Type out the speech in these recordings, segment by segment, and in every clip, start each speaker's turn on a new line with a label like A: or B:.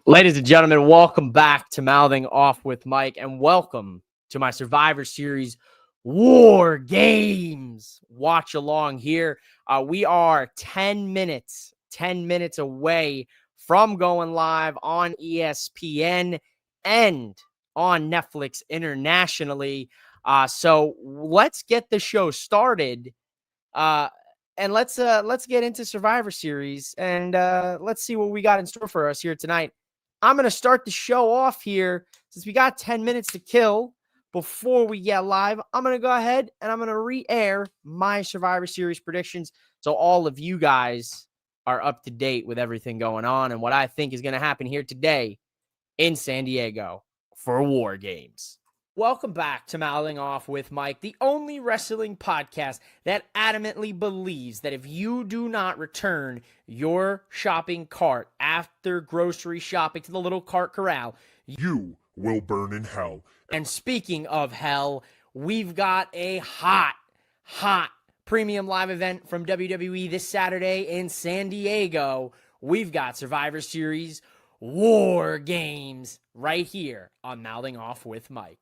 A: Ladies and gentlemen, welcome back to Mouthing Off with Mike, and welcome to my Survivor Series War Games watch along here. We are 10 minutes away from going live on ESPN and on Netflix internationally. So let's get the show started. And let's get into Survivor Series, and let's see what we got in store for us here tonight. I'm going to start the show off here since we got 10 minutes to kill before we get live. I'm going to go ahead and I'm going to re-air my Survivor Series predictions so all of you guys are up to date with everything going on and what I think is going to happen here today in San Diego for War Games. Welcome back to Mouthing Off with Mike, the only wrestling podcast that adamantly believes that if you do not return your shopping cart after grocery shopping to the little cart corral,
B: you will burn in hell.
A: And speaking of hell, we've got a hot premium live event from WWE this Saturday in San Diego. We've got Survivor Series War Games right here on Mouthing Off with Mike.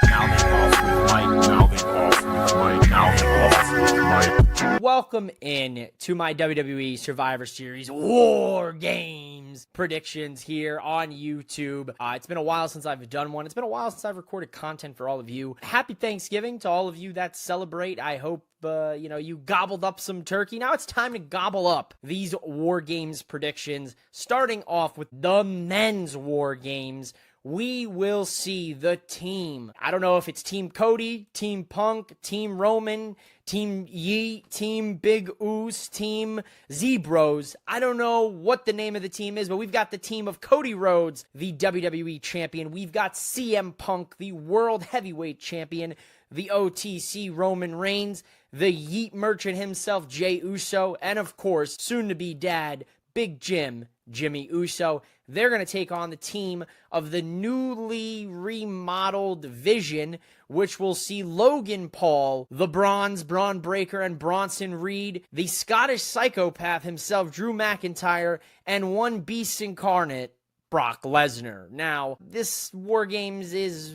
B: Mouthing off with Mike, mouthing off with Mike, mouthing off with Mike.
A: Welcome in to my WWE Survivor Series War Games predictions here on YouTube. It's been a while since I've done one. It's been a while since I've recorded content for all of you. Happy Thanksgiving to all of you that celebrate. I hope you gobbled up some turkey. Now it's time to gobble up these War Games predictions, starting off with the men's War Games. We will see the team. I don't know if it's Team Cody, Team Punk, Team Roman, Team Yeet, Team Big Oos, Team Zebros. I don't know what the name of the team is, but we've got the team of Cody Rhodes, the WWE champion. We've got CM Punk, the World Heavyweight champion, the OTC Roman Reigns, the Yeet merchant himself, Jey Uso, and of course, soon-to-be dad, Big Jim, Jimmy Uso. They're going to take on the team of the newly remodeled Vision, which will see Logan Paul, the Bronze, Braun Breaker, and Bronson Reed, the Scottish psychopath himself, Drew McIntyre, and one beast incarnate, Brock Lesnar. Now, this War Games is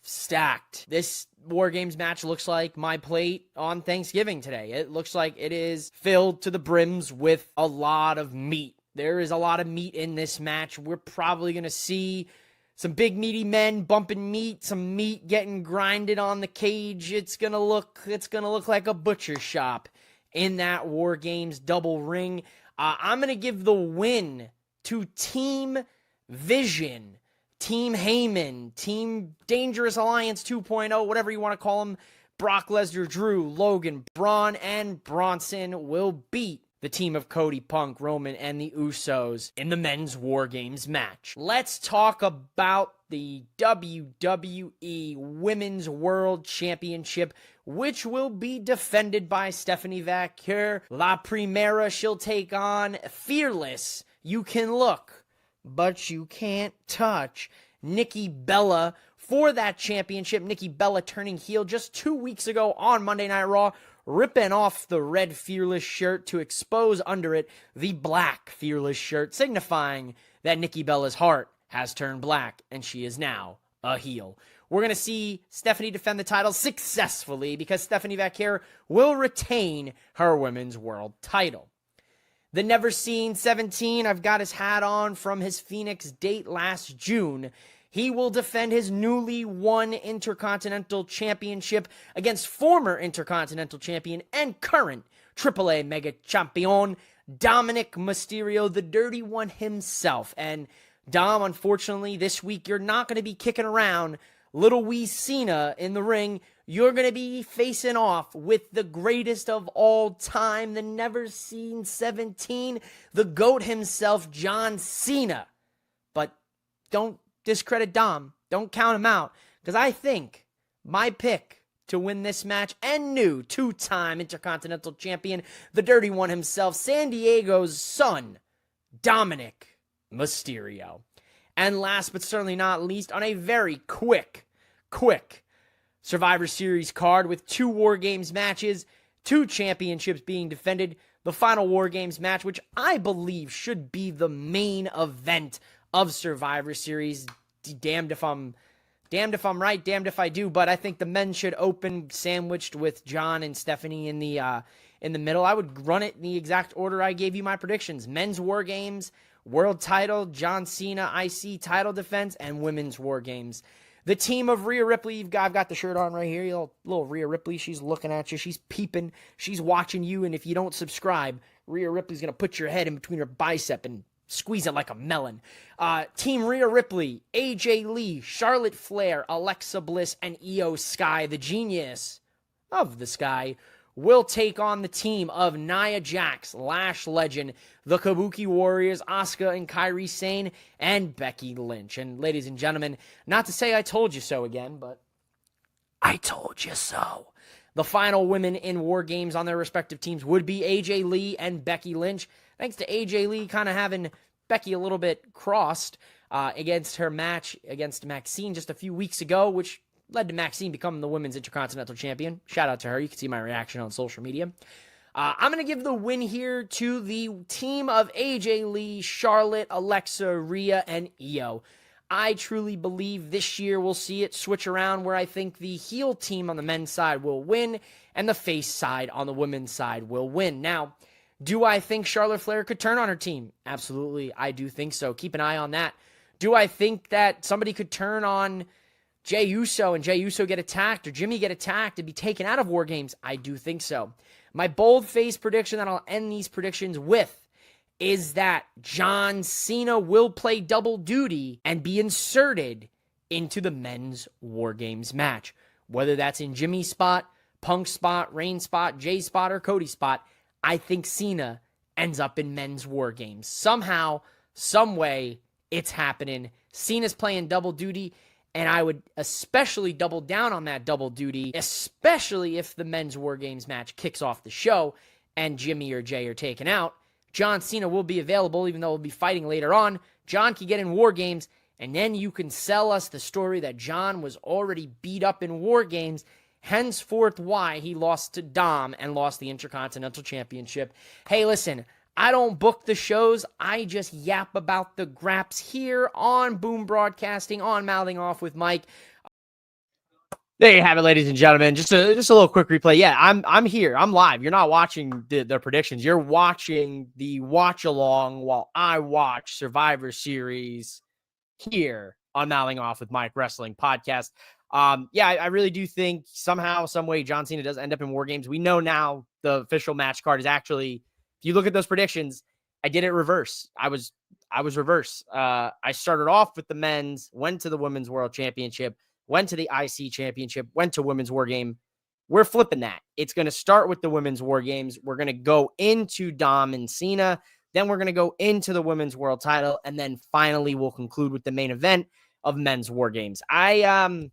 A: stacked. This War Games match looks like my plate on Thanksgiving today. It looks like it is filled to the brims with a lot of meat. There is a lot of meat in this match. We're probably going to see some big meaty men bumping meat, some meat getting grinded on the cage. It's going to look like a butcher shop in that War Games double ring. I'm going to give the win to Team Vision, Team Heyman, Team Dangerous Alliance 2.0, whatever you want to call them. Brock Lesnar, Drew, Logan, Braun, and Bronson will beat the team of Cody, Punk, Roman, and the Usos in the men's War Games match. Let's talk about the WWE Women's World Championship, which will be defended by Stephanie Vaquer. La Primera, she'll take on Fearless. You can look, but you can't touch. Nikki Bella for that championship. Nikki Bella turning heel just 2 weeks ago on Monday Night Raw, ripping off the red Fearless shirt to expose under it the black Fearless shirt, signifying that Nikki Bella's heart has turned black and she is now a heel. We're going to see Stephanie defend the title successfully because Stephanie Vaquer will retain her women's world title. The Never Seen 17, I've got his hat on from his Phoenix date last June. He will defend his newly won Intercontinental Championship against former Intercontinental Champion and current AAA Mega Champion, Dominic Mysterio, the Dirty One himself. And Dom, unfortunately, this week you're not going to be kicking around little wee Cena in the ring. You're going to be facing off with the greatest of all time, the Never Seen 17, the GOAT himself, John Cena. But don't discredit Dom. Don't count him out. Because I think my pick to win this match and new two-time Intercontinental Champion, the Dirty One himself, San Diego's son, Dominic Mysterio. And last but certainly not least, on a very quick Survivor Series card with 2 War Games matches, 2 championships being defended, the final War Games match, which I believe should be the main event of Survivor Series. Damned if I'm right, damned if I do, but I think the men should open sandwiched with John and Stephanie in the middle. I would run it in the exact order I gave you my predictions. Men's War Games, World Title, John Cena IC title defense, and Women's War Games. The team of Rhea Ripley, I've got the shirt on right here, little Rhea Ripley, she's looking at you, she's peeping, she's watching you, and if you don't subscribe, Rhea Ripley's going to put your head in between her bicep and squeeze it like a melon. Team Rhea Ripley, AJ Lee, Charlotte Flair, Alexa Bliss, and Io Sky, the genius of the Sky, will take on the team of Nia Jax, Lash Legend, the Kabuki Warriors, Asuka and Kairi Sane, and Becky Lynch. And ladies and gentlemen, not to say I told you so again, but I told you so. The final women in War Games on their respective teams would be AJ Lee and Becky Lynch. Thanks to AJ Lee kind of having Becky a little bit crossed against her match against Maxine just a few weeks ago, which led to Maxine becoming the Women's Intercontinental Champion. Shout out to her. You can see my reaction on social media. I'm going to give the win here to the team of AJ Lee, Charlotte, Alexa, Rhea, and Io. I truly believe this year we'll see it switch around where I think the heel team on the men's side will win and the face side on the women's side will win. Now, do I think Charlotte Flair could turn on her team? Absolutely, I do think so. Keep an eye on that. Do I think that somebody could turn on Jey Uso and Jey Uso get attacked or Jimmy get attacked and be taken out of War Games? I do think so. My bold-faced prediction that I'll end these predictions with is that John Cena will play double duty and be inserted into the men's War Games match. Whether that's in Jimmy's spot, Punk's spot, Reigns' spot, Jay's spot, or Cody's spot, I think Cena ends up in men's War Games. Somehow, some way, it's happening. Cena's playing double duty, and I would especially double down on that double duty, especially if the men's War Games match kicks off the show and Jimmy or Jay are taken out. John Cena will be available, even though we'll be fighting later on. John can get in War Games, and then you can sell us the story that John was already beat up in War Games, henceforth why he lost to Dom and lost the Intercontinental Championship. Hey, listen, I don't book the shows. I just yap about the graps here on Boom Broadcasting, on Mouthing Off with Mike. There you have it, ladies and gentlemen. Just a little quick replay. Yeah, I'm here. I'm live. You're not watching the predictions. You're watching the watch along while I watch Survivor Series here on Mouthing Off with Mike Wrestling Podcast. Yeah, I really do think somehow, some way, John Cena does end up in War Games. We know now the official match card is actually, if you look at those predictions, I did it reverse. I was reverse. I started off with the men's, went to the Women's World Championship, went to the IC Championship, went to Women's War Game. We're flipping that. It's going to start with the Women's War Games. We're going to go into Dom and Cena. Then we're going to go into the Women's World Title. And then finally we'll conclude with the main event of Men's War Games. I don't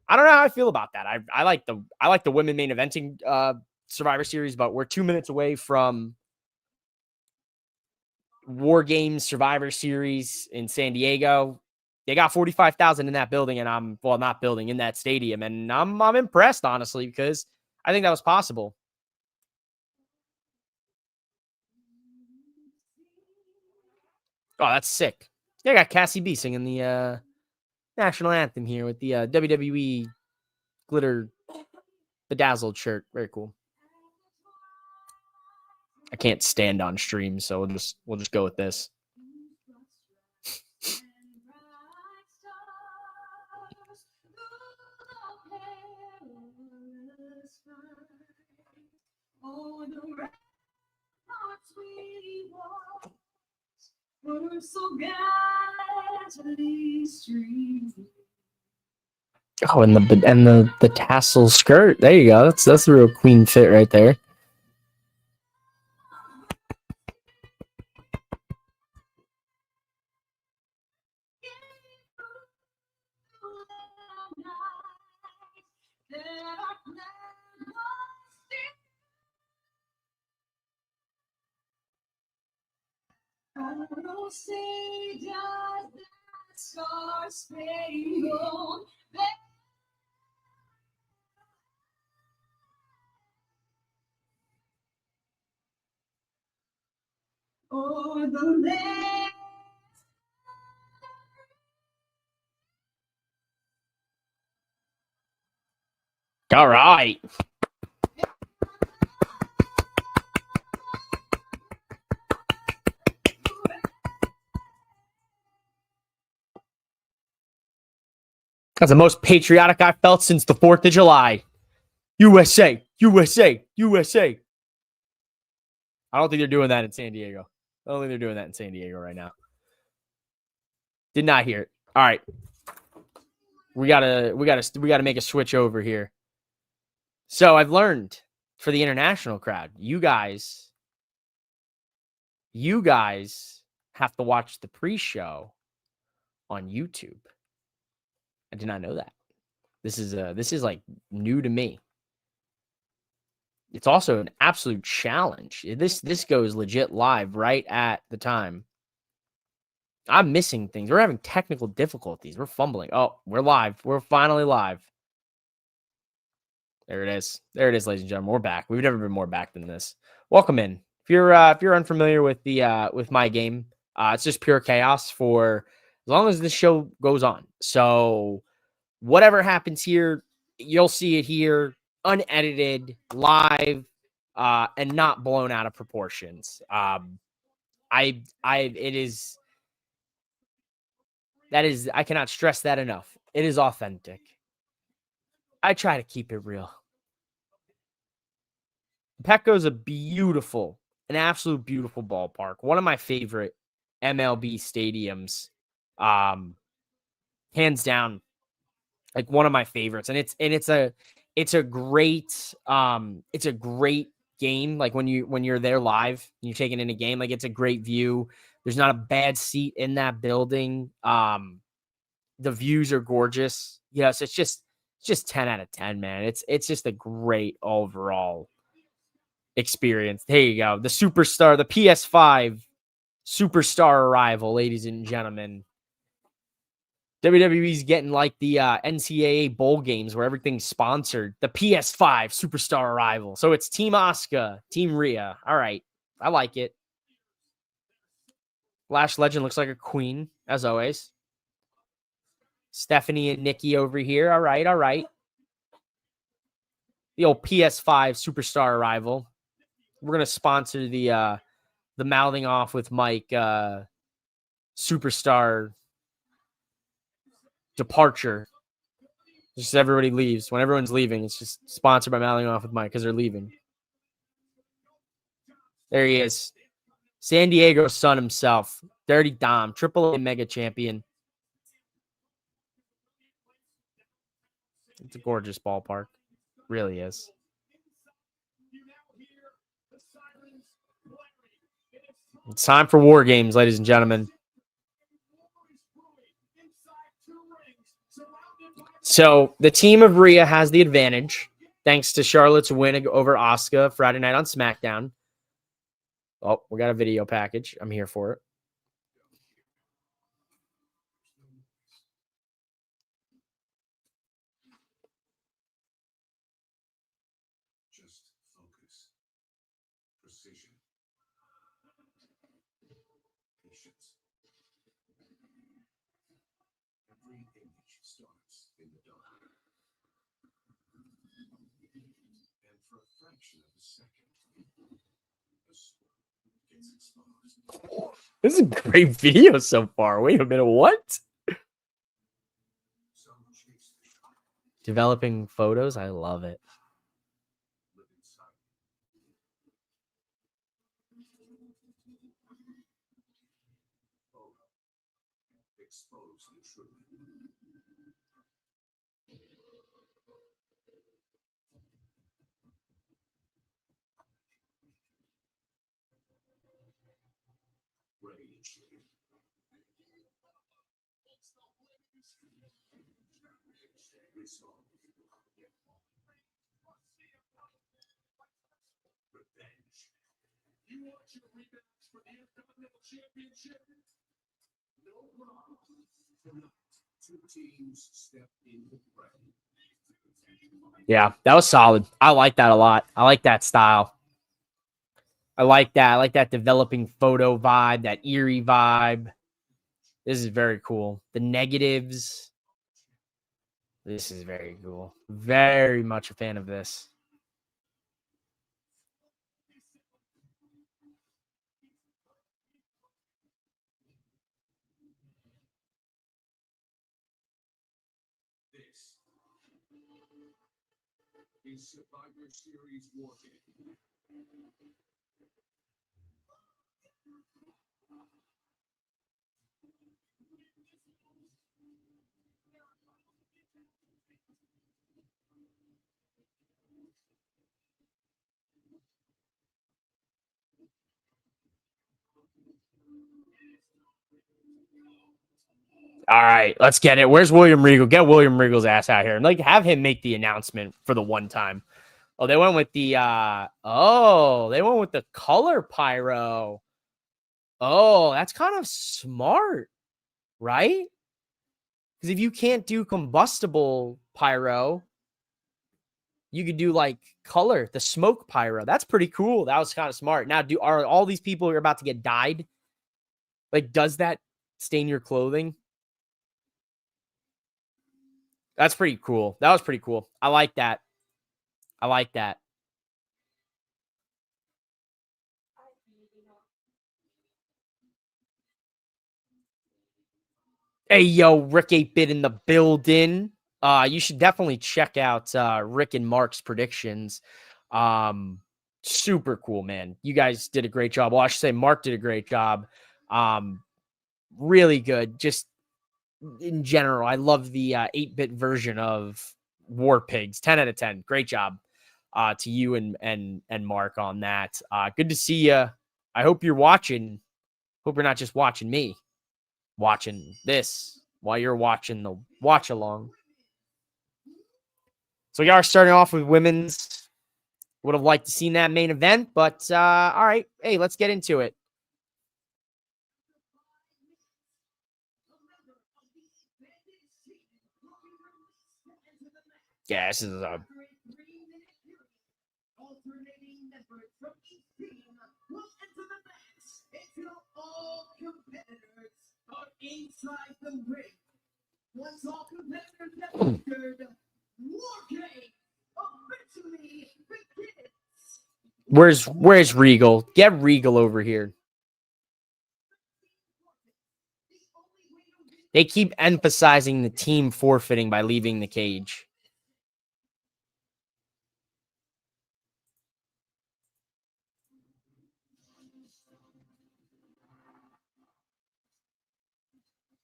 A: know how I feel about that. I like the women main eventing Survivor Series, but we're 2 minutes away from War Games Survivor Series in San Diego. They got 45,000 in that building, and in that stadium, and I'm impressed, honestly, because I think that was possible. Oh, that's sick. Yeah, I got Cassie B singing the national anthem here with the WWE glitter bedazzled shirt. Very cool. I can't stand on stream, so we'll just go with this. Oh, and the tassel skirt. There you go. That's a real queen fit right there. All right. That's the most patriotic I've felt since the 4th of July. USA, USA, USA. I don't think they're doing that in San Diego. I don't think they're doing that in San Diego right now. Did not hear it. All right. We gotta make a switch over here. So I've learned for the international crowd, you guys have to watch the pre-show on YouTube. I did not know that. This is like new to me. It's also an absolute challenge. This goes legit live right at the time. I'm missing things. We're having technical difficulties. We're fumbling. Oh, we're live. We're finally live. There it is. There it is, ladies and gentlemen. We're back. We've never been more back than this. Welcome in. If you're unfamiliar with the with my game, it's just pure chaos for as long as this show goes on. So whatever happens here, you'll see it here, unedited, live, and not blown out of proportions. I cannot stress that enough. It is authentic. I try to keep it real. Petco's a beautiful, an absolute beautiful ballpark. One of my favorite MLB stadiums. Hands down, like one of my favorites. And it's a great game. Like when you're there live and you're taking in a game, like it's a great view. There's not a bad seat in that building. The views are gorgeous. Yes, it's just 10 out of 10, man. It's just a great overall experience. There you go. The superstar, the PS5 superstar arrival, ladies and gentlemen. WWE's getting like the NCAA bowl games where everything's sponsored. The PS5 superstar arrival. So it's Team Asuka, Team Rhea. All right. I like it. Lash Legend looks like a queen, as always. Stephanie and Nikki over here. All right, all right. The old PS5 superstar arrival. We're gonna sponsor the mouthing off with Mike superstar departure. Just everybody leaves. When everyone's leaving, it's just sponsored by mouthing off with Mike because they're leaving. There he is. San Diego's son himself. Dirty Dom, AAA mega champion. It's a gorgeous ballpark. Really is. It's time for War Games, ladies and gentlemen. So the team of Rhea has the advantage thanks to Charlotte's win over Asuka Friday night on SmackDown. Oh, we got a video package. I'm here for it.
C: Just focus, precision, patience. Every image starts in the dark. And for a fraction of a second, the smoke gets exposed.
A: This is a great video so far. Wait a minute. What? Developing photos. I love it.
C: Expose the truth. Rage. Resolve. Revenge. You want your rematch for the Intercontinental Championship? No problem. Tonight, two teams step into the fray.
A: Yeah, that was solid. I like that a lot. I like that style. I like that. I like that developing photo vibe, that eerie vibe. This is very cool. The negatives. This is very cool. Very much a fan of this.
C: This is Survivor Series War Game.
A: All right, let's get it. Where's William Regal? Get William Regal's ass out here and like have him make the announcement for the one time. Oh, they went with the they went with the color pyro. Oh, that's kind of smart, right? Because if you can't do combustible pyro, you could do like color, the smoke pyro. That's pretty cool. That was kind of smart. Now, are all these people who are about to get dyed? Like, does that stain your clothing? That's pretty cool. That was pretty cool. I like that. I like that. Hey, yo, Rick 8-Bit in the building. You should definitely check out Rick and Mark's predictions. Super cool, man. You guys did a great job. Well, I should say Mark did a great job. Really good. Just in general, I love the 8-bit version of War Pigs. 10 out of 10. Great job to you and Mark on that. Good to see you. I hope you're watching. Hope you're not just watching me. Watching this while you're watching the watch along. So we are starting off with women's. Would have liked to seen that main event, but all right. Hey, let's get into it. Yeah, this is a
C: Alternating members from each team will enter the match until all competitors are inside the ring. Once all competitors have entered, War Game officially begins.
A: where's Regal? Get Regal over here. They keep emphasizing the team forfeiting by leaving the cage.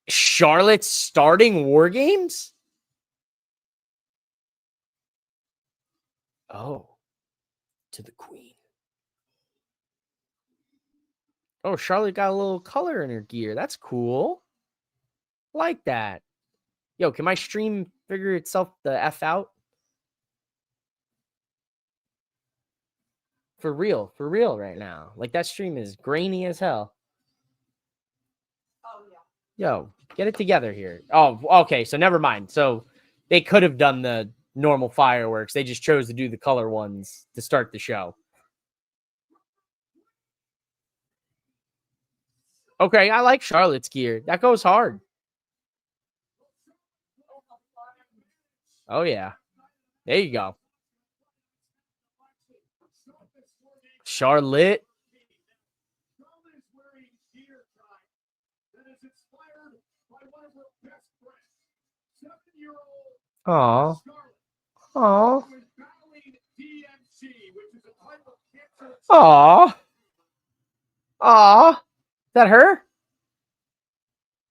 A: Charlotte starting War Games? Oh, to the queen. Oh, Charlotte got a little color in her gear. That's cool. Like that. Yo, can my stream figure itself the F out? For real right now. Like that stream is grainy as hell.
D: Oh, yeah.
A: Yo, get it together here. Oh, okay. So never mind. So they could have done the normal fireworks. They just chose to do the color ones to start the show. Okay, I like Charlotte's gear. That goes hard. Oh, yeah. There you go. Charlotte.
C: Charlotte is wearing gear type that is inspired by one of her best friends, 7-year-old
A: Aw.
C: Scarlett,
A: Aw.
C: who is battling DMC, which is a type of cancer.
A: Aw. Aw. Is that her?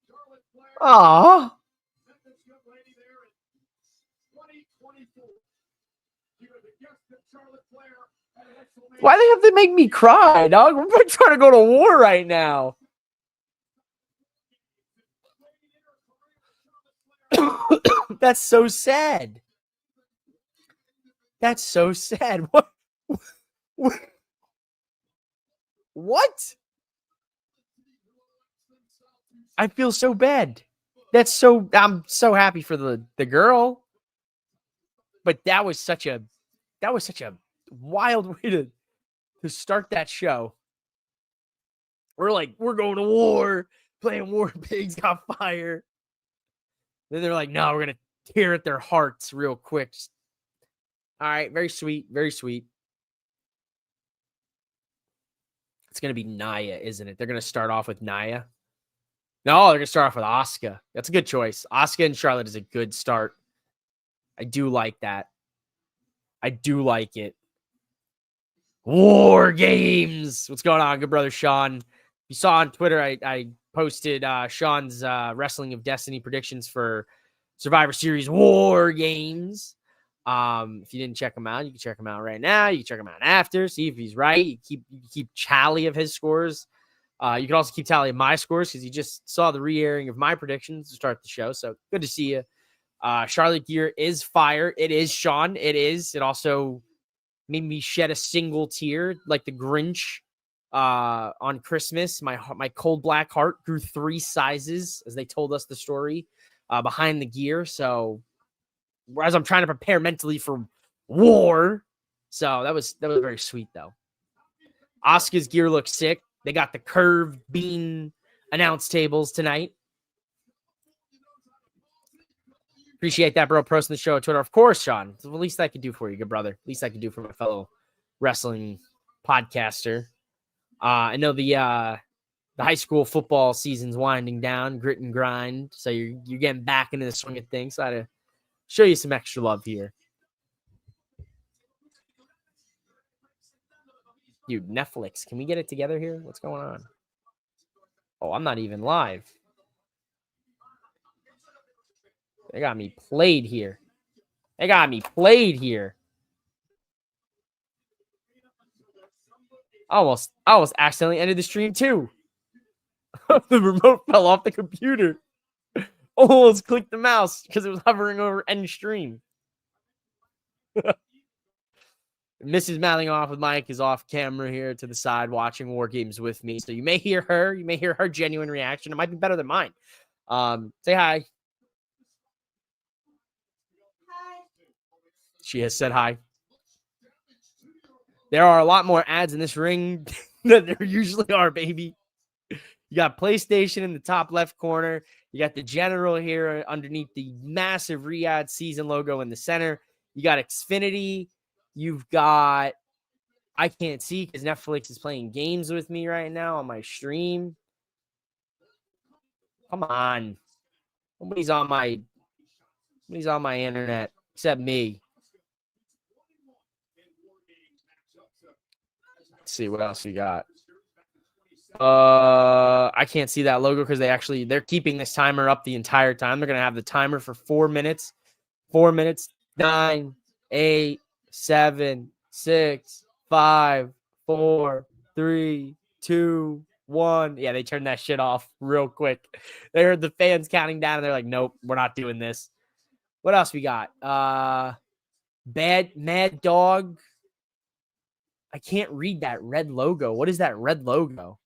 C: Charlotte Flair
A: Aw.
C: met this young lady there in 2024. She was a guest of Charlotte Flair at WrestleMania.
A: Why they have to make me cry, dog? We're trying to go to war right now. That's so sad. That's so sad. What? What? I feel so bad. I'm so happy for the girl. But that was such a wild way to start that show. We're like, we're going to war, playing War Pigs Got Fire. Then they're like, no, we're going to tear at their hearts real quick. All right, very sweet, very sweet. It's going to be Naya, isn't it? They're going to start off with Naya. No, they're going to start off with Asuka. That's a good choice. Asuka and Charlotte is a good start. I do like that. I do like it. War Games. What's going on, good brother Sean? You saw on Twitter, I posted Sean's Wrestling of Destiny predictions for Survivor Series War Games. If you didn't check him out, you can check him out right now. You can check him out after, see if he's right. You keep tally of his scores. You can also keep tally of my scores because you just saw the re-airing of my predictions to start the show. So good to see you. Charlotte Gear is fire. It is, Sean. It is. It also made me shed a single tear like the Grinch on Christmas. My cold black heart grew 3 sizes as they told us the story behind the gear. So as I'm trying to prepare mentally for war. So that was very sweet though. Asuka's gear looks sick. They got the curved bean announce tables tonight. Appreciate that, bro. Posting the show on Twitter. Of course, Sean. It's the least I could do for you, good brother. Least I could do for my fellow wrestling podcaster. I know the high school football season's winding down, grit and grind. So you're getting back into the swing of things. So I had to show you some extra love here. Dude, Netflix, can we get it together here? What's going on? Oh, I'm not even live. They got me played here. They got me played here. I almost accidentally ended the stream too. The remote fell off the computer. Almost clicked the mouse because it was hovering over end stream. Mrs. Mallingoff with Mike is off camera here to the side watching War Games with me. So you may hear her. You may hear her genuine reaction. It might be better than mine. Say hi. Hi. She has said hi. There are a lot more ads in this ring than there usually are, baby. You got PlayStation in the top left corner. You got the General here underneath the massive Riyadh season logo in the center. You got Xfinity. You've got, I can't see because Netflix is playing games with me right now on my stream. Come on. Nobody's on my internet except me. Let's see what else we got. I can't see that logo because they're keeping this timer up the entire time. They're gonna have the timer for 4 minutes. 4 minutes. 9, 8, 7, 6, 5, 4, 3, 2, 1. Yeah, they turned that shit off real quick. They heard the fans counting down and they're like, nope, we're not doing this. What else we got? Mad Dog. I can't read that red logo. What is that red logo?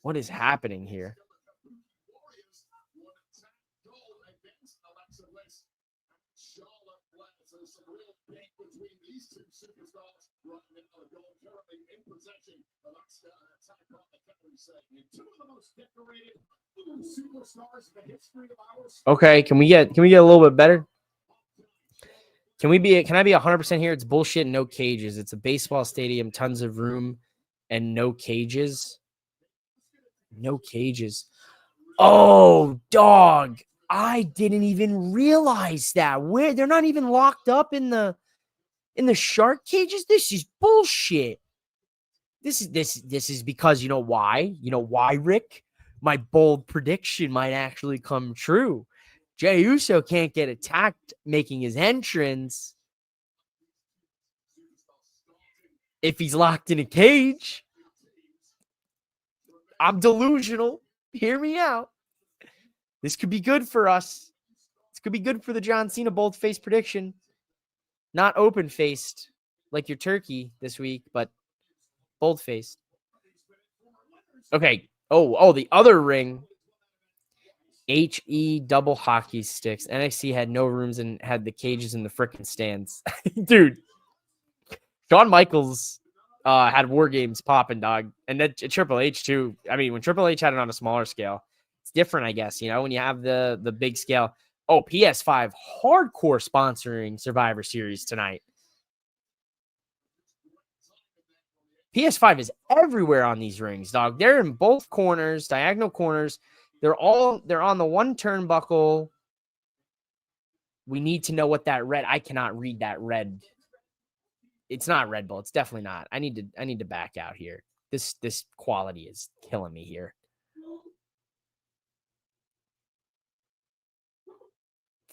A: What is happening here? Okay, can we get a little bit better? Can I be 100% here? It's bullshit, no cages. It's a baseball stadium, tons of room, and no cages. No cages. Oh, dog. I didn't even realize that. Where they're not even locked up in the shark cages. This is bullshit. This is because you know why? You know why, Rick? My bold prediction might actually come true. Jey Uso can't get attacked making his entrance if he's locked in a cage. I'm delusional. Hear me out. This could be good for us. This could be good for the John Cena bold-faced prediction. Not open-faced like your turkey this week, but bold-faced. Okay. Oh, the other ring. HE double hockey sticks. NXT had no rooms and had the cages in the frickin' stands. Dude. Shawn Michaels had War Games popping, dog. And then Triple H, too. I mean, when Triple H had it on a smaller scale, it's different, I guess, you know, when you have the big scale. Oh, PS5 hardcore sponsoring Survivor Series tonight. PS5 is everywhere on these rings, dog. They're in both corners, diagonal corners. They're on the one turnbuckle. We need to know what that red. I cannot read that red. It's not Red Bull. It's definitely not. I need to back out here. This quality is killing me here.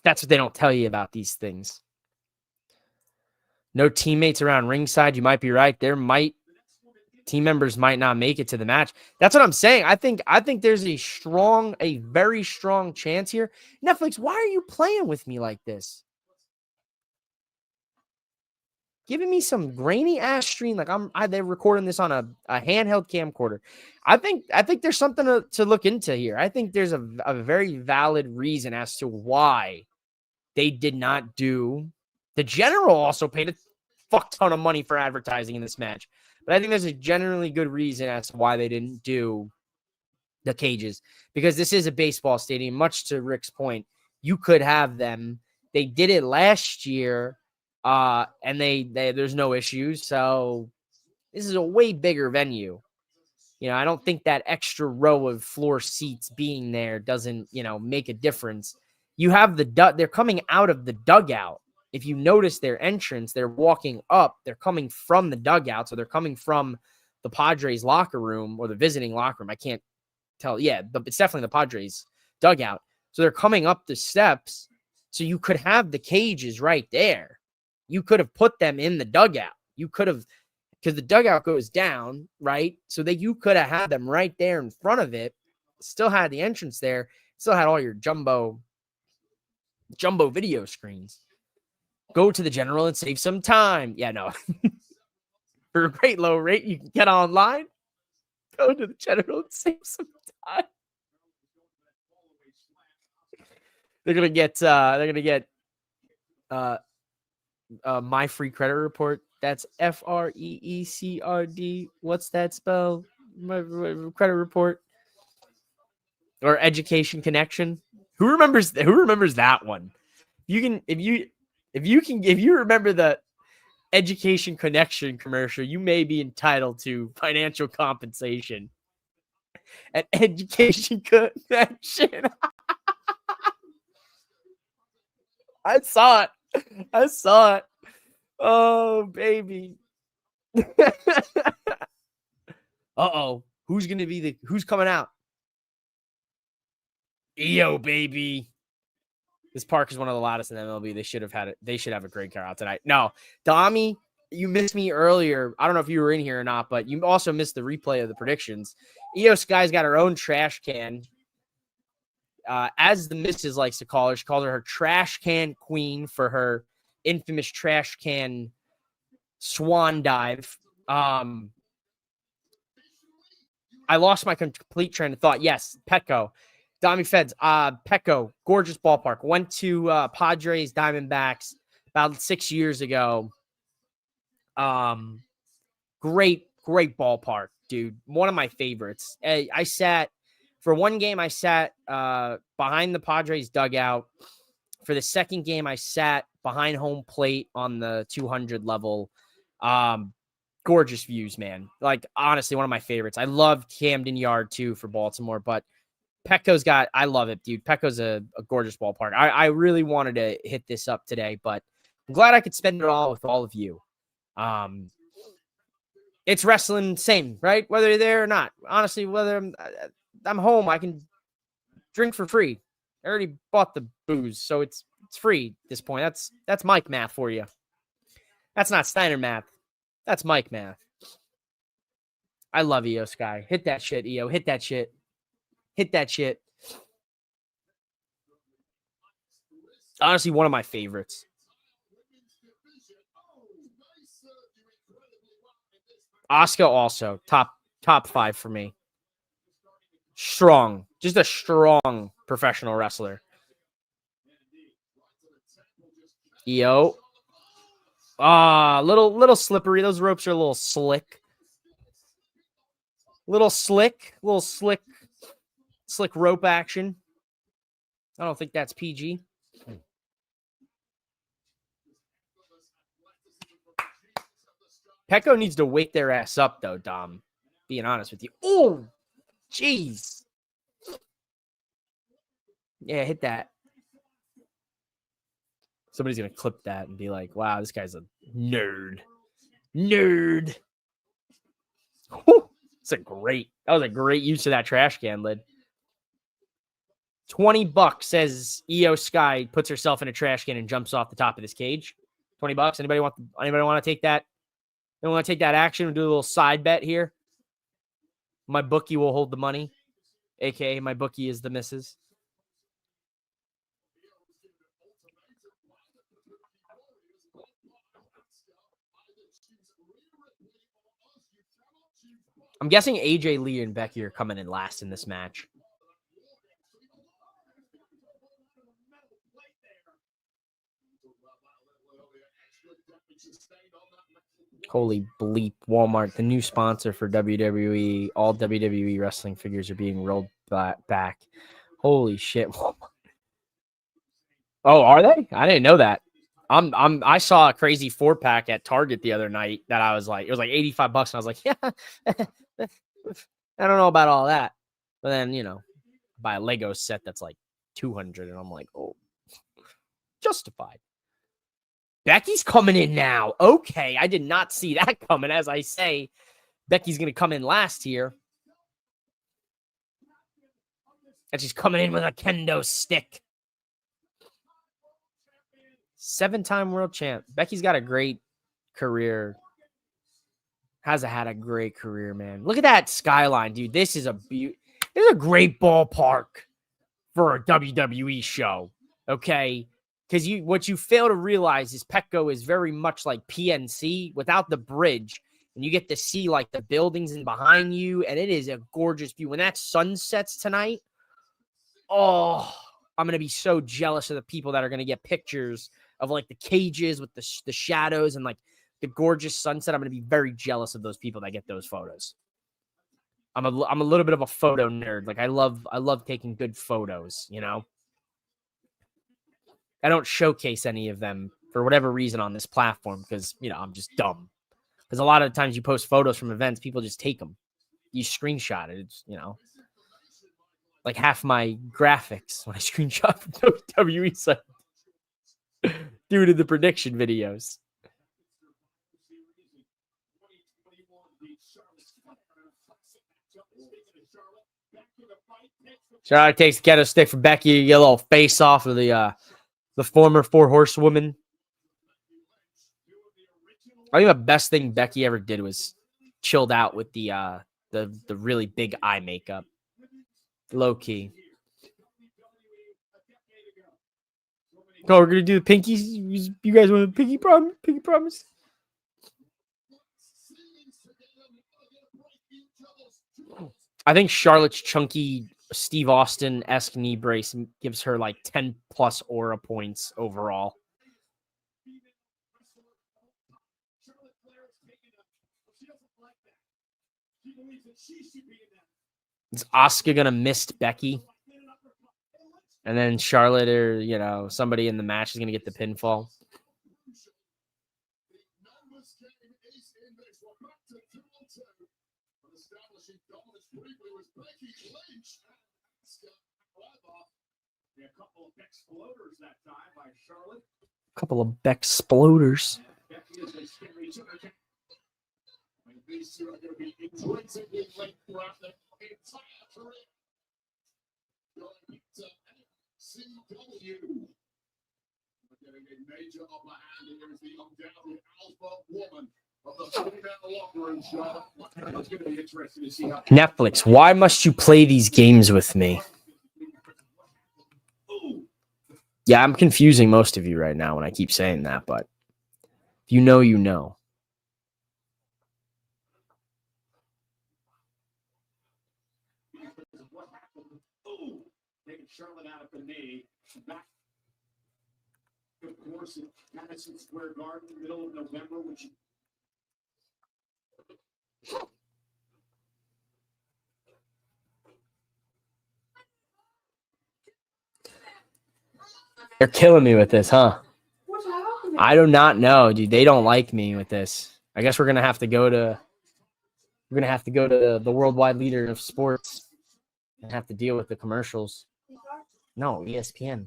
A: That's what they don't tell you about these things. No teammates around ringside. You might be right. Team members might not make it to the match. That's what I'm saying. I think there's a very strong chance here. Netflix, why are you playing with me like this? Giving me some grainy ass stream. Like they're recording this on a handheld camcorder. I think there's something to look into here. I think there's a very valid reason as to why they did not do. The General also paid a fuck ton of money for advertising in this match. But I think there's a generally good reason as to why they didn't do the cages. Because this is a baseball stadium, much to Rick's point. You could have them. They did it last year, and there's no issues. So this is a way bigger venue. You know, I don't think that extra row of floor seats being there doesn't, you know, make a difference. You have they're coming out of the dugout. If you notice their entrance, they're walking up. They're coming from the dugout. So they're coming from the Padres locker room or the visiting locker room. I can't tell. Yeah, it's definitely the Padres dugout. So they're coming up the steps. So you could have the cages right there. You could have put them in the dugout. You could have, because the dugout goes down, right? So that you could have had them right there in front of it. Still had the entrance there. Still had all your jumbo video screens. Go to the General and save some time. Yeah, no. For a great low rate, you can get online. Go to the General and save some time. They're gonna get my free credit report. That's FREECRD. What's that spell? My credit report or education connection. Who remembers that one? If you remember the education connection commercial, you may be entitled to financial compensation. An education connection. I saw it. Oh, baby. Uh-oh. Who's coming out? EO, baby. This park is one of the loudest in MLB. They should have a great car out tonight. No, Dami, you missed me earlier. I don't know if you were in here or not, but you also missed the replay of the predictions. EO Sky's got her own trash can. As the missus likes to call her, she calls her trash can queen for her infamous trash can swan dive. I lost my complete train of thought. Yes, Petco. Dami Feds, Petco, gorgeous ballpark. Went to Padres Diamondbacks about 6 years ago. Great ballpark, dude. One of my favorites. I sat for one game. I sat behind the Padres dugout. For the second game, I sat behind home plate on the 200 level. Gorgeous views, man. Like, honestly, one of my favorites. I love Camden Yard too for Baltimore, but Petco's I love it, dude. Petco's a gorgeous ballpark. I really wanted to hit this up today, but I'm glad I could spend it all with all of you. It's wrestling, same, right? Whether you're there or not. Honestly, whether I'm home, I can drink for free. I already bought the booze, so it's free at this point. That's Mike math for you. That's not Steiner math. That's Mike math. I love EO Sky. Hit that shit, EO. Hit that shit. Hit that shit. Honestly, one of my favorites. Asuka also top 5 for me. Strong, just a strong professional wrestler. EO. Little slippery. Those ropes are a little slick. Little slick rope action. I don't think that's PG. Pecco needs to wake their ass up, though, Dom. Being honest with you. Oh, jeez. Yeah, hit that. Somebody's going to clip that and be like, wow, this guy's a nerd. Nerd. Whew. That was a great use of that trash can lid. $20 says EO Sky puts herself in a trash can and jumps off the top of this cage. $20. Anybody want to take that? Anyone want to take that action and do a little side bet here? My bookie will hold the money, aka my bookie is the missus. I'm guessing AJ Lee and Becky are coming in last in this match. Holy bleep, Walmart, the new sponsor for WWE. All WWE wrestling figures are being rolled back. Holy shit. Oh, are they? I didn't know that. I saw a crazy 4-pack at Target the other night that I was like, it was like $85, and I was like, yeah, I don't know about all that. But then, you know, buy a Lego set that's like 200, and I'm like, oh, justified. Becky's coming in now. Okay, I did not see that coming. As I say, Becky's going to come in last here. And she's coming in with a kendo stick. 7-time world champ. Becky's got a great career. Has had a great career, man. Look at that skyline, dude. This is a great ballpark for a WWE show. Okay. Because what you fail to realize is Petco is very much like PNC without the bridge. And you get to see like the buildings and behind you. And it is a gorgeous view. When that sun sets tonight, oh, I'm going to be so jealous of the people that are going to get pictures of like the cages with the shadows and like the gorgeous sunset. I'm going to be very jealous of those people that get those photos. I'm a little bit of a photo nerd. Like I love taking good photos, you know? I don't showcase any of them for whatever reason on this platform because, you know, I'm just dumb. Because a lot of times you post photos from events, people just take them. You screenshot it. It's, you know, like half my graphics when I screenshot from WWE site due to the prediction videos. Charlotte takes the kendo stick from Becky. You get a little face off of the former 4 horsewoman. I think the best thing Becky ever did was chilled out with the really big eye makeup. Low key. Oh, we're gonna do the pinkies. You guys want a pinky promise? Pinky promise? I think Charlotte's chunky Steve Austin-esque knee brace gives her like 10 plus aura points overall. Is Asuka gonna miss Becky? And then Charlotte or, you know, somebody in the match is gonna get the pinfall. A couple of Beck exploders. Netflix, why must you play these games with me? Yeah, I'm confusing most of you right now when I keep saying that, but if you know, you know.
C: Of course, in Madison Square Garden, middle of November, which
A: They're killing me with this, huh? I do not know, dude. They don't like me with this. I guess we're gonna have to go to the worldwide leader of sports and have to deal with the commercials. No, ESPN.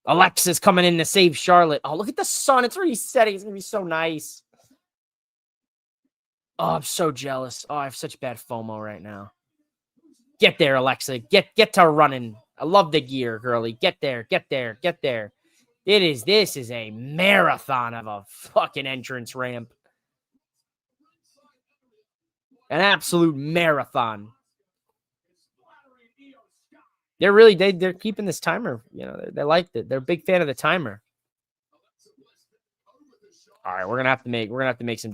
A: Alexa's coming in to save Charlotte. Oh, look at the sun. It's already setting. It's gonna be so nice. Oh, I'm so jealous. Oh, I have such bad FOMO right now. Get there, Alexa. Get to running. I love the gear, girly. Get there. This is a marathon of a fucking entrance ramp. An absolute marathon. They're keeping this timer. You know, they liked it. They're a big fan of the timer. All right, we're gonna have to make some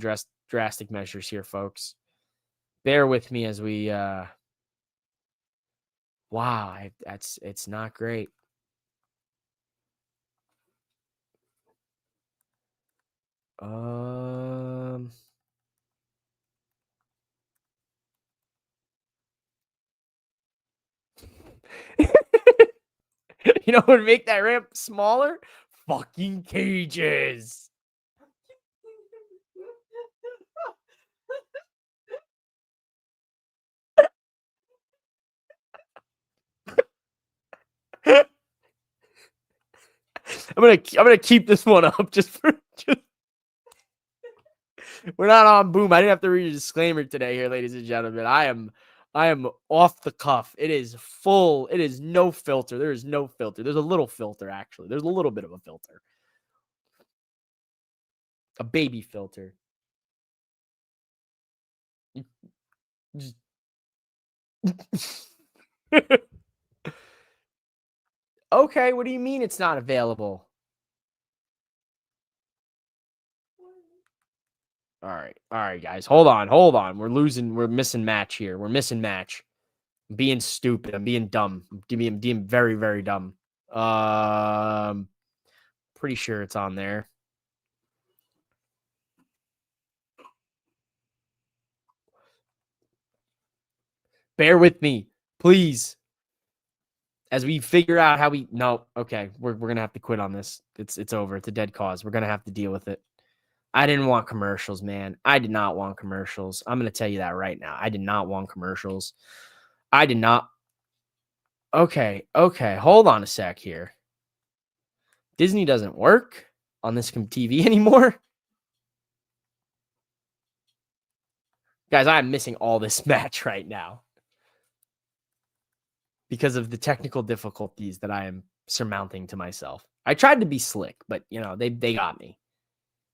A: drastic measures here, folks. Bear with me as we wow, it's not great. You know what would make that ramp smaller? Fucking cages. I'm gonna keep this one up just we're not on boom. I didn't have to read a disclaimer today here, ladies and gentlemen. I am off the cuff. It is full. It is no filter. There is no filter. There's a little filter, actually. There's a little bit of a filter. A baby filter. Okay, what do you mean it's not available? All right, guys. Hold on. We're missing match here. We're missing match. I'm being stupid. I'm being dumb. I'm being very, very dumb. Pretty sure it's on there. Bear with me, please. As we figure out how we okay, we're gonna have to quit on this. It's over. It's a dead cause. We're gonna have to deal with it. I didn't want commercials, man. I did not want commercials. I'm gonna tell you that right now. I did not want commercials. I did not. Okay. Hold on a sec here. Disney doesn't work on this TV anymore. Guys, I'm missing all this match right now because of the technical difficulties that I am surmounting to myself. I tried to be slick, but you know, they got me.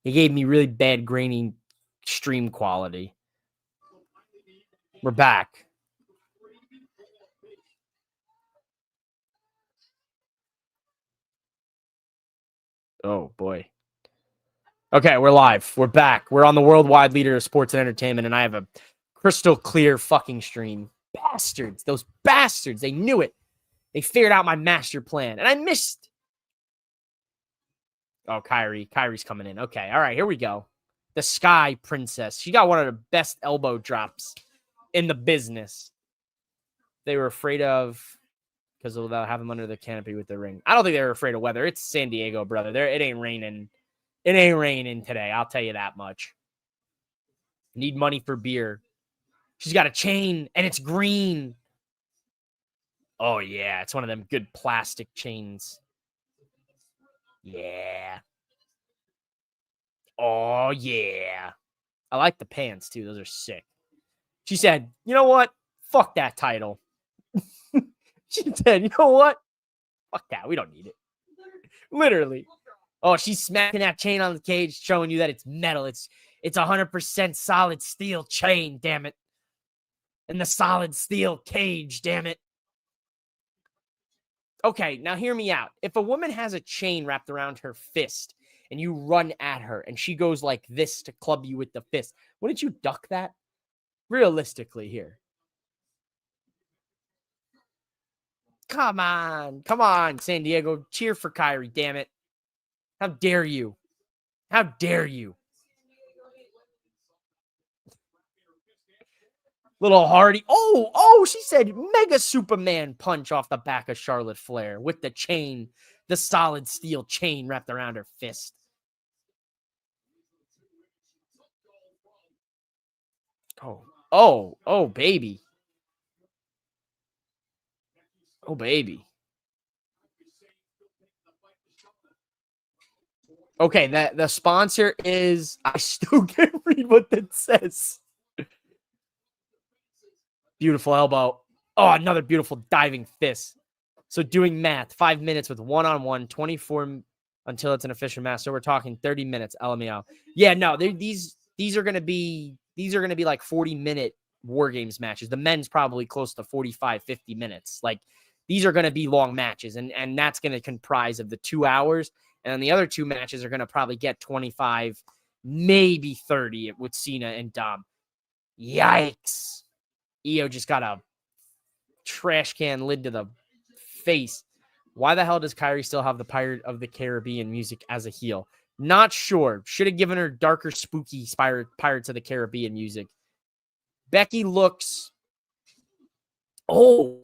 A: They gave me really bad grainy stream quality. We're back. Oh boy. Okay, we're live. We're back. We're on the worldwide leader of sports and entertainment, and I have a crystal clear fucking stream. Bastards. Those bastards. They knew it. They figured out my master plan, and I missed. Oh, Kyrie's coming in. Okay, all right, here we go. The Sky Princess. She got one of the best elbow drops in the business. They were afraid of because they'll have them under the canopy with the ring. I don't think they were afraid of weather. It's San Diego, brother. It ain't raining. It ain't raining today. I'll tell you that much. Need money for beer. She's got a chain, and it's green. Oh, yeah. It's one of them good plastic chains. Yeah. Oh, yeah. I like the pants, too. Those are sick. She said, you know what? Fuck that title. She said, you know what? Fuck that. We don't need it. Literally. Oh, she's smacking that chain on the cage, showing you that it's metal. It's 100% solid steel chain, damn it. And the solid steel cage, damn it. Okay, now hear me out. If a woman has a chain wrapped around her fist and you run at her and she goes like this to club you with the fist, wouldn't you duck that? Realistically here. Come on, San Diego. Cheer for Kyrie, damn it. How dare you? How dare you? Little Hardy. Oh, she said Mega Superman punch off the back of Charlotte Flair with the chain, the solid steel chain wrapped around her fist. Oh, baby. Oh, baby. Okay, the sponsor is, I still can't read what that says. Beautiful elbow. Oh, another beautiful diving fist. So doing math, 5 minutes with one-on-one, 24 until it's an official match. So we're talking 30 minutes, LMAO. Yeah, no, these are gonna be like 40-minute War Games matches. The men's probably close to 45, 50 minutes. Like these are gonna be long matches, and that's gonna comprise of the 2 hours. And then the other 2 matches are gonna probably get 25, maybe 30 with Cena and Dom. Yikes. Io just got a trash can lid to the face. Why the hell does Kyrie still have the Pirate of the Caribbean music as a heel? Not sure. Should have given her darker, spooky Pirates of the Caribbean music. Becky looks... Oh,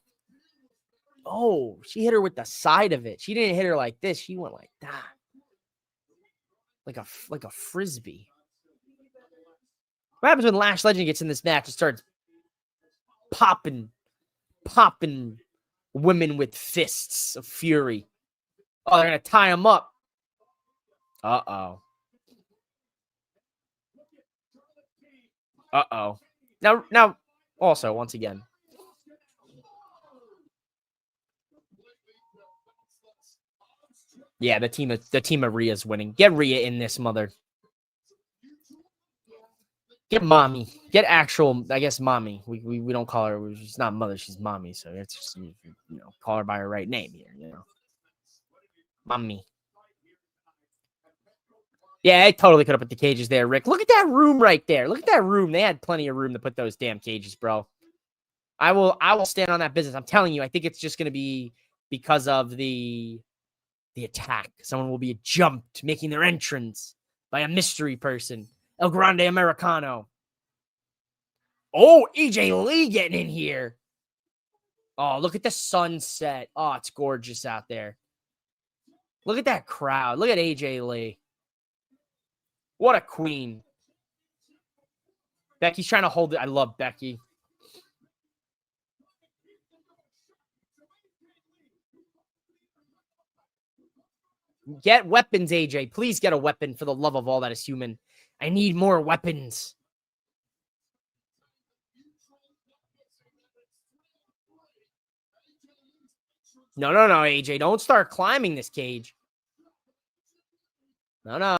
A: she hit her with the side of it. She didn't hit her like this. She went like that. Like a frisbee. What happens when Lash Legend gets in this match and starts popping women with fists of fury? Oh, they're going to tie him up. Uh-oh. Now, also, once again. Yeah, the team of Rhea's winning. Get Rhea in this, mother. Get mommy. Get actual, I guess, mommy. We don't call her. She's not mother. She's mommy. So it's just, call her by her right name here, Mommy. Yeah, I totally could have put the cages there, Rick. Look at that room right there. Look at that room. They had plenty of room to put those damn cages, bro. I will stand on that business. I'm telling you, I think it's just going to be because of the attack. Someone will be jumped, making their entrance by a mystery person. El Grande Americano. Oh, AJ Lee getting in here. Oh, look at the sunset. Oh, it's gorgeous out there. Look at that crowd. Look at AJ Lee. What a queen. Becky's trying to hold it. I love Becky. Get weapons, AJ. Please get a weapon for the love of all that is human. I need more weapons. No, AJ. Don't start climbing this cage. No.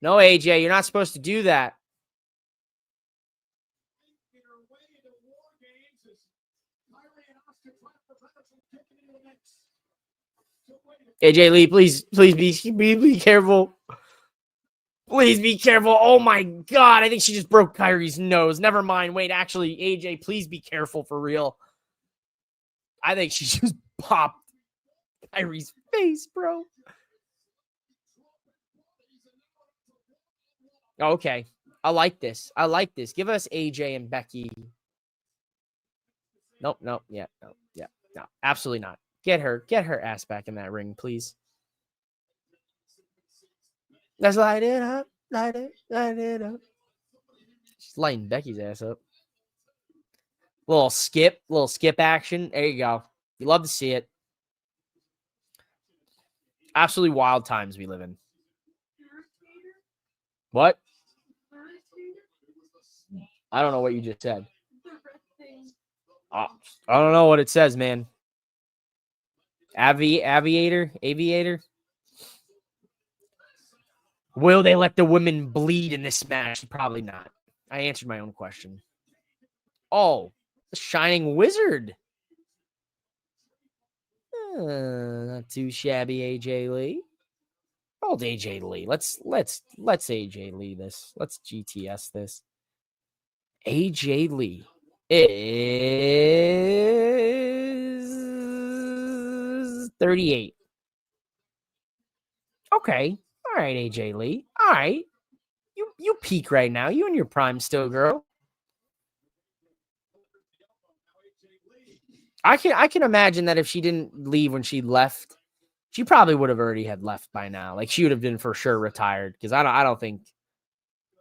A: No, AJ. You're not supposed to do that. AJ Lee, please be careful. Please be careful. Oh my God. I think she just broke Kyrie's nose. Never mind. Wait, actually, AJ, please be careful for real. I think she just popped Kyrie's face, bro. Okay. I like this. Give us AJ and Becky. Nope. Yeah. No. Absolutely not. Get her ass back in that ring, please. Let's light it up. Light it up. She's lighting Becky's ass up. Little skip action. There you go. You love to see it. Absolutely wild times we live in. What? I don't know what you just said. I don't know what it says, man. Aviator? Will they let the women bleed in this match? Probably not. I answered my own question. Oh, the Shining Wizard. Not too shabby, AJ Lee. Old AJ Lee. Let's AJ Lee this. Let's GTS this. AJ Lee is 38. Okay. All right, AJ Lee. All right. You peak right now. You in your prime still, girl. I can imagine that if she didn't leave when she left, she probably would have already had left by now. Like she would have been for sure retired because I don't think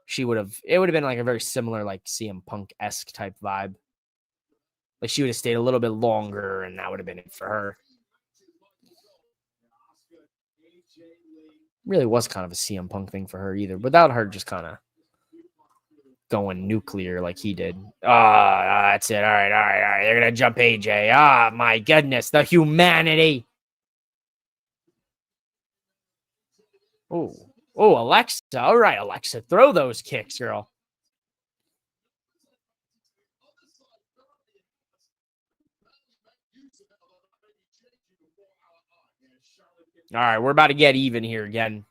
A: she would have. It would have been like a very similar like CM Punk-esque type vibe. Like she would have stayed a little bit longer, and that would have been it for her. Really was kind of a CM Punk thing for her either, without her just kind of going nuclear like he did. That's it. All right. They're gonna jump AJ. My goodness, the humanity. Oh, Alexa. All right, Alexa, throw those kicks, girl. All right, we're about to get even here again.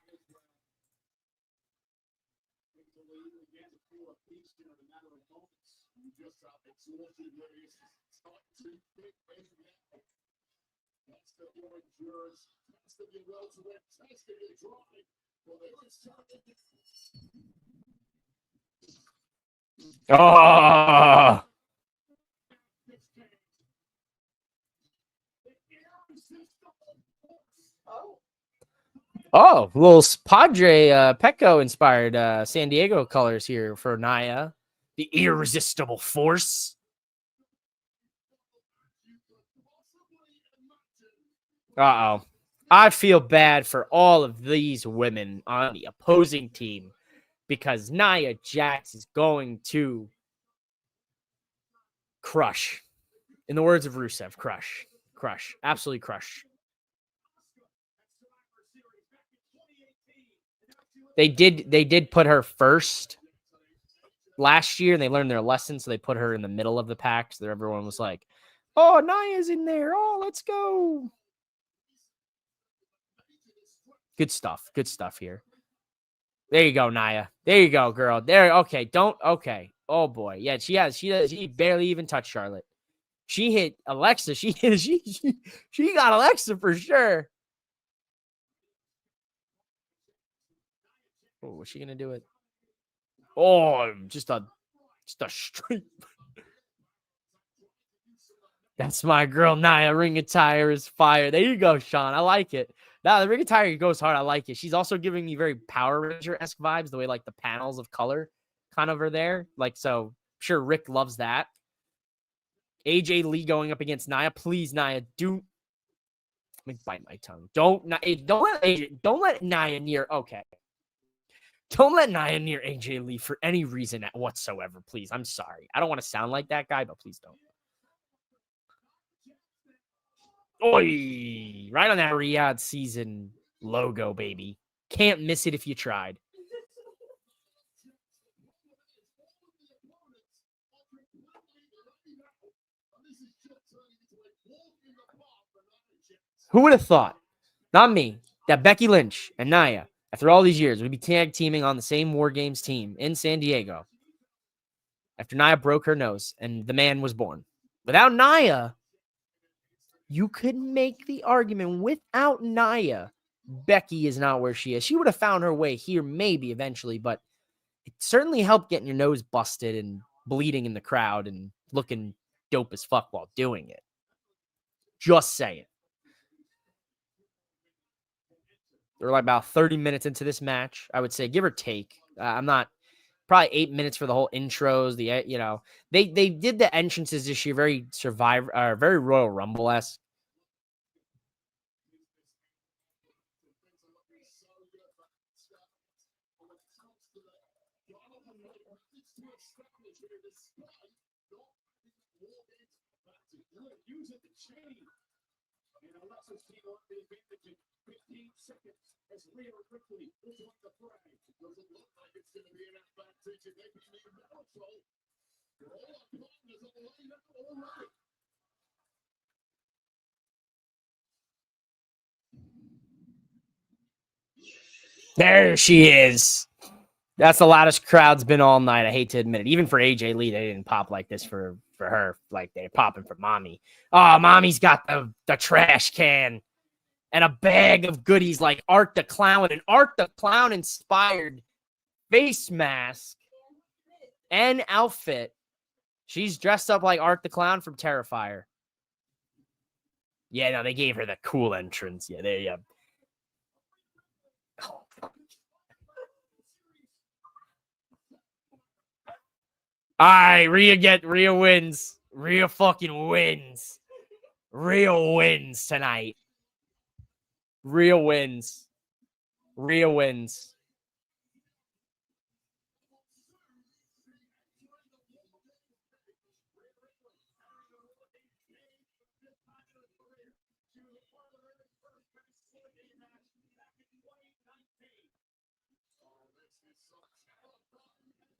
A: Oh. Oh, little Padre Petco inspired San Diego colors here for Nia. The irresistible force. Uh-oh. I feel bad for all of these women on the opposing team because Nia Jax is going to crush. In the words of Rusev, crush. Crush. Absolutely crush. They did put her first last year, and they learned their lesson, so they put her in the middle of the pack, so everyone was like, oh, Nia's in there. Oh, let's go. Good stuff. Good stuff here. There you go, Nia. There you go, girl. There. Okay. Okay. Oh boy. Yeah, she has. She barely even touched Charlotte. She hit Alexa. She got Alexa for sure. Oh, was she gonna do it? Oh, just a straight. That's my girl, Nia. Ring attire is fire. There you go, Sean. I like it. Now the ring attire goes hard. I like it. She's also giving me very Power Ranger-esque vibes, the way like the panels of color kind of are there. Like, so I'm sure Rick loves that. AJ Lee going up against Nia. Please, Nia, let me bite my tongue. Don't let Nia near. Okay. Don't let Nia near AJ Lee for any reason whatsoever, please. I'm sorry. I don't want to sound like that guy, but please don't. Oi! Right on that Riyadh season logo, baby. Can't miss it if you tried. Who would have thought, not me, that Becky Lynch and Nia, after all these years, would be tag teaming on the same War Games team in San Diego after Nia broke her nose and the man was born. Without Nia, you could make the argument without Nia, Becky is not where she is. She would have found her way here maybe eventually, but it certainly helped getting your nose busted and bleeding in the crowd and looking dope as fuck while doing it. Just saying. We're like about 30 minutes into this match, I would say, give or take. I'm not probably 8 minutes for the whole intros. They did the entrances this year very very Royal Rumble-esque. There she is. That's the loudest crowd's been all night. I hate to admit it. Even for AJ Lee, they didn't pop like this for her. Like they're popping for mommy. Oh, mommy's got the trash can and a bag of goodies like Art the Clown, an Art the Clown inspired face mask and outfit. She's dressed up like Art the Clown from Terrifier. Yeah, no, they gave her the cool entrance. Yeah, there you go. All right, Rhea wins. Rhea fucking wins. Rhea wins tonight. Rhea wins. Rhea wins.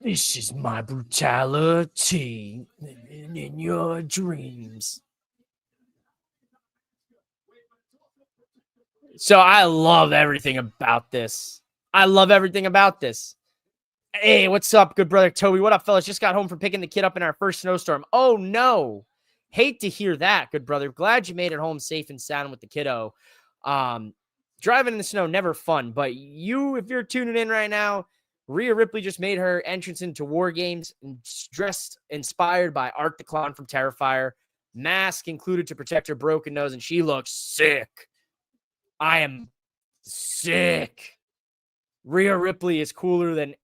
A: This is my brutality in your dreams. So I love everything about this. I love everything about this. Hey, what's up, good brother Toby? What up, fellas? Just got home from picking the kid up in our first snowstorm. Oh, no. Hate to hear that, good brother. Glad you made it home safe and sound with the kiddo. Driving in the snow, never fun. But if you're tuning in right now, Rhea Ripley just made her entrance into War Games, dressed, inspired by Art the Clown from Terrifier. Mask included to protect her broken nose, and she looks sick. I am sick. Rhea Ripley is cooler than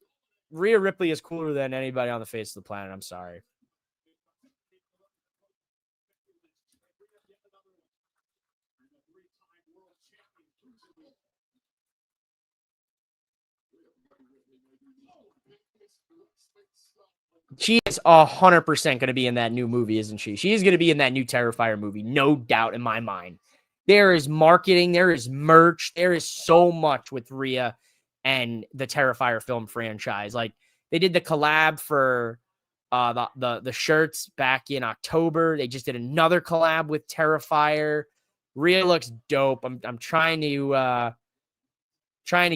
A: anybody on the face of the planet. I'm sorry. She is 100% going to be in that new movie, isn't she? She is going to be in that new Terrifier movie, no doubt in my mind. There is marketing, there is merch, there is so much with Rhea and the Terrifier film franchise. Like they did the collab for the shirts back in October. They just did another collab with Terrifier. Rhea looks dope. I'm trying to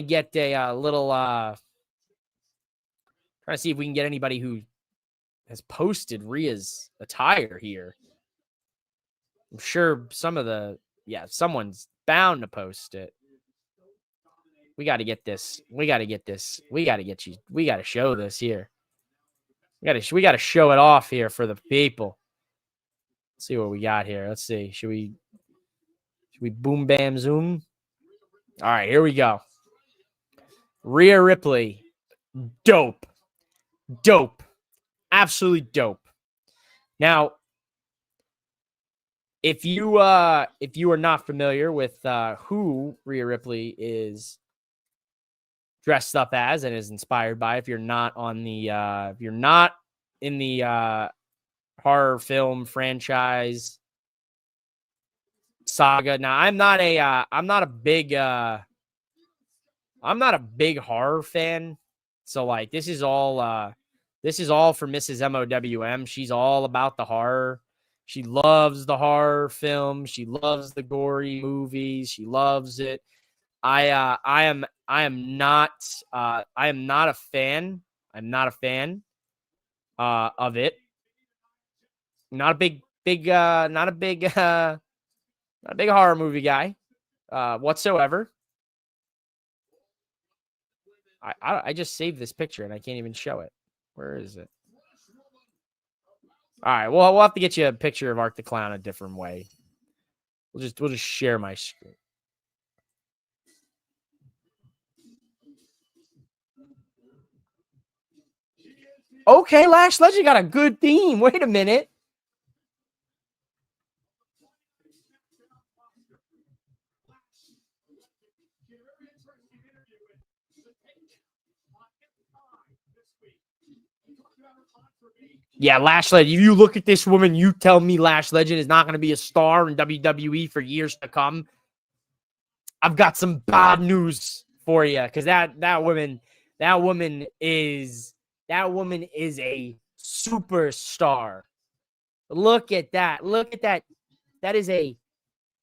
A: get a little trying to see if we can get anybody who has posted Rhea's attire here. I'm sure someone's bound to post it. We got to get this. We got to show this here. We got to show it off here for the people. Let's see what we got here. Let's see. Should we boom, bam, zoom? All right, here we go. Rhea Ripley. Dope. Absolutely dope. Now, if you are not familiar with who Rhea Ripley is dressed up as and is inspired by, if you're not in the horror film franchise saga. Now, I'm not a big horror fan. So like this is all for Mrs. MOWM. She's all about the horror. She loves the horror film. She loves the gory movies. She loves it. I am not a fan. I'm not a fan of it. Not a big horror movie guy whatsoever. I just saved this picture and I can't even show it. Where is it? All right, well, we'll have to get you a picture of Art the Clown a different way. We'll just share my screen. Okay, Lash Legend got a good theme. Wait a minute. Yeah, Lash Legend. If you look at this woman, you tell me Lash Legend is not going to be a star in WWE for years to come. I've got some bad news for you because that woman is a superstar. Look at that. That is a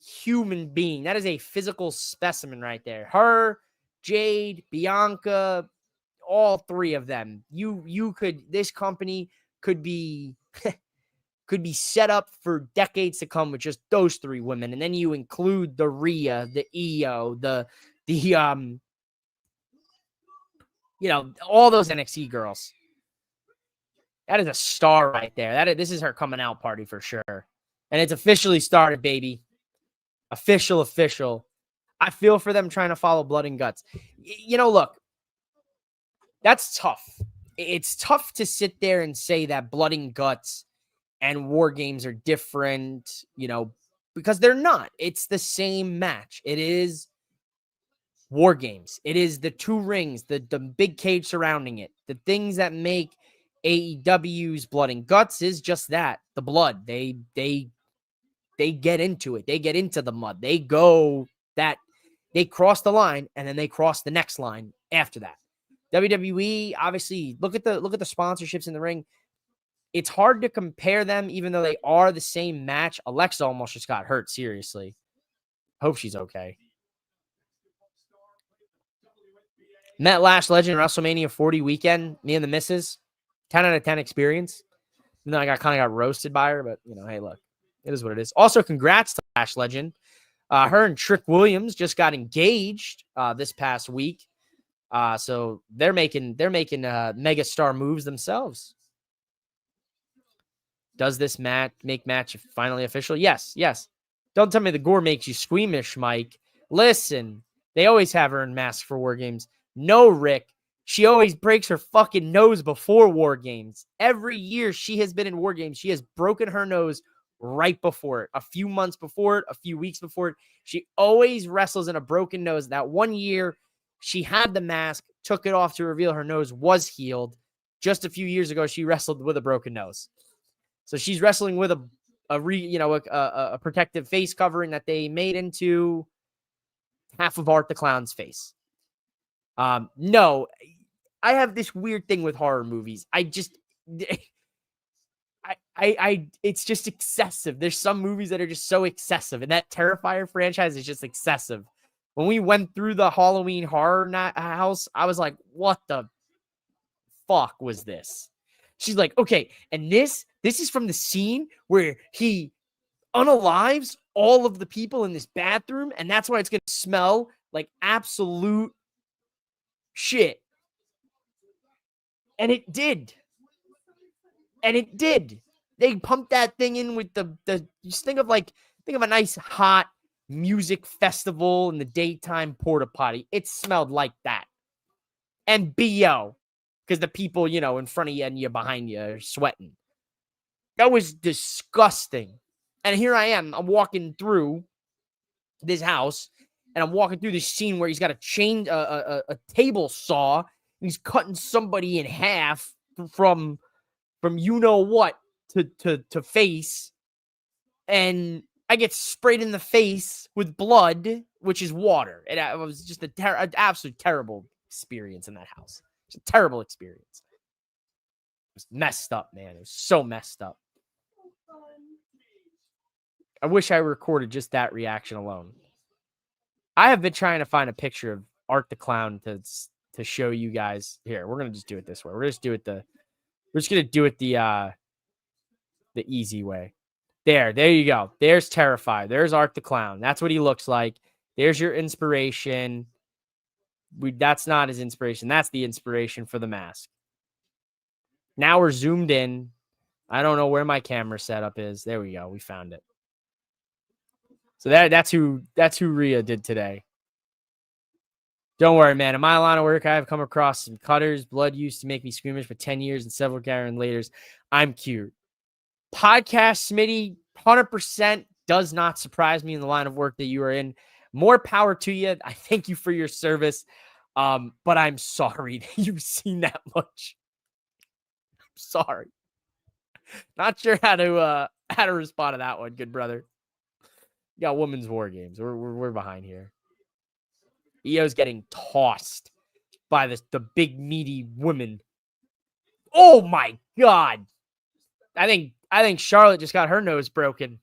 A: human being. That is a physical specimen right there. Her, Jade, Bianca, all three of them. This company could be could be set up for decades to come with just those three women. And then you include the Rhea, the Io, all those NXT girls. That is a star right there. This is her coming out party for sure. And it's officially started, baby. Official. I feel for them trying to follow Blood and Guts. Look, that's tough. It's tough to sit there and say that Blood and Guts and War Games are different, because they're not. It's the same match. It is War Games. It is the two rings, the big cage surrounding it. The things that make AEW's Blood and Guts is just that, the blood. They get into it. They get into the mud. They cross the line and then they cross the next line after that. WWE, obviously, look at the sponsorships in the ring. It's hard to compare them, even though they are the same match. Alexa almost just got hurt, seriously. Hope she's okay. Met Lash Legend WrestleMania 40 weekend. Me and the missus. 10 out of 10 experience. And then I kind of got roasted by her, but, hey, look. It is what it is. Also, congrats to Lash Legend. Her and Trick Williams just got engaged this past week. So they're making mega star moves themselves. Does this make match finally official? Yes. Don't tell me the gore makes you squeamish, Mike. Listen, they always have her in masks for War Games. No, Rick. She always breaks her fucking nose before War Games. Every year she has been in War Games, she has broken her nose right before it. A few months before it, a few weeks before it. She always wrestles in a broken nose. That one year, she had the mask, took it off to reveal her nose was healed. Just a few years ago, she wrestled with a broken nose. So she's wrestling with a protective face covering that they made into half of Art the Clown's face. No, I have this weird thing with horror movies. It's just excessive. There's some movies that are just so excessive, and that Terrifier franchise is just excessive. When we went through the Halloween horror house, I was like, what the fuck was this? She's like, okay, and this is from the scene where he unalives all of the people in this bathroom, and that's why it's going to smell like absolute shit. And it did. They pumped that thing in with the just think of a nice hot music festival in the daytime porta potty. It smelled like that. And BO. Because the people, in front of you and you behind you are sweating. That was disgusting. And here I am. I'm walking through this house. And I'm walking through this scene where he's got a table saw. And he's cutting somebody in half from what to face. And I get sprayed in the face with blood, which is water. It was just an absolute terrible experience in that house. It's a terrible experience. It was messed up, man. It was so messed up. I wish I recorded just that reaction alone. I have been trying to find a picture of Art the Clown to show you guys. Here, we're gonna just do it this way. We're just gonna do it the easy way. There you go. There's Terrified. There's Art the Clown. That's what he looks like. There's your inspiration. That's not his inspiration. That's the inspiration for the mask. Now we're zoomed in. I don't know where my camera setup is. There we go. We found it. So that's who Rhea did today. Don't worry, man. In my line of work, I have come across some cutters. Blood used to make me squeamish for 10 years and several Garen laters. I'm cute. Podcast Smitty, 100% does not surprise me in the line of work that you are in. More power to you. I thank you for your service. But I'm sorry that you've seen that much. I'm sorry. Not sure how to respond to that one, good brother. You got women's war games. We're behind here. Io's getting tossed by the big meaty women. Oh my God. I think Charlotte just got her nose broken.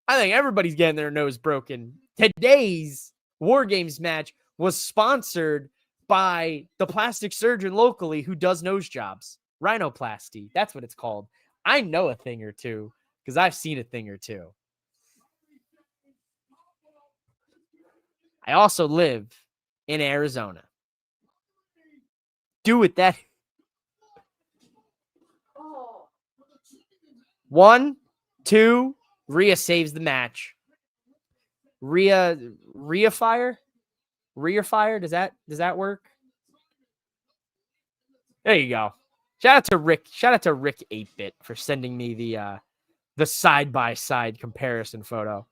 A: I think everybody's getting their nose broken. Today's War Games match was sponsored by the plastic surgeon locally who does nose jobs. Rhinoplasty. That's what it's called. I know a thing or two because I've seen a thing or two. I also live in Arizona. Do with that. 1, 2. Rhea saves the match. Rhea fire? Rhea fire? Does that work? There you go. Shout out to Rick 8-bit for sending me the side-by-side comparison photo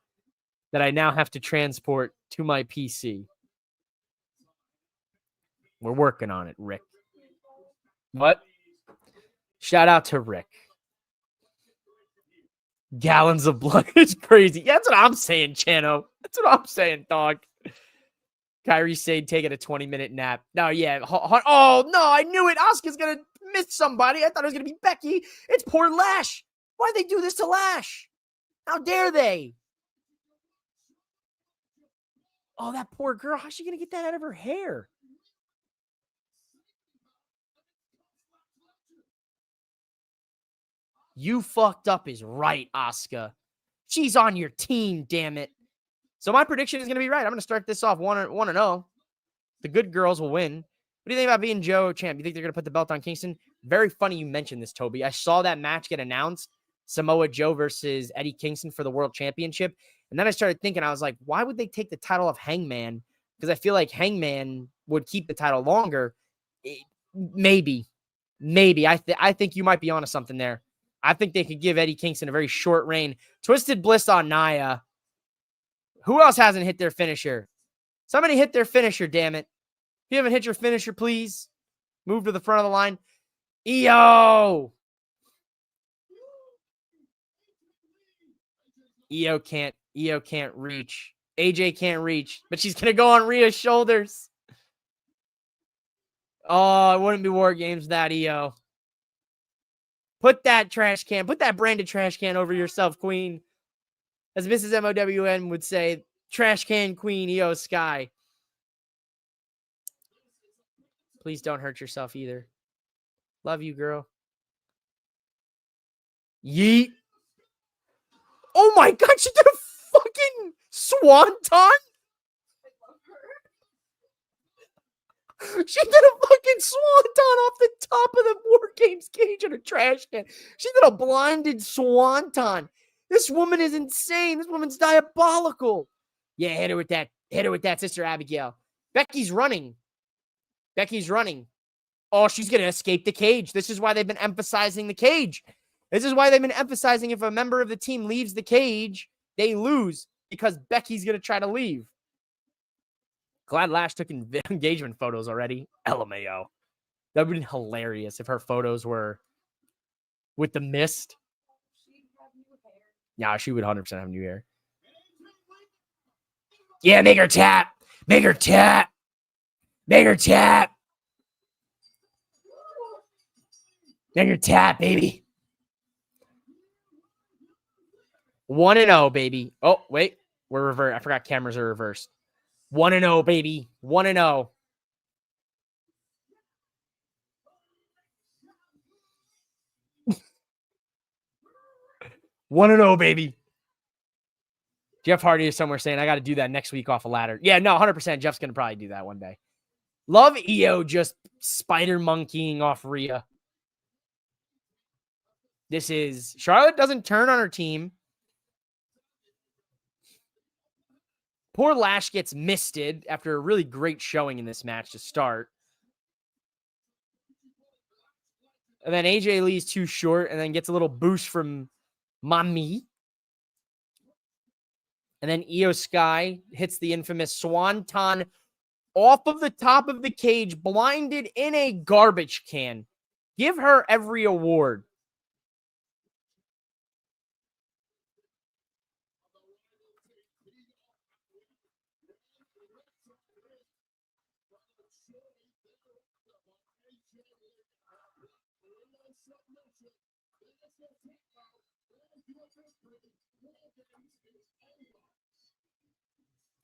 A: that I now have to transport to my PC. We're working on it, Rick. What? Shout out to Rick. Gallons of blood is crazy. Yeah, that's what I'm saying, Chano. That's what I'm saying, dog. Kyrie Sane taking a 20-minute nap. No, yeah. Oh, no, I knew it. Asuka's going to miss somebody. I thought it was going to be Becky. It's poor Lash. Why'd they do this to Lash? How dare they? Oh, that poor girl. How's she going to get that out of her hair? You fucked up is right, Asuka. She's on your team, damn it. So my prediction is going to be right. I'm going to start this off 1-0. The good girls will win. What do you think about being Joe champ? You think they're going to put the belt on Kingston? Very funny you mentioned this, Toby. I saw that match get announced. Samoa Joe versus Eddie Kingston for the World Championship. And then I started thinking, I was like, why would they take the title off Hangman? Because I feel like Hangman would keep the title longer. Maybe. I think you might be onto something there. I think they could give Eddie Kingston a very short reign. Twisted Bliss on Nia. Who else hasn't hit their finisher? Somebody hit their finisher, damn it. If you haven't hit your finisher, please move to the front of the line. EO can't reach. AJ can't reach, but she's going to go on Rhea's shoulders. Oh, it wouldn't be War Games without EO. Put that branded trash can over yourself, Queen. As Mrs. MOWM would say, trash can queen, EO Sky. Please don't hurt yourself either. Love you, girl. Yeet. Oh my God, she did a fucking swanton. She did a fucking swanton off the top of the War Games cage in a trash can. She did a blinded swanton. This woman is insane. This woman's diabolical. Yeah, hit her with that. Hit her with that, Sister Abigail. Becky's running. Oh, she's going to escape the cage. This is why they've been emphasizing the cage. This is why they've been emphasizing if a member of the team leaves the cage, they lose because Becky's going to try to leave. Glad Lash took engagement photos already. LMAO. That would be hilarious if her photos were with the mist. Yeah, she would 100% have new hair. Yeah, make her tap. Make her tap. Make her tap. Make her tap, baby. 1-0, baby. Oh, wait. We're reversed. I forgot cameras are reversed. 1-0, baby. 1-0. One and oh, baby. Jeff Hardy is somewhere saying, I got to do that next week off a ladder. Yeah, no, 100%. Jeff's going to probably do that one day. Love EO just spider monkeying off Rhea. This is Charlotte doesn't turn on her team. Poor Lash gets misted after a really great showing in this match to start. And then AJ Lee's too short and then gets a little boost from Mami. And then Io Sky hits the infamous Swanton off of the top of the cage, blinded in a garbage can. Give her every award.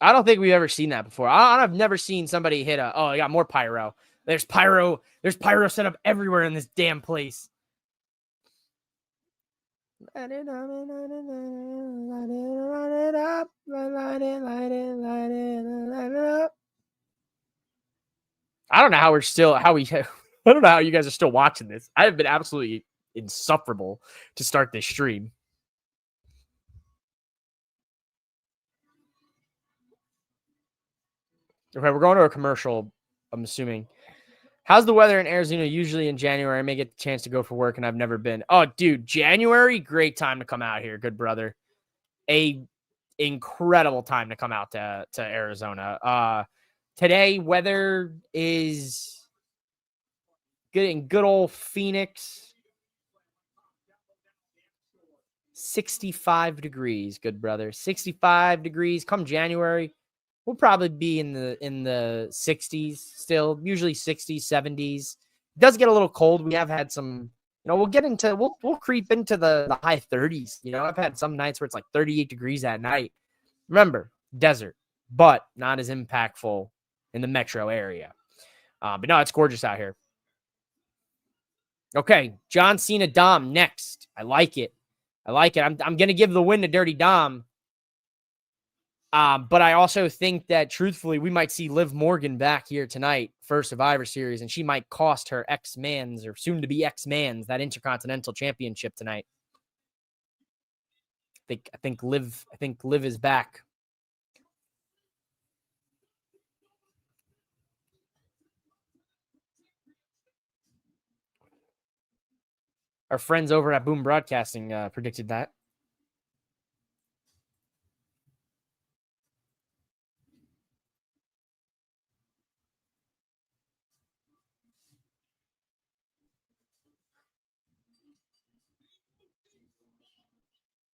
A: I don't think we've ever seen that before. I've never seen somebody hit a. Oh, I got more pyro. There's pyro. There's pyro set up everywhere in this damn place. Light it up, light it up, light it, light it, light it, light it up. I don't know how we're still I don't know how you guys are still watching this. I have been absolutely insufferable to start this stream. Okay, we're going to a commercial, I'm assuming. How's the weather in Arizona usually in January? I may get the chance to go for work, and I've never been. Oh, dude, January, great time to come out here, good brother. A incredible time to come out to Arizona. Today, weather is good in good old Phoenix. 65 degrees, good brother. 65 degrees. Come January, we'll probably be in the 60s still, usually 60s, 70s. It does get a little cold. We have had some, we'll creep into the high 30s. I've had some nights where it's like 38 degrees at night. Remember, desert, but not as impactful in the metro area. But no, it's gorgeous out here. Okay, John Cena Dom next. I like it. I'm going to give the win to Dirty Dom. But I also think that, truthfully, we might see Liv Morgan back here tonight for Survivor Series, and she might cost her ex-mans or soon-to-be ex-mans that Intercontinental Championship tonight. I think Liv is back. Our friends over at Boom Broadcasting predicted that.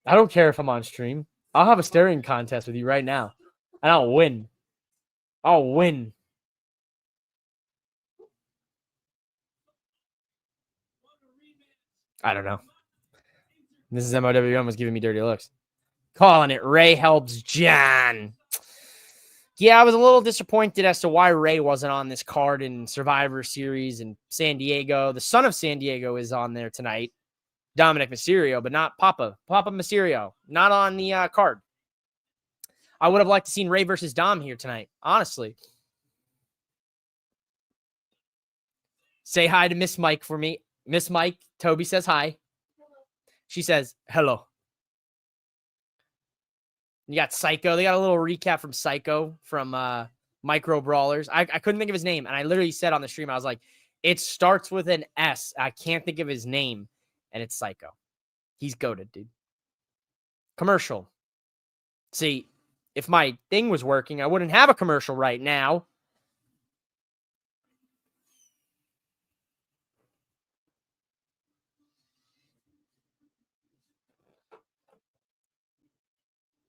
A: I don't care if I'm on stream. I'll have a staring contest with you right now, and I'll win. I'll win. I don't know. This is MOWM was giving me dirty looks. Calling it Ray helps John. Yeah, I was a little disappointed as to why Ray wasn't on this card in Survivor Series in San Diego. The son of San Diego is on there tonight. Dominic Mysterio, but not Papa Mysterio. Not on the card. I would have liked to seen Ray versus Dom here tonight, honestly. Say hi to Miss Mike for me. Miss Mike, Toby says hi. She says, hello. You got Psycho. They got a little recap from Psycho from Micro Brawlers. I couldn't think of his name, and I literally said on the stream, I was like, it starts with an S. I can't think of his name, and it's Psycho. He's goated, dude. Commercial. See, if my thing was working, I wouldn't have a commercial right now.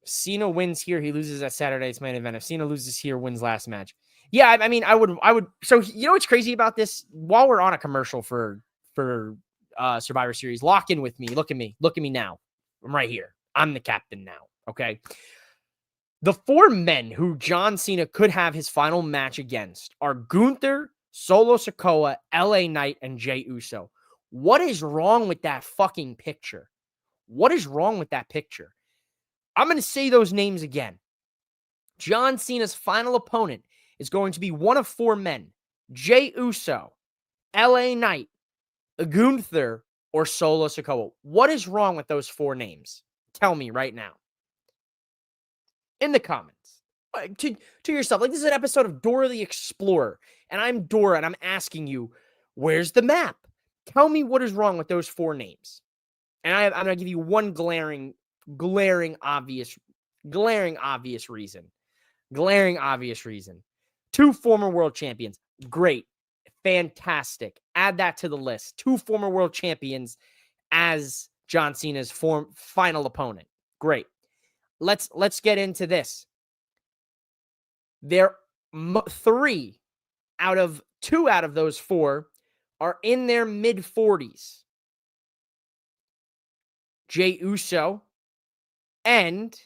A: Cena wins here. He loses at Saturday's main event. If Cena loses here, wins last match. Yeah, I mean, I would. So you know what's crazy about this? While we're on a commercial for Survivor Series, lock in with me. Look at me now. I'm right here. I'm the captain now. Okay. The four men who John Cena could have his final match against are Gunther, Solo Sikoa, LA Knight, and Jey Uso. What is wrong with that fucking picture? What is wrong with that picture? I'm going to say those names again. John Cena's final opponent is going to be one of four men: Jey Uso, LA Knight, Gunther, or Solo Sikoa. What is wrong with those four names? Tell me right now. In the comments. To yourself. Like, this is an episode of Dora the Explorer. And I'm Dora, and I'm asking you, where's the map? Tell me what is wrong with those four names. And I'm going to give you one glaring obvious reason. Glaring obvious reason. Two former world champions. Great. Fantastic. Add that to the list. Two former world champions as John Cena's final opponent. Great. Let's get into this. Two out of those four are in their mid-40s. Jey Uso and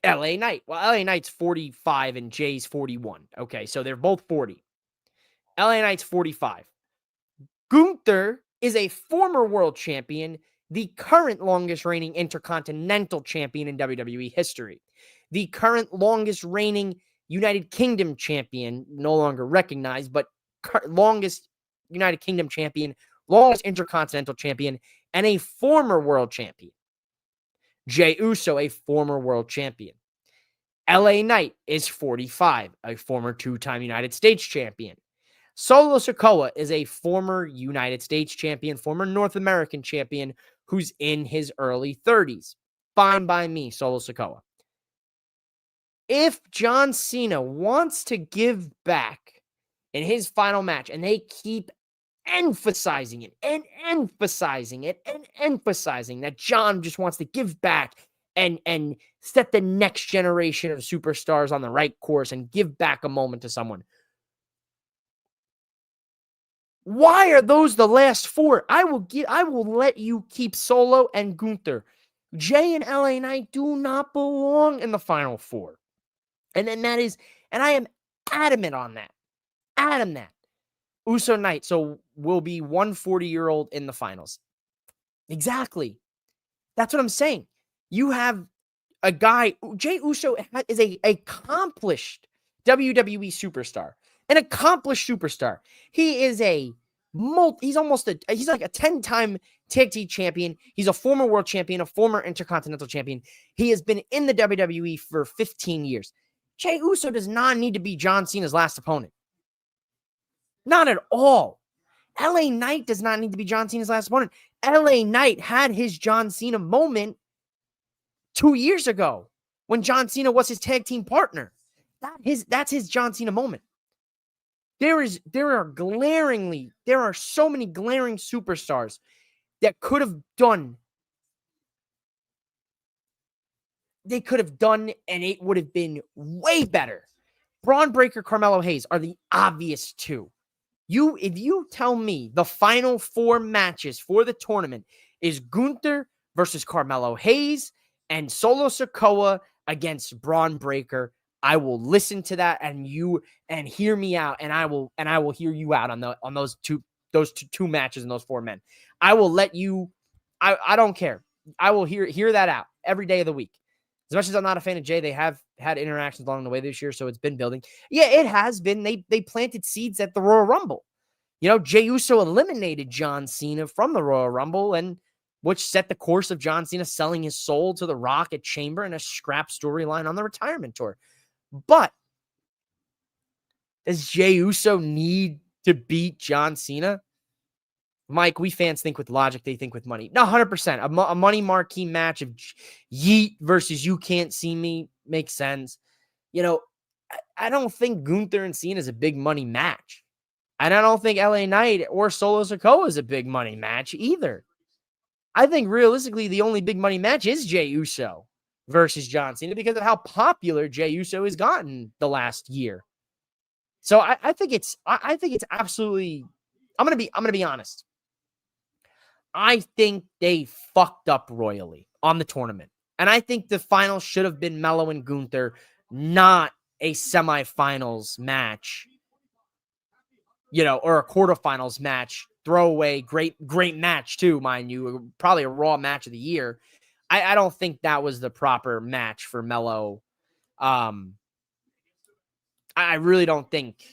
A: LA Knight. Well, LA Knight's 45 and Jay's 41. Okay, so they're both 40. LA Knight's 45. Gunther is a former world champion, the current longest reigning intercontinental champion in WWE history, the current longest reigning United Kingdom champion, no longer recognized, but longest United Kingdom champion, longest intercontinental champion, and a former world champion. Jey Uso, a former world champion. LA Knight is 45, a former two-time United States champion. Solo Sikoa is a former United States champion, former North American champion who's in his early 30s. Fine by me, Solo Sikoa. If John Cena wants to give back in his final match, and they keep emphasizing it and emphasizing it and emphasizing that John just wants to give back and set the next generation of superstars on the right course and give back a moment to someone. Why are those the last four? I will let you keep Solo and Gunther. Jay and LA Knight do not belong in the final four. And I am adamant on that. Adamant. Uso Knight, so will be 140-year-old in the finals. Exactly. That's what I'm saying. You have a guy, Jey Uso is a accomplished WWE superstar. An accomplished superstar. He is he's like a 10-time tag team champion. He's a former world champion, a former intercontinental champion. He has been in the WWE for 15 years. Jey Uso does not need to be John Cena's last opponent. Not at all. LA Knight does not need to be John Cena's last opponent. LA Knight had his John Cena moment 2 years ago when John Cena was his tag team partner. That's his John Cena moment. There are so many glaring superstars that could have done. They could have done, and it would have been way better. Braun Breaker, Carmelo Hayes are the obvious two. If you tell me the final four matches for the tournament is Gunther versus Carmelo Hayes and Solo Sikoa against Braun Breaker, I will listen to that and hear me out, and I will hear you out on those two matches and those four men. I will let you. I don't care. I will hear that out every day of the week. As much as I'm not a fan of Jay, they have had interactions along the way this year, so it's been building. Yeah, it has been. They planted seeds at the Royal Rumble. You know, Jey Uso eliminated John Cena from the Royal Rumble, and which set the course of John Cena selling his soul to The Rock at Chamber and a scrap storyline on the retirement tour. But does Jey Uso need to beat John Cena? Mike, we fans think with logic, they think with money. No, 100%. A money marquee match of Yeet versus You Can't See Me makes sense. You know, I don't think Gunther and Cena is a big money match. And I don't think LA Knight or Solo Sikoa is a big money match either. I think realistically, the only big money match is Jey Uso versus John Cena because of how popular Jey Uso has gotten the last year. So I think it's absolutely. I'm gonna be honest. I think they fucked up royally on the tournament. And I think the final should have been Melo and Gunther, not a semifinals match, you know, or a quarterfinals match. Throwaway, great match too, mind you. Probably a Raw match of the year. I don't think that was the proper match for Melo. I really don't think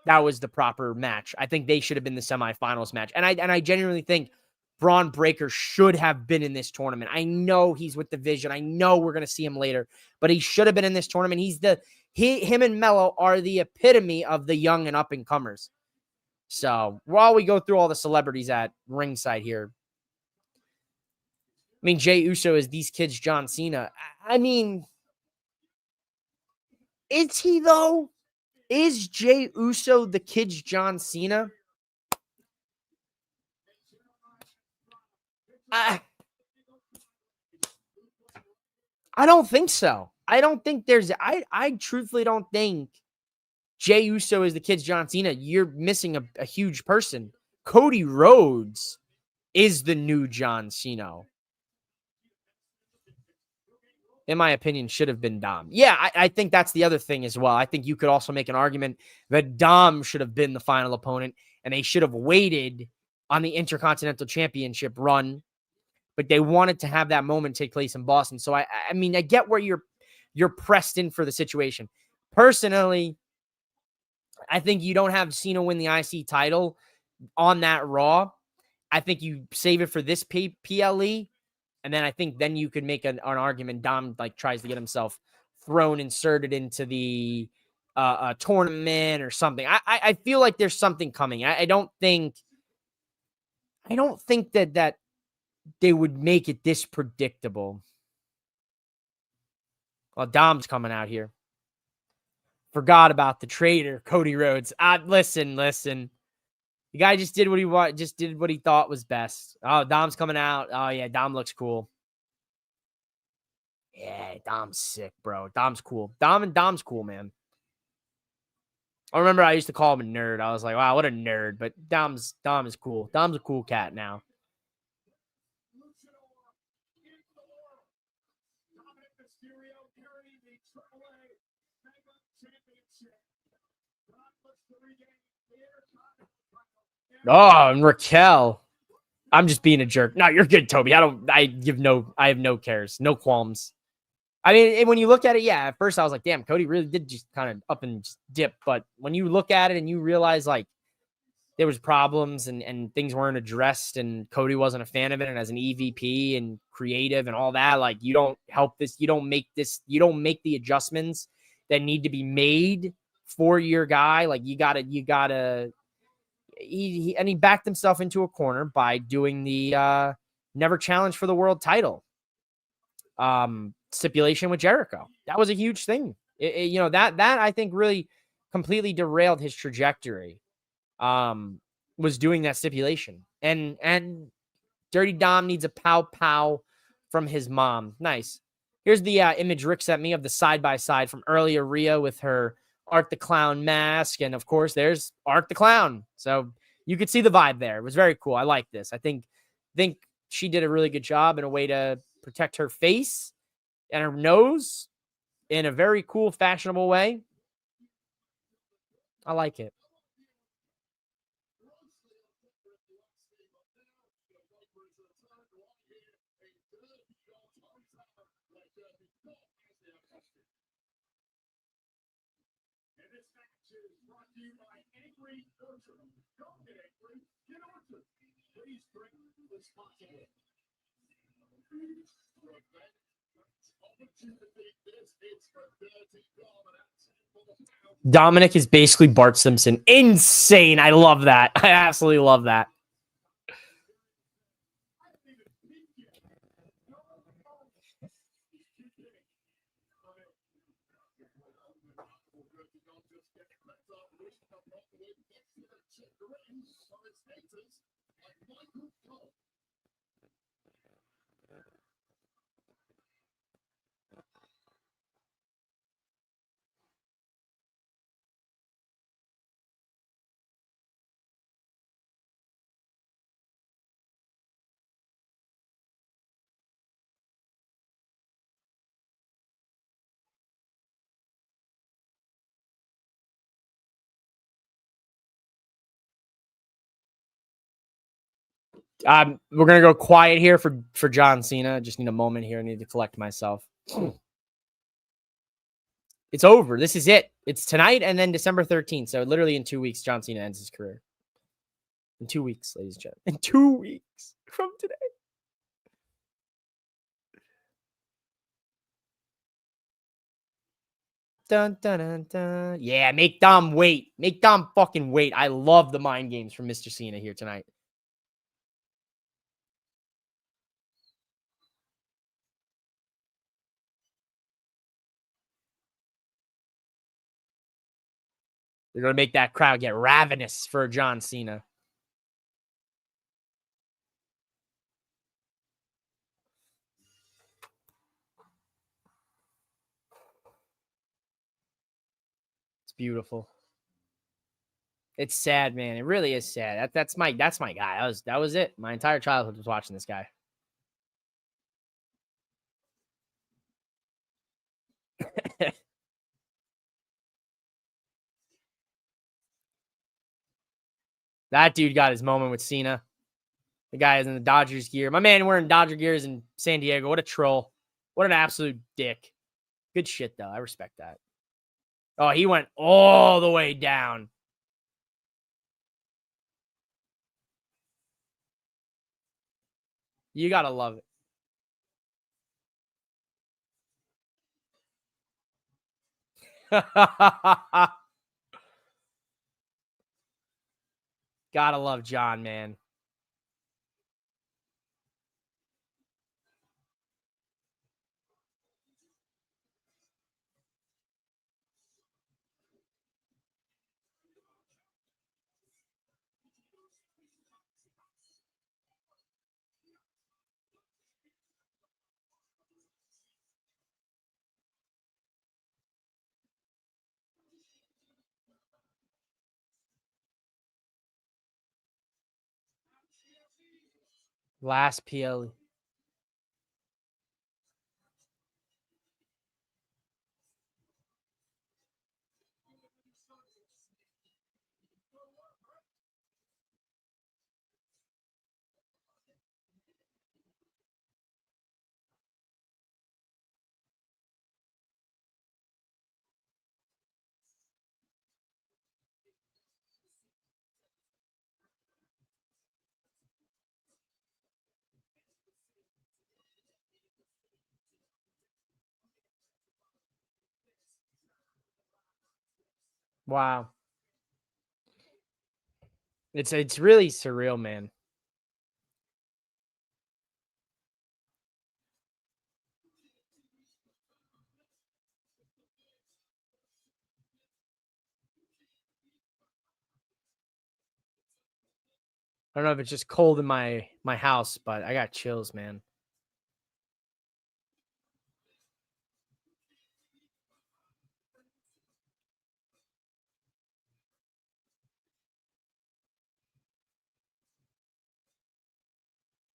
A: that was the proper match. I think they should have been the semifinals match. And I genuinely think Braun Breaker should have been in this tournament. I know he's with the Vision. I know we're going to see him later, but he should have been in this tournament. Him and Melo are the epitome of the young and up and comers. So while we go through all the celebrities at ringside here, I mean, Jey Uso is these kids' John Cena. I mean, is he though? Is Jey Uso the kids' John Cena? I don't think so. I don't think I truthfully don't think Jey Uso is the kid's John Cena. You're missing a huge person. Cody Rhodes is the new John Cena. in my opinion, should have been Dom. Yeah, I think that's the other thing as well. I think you could also make an argument that Dom should have been the final opponent, and they should have waited on the Intercontinental Championship run, but they wanted to have that moment take place in Boston. So I mean, I get where you're pressed in for the situation. Personally, I think you don't have Cena win the IC title on that Raw. I think you save it for this PLE. And then I think then you could make an argument. Dom like tries to get himself inserted into the tournament or something. I feel like there's something coming. I don't think that they would make it this predictable. Well, Dom's coming out here. Forgot about the traitor, Cody Rhodes. Listen. The guy just did what he thought was best. Oh, Dom's coming out. Oh yeah, Dom looks cool. Yeah, Dom's sick, bro. Dom's cool. Dom's cool, man. I remember I used to call him a nerd. I was like, wow, what a nerd. But Dom is cool. Dom's a cool cat now. Oh, and Raquel. I'm just being a jerk. No, you're good, Toby. I have no cares, no qualms. I mean, when you look at it, yeah, at first I was like, damn, Cody really did just kind of up and just dip. But when you look at it and you realize like there was problems and things weren't addressed and Cody wasn't a fan of it, and as an EVP and creative and all that, like you don't help this, you don't make the adjustments that need to be made for your guy. Like you gotta he backed himself into a corner by doing the never challenge for the world title stipulation with Jericho. That was a huge thing. That I think really completely derailed his trajectory. Was doing that stipulation, and Dirty Dom needs a pow from his mom. Nice. Here's the image Rick sent me of the side-by-side from earlier Rhea with her Art the Clown mask. And of course, there's Art the Clown. So you could see the vibe there. It was very cool. I like this. I think she did a really good job in a way to protect her face and her nose in a very cool, fashionable way. I like it. Dominic is basically Bart Simpson. Insane. I love that. I absolutely love that. We're gonna go quiet here for John Cena. Just need a moment here. I need to collect myself. It's over. This is it. It's tonight and then December 13th. So literally in 2 weeks, John Cena ends his career. In 2 weeks, ladies and gentlemen. In 2 weeks from today. Dun, dun, dun, dun. Yeah, make Dom wait. Make Dom fucking wait. I love the mind games from Mr. Cena here tonight. They're going to make that crowd get ravenous for John Cena. It's beautiful. It's sad, man. It really is sad. That's my guy. That was it. My entire childhood was watching this guy. That dude got his moment with Cena. The guy is in the Dodgers gear. My man wearing Dodger gears in San Diego. What a troll. What an absolute dick. Good shit, though. I respect that. Oh, he went all the way down. You got to love it. Gotta love John, man. Last PL. Wow. It's really surreal, man. I don't know if it's just cold in my house, but I got chills, man.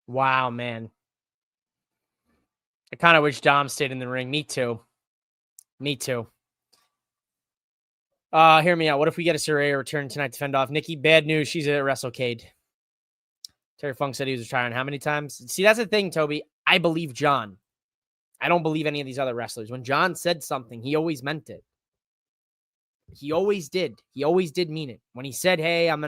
A: Wow, man. I kind of wish Dom stayed in the ring. Me too. Me too. Hear me out. What if we get a Saraya return tonight to fend off Nikki? Bad news. She's at WrestleCade. Terry Funk said he was retiring how many times? See, that's the thing, Toby. I believe John. I don't believe any of these other wrestlers. When John said something, he always meant it. He always did. He always did mean it. When he said, hey, I'm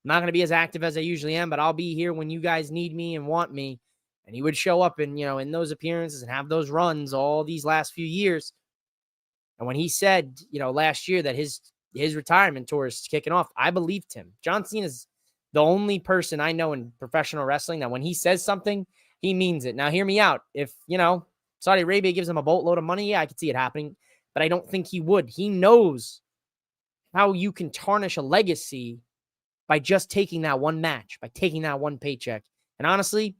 A: not going to be as active as I usually am, but I'll be here when you guys need me and want me. And he would show up and, in those appearances and have those runs all these last few years. And when he said, last year that his retirement tour is kicking off, I believed him. John Cena is the only person I know in professional wrestling that when he says something, he means it. Now, hear me out. If, Saudi Arabia gives him a boatload of money, yeah, I could see it happening, but I don't think he would. He knows how you can tarnish a legacy by just taking that one match, by taking that one paycheck. And honestly,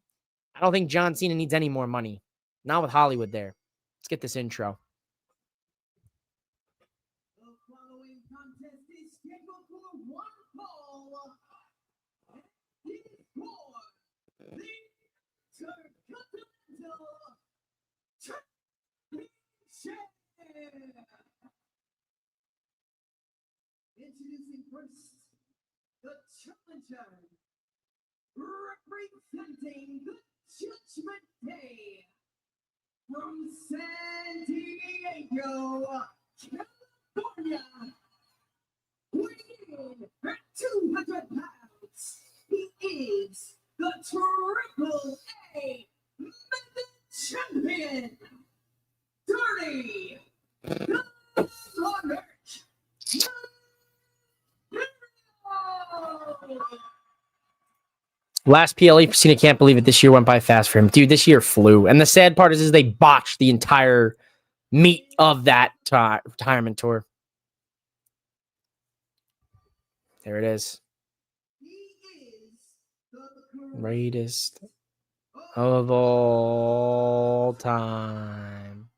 A: I don't think John Cena needs any more money. Not with Hollywood there. Let's get this intro.
C: The following contest is scheduled for one fall. It is for the Intercontinental Championship. Introducing first, the challenger, representing the Judgment Day, from San Diego, California, weighing at 200 pounds, he is the Triple A Mega Champion, Dirty the Slugger.
A: Last PLE for Cena, can't believe it. This year went by fast for him. Dude, this year flew. And the sad part is they botched the entire meat of that retirement tour. There it is. Greatest of all time.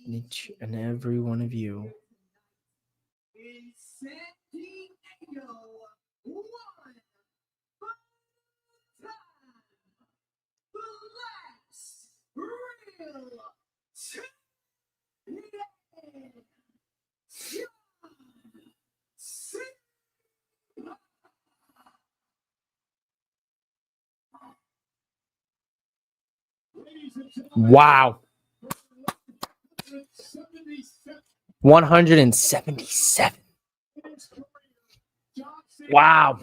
A: Each and every one of you.
C: In San Diego, one time, the last real champion.
A: Wow. 177. Wow.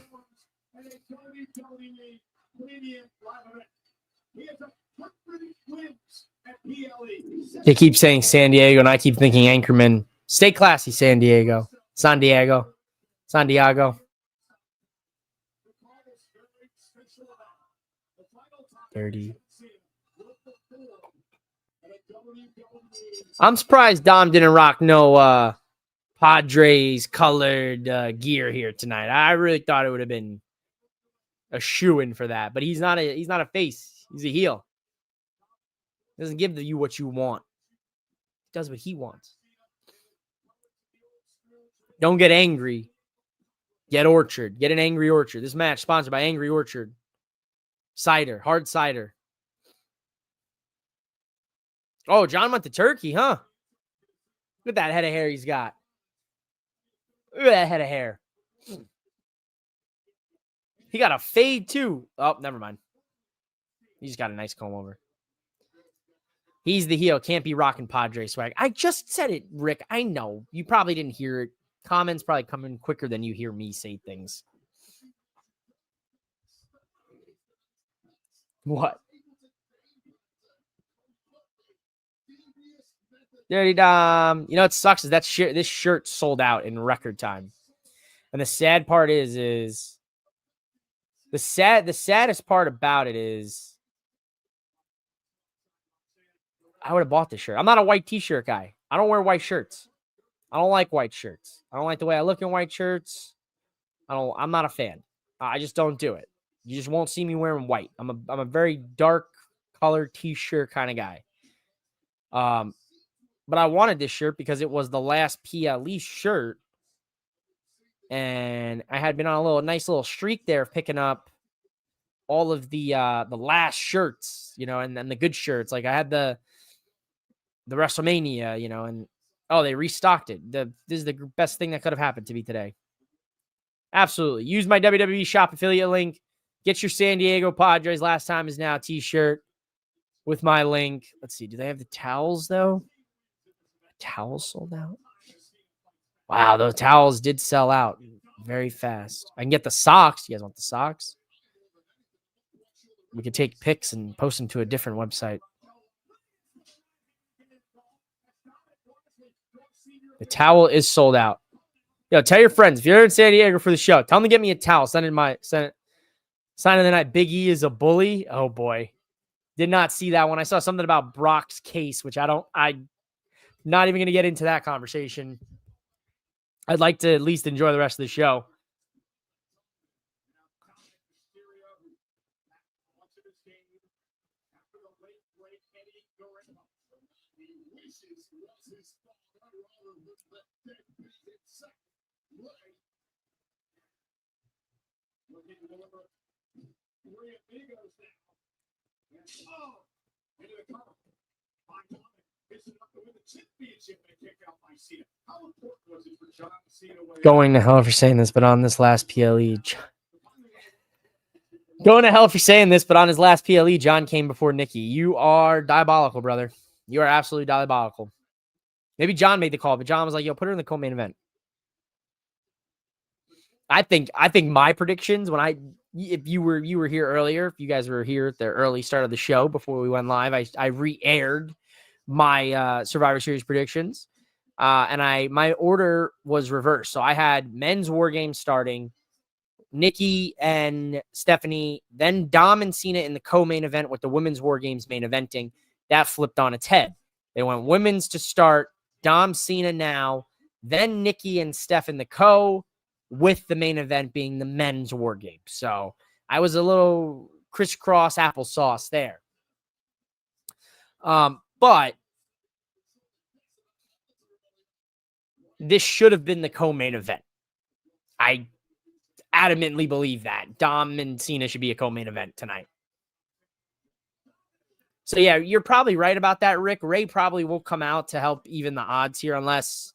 A: They keep saying San Diego, and I keep thinking Anchorman. Stay classy, San Diego. San Diego. San Diego. 30. I'm surprised Dom didn't rock no Padres colored gear here tonight. I really thought it would have been a shoo-in for that, but he's not a face. He's a heel. He doesn't give you what you want. He does what he wants. Don't get angry. Get Orchard. Get an Angry Orchard. This match sponsored by Angry Orchard. Cider. Hard cider. Oh, John went to Turkey, huh? Look at that head of hair he's got. Look at that head of hair. He got a fade, too. Oh, never mind. He just got a nice comb over. He's the heel. Can't be rocking Padre swag. I just said it, Rick. I know. You probably didn't hear it. Comments probably come in quicker than you hear me say things. What? Dirty Dom. You know what sucks is that this shirt sold out in record time. And the sad part is the saddest part about it is I would have bought this shirt. I'm not a white t-shirt guy. I don't wear white shirts. I don't like white shirts. I don't like the way I look in white shirts. I'm not a fan. I just don't do it. You just won't see me wearing white. I'm a very dark colored t-shirt kind of guy. But I wanted this shirt because it was the last PLE shirt. And I had been on a nice little streak there of picking up all of the last shirts, you know, and then the good shirts. Like I had the WrestleMania, you know, and they restocked it. This is the best thing that could have happened to me today. Absolutely. Use my WWE shop affiliate link. Get your San Diego Padres last time is now t-shirt with my link. Let's see. Do they have the towels though? Towels sold out. Wow, those towels did sell out very fast. I can get the socks. You guys want the socks? We could take pics and post them to a different website. The towel is sold out. Yo, tell your friends if you're in San Diego for the show, tell them to get me a towel. Sign of the night. Big E is a bully. Oh boy, did not see that one. I saw something about Brock's case, which I'm not even going to get into that conversation. I'd like to at least enjoy the rest of the show. Going to hell for saying this, but on this last PLE. Going to hell for saying this, but on his last PLE, John came before Nikki. You are diabolical, brother. You are absolutely diabolical. Maybe John made the call, but John was like, yo, put her in the co-main event. I think my predictions if you were here earlier, if you guys were here at the early start of the show before we went live, I re-aired my Survivor Series predictions. And my order was reversed. So I had men's War Games starting, Nikki and Stephanie, then Dom and Cena in the co-main event with the women's War Games main eventing. That flipped on its head. They went women's to start, Dom, Cena now, then Nikki and Steph in the co, with the main event being the men's War Games. So I was a little crisscross applesauce there. But this should have been the co-main event. I adamantly believe that. Dom and Cena should be a co-main event tonight. So, yeah, you're probably right about that, Rick. Ray probably will come out to help even the odds here unless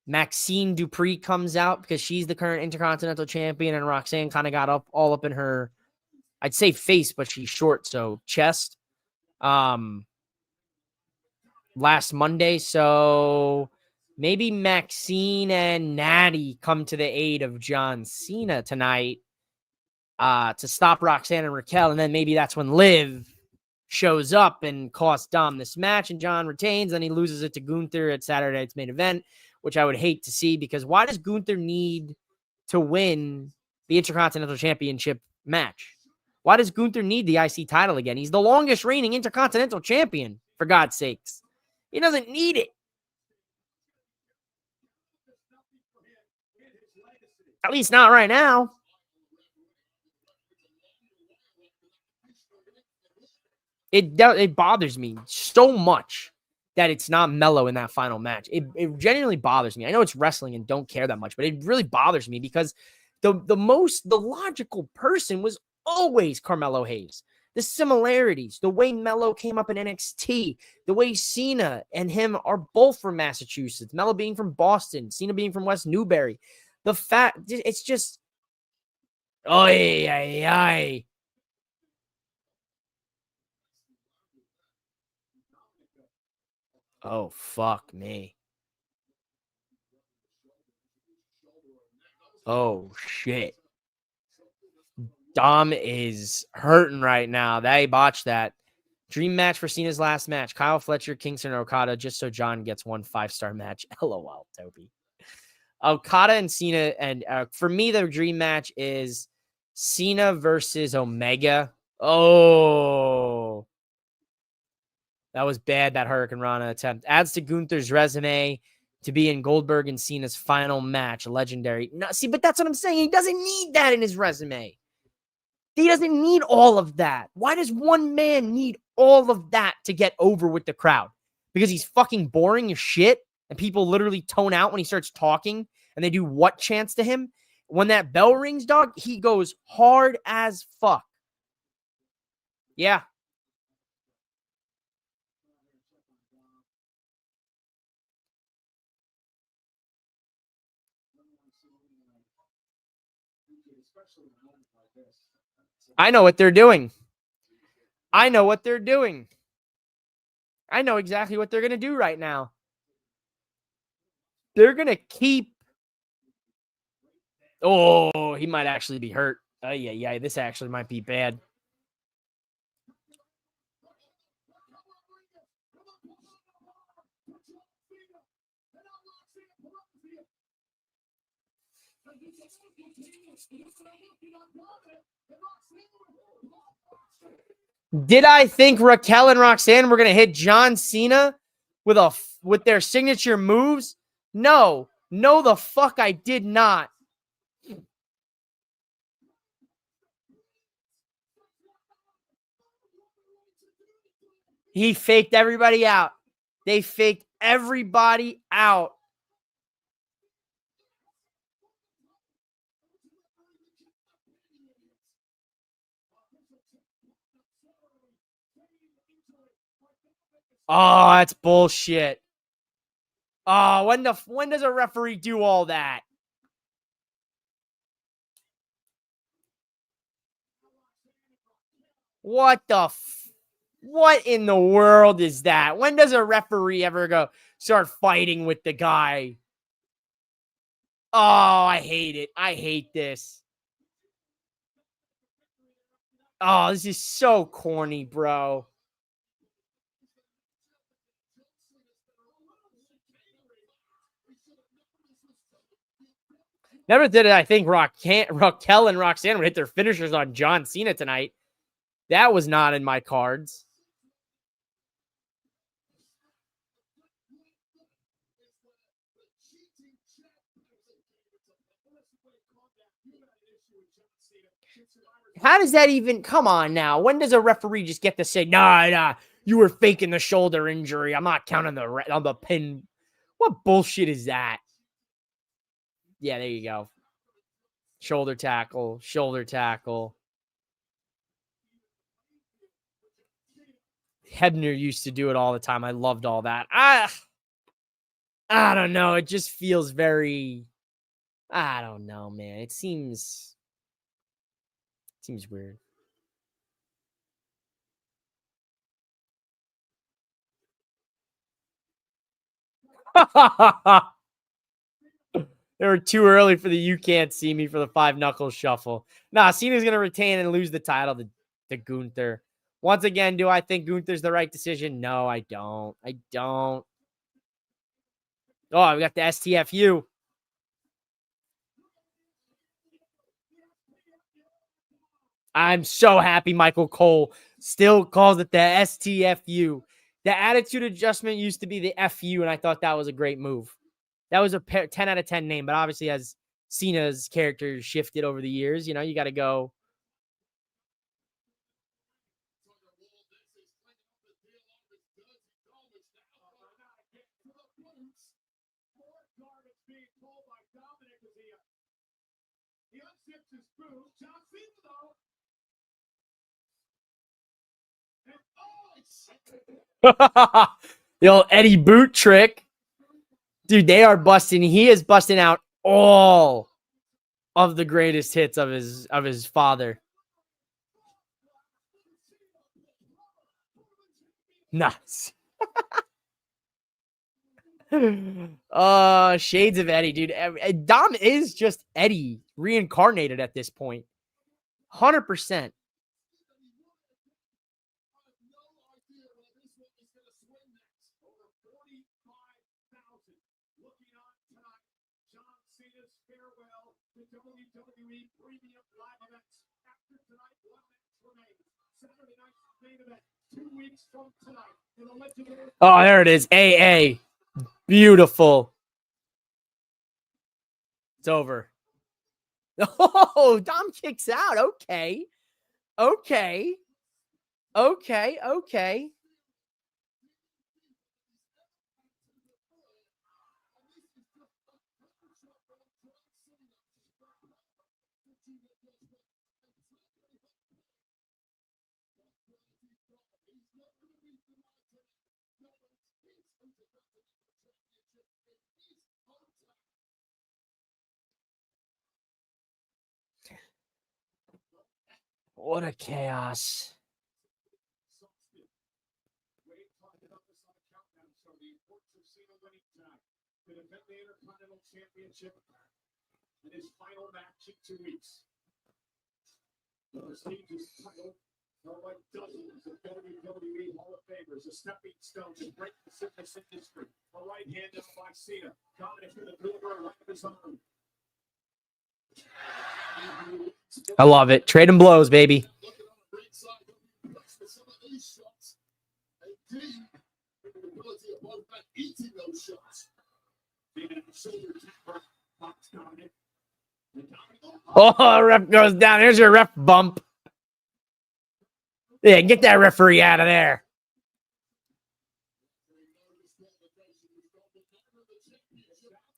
A: Maxine Dupree comes out because she's the current Intercontinental Champion and Roxanne kind of got all up in her, I'd say face, but she's short, so chest. last Monday. So maybe Maxine and Natty come to the aid of John Cena tonight to stop Roxanne and Raquel. And then maybe that's when Liv shows up and costs Dom this match, and John retains. Then he loses it to Gunther at Saturday night's main event, which I would hate to see, because why does Gunther need to win the Intercontinental Championship match? Why does Gunther need the IC title again? He's the longest reigning Intercontinental Champion, for God's sakes. He doesn't need it. At least not right now. It bothers me so much that it's not Mello in that final match. It genuinely bothers me. I know it's wrestling and don't care that much, but it really bothers me because the logical person was always Carmelo Hayes. The similarities, the way Mello came up in NXT, the way Cena and him are both from Massachusetts, Mello being from Boston, Cena being from West Newbury. The fact, it's just, oh. Oh, fuck me. Oh, shit. Dom is hurting right now. They botched that. Dream match for Cena's last match. Kyle Fletcher, Kingston, Okada, just so John gets one 5-star match. LOL, Toby. Okada and Cena, and for me, the dream match is Cena versus Omega. Oh. That was bad, that Hurricane Rana attempt. Adds to Gunther's resume to be in Goldberg and Cena's final match. Legendary. No, see, but that's what I'm saying. He doesn't need that in his resume. He doesn't need all of that. Why does one man need all of that to get over with the crowd? Because he's fucking boring as shit and people literally tone out when he starts talking and they do what chants to him? When that bell rings, dog, he goes hard as fuck. Yeah. I know what they're doing. I know what they're doing. I know exactly what they're going to do right now. They're going to keep. Oh, he might actually be hurt. Yeah. This actually might be bad. Did I think Raquel and Roxanne were going to hit John Cena with their signature moves? No, the fuck I did not. He faked everybody out. They faked everybody out. Oh, that's bullshit. Oh, when does a referee do all that? What in the world is that? When does a referee ever start fighting with the guy? Oh, I hate it. I hate this. Oh, this is so corny, bro. Never did I think Raquel and Roxanne would hit their finishers on John Cena tonight. That was not in my cards. How does that even come on now? When does a referee just get to say, nah, you were faking the shoulder injury. I'm not counting on the pin. What bullshit is that? Yeah, there you go. Shoulder tackle. Hebner used to do it all the time. I loved all that. I don't know. It just feels very, I don't know, man. It seems weird. They were too early for the "you can't see me" for the 5 knuckle shuffle. Nah, Cena's going to retain and lose the title to Gunther. Once again, do I think Gunther's the right decision? No, I don't. I don't. Oh, we got the STFU. I'm so happy Michael Cole still calls it the STFU. The attitude adjustment used to be the FU, and I thought that was a great move. That was a 10 out of 10 name, but obviously as Cena's character shifted over the years, you know, you got to go. The old Eddie boot trick. Dude, they are busting. He is busting out all of the greatest hits of his father. Nuts. Shades of Eddie, dude. Dom is just Eddie reincarnated at this point. 100%.
C: WWE Premium Live events. After tonight, one match remains. Saturday night's main event, 2 weeks from tonight. In the legendary...
A: Oh, there it is. AA. Beautiful. It's over. Oh, Dom kicks out. Okay. Okay. Okay. Okay. What a chaos.
C: Championship in his final match in 2 weeks. The prestigious title held by dozens of WWE Hall of Famers, a stepping stone to great fitness industry. A right hand up by Cena, dominant in the deliverer right of his own.
A: I love it. Trading blows, baby.
C: Looking on the great side of some of these shots. Indeed, the ability of both men eating those shots.
A: Oh, ref goes down. There's your ref bump. Yeah, get that referee out of there.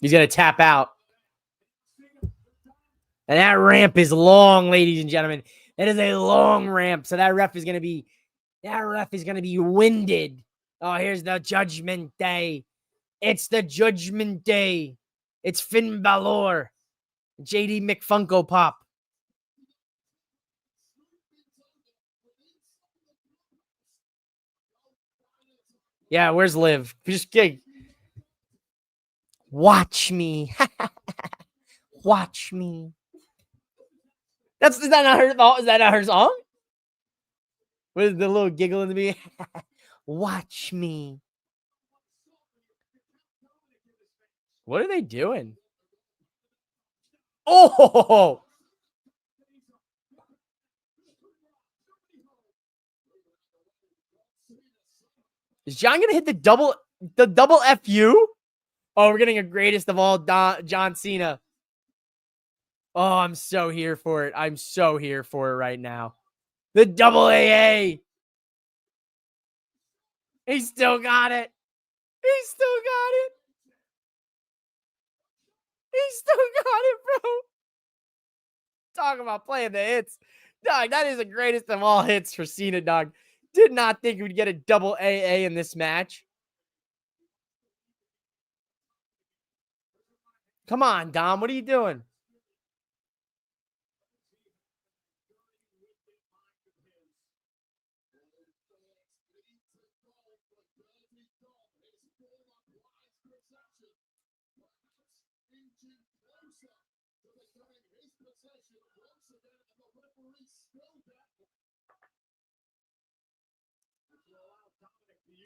A: He's going to tap out. And that ramp is long, ladies and gentlemen. That is a long ramp. So that ref is going to be winded. Oh, here's the Judgment Day. It's the Judgment Day. It's Finn Balor. JD McFunko Pop. Yeah, where's Liv? Just gig. Watch me. Watch me. Is that not her? Is that not her song? What is the little giggle in the beginning? Watch me. What are they doing? Oh! Is John gonna hit the double FU? Oh, we're getting a greatest of all John Cena. Oh, I'm so here for it. I'm so here for it right now. The double AA. He still got it. He still got it. He still got it, bro. Talking about playing the hits. Dog, that is the greatest of all hits for Cena, dog. Did not think we'd get a double AA in this match. Come on, Dom. What are you doing?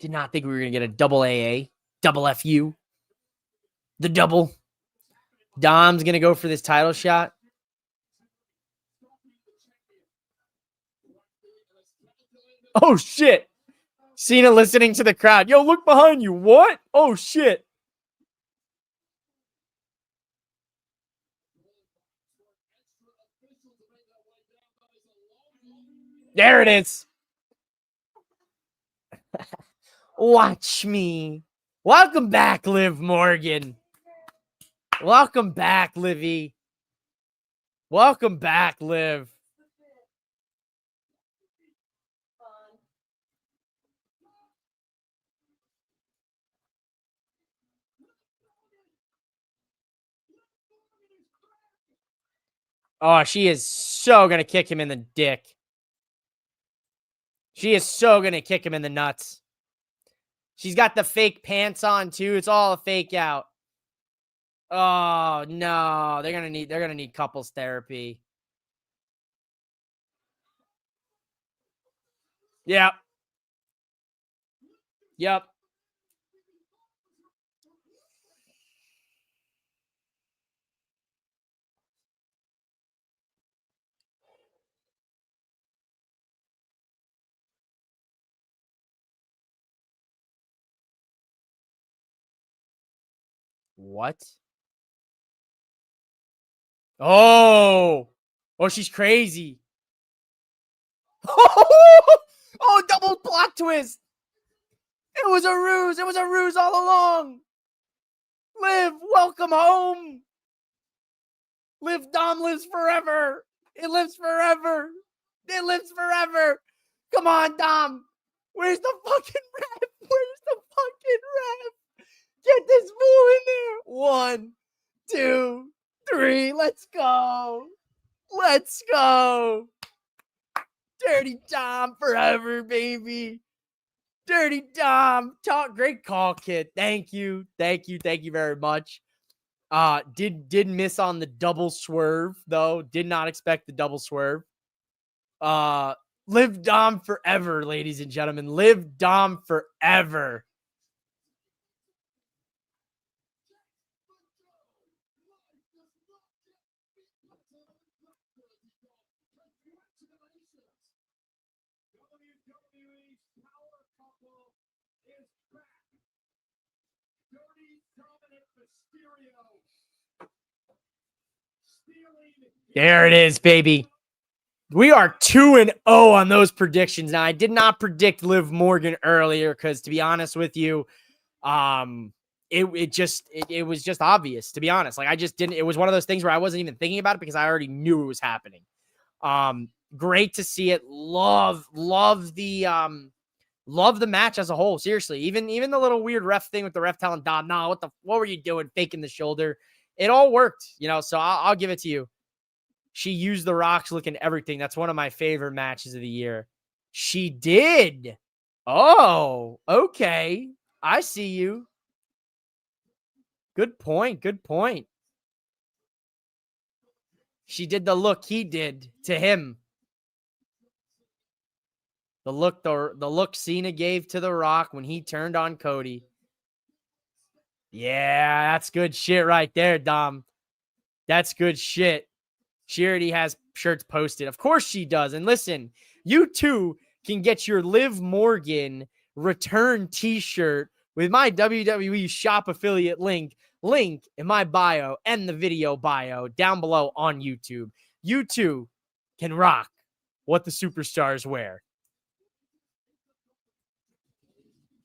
A: Did not think we were going to get a double AA, double FU. The double. Dom's going to go for this title shot. Oh, shit. Cena listening to the crowd. Yo, look behind you. What? Oh, shit. There it is. Watch me. Welcome back, Liv Morgan. Welcome back, Livy. Welcome back, Liv. Oh, she is so going to kick him in the dick. She is so going to kick him in the nuts. She's got the fake pants on too. It's all a fake out. Oh, no. They're going to need couples therapy. Yep. Yep. What? Oh, she's crazy. Oh, double plot twist. It was a ruse. It was a ruse all along. Liv, welcome home. Liv Dom lives forever. It lives forever. It lives forever. Come on, Dom. Where's the fucking ref? Where's the fucking ref? Get this fool in there. 1, 2, 3. Let's go. Let's go. Dirty Dom forever, baby. Dirty Dom. Great call, kid. Thank you. Thank you. Thank you very much. Did miss on the double swerve, though. Did not expect the double swerve. Live Dom forever, ladies and gentlemen. Live Dom forever. There it is, baby. We are 2-0 on those predictions. Now, I did not predict Liv Morgan earlier because, to be honest with you, it was just obvious, to be honest. Like, I just didn't. It was one of those things where I wasn't even thinking about it because I already knew it was happening. Great to see it. Love the match as a whole. Seriously, even the little weird ref thing with the ref telling Dom, "No, what were you doing, faking the shoulder?" It all worked, So I'll give it to you. She used the rocks, looking everything. That's one of my favorite matches of the year. She did. Oh, okay. I see you. Good point. Good point. She did the look he did to him. The look Cena gave to The Rock when he turned on Cody. Yeah, that's good shit right there, Dom. That's good shit. She already has shirts posted. Of course she does. And listen, you too can get your Liv Morgan return t-shirt with my WWE shop affiliate link in my bio and the video bio down below on YouTube. You too can rock what the superstars wear.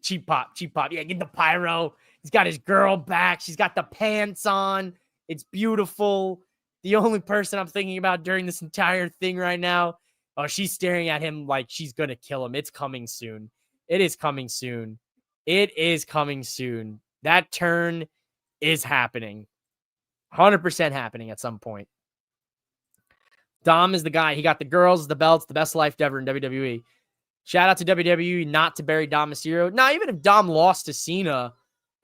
A: Cheap pop. Yeah, get the pyro. He's got his girl back. She's got the pants on. It's beautiful. The only person I'm thinking about during this entire thing right now, she's staring at him like she's going to kill him. It's coming soon. It is coming soon. It is coming soon. That turn is happening. 100% happening at some point. Dom is the guy. He got the girls, the belts, the best life ever in WWE. Shout out to WWE not to bury Dom Mysterio. Now, even if Dom lost to Cena,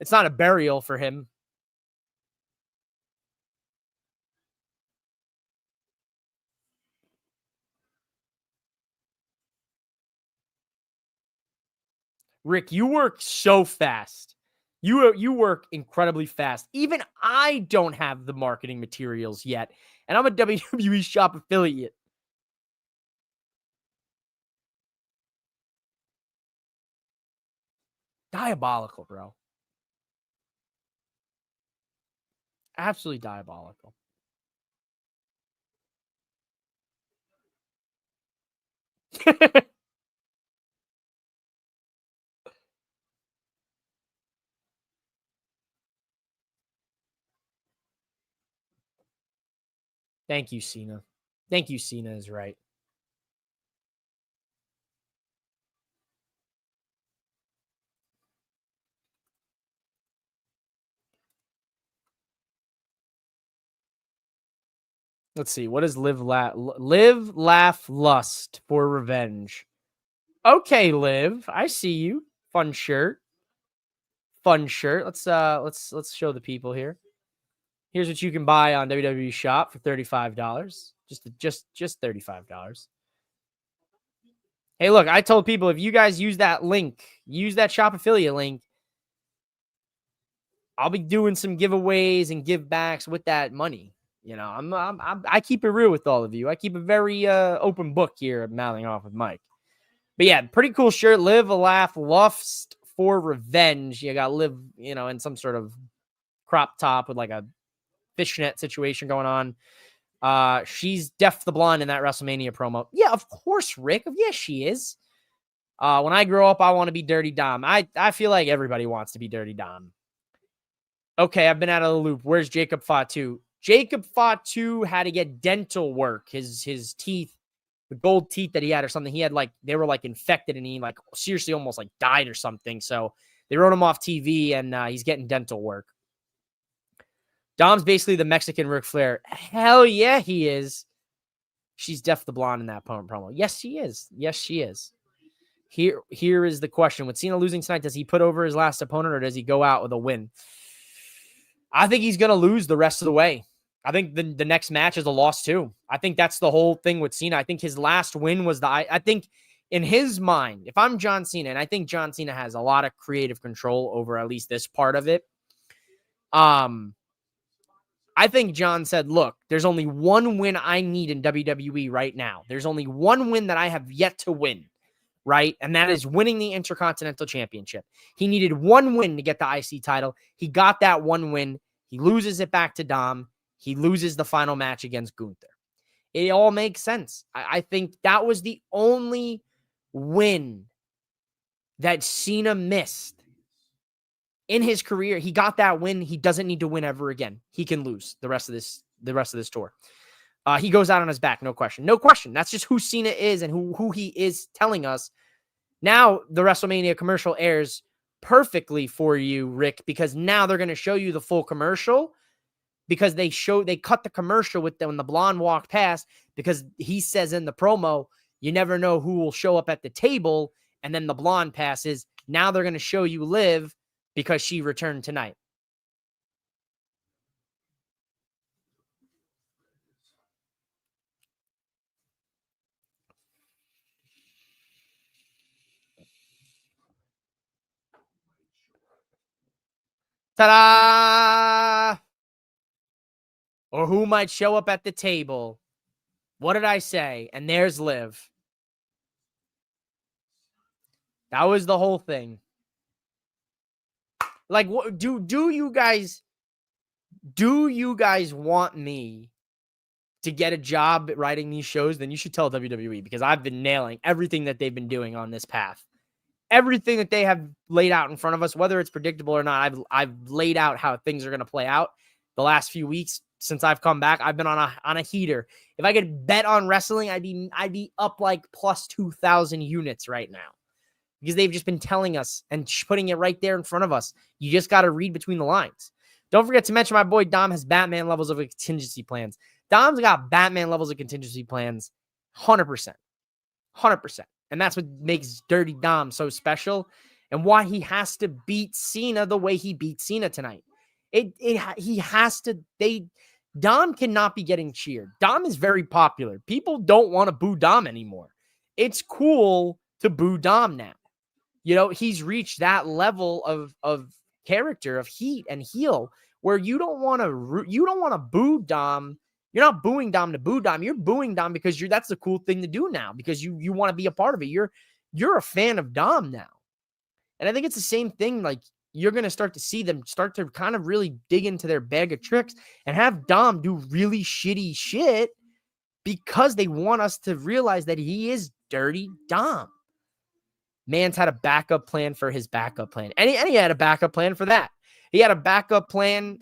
A: It's not a burial for him. Rick, you work so fast. You work incredibly fast. Even I don't have the marketing materials yet, and I'm a WWE shop affiliate. Diabolical, bro. Absolutely diabolical. Thank you, Cena. Thank you, Cena is right. Let's see. What is live, laugh, lust for revenge? Okay, Liv. I see you. Fun shirt. Fun shirt. Let's show the people here. Here's what you can buy on WWE Shop for $35. Just $35. Hey, look, I told people if you guys use that link, use that shop affiliate link, I'll be doing some giveaways and give backs with that money. You know, I keep it real with all of you. I keep a very open book here, mouthing off with Mike. But yeah, pretty cool shirt. Live a laugh, lust for revenge. You got live, you know, in some sort of crop top with like a fishnet situation going on. She's Deaf the Blonde in that WrestleMania promo. Yeah, of course, Rick. Yes, she is. When I grow up, I want to be Dirty Dom. I feel like everybody wants to be Dirty Dom. Okay, I've been out of the loop. Where's Jacob Fatu? Jacob Fatu had to get dental work. His teeth, the gold teeth that he had or something, he had like, they were like infected and he like seriously almost like died or something. So they wrote him off TV and he's getting dental work. Dom's basically the Mexican Ric Flair. Hell yeah, he is. She's Deaf the Blonde in that promo. Yes, she is. Yes, she is. Here is the question. With Cena losing tonight, does he put over his last opponent or does he go out with a win? I think he's going to lose the rest of the way. I think the next match is a loss too. I think that's the whole thing with Cena. I think his last win was I think in his mind, if I'm John Cena, and I think John Cena has a lot of creative control over at least this part of it. I think John said, look, there's only one win I need in WWE right now. There's only one win that I have yet to win, right? And that is winning the Intercontinental Championship. He needed one win to get the IC title. He got that one win. He loses it back to Dom. He loses the final match against Gunther. It all makes sense. I think that was the only win that Cena missed in his career. He got that win. He doesn't need to win ever again. He can lose the rest of this tour. He goes out on his back, no question. No question. That's just who Cena is and who he is telling us. Now the WrestleMania commercial airs perfectly for you, Rick, because now they're going to show you the full commercial because they cut the commercial with them when the blonde walked past because he says in the promo, you never know who will show up at the table, and then the blonde passes. Now they're going to show you Liv because she returned tonight. Ta-da! Or who might show up at the table. What did I say? And there's Liv. That was the whole thing. Like, what do you guys want me to get a job writing these shows? Then you should tell WWE because I've been nailing everything that they've been doing on this path. Everything that they have laid out in front of us, whether it's predictable or not, I've laid out how things are going to play out. The last few weeks since I've come back, I've been on a heater. If I could bet on wrestling, I'd be up like plus 2,000 units right now because they've just been telling us and putting it right there in front of us. You just got to read between the lines. Don't forget to mention my boy Dom has Batman levels of contingency plans. Dom's got Batman levels of contingency plans, 100%. 100%. And that's what makes Dirty Dom so special. and why he has to beat Cena the way he beat Cena tonight. He has to. Dom cannot be getting cheered. Dom is very popular. People don't want to boo Dom anymore. It's cool to boo Dom now. You know, he's reached that level of character, of heat and heel, where you don't want to boo Dom. You're not booing Dom to boo Dom. You're booing Dom because that's the cool thing to do now, because you want to be a part of it. You're a fan of Dom now. And I think it's the same thing. Like, you're going to start to see them start to kind of really dig into their bag of tricks and have Dom do really shitty shit because they want us to realize that he is Dirty Dom. Man's had a backup plan for his backup plan. And he had a backup plan for that. He had a backup plan.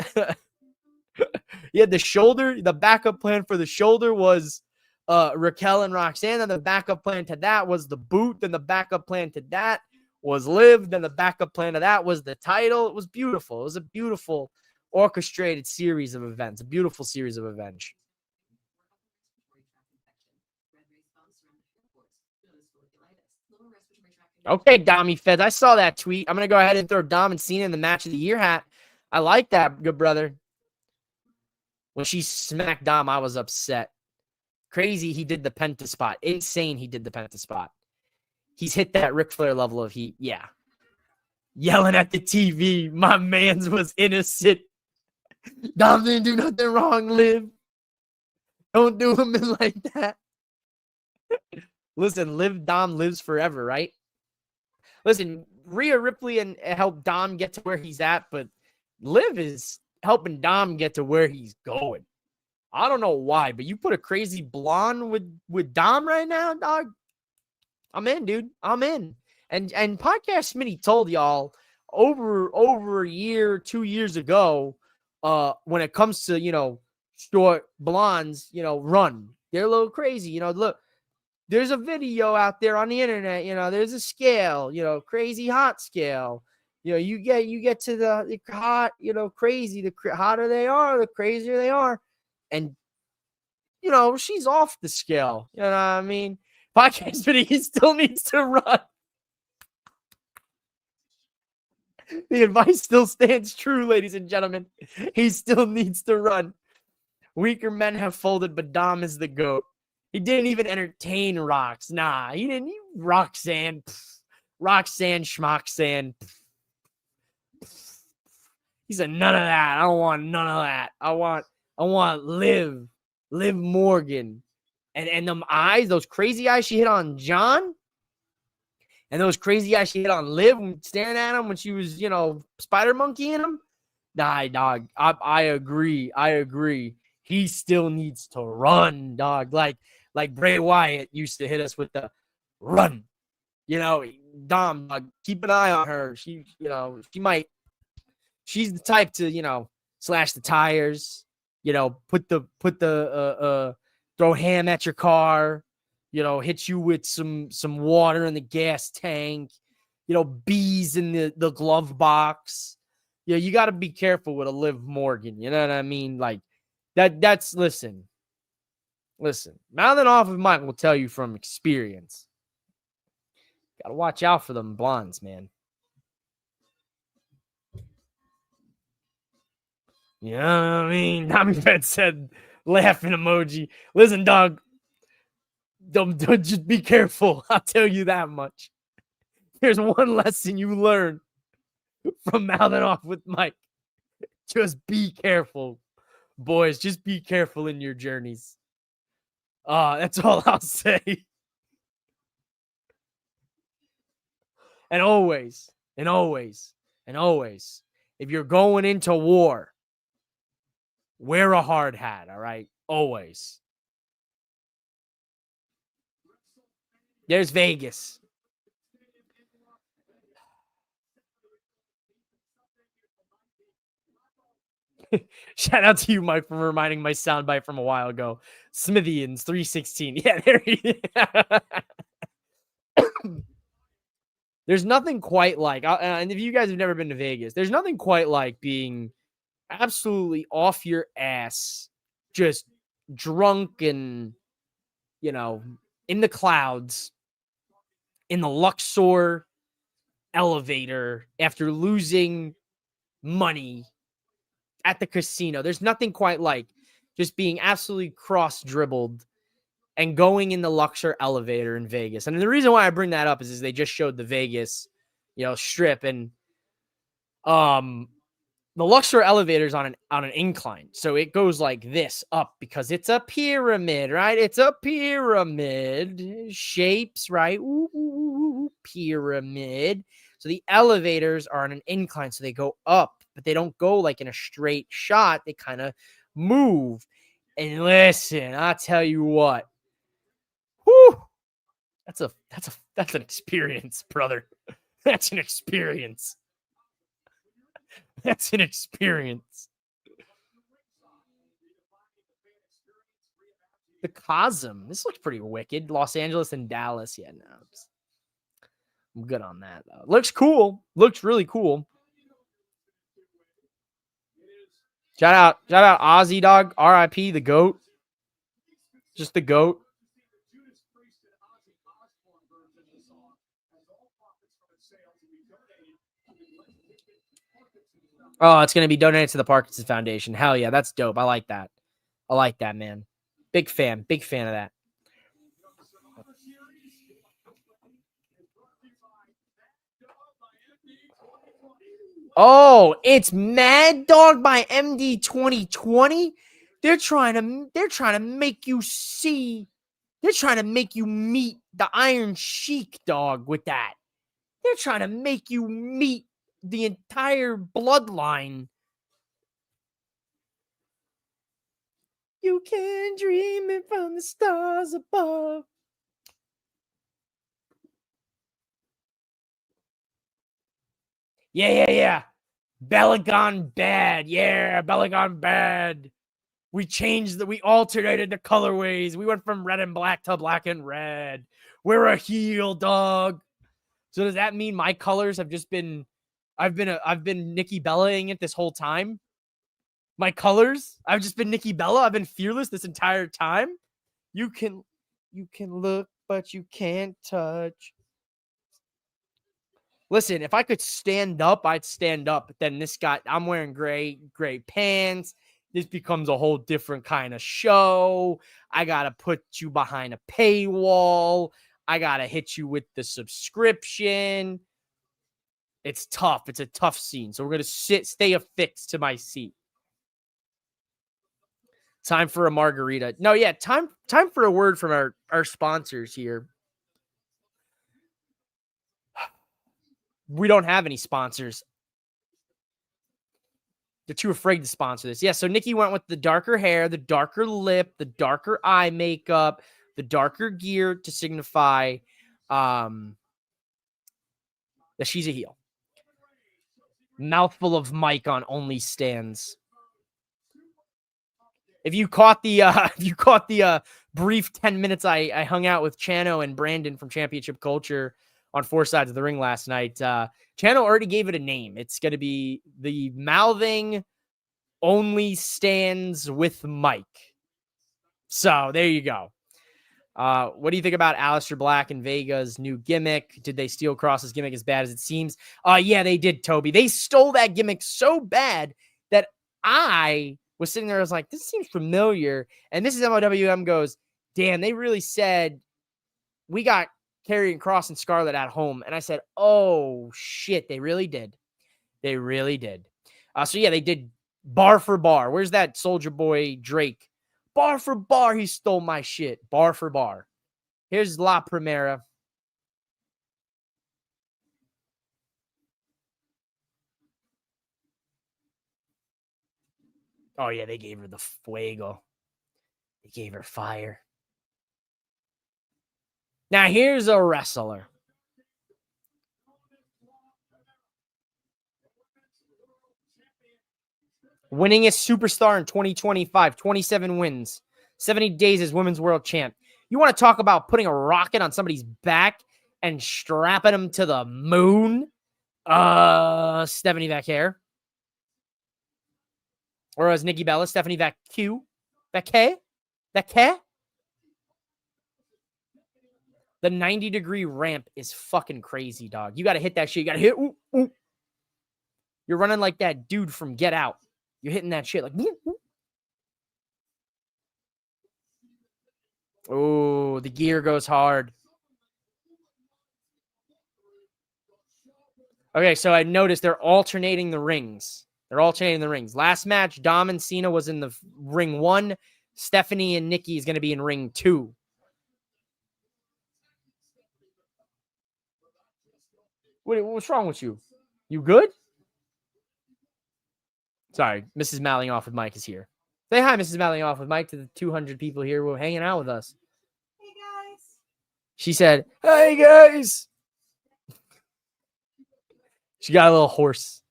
A: He had the shoulder. The backup plan for the shoulder was Raquel and Roxanne. And the backup plan to that was the boot. Then the backup plan to that was Liv. Then the backup plan to that was the title. It was beautiful. It was a beautiful orchestrated series of events. A beautiful series of events. Okay, Dommy Feds. I saw that tweet. I'm going to go ahead and throw Dom and Cena in the match of the year hat. I like that, good brother. When she smacked Dom, I was upset. Crazy he did the penta spot. Insane he did the penta spot. He's hit that Ric Flair level of heat. Yeah. Yelling at the TV. My man's was innocent. Dom didn't do nothing wrong, Liv. Don't do him like that. Listen, Dom lives forever, right? Listen, Rhea Ripley and helped Dom get to where he's at, but Liv is helping Dom get to where he's going. I don't know why, but you put a crazy blonde with Dom right now, dog. I'm in, dude. I'm in. And Podcast Smitty told y'all over a year, 2 years ago, when it comes to, short blondes, run. They're a little crazy. Look, there's a video out there on the internet, there's a scale, crazy hot scale. You get to the hot, crazy, the hotter they are, the crazier they are. And, she's off the scale. You know what I mean? Podcast Smitty, he still needs to run. The advice still stands true, ladies and gentlemen. He still needs to run. Weaker men have folded, but Dom is the GOAT. He didn't even entertain Rox. Nah, he didn't. Roxanne. Roxanne Schmoxanne. He said, none of that. I don't want none of that. I want Liv Morgan. And them eyes, those crazy eyes she hit on John. And those crazy eyes she hit on Liv staring at him when she was, spider monkeying him. Nah, dog. I agree. He still needs to run, dog. Like Bray Wyatt used to hit us with the run. Dom, dog, keep an eye on her. She she's the type to, slash the tires, put the throw ham at your car, hit you with some water in the gas tank, bees in the glove box. You got to be careful with a Liv Morgan. You know what I mean? Like that's listen, Mouthing Off of Mike will tell you from experience. Got to watch out for them blondes, man. You know what I mean? Tommy Fett said, laughing emoji. Listen, dog, don't just be careful. I'll tell you that much. There's one lesson you learn from Mouthing Off with Mike. Just be careful, boys. Just be careful in your journeys. That's all I'll say. And always, if you're going into war, wear a hard hat, all right? Always. There's Vegas. Shout out to you, Mike, for reminding my soundbite from a while ago. Smithians 316. Yeah, there he is. There's nothing quite like, and if you guys have never been to Vegas, there's nothing quite like being absolutely off your ass, just drunk and, in the clouds, in the Luxor, elevator after losing money at the casino. There's nothing quite like just being absolutely cross-dribbled and going in the Luxor elevator in Vegas. And the reason why I bring that up is they just showed the Vegas, strip, and the Luxor elevator is on an incline. So it goes like this up because it's a pyramid, right? It's a pyramid shapes, right? Ooh, pyramid. So the elevators are on an incline, so they go up, but they don't go like in a straight shot. They kind of move. And listen, I'll tell you what. Whew, that's an experience, brother. That's an experience. That's an experience. The Cosm. This looks pretty wicked. Los Angeles and Dallas. Yeah, no. I'm good on that, though. Looks cool. Looks really cool. Shout out Ozzy, dog. RIP, the GOAT. Just the GOAT. Oh, it's going to be donated to the Parkinson's Foundation. Hell yeah, that's dope. I like that. I like that, man. Big fan of that. Oh, it's Mad Dog by MD 2020. They're trying to make you see. They're trying to make you meet the Iron Sheik, dog, with that. They're trying to make you meet the entire bloodline. You can dream it from the stars above. Yeah. Bella gone bad. Yeah, Bella gone bad. We alternated the colorways. We went from red and black to black and red. We're a heel, dog. So does that mean my colors have just been I've been Nikki Bellaing it this whole time? My colors? I've just been Nikki Bella. I've been fearless this entire time. You can look, but you can't touch. Listen, if I could stand up, I'd stand up. But then I'm wearing gray pants. This becomes a whole different kind of show. I got to put you behind a paywall. I got to hit you with the subscription. It's tough. It's a tough scene. So we're going to stay affixed to my seat. Time for a margarita. No, yeah, time for a word from our sponsors here. We don't have any sponsors. They're too afraid to sponsor this. Yeah, so Nikki went with the darker hair, the darker lip, the darker eye makeup, the darker gear to signify that she's a heel. Mouthful of mic on only stands. If you caught the brief 10 minutes I hung out with Chano and Brandon from Championship Culture on Four Sides of the Ring last night, Chano already gave it a name. It's going to be the Mouthing Only Stands with Mike. So there you go. What do you think about Aleister Black and Vega's new gimmick? Did they steal Cross's gimmick as bad as it seems? Yeah, they did, Toby. They stole that gimmick so bad that I was sitting there. I was like, this seems familiar. And this is MOWM goes, damn, they really said we got Karrion Kross and Scarlett at home. And I said, oh, shit, they really did. They really did. So, yeah, they did bar for bar. Where's that Soldier Boy Drake? Bar for bar, he stole my shit. Bar for bar. Here's La Primera. Oh, yeah, they gave her the fuego. They gave her fire. Now, here's a wrestler. Winningest superstar in 2025, 27 wins, 70 days as Women's World Champ. You want to talk about putting a rocket on somebody's back and strapping them to the moon? Stephanie Vaquer. Or as Nikki Bella, Stephanie Vaquer? The 90-degree ramp is fucking crazy, dog. You got to hit that shit. You got to hit. Ooh, ooh. You're running like that dude from Get Out. You're hitting that shit like. Oh, the gear goes hard. Okay, so I noticed they're alternating the rings. Last match, Dom and Cena was in the ring 1. Stephanie and Nikki is going to be in ring 2. What's wrong with you? You good? Sorry, Mrs. Malling off with Mike is here. Say hi, Mrs. Malling off with Mike, to the 200 people here who are hanging out with us.
C: Hey guys.
A: She said, "Hey guys." She got a little hoarse.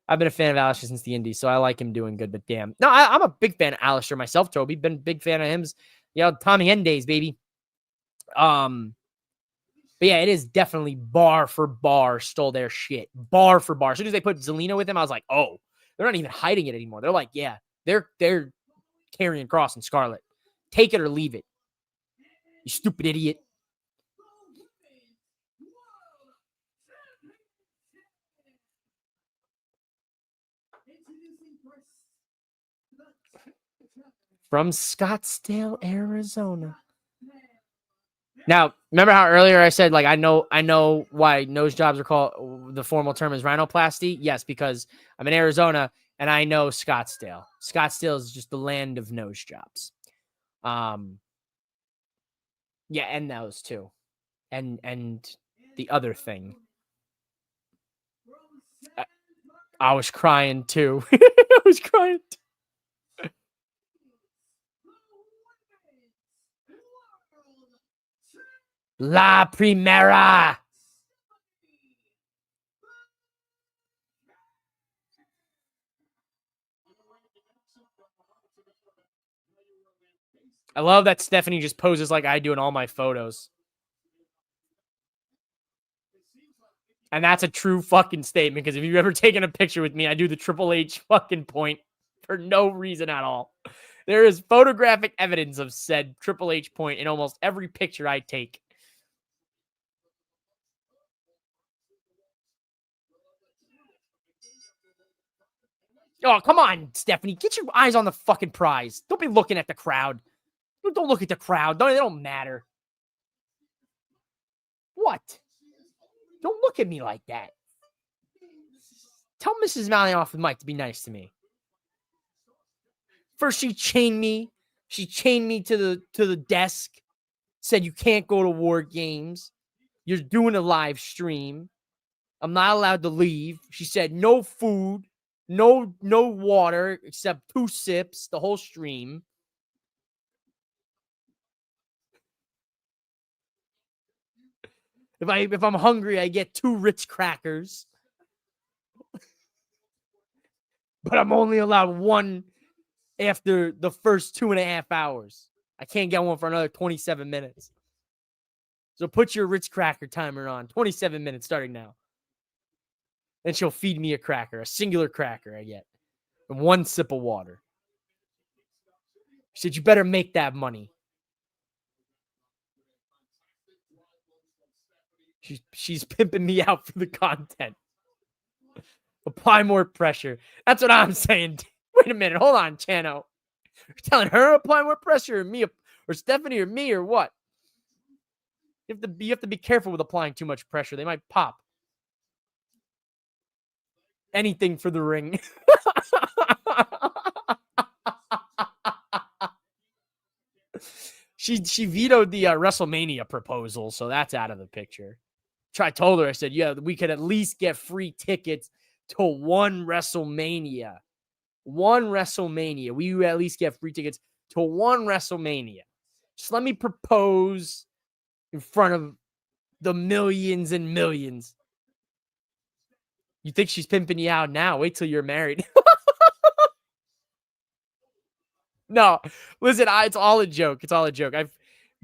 A: I've been a fan of Alistair since the Indies, so I like him doing good. But damn, no, I'm a big fan of Alistair myself. Toby, been a big fan of him. Tommy End days, baby. But yeah, it is definitely bar for bar stole their shit. Bar for bar. As soon as they put Zelina with him, I was like, oh, they're not even hiding it anymore. They're like, yeah, they're carrying Cross and Scarlett. Take it or leave it. You stupid idiot. From Scottsdale, Arizona. Now, remember how earlier I said, like, I know why nose jobs are called, the formal term is rhinoplasty? Yes, because I'm in Arizona and I know Scottsdale. Scottsdale is just the land of nose jobs. Yeah, and those too. And the other thing. I was crying too. I was crying too. La Primera. I love that Stephanie just poses like I do in all my photos. And that's a true fucking statement, because if you've ever taken a picture with me, I do the Triple H fucking point for no reason at all. There is photographic evidence of said Triple H point in almost every picture I take. Oh, come on, Stephanie. Get your eyes on the fucking prize. Don't be looking at the crowd. Don't look at the crowd. They don't matter. What? Don't look at me like that. Tell Mrs. Malioff with Mike to be nice to me. First, she chained me. She chained me to the desk. Said you can't go to War Games. You're doing a live stream. I'm not allowed to leave. She said no food, no water except 2 sips the whole stream. If I'm hungry, I get 2 Ritz crackers. But I'm only allowed 1 after the first 2.5 hours. I can't get 1 for another 27 minutes. So put your Ritz cracker timer on. 27 minutes starting now. Then she'll feed me a cracker, a singular cracker I get, and 1 sip of water. She said, you better make that money. She's pimping me out for the content. Apply more pressure. That's what I'm saying. Wait a minute. Hold on, Chano. You're telling her to apply more pressure, or me, or Stephanie, or me, or what? You have to be careful with applying too much pressure. They might pop. Anything for the ring. She vetoed the WrestleMania proposal, so that's out of the picture. I told her, I said, yeah, we could at least get free tickets to 1 WrestleMania. 1 WrestleMania. We would at least get free tickets to 1 WrestleMania. Just let me propose in front of the millions and millions. You think she's pimping you out now? Wait till you're married. No, listen, it's all a joke. It's all a joke.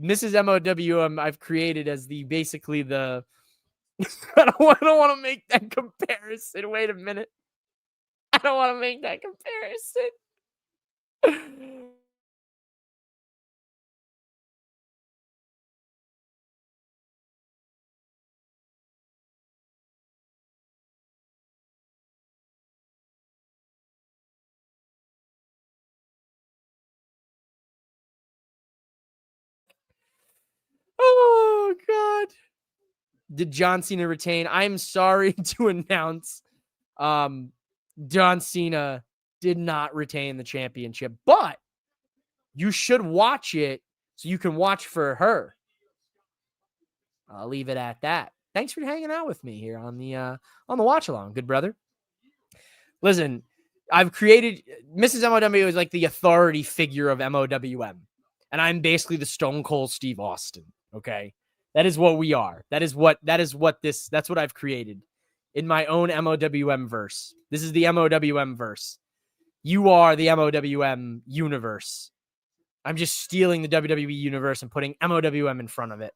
A: Mrs. MOWM I've created as basically the I don't want to make that comparison. Wait a minute. I don't want to make that comparison. God. Did John Cena retain? I'm sorry to announce John Cena did not retain the championship, but you should watch it so you can watch for her. I'll leave it at that. Thanks for hanging out with me here on the watch along, good brother. Listen, I've created Mrs. MOW is like the authority figure of MOWM, and I'm basically the Stone Cold Steve Austin. Okay, that is what we are. That's what I've created in my own MOWM verse. This is the MOWM verse. You are the MOWM universe. I'm just stealing the WWE universe and putting MOWM in front of it.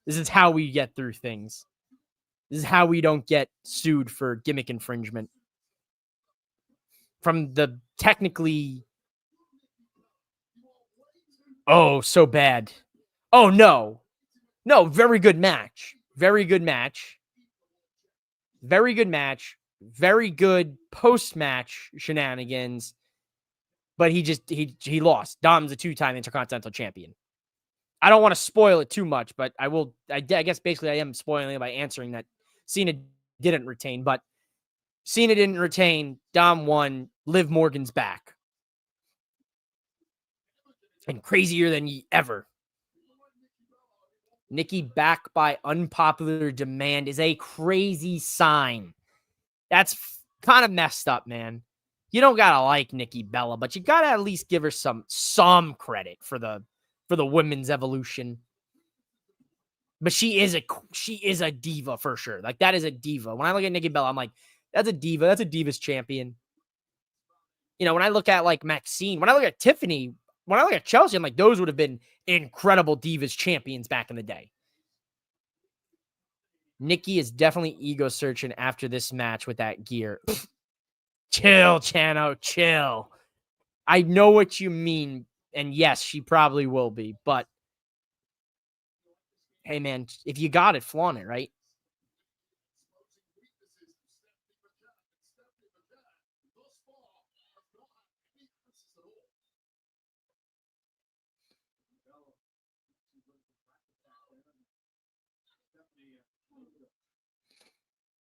A: This is how we get through things. This is how we don't get sued for gimmick infringement. From the technically... Oh, so bad. Oh, no. No, very good match. Very good match. Very good match. Very good post-match shenanigans. But he lost. Dom's a 2-time Intercontinental Champion. I don't want to spoil it too much, but I will. I guess basically I am spoiling it by answering that Cena didn't retain, but Cena didn't retain. Dom won. Liv Morgan's back. And crazier than ever. Nikki back by unpopular demand is a crazy sign. That's kind of messed up, man. You don't gotta like Nikki Bella, but you gotta at least give her some credit for the women's evolution. But she is a diva for sure. Like, that is a diva. When I look at Nikki Bella, I'm like, that's a diva. That's a Divas champion. You know, when I look at like Maxine, when I look at Tiffany, when I look at Chelsea, I'm like, those would have been incredible Divas champions back in the day. Nikki is definitely ego searching after this match with that gear. Chill, Chano, chill. I know what you mean. And yes, she probably will be. But, hey, man, if you got it, flaunt it, right?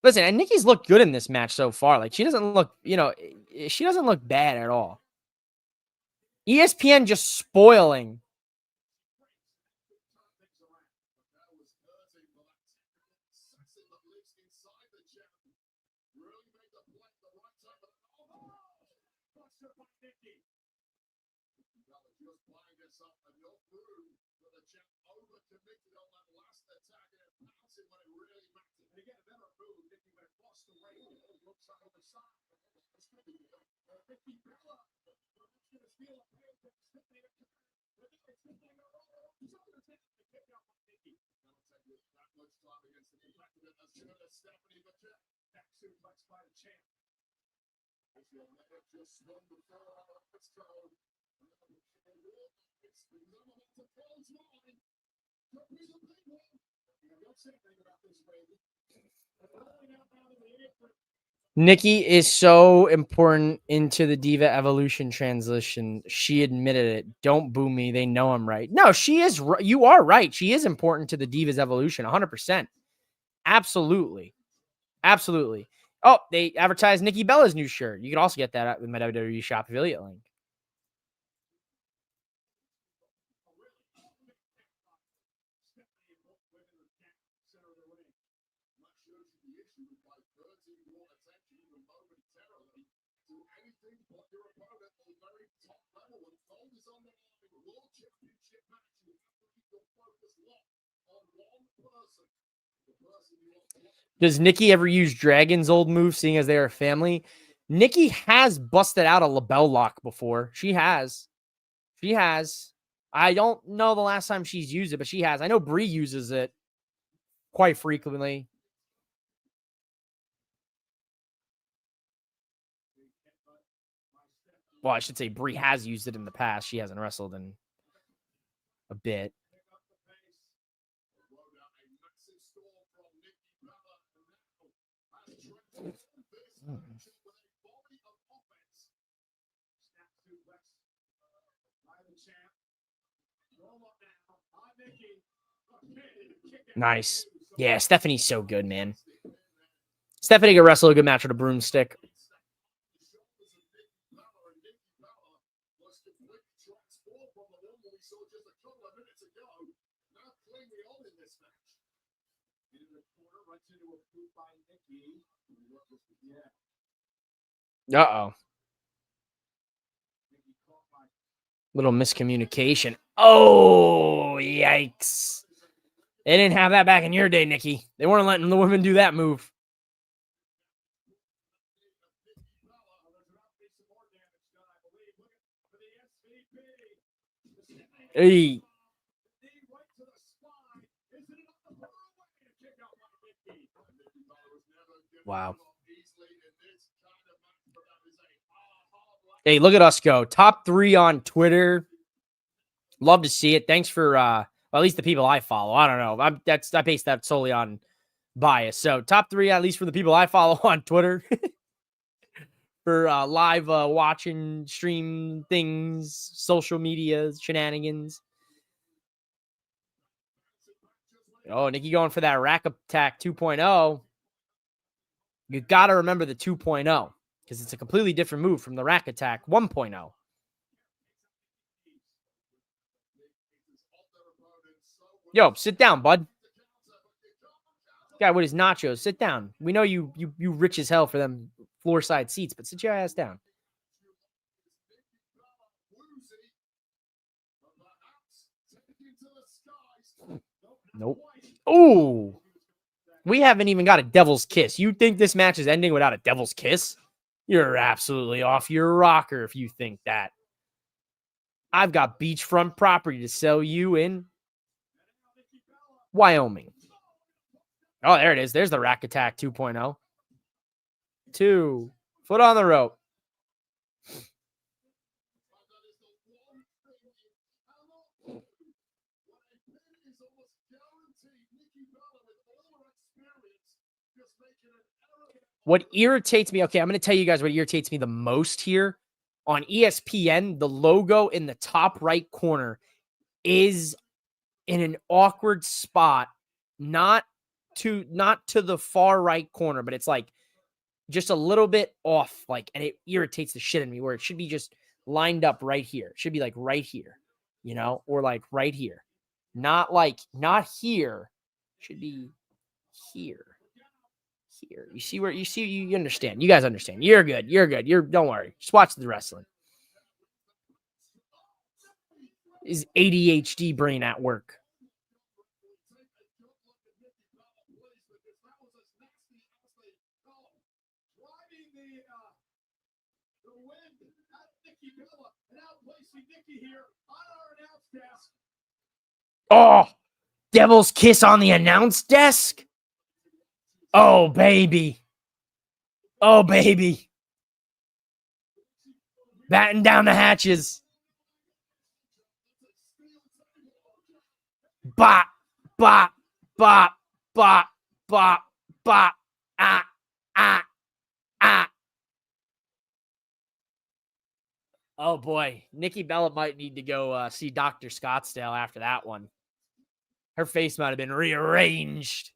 A: Listen, and Nikki's looked good in this match so far. Like, she doesn't look, she doesn't look bad at all. ESPN just spoiling. Nikki is so important into the Diva Evolution transition. She admitted it. Don't boo me. They know I'm right. No, she is. You are right. She is important to the Divas Evolution. 100%. Absolutely. Absolutely. Oh, they advertised Nikki Bella's new shirt. You can also get that with my WWE shop affiliate link. Does Nikki ever use Dragon's old move, seeing as they are a family? Nikki has busted out a label lock before. She has. She has. I don't know the last time she's used it, but she has. I know Brie uses it quite frequently. Well, I should say Brie has used it in the past. She hasn't wrestled in a bit. Nice. Yeah, Stephanie's so good, man. Stephanie can wrestle a good match with a broomstick. Uh-oh. Little miscommunication. Oh, yikes. They didn't have that back in your day, Nikki. They weren't letting the women do that move. Hey. Wow. Hey, look at us go. Top 3 on Twitter. Love to see it. Thanks for well, at least the people I follow. I don't know. I base that solely on bias. So top 3, at least for the people I follow on Twitter. For live watching, stream things, social media shenanigans. Oh, Nikki going for that rack attack 2.0. You got to remember the 2.0 because it's a completely different move from the rack attack 1.0. Yo, sit down, bud. Guy with his nachos, sit down. We know you rich as hell for them floor side seats, but sit your ass down. Nope. Oh, we haven't even got a devil's kiss. You think this match is ending without a devil's kiss? You're absolutely off your rocker if you think that. I've got beachfront property to sell you in Wyoming. Oh, there it is. There's the rack attack 2.0. 2 foot on the rope. What irritates me, okay, I'm going to tell you guys what irritates me the most here. On ESPN, the logo in the top right corner is in an awkward spot, not to the far right corner, but it's like just a little bit off, like, and it irritates the shit in me where it should be just lined up right here. It should be like right here, you know, or like right here. Not here. It should be here. Here. You see where you understand. You guys understand. You're good. Don't worry. Just watch the wrestling. Is ADHD brain at work? Oh, devil's kiss on the announce desk. Oh, baby. Oh, baby. Batten down the hatches. Bop, bop, bop, bop, bop, bop. Ah, ah, ah. Oh, boy. Nikki Bella might need to go see Dr. Scottsdale after that one. Her face might have been rearranged.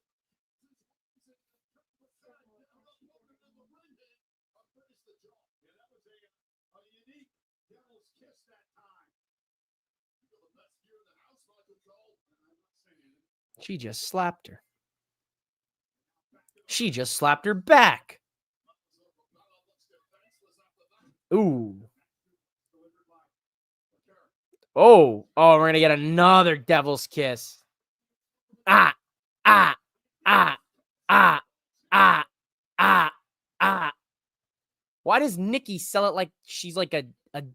A: She just slapped her. She just slapped her back. Ooh. Oh, we're going to get another devil's kiss. Ah, ah, ah, ah, ah, ah, ah. Why does Nikki sell it like she's like a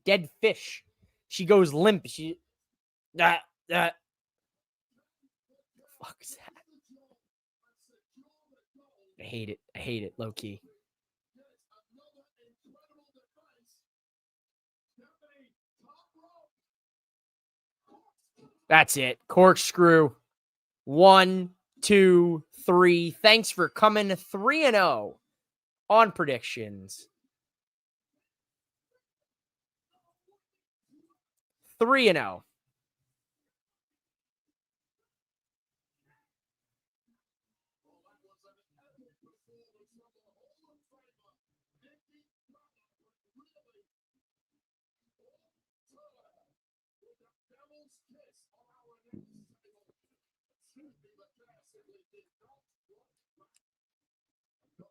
A: dead fish? She goes limp. That. Fuck is that? I hate it. I hate it, low key. That's it. Corkscrew. 1, 2, 3. Thanks for coming 3-0 on predictions. 3-0.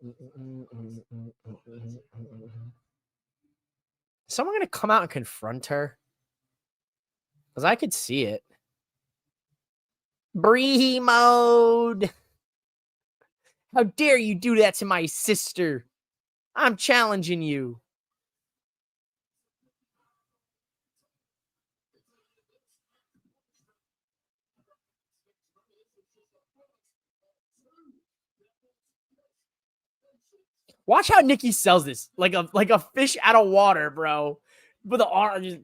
A: Is someone going to come out and confront her? Because I could see it. Bree mode. How dare you do that to my sister? I'm challenging you. Watch how Nikki sells this like a fish out of water, bro. With the arm just.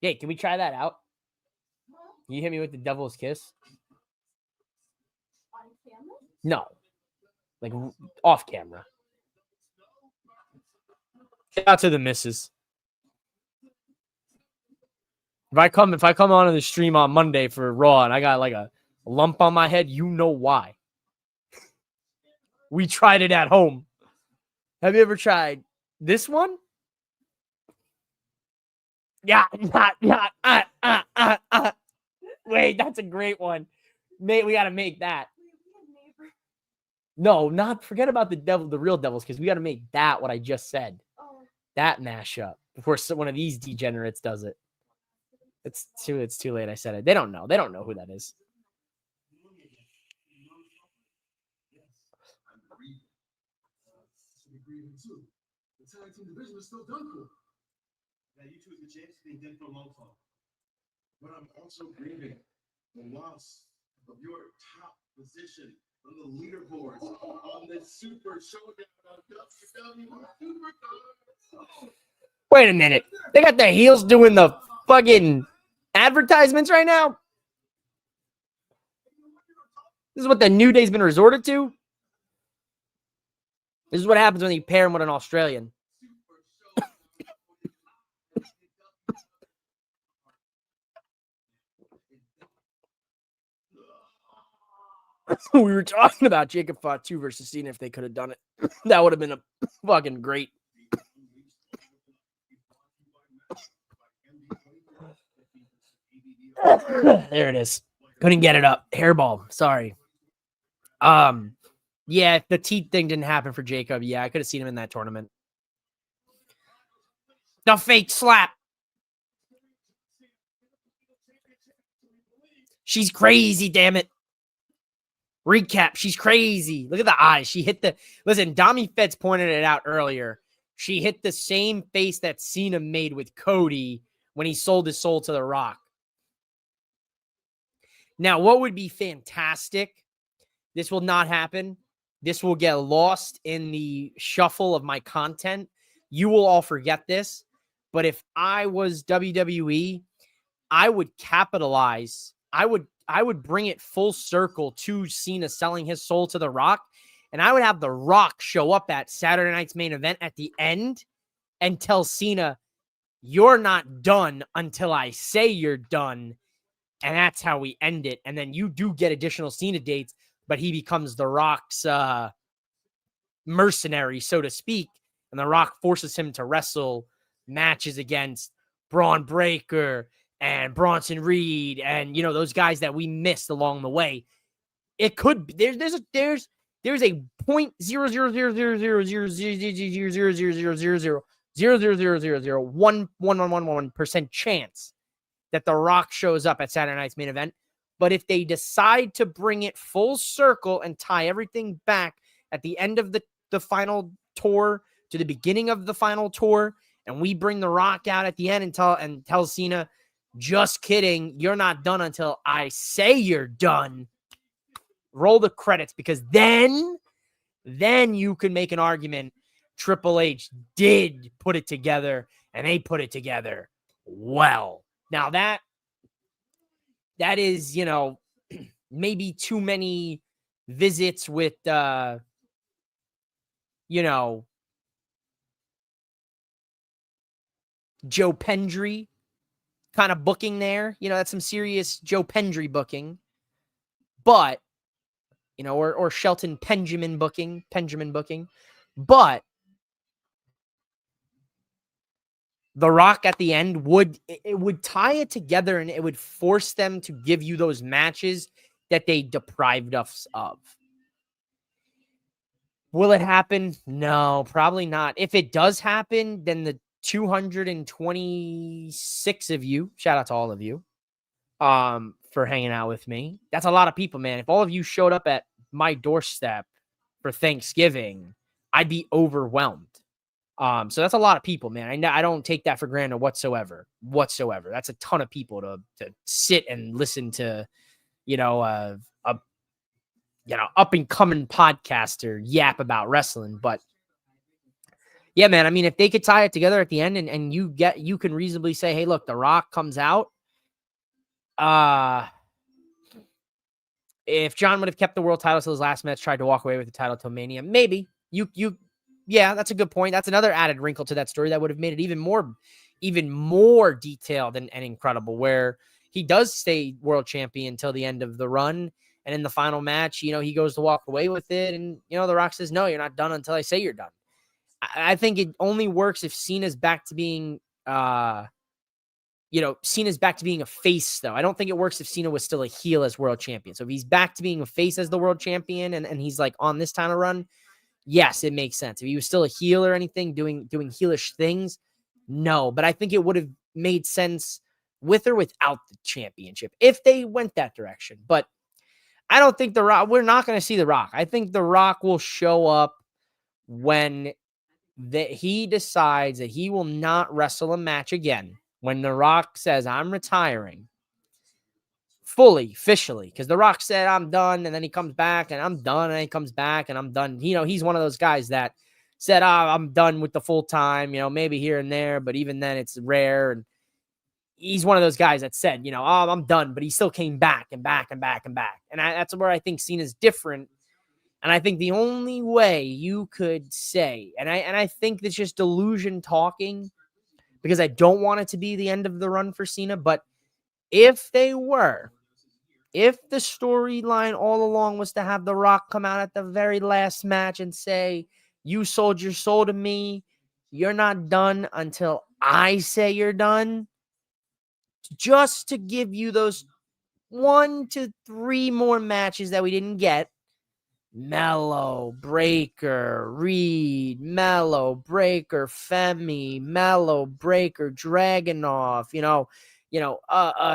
A: Hey, can we try that out? Can you hit me with the devil's kiss?
D: On camera?
A: No, like off camera. Shout out to the missus. If I come on the stream on Monday for Raw and I got like a lump on my head, you know why. We tried it at home. Have you ever tried this one? Yeah. Wait, that's a great one. Mate, we gotta make that. No, not forget about the real devils, because we gotta make that what I just said.
D: Oh,
A: That mashup before one of these degenerates does it. It's too late. I said it. They don't know. They don't know who that is.
C: The tag team division is still done for. Yeah, you two as the champs, they did for a long time. But I'm also grieving the loss of your top position on the leaderboards on the Super Showdown on WWE Supercard.
A: Wait a minute. They got the heels doing the fucking advertisements right now. This is what the New Day's been resorted to. This is what happens when you pair him with an Australian. We were talking about Jacob Fatu versus Cena if they could have done it. That would have been a fucking great. There it is. Couldn't get it up. Hairball. Sorry. Yeah, if the teeth thing didn't happen for Jacob, yeah, I could have seen him in that tournament. The fake slap. She's crazy, damn it. Recap. She's crazy. Look at the eyes. She hit the... Listen, Dami Fetz pointed it out earlier. She hit the same face that Cena made with Cody when he sold his soul to The Rock. Now, what would be fantastic? This will not happen. This will get lost in the shuffle of my content. You will all forget this. But if I was WWE, I would capitalize. I would bring it full circle to Cena selling his soul to The Rock. And I would have The Rock show up at Saturday night's main event at the end and tell Cena, you're not done until I say you're done. And that's how we end it. And then you do get additional Cena dates, but he becomes The Rock's mercenary, so to speak. And The Rock forces him to wrestle matches against Braun Breaker and Bronson Reed and, you know, those guys that we missed along the way. It could be there's a 0.000000000000000000000000000000000% chance that The Rock shows up at Saturday night's main event. But if they decide to bring it full circle and tie everything back at the end of the final tour to the beginning of the final tour, and we bring The Rock out at the end and tell Cena, just kidding, you're not done until I say you're done. Roll the credits, because then you can make an argument Triple H did put it together, and they put it together well. Now that is, you know, maybe too many visits with, you know, Joe Pendry kind of booking there. You know, that's some serious Joe Pendry booking. But, you know, or Shelton Benjamin booking. But The Rock at the end would tie it together, and it would force them to give you those matches that they deprived us of. Will it happen? No, probably not. If it does happen, then the 226 of you, shout out to all of you, for hanging out with me. That's a lot of people, man. If all of you showed up at my doorstep for Thanksgiving, I'd be overwhelmed. So that's a lot of people, man. I don't take that for granted whatsoever. That's a ton of people to sit and listen to, a up and coming podcaster yap about wrestling. But yeah, man, I mean, if they could tie it together at the end and you can reasonably say, hey, look, The Rock comes out. If John would have kept the world title till his last match, tried to walk away with the title till Mania, maybe yeah, that's a good point. That's another added wrinkle to that story that would have made it even more detailed and incredible, where he does stay world champion until the end of the run. And in the final match, he goes to walk away with it. And, The Rock says, no, you're not done until I say you're done. I think it only works if Cena's back to being, Cena's back to being a face, though. I don't think it works if Cena was still a heel as world champion. So if he's back to being a face as the world champion and he's like on this time of run, yes, it makes sense. If he was still a heel or anything, doing heelish things, no. But I think it would have made sense with or without the championship if they went that direction. But I don't think we're not going to see The Rock. I think The Rock will show up when he decides that he will not wrestle a match again. When The Rock says, I'm retiring fully, officially, because The Rock said, I'm done. And then he comes back and I'm done. And he comes back and I'm done. He's one of those guys that said, I'm done with the full time, maybe here and there, but even then it's rare. And he's one of those guys that said, I'm done, but he still came back and back and back and back. And that's where I think Cena's different. And I think the only way you could say, and I think it's just delusion talking, because I don't want it to be the end of the run for Cena, but if the storyline all along was to have The Rock come out at the very last match and say, you sold your soul to me, you're not done until I say you're done, just to give you those 1 to 3 more matches that we didn't get. Mello, Breaker, Reed, Mello, Breaker, Femi, Mello, Breaker, Dragunov,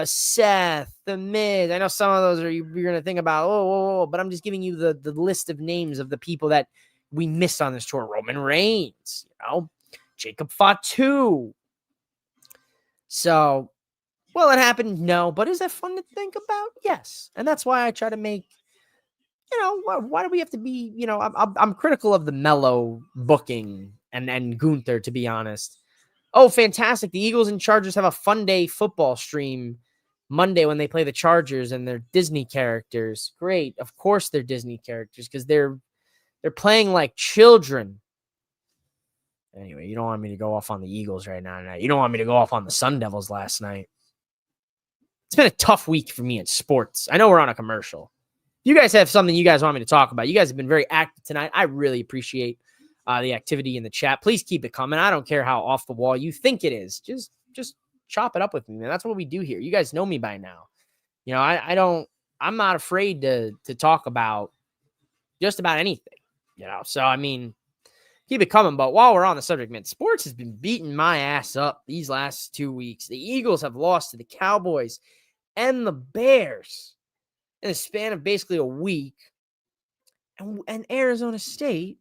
A: Seth, The Miz. I know some of those you're going to think about, but I'm just giving you the list of names of the people that we missed on this tour. Roman Reigns, Jacob Fatu. So, will it happen? No, but is that fun to think about? Yes. And that's why I try to make, why do we have to be, I'm critical of the Mello booking and Gunther, to be honest. Oh, fantastic. The Eagles and Chargers have a fun day football stream Monday when they play the Chargers and they're Disney characters. Great. Of course they're Disney characters because they're playing like children. Anyway, you don't want me to go off on the Eagles right now tonight. You don't want me to go off on the Sun Devils last night. It's been a tough week for me in sports. I know we're on a commercial. If you guys have something you guys want me to talk about, you guys have been very active tonight. I really appreciate the activity in the chat. Please keep it coming. I don't care how off the wall you think it is. Just chop it up with me, man. That's what we do here. You guys know me by now. I'm not afraid to talk about just about anything, So, I mean, keep it coming. But while we're on the subject, man, sports has been beating my ass up these last 2 weeks. The Eagles have lost to the Cowboys and the Bears in a span of basically a week. And Arizona State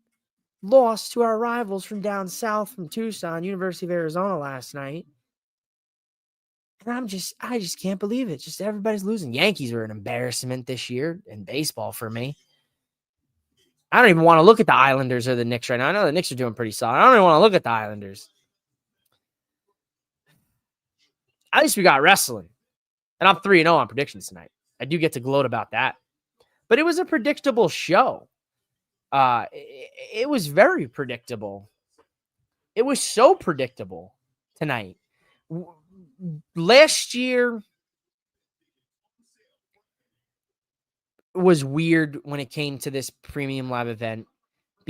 A: lost to our rivals from down south from Tucson, University of Arizona last night. And I just can't believe it. Just everybody's losing. Yankees are an embarrassment this year in baseball for me. I don't even want to look at the Islanders or the Knicks right now. I know the Knicks are doing pretty solid. I don't even want to look at the Islanders. At least we got wrestling. And I'm 3-0 on predictions tonight. I do get to gloat about that. But it was a predictable show. It was very predictable. It was so predictable tonight. Last year was weird when it came to this premium live event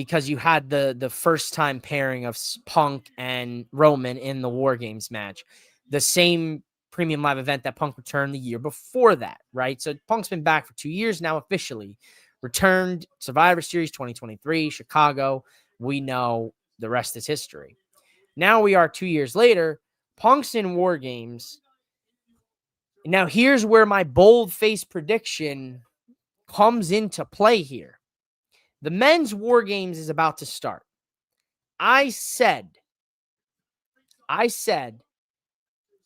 A: because you had the first time pairing of Punk and Roman in the War Games match. The same premium live event that Punk returned the year before that, right? So Punk's been back for 2 years now officially. Returned Survivor Series 2023, Chicago. We know the rest is history. Now we are 2 years later. Punk's in War Games. Now here's where my bold-faced prediction comes into play here. The men's War Games is about to start. I said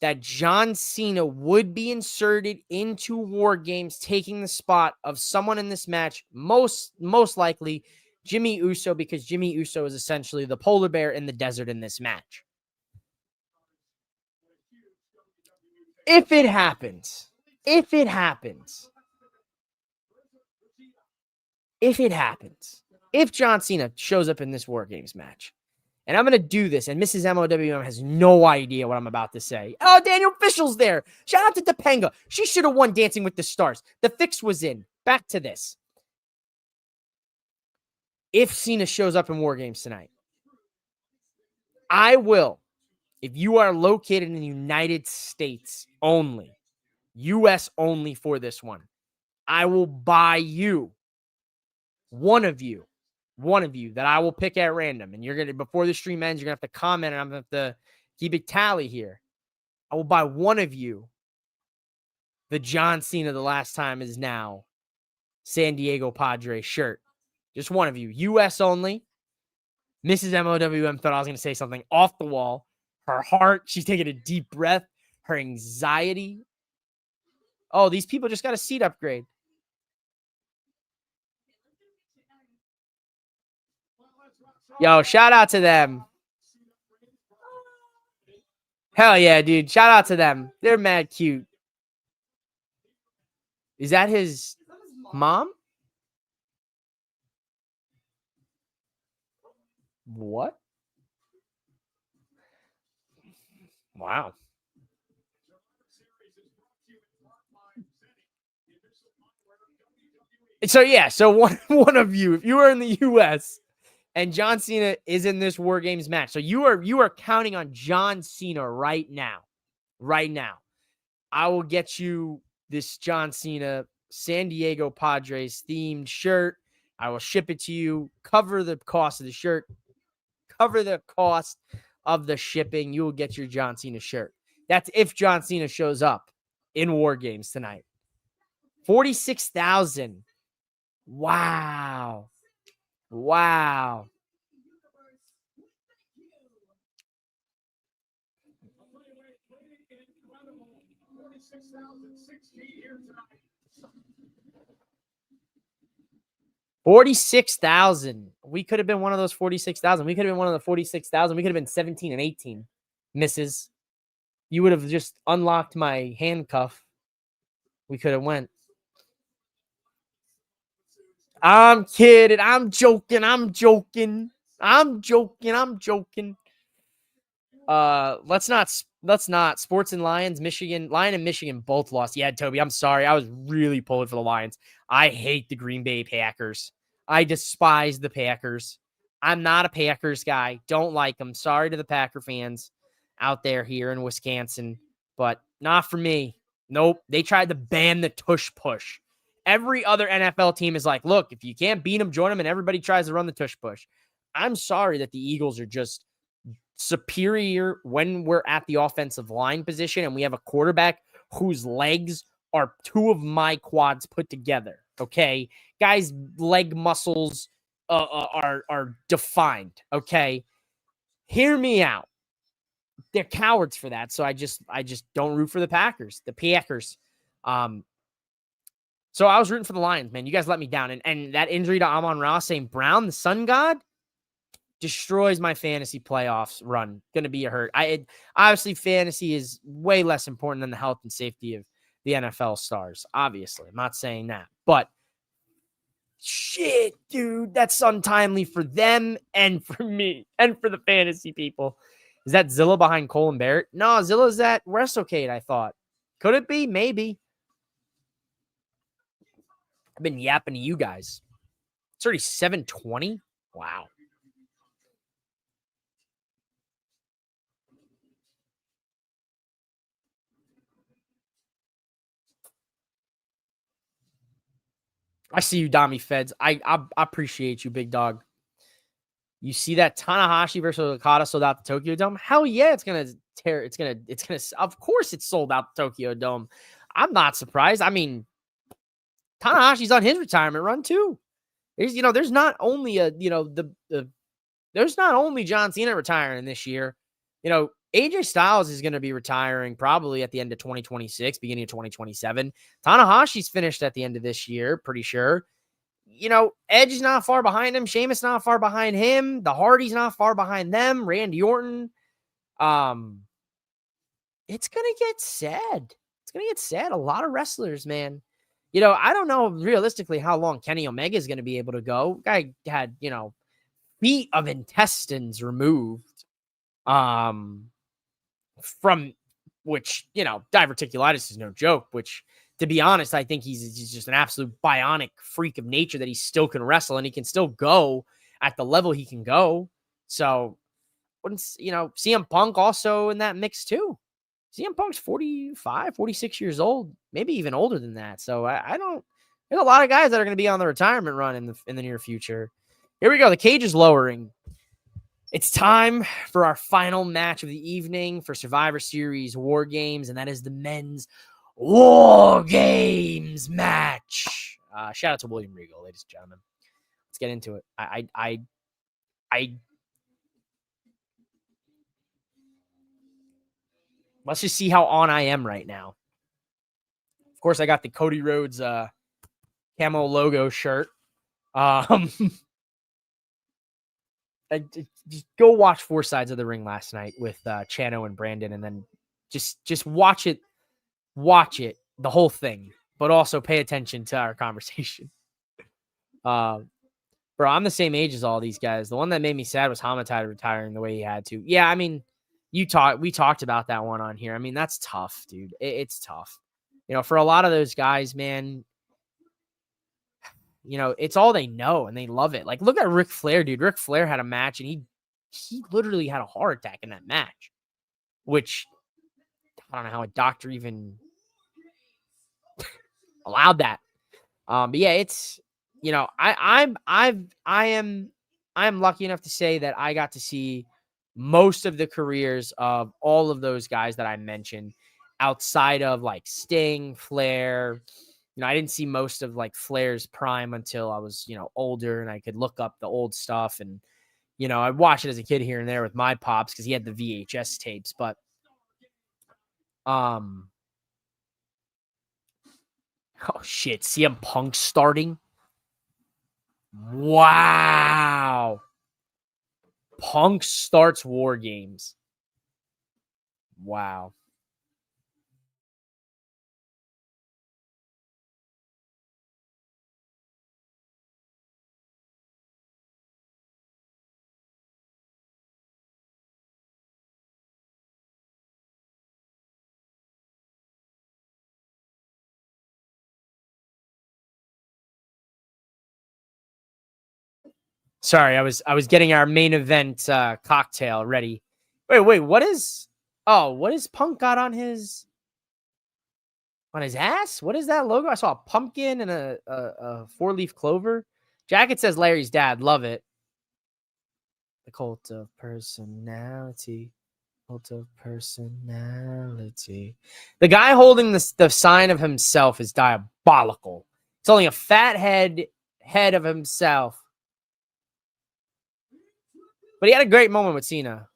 A: that John Cena would be inserted into War Games, taking the spot of someone in this match, most likely Jimmy Uso, because Jimmy Uso is essentially the polar bear in the desert in this match. If it happens, if John Cena shows up in this War Games match, and I'm going to do this, and Mrs. MOWM has no idea what I'm about to say. Oh, Daniel Fishel's there. Shout out to Topanga. She should have won Dancing with the Stars. The fix was in. Back to this. If Cena shows up in War Games tonight, I will, if you are located in the United States only, U.S. only for this one, I will buy you, one of you that I will pick at random. And you're going to, before the stream ends, you're going to have to comment, and I'm going to have to keep a tally here. I will buy one of you the John Cena the last time is now San Diego Padres shirt. Just one of you. U.S. only. Mrs. MOWM thought I was going to say something off the wall. Her heart, she's taking a deep breath. Her anxiety. Oh, these people just got a seat upgrade. Yo, shout out to them. Hell yeah, dude. Shout out to them. They're mad cute. Is that his mom? What? Wow. So yeah, so one of you, if you are in the US and John Cena is in this War Games match, so you are counting on John Cena right now. Right now. I will get you this John Cena San Diego Padres themed shirt. I will ship it to you, cover the cost of the shirt, cover the cost of the shipping. You will get your John Cena shirt. That's if John Cena shows up in War Games tonight. 46,000. Wow. Wow. $46,000. We could have been one of those 46,000. We could have been one of the 46,000. We could have been 17 and 18. Misses. You would have just unlocked my handcuff. We could have went. I'm kidding. I'm joking. Let's not. Sports and Lions, Lion and Michigan both lost. Yeah, Toby, I'm sorry. I was really pulling for the Lions. I hate the Green Bay Packers. I despise the Packers. I'm not a Packers guy. Don't like them. Sorry to the Packer fans out there here in Wisconsin, but not for me. Nope. They tried to ban the tush push. Every other NFL team is like, look, if you can't beat them, join them, and everybody tries to run the tush push. I'm sorry that the Eagles are just superior when we're at the offensive line position and we have a quarterback whose legs are two of my quads put together. Okay, guys, leg muscles are defined. Okay, hear me out. They're cowards for that, so I just don't root for the Packers. The Packers. So I was rooting for the Lions, man. You guys let me down, and that injury to Amon-Ra St. Brown, the Sun God, destroys my fantasy playoffs run. Going to be a hurt. Obviously, fantasy is way less important than the health and safety of the NFL stars. Obviously, I'm not saying that, but shit, dude, that's untimely for them and for me and for the fantasy people. Is that Zilla behind Cole and Barrett? No, Zilla's at WrestleCade, I thought. Could it be? Maybe. I've been yapping to you guys. It's already 7:20. Wow. I see you, Dami Feds. I appreciate you, big dog. You see that Tanahashi versus Okada sold out the Tokyo Dome? Hell yeah, it's gonna tear. It's gonna. Of course, it's sold out the Tokyo Dome. I'm not surprised. I mean, Tanahashi's on his retirement run too. There's not only there's not only John Cena retiring this year. AJ Styles is going to be retiring probably at the end of 2026, beginning of 2027. Tanahashi's finished at the end of this year, pretty sure. Edge is not far behind him. Sheamus not far behind him. The Hardys not far behind them. Randy Orton. It's gonna get sad. It's gonna get sad. A lot of wrestlers, man. I don't know realistically how long Kenny Omega is gonna be able to go. Guy had, feet of intestines removed. From which, diverticulitis is no joke, which, to be honest, I think he's just an absolute bionic freak of nature that he still can wrestle and he can still go at the level he can go. So, CM Punk also in that mix too. CM Punk's 45, 46 years old, maybe even older than that. So I don't, there's a lot of guys that are going to be on the retirement run in the near future. Here we go. The cage is lowering. It's time for our final match of the evening for Survivor Series War Games, and that is the men's War Games match. Shout out to William Regal, ladies and gentlemen. Let's get into it. Let's just see how on I am right now. Of course, I got the Cody Rhodes camo logo shirt. I just go watch Four Sides of the Ring last night with Chano and Brandon, and then just watch it, the whole thing, but also pay attention to our conversation. Bro, I'm the same age as all these guys. The one that made me sad was Hamatide retiring the way he had to. Yeah, I mean, we talked about that one on here. I mean, that's tough, dude. It's tough. For a lot of those guys, man, it's all they know and they love it. Like, look at Ric Flair, dude. Ric Flair had a match and he literally had a heart attack in that match, which I don't know how a doctor even allowed that. But yeah, it's, I am lucky enough to say that I got to see most of the careers of all of those guys that I mentioned outside of like Sting, Flair. I didn't see most of like Flair's prime until I was, older and I could look up the old stuff. And, I watched it as a kid here and there with my pops because he had the VHS tapes. But, oh shit, CM Punk starting. Wow. Punk starts War Games. Wow. Sorry, I was getting our main event cocktail ready. Wait, what is Punk got on his ass? What is that logo? I saw a pumpkin and a 4-leaf clover. Jacket says Larry's dad. Love it. The cult of personality. Cult of personality. The guy holding the sign of himself is diabolical. It's only a fat head of himself. But he had a great moment with Cena.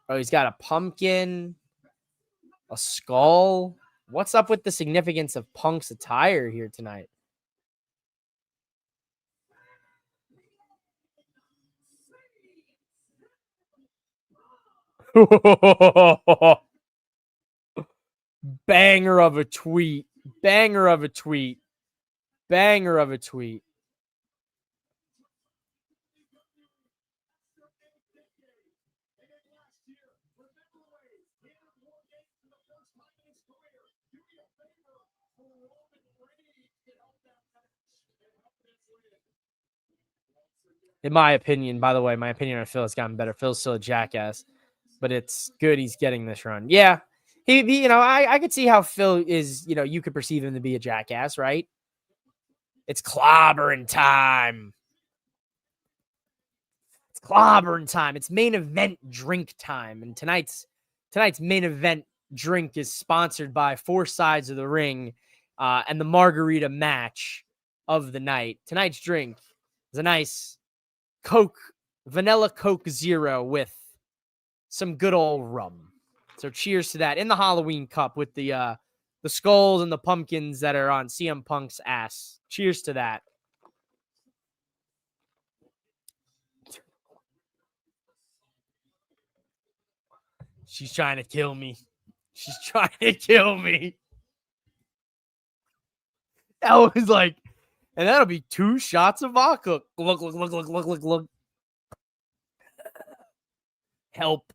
A: Oh, he's got a pumpkin, a skull. What's up with the significance of Punk's attire here tonight? Banger of a tweet. Banger of a tweet. Banger of a tweet. In my opinion, by the way, my opinion on Phil has gotten better. Phil's still a jackass, but it's good he's getting this run. Yeah. I could see how Phil is, you could perceive him to be a jackass, right? It's clobbering time. It's clobbering time. It's main event drink time. And tonight's main event drink is sponsored by Four Sides of the Ring and the margarita match of the night. Tonight's drink is a nice vanilla Coke Zero with some good old rum. So cheers to that in the Halloween cup with the skulls and the pumpkins that are on CM Punk's ass. Cheers to that. She's trying to kill me. She's trying to kill me. That was like, and that'll be 2 shots of vodka. Look. Help.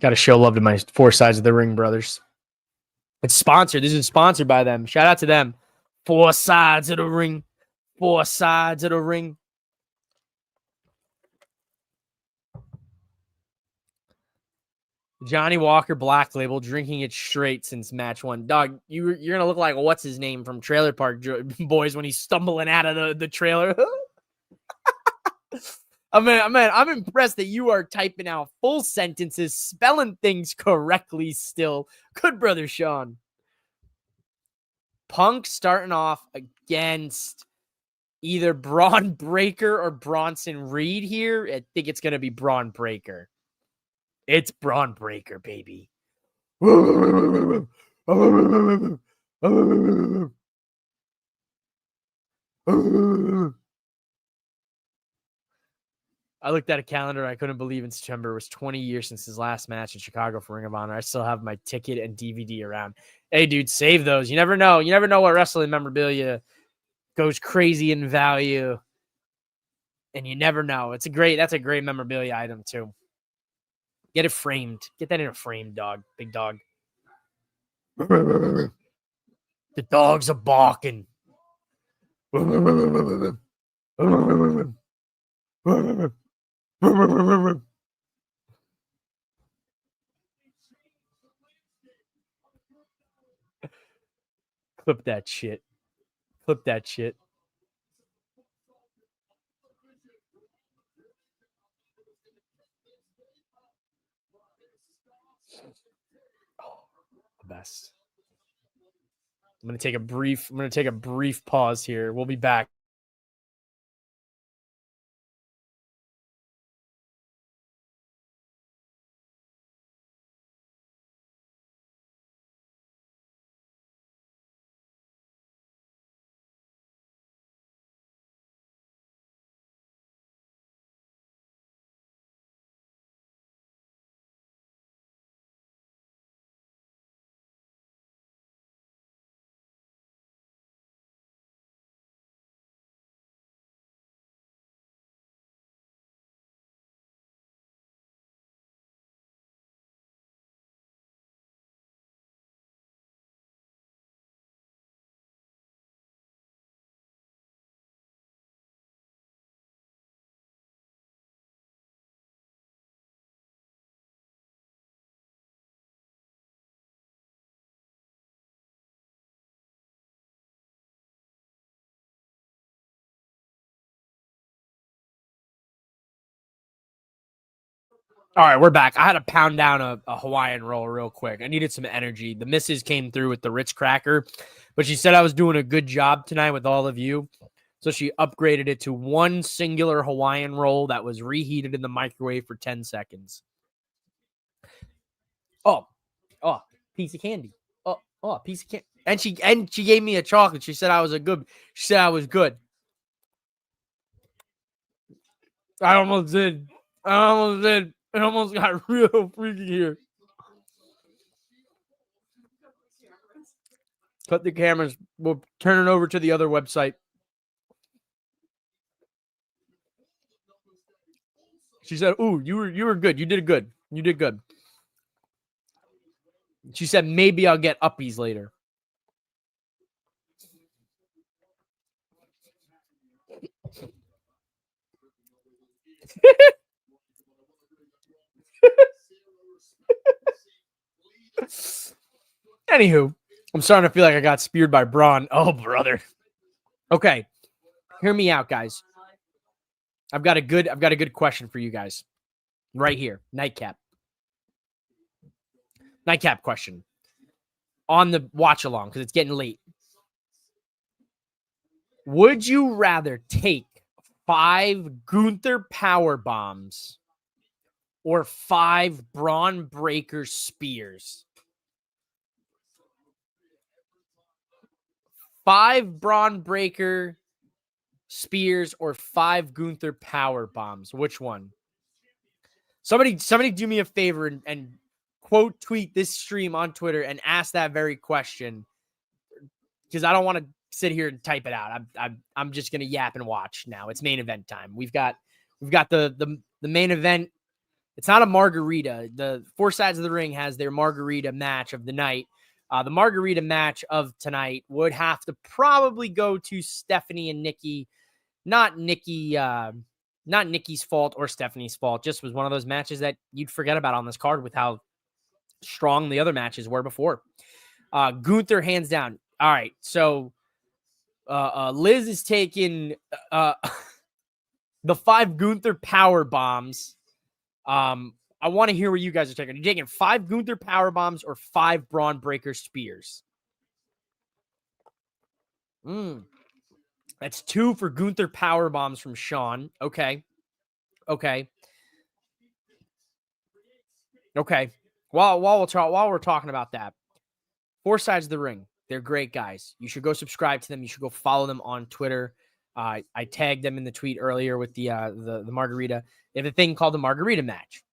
A: Got to show love to my Four Sides of the Ring brothers. It's sponsored. This is sponsored by them. Shout out to them. Four Sides of the Ring. Four Sides of the Ring. Johnny Walker Black Label drinking it straight since match 1. Dog, you're gonna look like what's his name from Trailer Park Boys when he's stumbling out of the trailer. I'm impressed that you are typing out full sentences, spelling things correctly still. Good brother Sean. Punk starting off against either Braun Breaker or Bronson Reed here. I think it's gonna be Braun Breaker. It's Braun Breaker, baby. I looked at a calendar. I couldn't believe in September. It was 20 years since his last match in Chicago for Ring of Honor. I still have my ticket and DVD around. Hey, dude, save those. You never know. You never know what wrestling memorabilia goes crazy in value. And you never know. That's a great memorabilia item, too. Get it framed. Get that in a frame, dog. Big dog. The dogs are barking. Clip that shit. Clip that shit. Oh, the best. I'm gonna take a brief pause here. We'll be back. All right, we're back. I had to pound down a Hawaiian roll real quick. I needed some energy. The missus came through with the Ritz cracker, but she said I was doing a good job tonight with all of you. So she upgraded it to one singular Hawaiian roll that was reheated in the microwave for 10 seconds. Oh, piece of candy. Oh, piece of candy. And she gave me a chocolate. She said I was good. She said I was good. I almost did. It almost got real freaky here. Cut the cameras. We'll turn it over to the other website. She said, "Ooh, you were good. You did good. You did good." She said, "Maybe I'll get uppies later." Anywho, I'm starting to feel like I got speared by Braun. Oh, brother. Okay, hear me out, guys. I've got a good question for you guys. Right here, nightcap question on the watch along because it's getting late. Would you rather take 5 Gunther power bombs or 5 Braun Breaker spears? 5 Braun Breaker spears or 5 Gunther power bombs? Which one? Somebody do me a favor and quote tweet this stream on Twitter and ask that very question, because I don't want to sit here and type it out. I'm just gonna yap and watch now. It's main event time. We've got the main event. It's not a margarita. The 4 sides of the ring has their margarita match of the night. The margarita match of tonight would have to probably go to Stephanie and Nikki. Not Nikki's fault or Stephanie's fault. Just was one of those matches that you'd forget about on this card with how strong the other matches were before. Gunther hands down. All right, so Liz is taking the 5 Gunther power bombs. I want to hear what you guys are taking. Are you taking 5 Gunther power bombs or 5 Braun Breaker spears? That's 2 for Gunther power bombs from Sean. Okay. While we're talking about that, 4 sides of the ring. They're great guys. You should go subscribe to them. You should go follow them on Twitter. I tagged them in the tweet earlier with the margarita. They have a thing called the margarita match.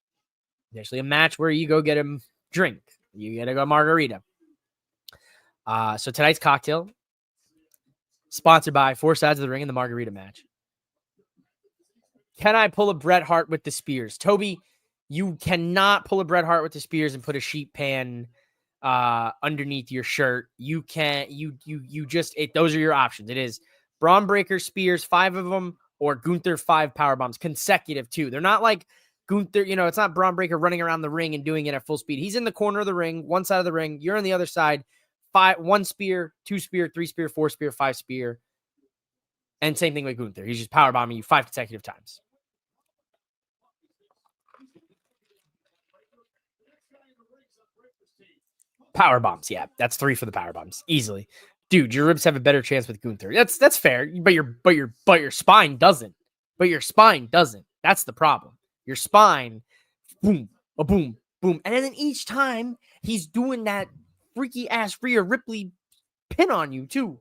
A: It's actually a match where you go get a drink. You get a margarita. So tonight's cocktail, sponsored by 4 sides of the ring in the margarita match. Can I pull a Bret Hart with the spears? Toby, you cannot pull a Bret Hart with the spears and put a sheet pan underneath your shirt. You can't. Those are your options. It is Braun Breaker spears, 5 of them, or Gunther 5 power bombs consecutive too. They're not like Gunther. It's not Braun Breaker running around the ring and doing it at full speed. He's in the corner of the ring, one side of the ring. You're on the other side. 1 spear, 2 spear, 3 spear, 4 spear, 5 spear, and same thing with Gunther. He's just power bombing you 5 consecutive times. Power bombs, yeah, that's 3 for the power bombs easily, dude. Your ribs have a better chance with Gunther. That's fair, but your spine doesn't. That's the problem. Your spine, boom, a boom, boom, and then each time he's doing that freaky ass Rhea Ripley pin on you too.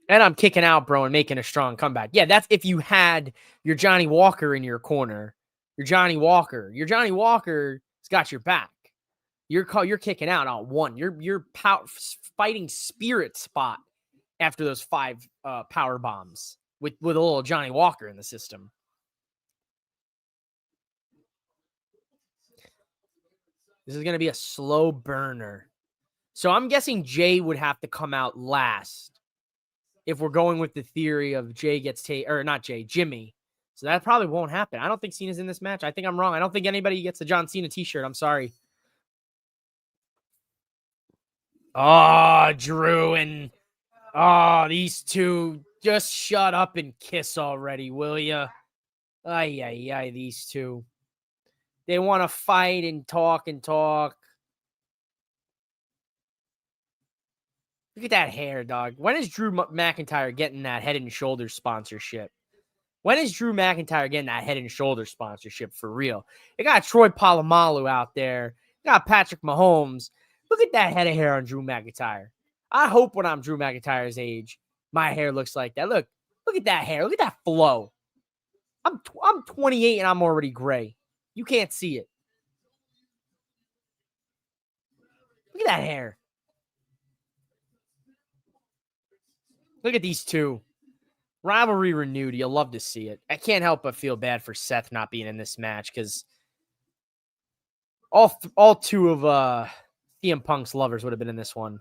A: And I'm kicking out, bro, and making a strong comeback. Yeah, that's if you had your Johnny Walker in your corner. Your Johnny Walker's got your back. You're kicking out on 1. You're fighting spirit spot after those 5 power bombs with a little Johnny Walker in the system. This is going to be a slow burner. So I'm guessing Jay would have to come out last if we're going with the theory of Jay gets Jimmy. So that probably won't happen. I don't think Cena's in this match. I think I'm wrong. I don't think anybody gets the John Cena t-shirt. I'm sorry. Oh, Drew and these two, just shut up and kiss already, will ya? Ay, these two. They want to fight and talk and talk. Look at that hair, dog. When is Drew McIntyre getting that Head and Shoulders sponsorship? When is Drew McIntyre getting that Head and Shoulders sponsorship for real? They got Troy Polamalu out there. They got Patrick Mahomes. Look at that head of hair on Drew McIntyre. I hope when I'm Drew McIntyre's age, my hair looks like that. Look at that hair. Look at that flow. I'm 28 and I'm already gray. You can't see it. Look at that hair. Look at these two. Rivalry renewed. You'll love to see it. I can't help but feel bad for Seth not being in this match because all two of CM Punk's lovers would have been in this one.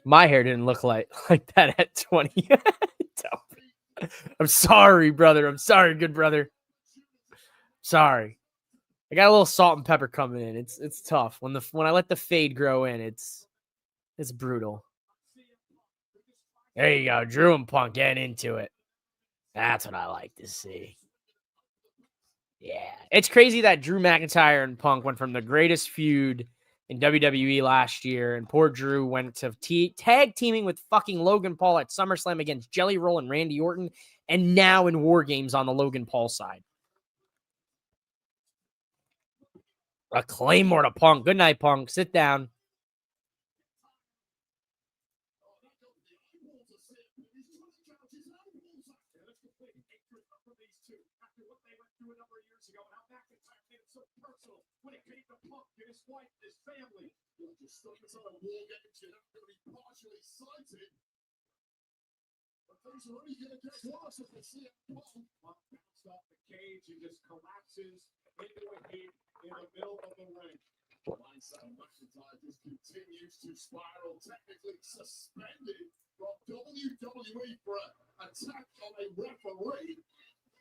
A: My hair didn't look like that at 20. I'm sorry, brother. I'm sorry, good brother. Sorry. I got a little salt and pepper coming in. It's tough. When I let the fade grow in, it's brutal. There you go. Drew and Punk getting into it. That's what I like to see. Yeah. It's crazy that Drew McIntyre and Punk went from the greatest feud in WWE last year, and poor Drew went to tag teaming with fucking Logan Paul at SummerSlam against Jelly Roll and Randy Orton, and now in War Games on the Logan Paul side. A Claymore to Punk. Good night, Punk. Sit down.
B: In the middle of the ring. Blindside McIntyre just continues to spiral, technically suspended from WWE for an attack on a referee.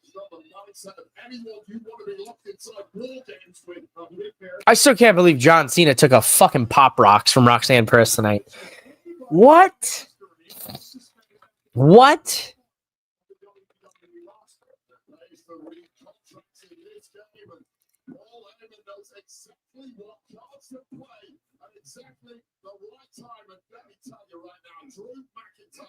B: It's not the mindset of anyone you want to be locked inside War Games with.
A: I still can't believe John Cena took a fucking Pop Rocks from Roxanne Perez tonight. What? What?
B: Exactly what cards to play at exactly the right time. And let me tell you right now, Drew McIntyre,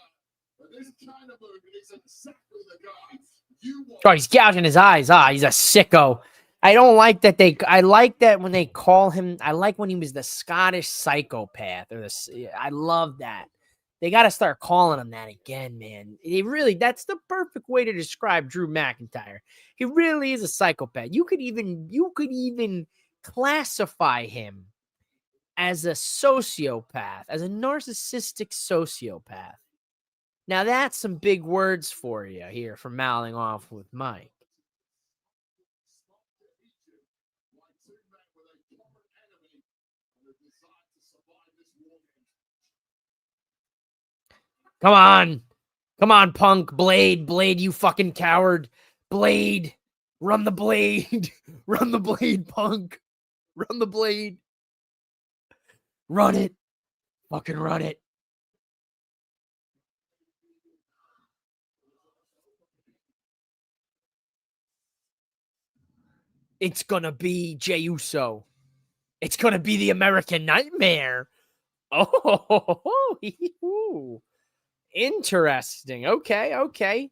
B: this kind of move is exactly the guy you want.
A: Oh, he's gouging his eyes. He's a sicko. I don't like that I like that when they call him, I like when he was the Scottish psychopath. I love that. They got to start calling him that again, man. That's the perfect way to describe Drew McIntyre. He really is a psychopath. You could even classify him as a sociopath, as a narcissistic sociopath. Now that's some big words for you here for mouthing off with Mike. Come on, Punk. Blade, you fucking coward. Blade, run the blade. Run the blade, Punk. Run the blade. Run it. Fucking run it. It's gonna be Jey Uso. It's gonna be the American Nightmare. Oh, interesting. Okay.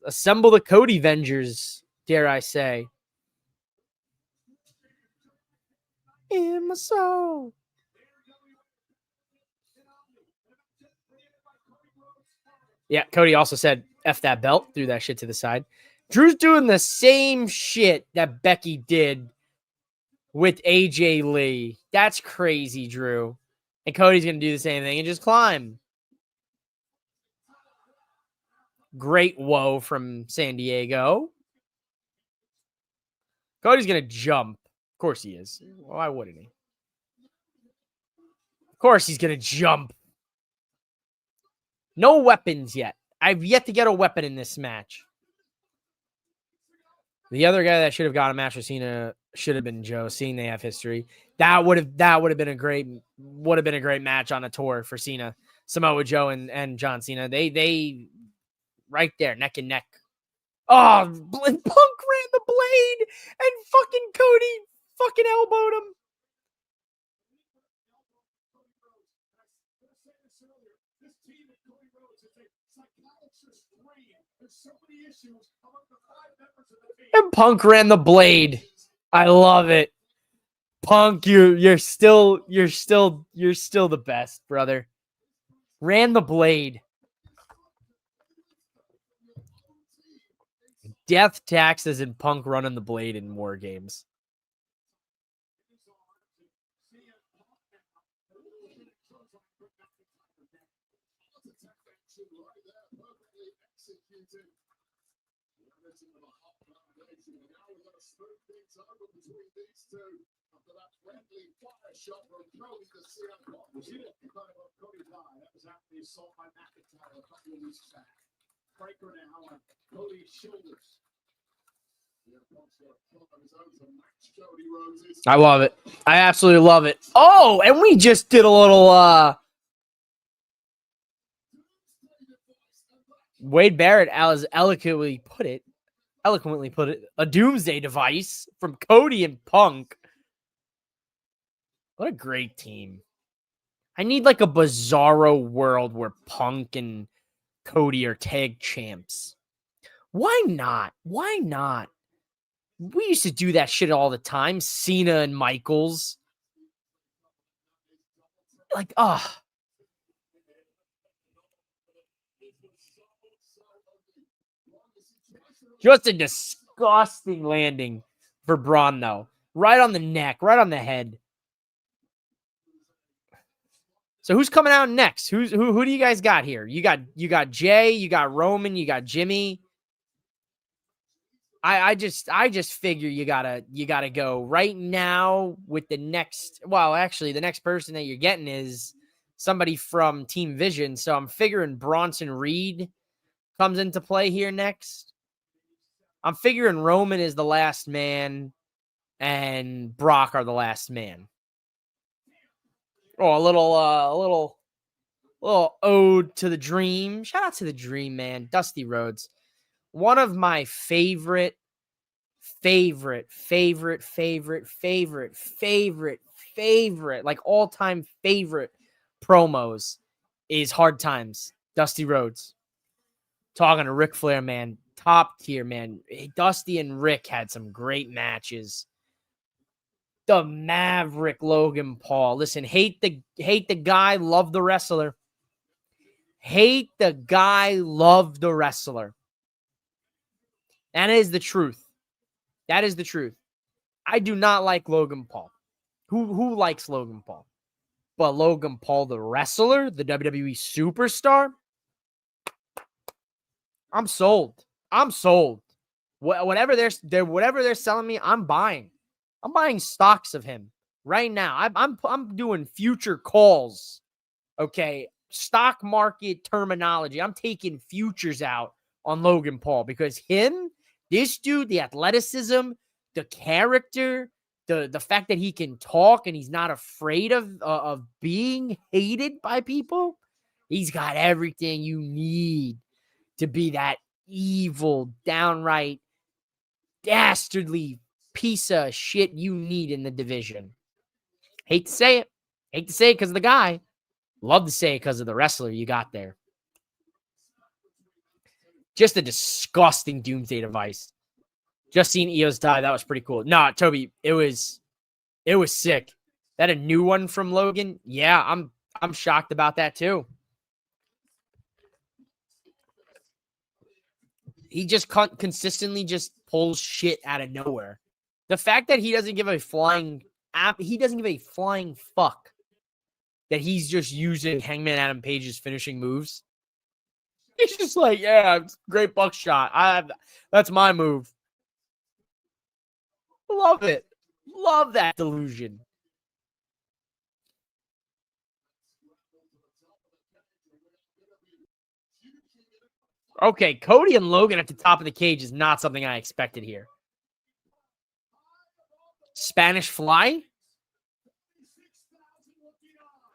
A: Assemble the Cody Vengers, dare I say. In my soul. Yeah, Cody also said, F that belt, threw that shit to the side. Drew's doing the same shit that Becky did with AJ Lee. That's crazy, Drew. And Cody's going to do the same thing and just climb. Great woe from San Diego. Cody's going to jump. Of course he is. Why wouldn't he? Of course he's going to jump. No weapons yet. I've yet to get a weapon in this match. The other guy that should have got a match with Cena should have been Joe, seeing they have history. That would have been a great match on a tour for Cena. Samoa Joe and John Cena. They right there, neck and neck. Oh, Punk ran the blade and fucking Cody fucking elbowed him. And Punk ran the blade. I love it. Punk, you're still the best, brother. Ran the blade. Death taxes and Punk running the blade in War Games. I love it. I absolutely love it. Oh, and we just did a little Wade Barrett, as eloquently put it, a doomsday device from Cody and Punk. What a great team. I need like a bizarro world where Punk and Cody are tag champs. Why not? Why not? We used to do that shit all the time. Cena and Michaels. Like, Just a disgusting landing for Braun, though. Right on the neck, right on the head. So who's coming out next? Who do you guys got here? You got Jay, you got Roman, you got Jimmy. I just figure you gotta go right now with the next. Well, actually, the next person that you're getting is somebody from Team Vision. So I'm figuring Bronson Reed comes into play here next. I'm figuring Roman is the last man and Brock are the last man. Oh, a little ode to the Dream. Shout out to the Dream, man. Dusty Rhodes. One of my favorite, like all-time favorite promos is Hard Times. Dusty Rhodes. Talking to Ric Flair, man. Top tier, man. Dusty and Rick had some great matches. The Maverick Logan Paul. Listen, hate the guy, love the wrestler. Hate the guy, love the wrestler. That is the truth. That is the truth. I do not like Logan Paul. Who likes Logan Paul? But Logan Paul, the wrestler, the WWE superstar, I'm sold. I'm sold. Whatever they're selling me, I'm buying. I'm buying stocks of him right now. I'm doing future calls. Okay, stock market terminology. I'm taking futures out on Logan Paul because this dude, the athleticism, the character, the fact that he can talk and he's not afraid of being hated by people. He's got everything you need to be that evil, downright, dastardly piece of shit you need in the division. Hate to say it. Hate to say it because of the guy. Love to say it because of the wrestler you got there. Just a disgusting doomsday device. Just seen Eos die. That was pretty cool. Nah, Toby, it was sick. That a new one from Logan? Yeah, I'm shocked about that too. He just consistently just pulls shit out of nowhere. The fact that he doesn't give a flying fuck that he's just using Hangman Adam Page's finishing moves. He's just like, yeah, great buckshot. That's my move. Love it. Love that delusion. Okay, Cody and Logan at the top of the cage is not something I expected here. Spanish Fly?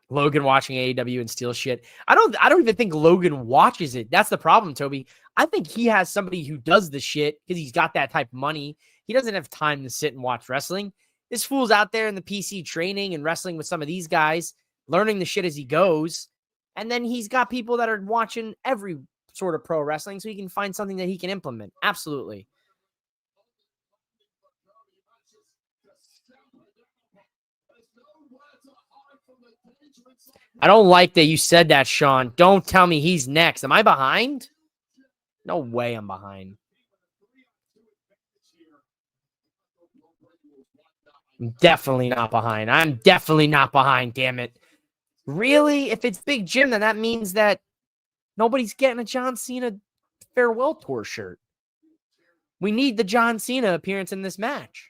A: Logan watching AEW and steal shit. I don't even think Logan watches it. That's the problem, Toby. I think he has somebody who does the shit because he's got that type of money. He doesn't have time to sit and watch wrestling. This fool's out there in the PC training and wrestling with some of these guys, learning the shit as he goes. And then he's got people that are watching every sort of pro wrestling so he can find something that he can implement. Absolutely. I don't like that you said that, Sean. Don't tell me he's next. Am I behind? No way I'm behind. I'm definitely not behind. I'm definitely not behind, damn it. Really? If it's Big Jim, then that means that nobody's getting a John Cena farewell tour shirt. We need the John Cena appearance in this match.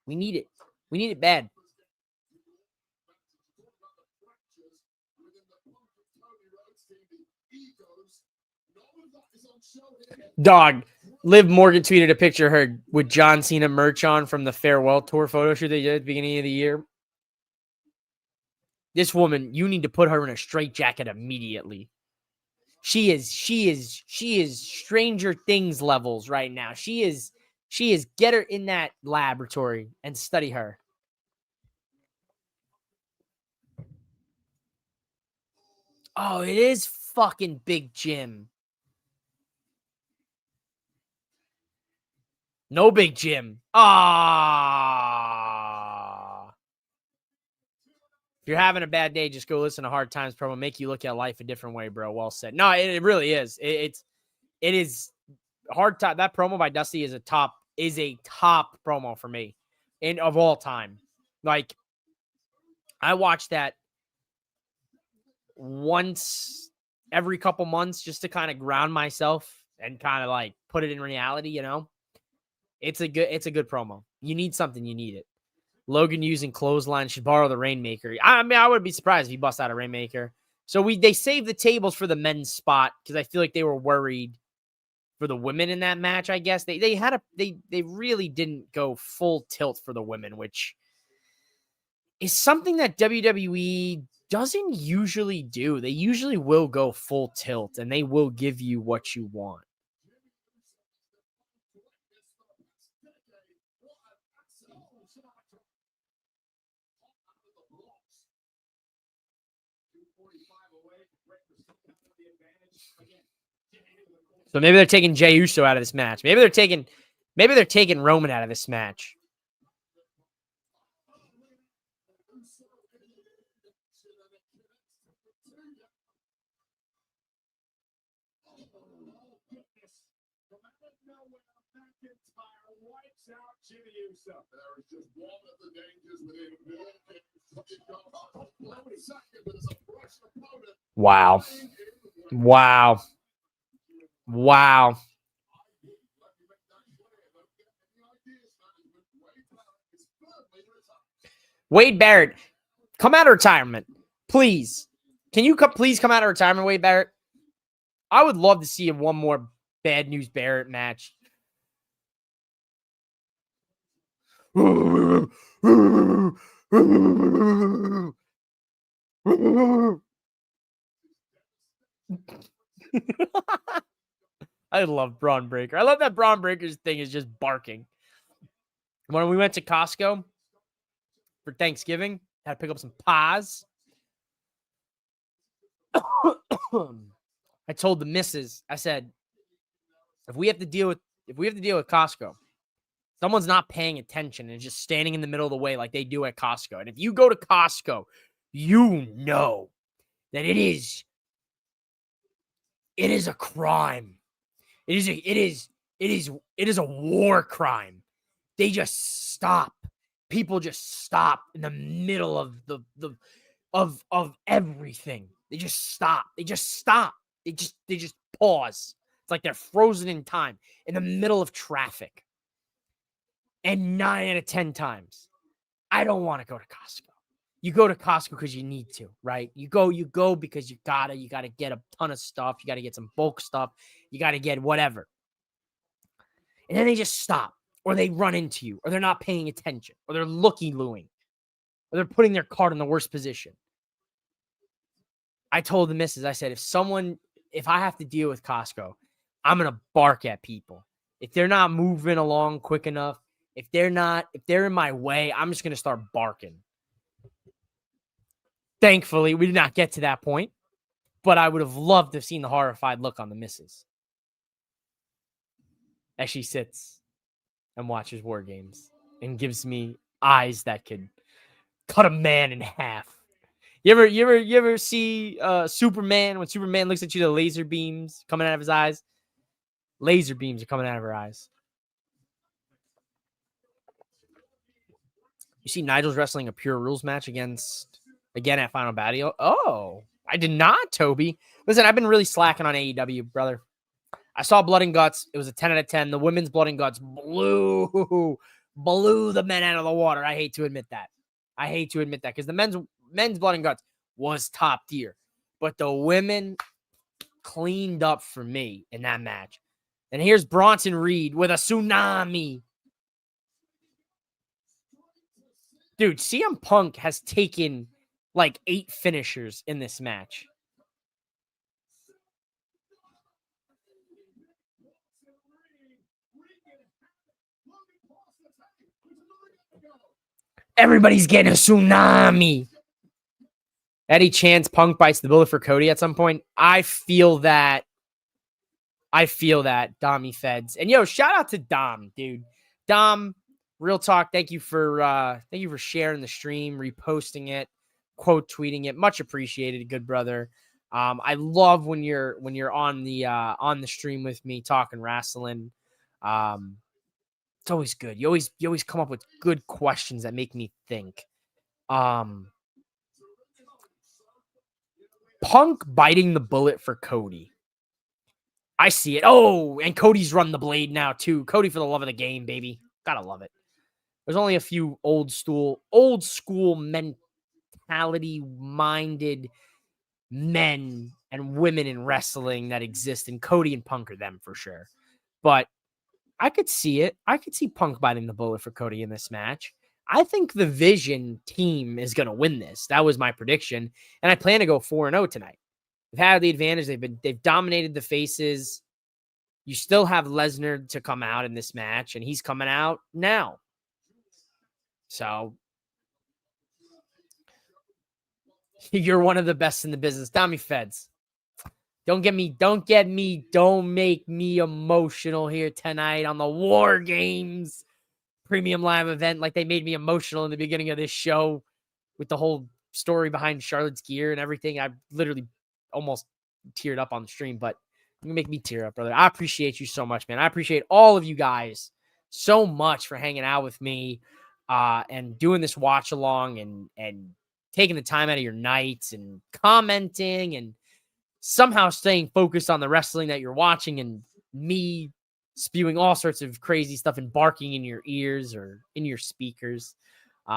A: We need it. We need it bad. Dog, Liv Morgan tweeted a picture of her with John Cena merch on from the farewell tour photo shoot they did at the beginning of the year. This woman, you need to put her in a straitjacket immediately. She is Stranger Things levels right now. She is get her in that laboratory and study her. Oh, it is fucking Big Jim. No Big Jim. Ah. If you're having a bad day, just go listen to Hard Times promo. Make you look at life a different way, bro. Well said. No, it really is. It is hard time. That promo by Dusty is a top promo for me of all time. Like, I watch that once every couple months just to kind of ground myself and kind of like put it in reality, you know. It's a good promo. You need something, you need it. Logan using clothesline should borrow the Rainmaker. I mean, I would be surprised if he busts out a Rainmaker. So they saved the tables for the men's spot because I feel like they were worried for the women in that match. I guess they really didn't go full tilt for the women, which is something that WWE doesn't usually do. They usually will go full tilt and they will give you what you want. So maybe they're taking Jey Uso out of this match. Maybe they're taking Roman out of this match. Wow. Wow. Wow. Wade Barrett, come out of retirement. Please. Can you please come out of retirement, Wade Barrett? I would love to see one more Bad News Barrett match. I love Braun Breaker. I love that Braun Breaker's thing is just barking. When we went to Costco for Thanksgiving, had to pick up some pies. I told the missus, I said, if we have to deal with Costco, someone's not paying attention and just standing in the middle of the way like they do at Costco. And if you go to Costco, you know that it is a crime. It is a war crime. They just stop. People just stop in the middle of of everything. They just stop. They just pause. It's like they're frozen in time in the middle of traffic. And 9 out of 10 times, I don't want to go to Costco. You go to Costco because you need to, right? You go because you gotta get a ton of stuff. You gotta get some bulk stuff. You gotta get whatever. And then they just stop, or they run into you, or they're not paying attention, or they're looky-looing, or they're putting their cart in the worst position. I told the missus, I said, if I have to deal with Costco, I'm going to bark at people. If they're not moving along quick enough, if they're in my way, I'm just going to start barking. Thankfully, we did not get to that point, but I would have loved to have seen the horrified look on the missus as she sits and watches War Games and gives me eyes that could cut a man in half. You ever see Superman, when Superman looks at you, the laser beams coming out of his eyes? Laser beams are coming out of her eyes. You see Nigel's wrestling a Pure Rules match again at Final Battle. Oh, I did not, Toby. Listen, I've been really slacking on AEW, brother. I saw Blood and Guts. It was a 10 out of 10. The women's Blood and Guts blew the men out of the water. I hate to admit that. Because the men's Blood and Guts was top tier. But the women cleaned up for me in that match. And here's Bronson Reed with a tsunami. Dude, CM Punk has taken like 8 finishers in this match. Everybody's getting a tsunami. Eddie Chance Punk bites the bullet for Cody at some point. I feel that. Dommy Feds. And yo, shout out to Dom, dude. Dom, real talk. Thank you for sharing the stream, reposting it, quote tweeting it. Much appreciated, good brother. I love when you're on the stream with me talking wrestling. It's always good. You always come up with good questions that make me think. Punk biting the bullet for Cody. I see it. Oh, and Cody's run the blade now too. Cody for the love of the game, baby. Gotta love it. There's only a few old school mentality minded men and women in wrestling that exist, and Cody and Punk are them for sure. But I could see it. I could see Punk biting the bullet for Cody in this match. I think the Vision team is going to win this. That was my prediction, and I plan to go 4-0 tonight. They've had the advantage. They've dominated the faces. You still have Lesnar to come out in this match, and he's coming out now. So you're one of the best in the business, Tommy Feds. Don't make me emotional here tonight on the War Games premium live event like they made me emotional in the beginning of this show with the whole story behind Charlotte's gear and everything. I literally almost teared up on the stream, but you make me tear up, brother. I appreciate you so much, man. I appreciate all of you guys so much for hanging out with me and doing this watch along and taking the time out of your nights and commenting and somehow staying focused on the wrestling that you're watching and me spewing all sorts of crazy stuff and barking in your ears or in your speakers.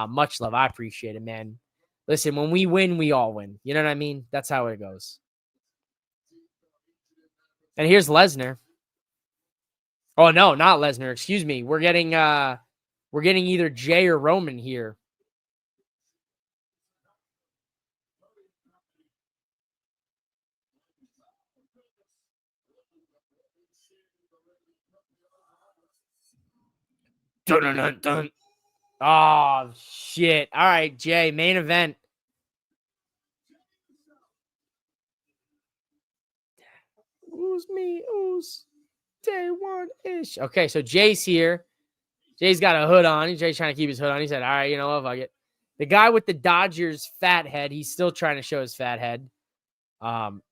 A: Much love. I appreciate it, man. Listen, when we win, we all win. You know what I mean? That's how it goes. And here's Lesnar. Oh, no, not Lesnar. Excuse me. We're getting either Jay or Roman here. Dun, dun, dun, dun. Oh, shit. All right, Jay, main event. Ooze me, ooze. Day one-ish. Okay, so Jay's here. Jay's got a hood on. Jay's trying to keep his hood on. He said, all right, you know what, fuck it. The guy with the Dodgers fat head, he's still trying to show his fat head.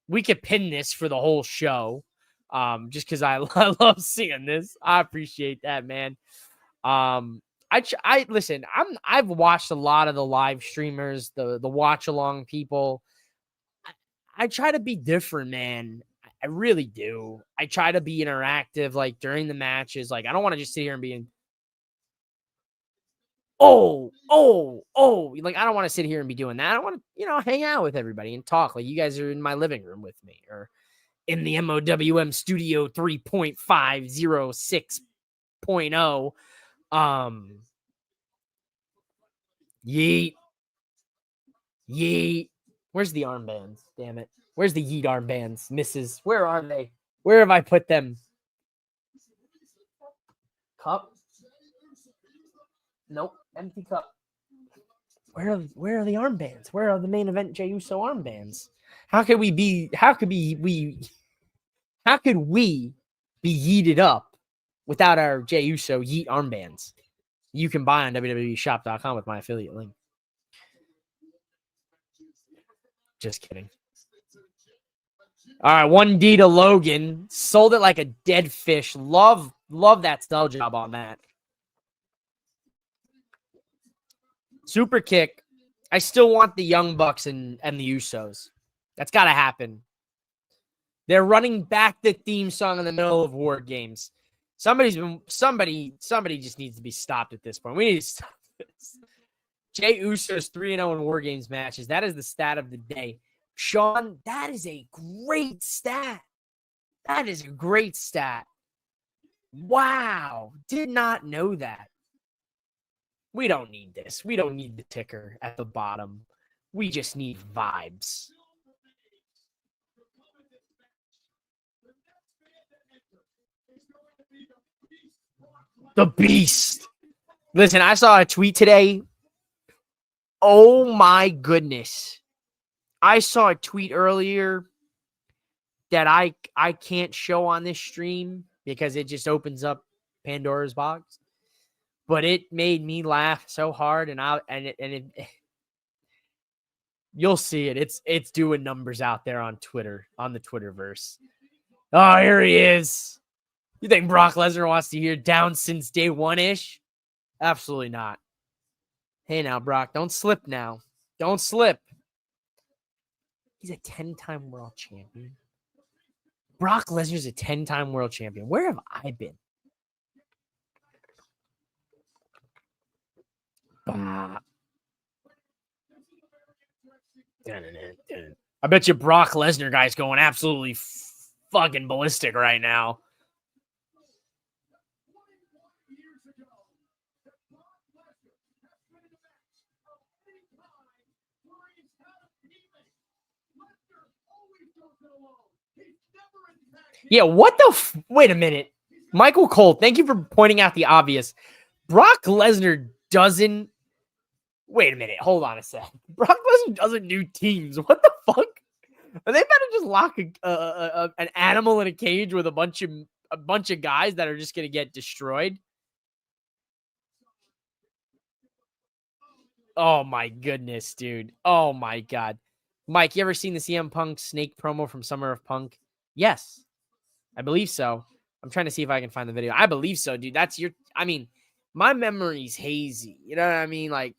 A: We could pin this for the whole show. Just because I love seeing this. I appreciate that, man. I listen, I've watched a lot of the live streamers, the watch along people. I try to be different, man. I really do. I try to be interactive, like during the matches. Like, I don't want to just sit here and be in. Oh. Like, I don't want to sit here and be doing that. I want to, hang out with everybody and talk. Like, you guys are in my living room with me or in the MOWM Studio 3.506.0. Yeet. Where's the armbands? Damn it. Where's the yeet armbands? Misses. Where are they? Where have I put them? Cup? Nope. Empty cup. Where are the armbands? Where are the main event Jey Uso armbands? How could we be yeeted up without our Jey Uso yeet armbands? You can buy on www.shop.com with my affiliate link. Just kidding. All right, 1D to Logan. Sold it like a dead fish. Love that sell job on that. Super kick. I still want the Young Bucks and the Usos. That's got to happen. They're running back the theme song in the middle of War Games. Somebody just needs to be stopped at this point. We need to stop this. Jey Uso's 3-0 in War Games matches. That is the stat of the day. Sean, that is a great stat. That is a great stat. Wow. Did not know that. We don't need this. We don't need the ticker at the bottom. We just need vibes. The Beast. Listen, I saw a tweet today. Oh my goodness. I saw a tweet earlier that I can't show on this stream because it just opens up Pandora's box. But it made me laugh so hard, you'll see it. It's doing numbers out there on Twitter, on the Twitterverse. Oh, here he is. You think Brock Lesnar wants to hear down since day one-ish? Absolutely not. Hey now, Brock, don't slip now. Don't slip. He's a 10-time world champion. Brock Lesnar's a 10-time world champion. Where have I been? I bet you Brock Lesnar guy's going absolutely fucking ballistic right now. Yeah, what the wait a minute. Michael Cole, thank you for pointing out the obvious. Brock Lesnar doesn't. Wait a minute. Hold on a sec. Brock Lesnar doesn't do teams. What the fuck? Are they about to just lock an animal in a cage with a bunch of guys that are just going to get destroyed? Oh my goodness, dude. Oh my god. Mike, you ever seen the CM Punk Snake promo from Summer of Punk? Yes. I believe so. I'm trying to see if I can find the video. I believe so, dude. My memory's hazy. You know what I mean? Like,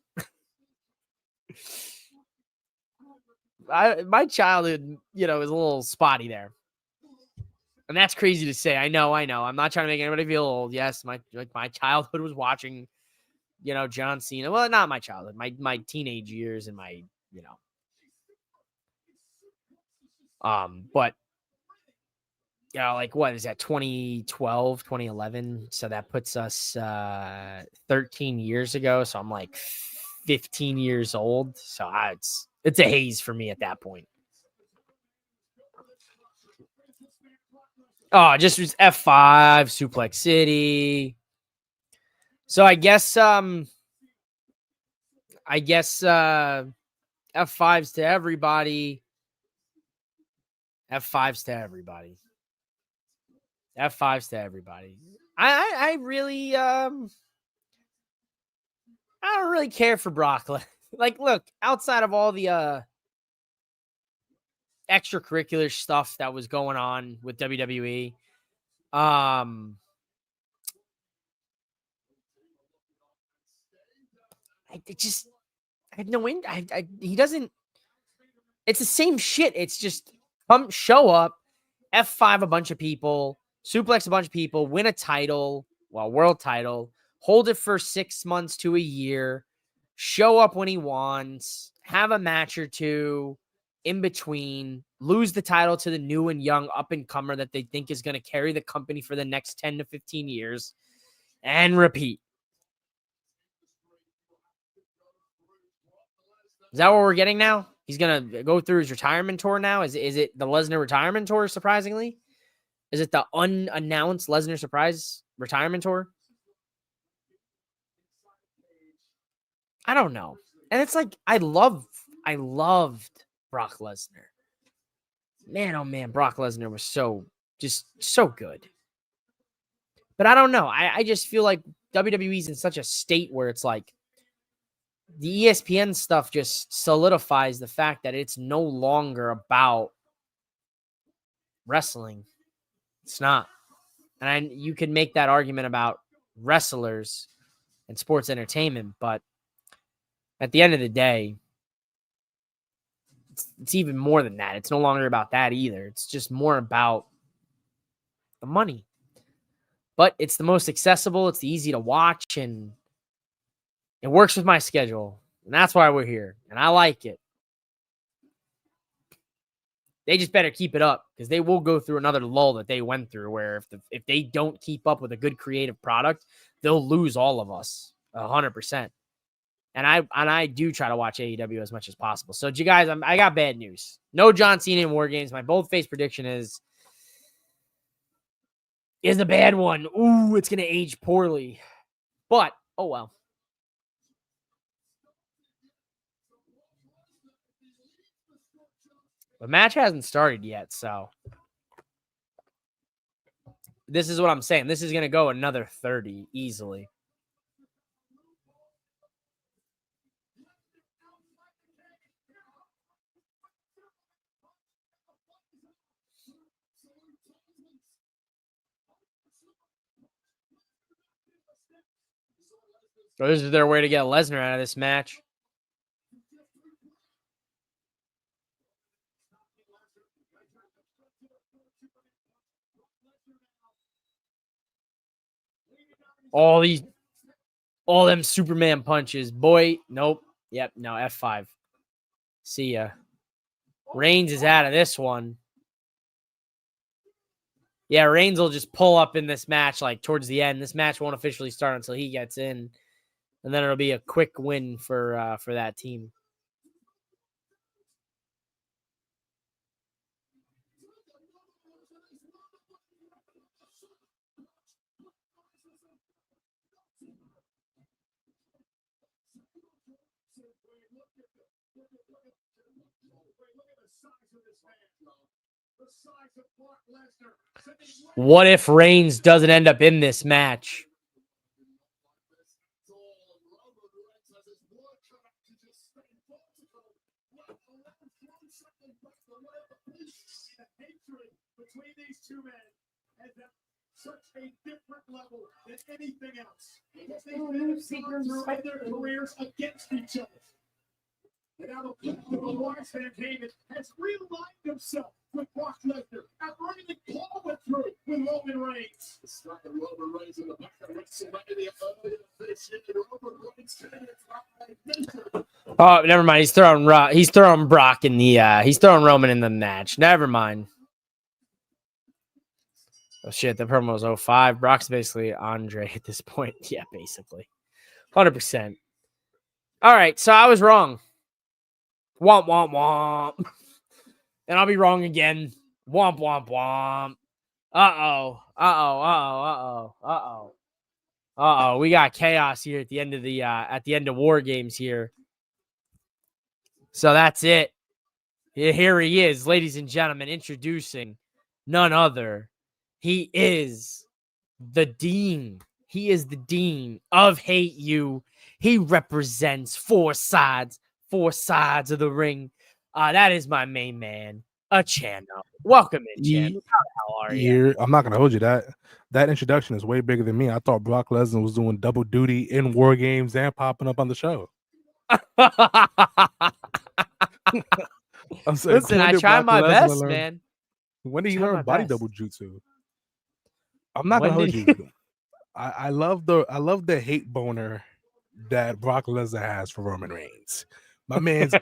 A: my childhood, is a little spotty there. And that's crazy to say. I know. I'm not trying to make anybody feel old. Yes, my childhood was watching, John Cena. Well, not my childhood. My teenage years and my, but like what is that, 2012, 2011? So that puts us 13 years ago. So I'm like 15 years old. So it's a haze for me at that point. Oh, just F5, Suplex City. So I guess F5s to everybody. F5s to everybody. F5s to everybody. I really I don't really care for Brock. Like, look, outside of all the extracurricular stuff that was going on with WWE, I have no wind. He doesn't. It's the same shit. It's just come show up, F5 a bunch of people, suplex a bunch of people, win a title, world title, hold it for 6 months to a year, show up when he wants, have a match or two in between, lose the title to the new and young up-and-comer that they think is going to carry the company for the next 10 to 15 years, and repeat. Is that what we're getting now? He's going to go through his retirement tour now? Is it the Lesnar retirement tour, surprisingly? Is it the unannounced Lesnar surprise retirement tour? I don't know. And it's like, I loved Brock Lesnar. Man, oh man, Brock Lesnar was so good. But I don't know. I just feel like WWE's in such a state where it's like the ESPN stuff just solidifies the fact that it's no longer about wrestling. It's not. And you can make that argument about wrestlers and sports entertainment, but at the end of the day, it's even more than that. It's no longer about that either. It's just more about the money. But it's the most accessible. It's easy to watch, and it works with my schedule. And that's why we're here. And I like it. They just better keep it up, because they will go through another lull that they went through, where if they don't keep up with a good creative product, they'll lose all of us 100%. And I do try to watch AEW as much as possible. So, you guys, I got bad news. No John Cena in War Games. My bold-faced prediction is a bad one. Ooh, it's going to age poorly. But, oh well. The match hasn't started yet, so this is what I'm saying. This is going to go another 30 easily. So this is their way to get Lesnar out of this match. All them Superman punches. Boy, nope. Yep, no, F5. See ya. Reigns is out of this one. Yeah, Reigns will just pull up in this match like towards the end. This match won't officially start until he gets in. And then it'll be a quick win for that team. What if Reigns doesn't end up in this match?
B: Between these two men and such a different level than anything else. Because they've been in their careers against each other. And now the Lawrence Van Haven has realigned himself with Brock Lesnar after everything Paul went through with Roman Reigns. It's like Roman Reigns in the back of WrestleMania earlier this year. Roman Reigns.
A: Oh, never mind. He's throwing Brock in the he's throwing Roman in the match. Never mind. Oh shit, the promo was 05. Brock's basically Andre at this point. Yeah, basically. 100%. All right, so I was wrong. Womp, womp, womp. And I'll be wrong again. Womp, womp, womp. Uh-oh. We got chaos here at the end of War Games here. So that's it. Here he is, ladies and gentlemen, introducing none other. He is the dean. He is the dean of Hate You. He represents four sides of the ring. That is my main man, Chano. Welcome in, Chano. How the hell are you?
D: I'm not gonna hold you. That introduction is way bigger than me. I thought Brock Lesnar was doing double duty in War Games and popping up on the show.
A: Listen, I try my best, man.
D: When did he learn body double jutsu? I'm not gonna hold you. I love the hate boner that Brock Lesnar has for Roman Reigns. My man's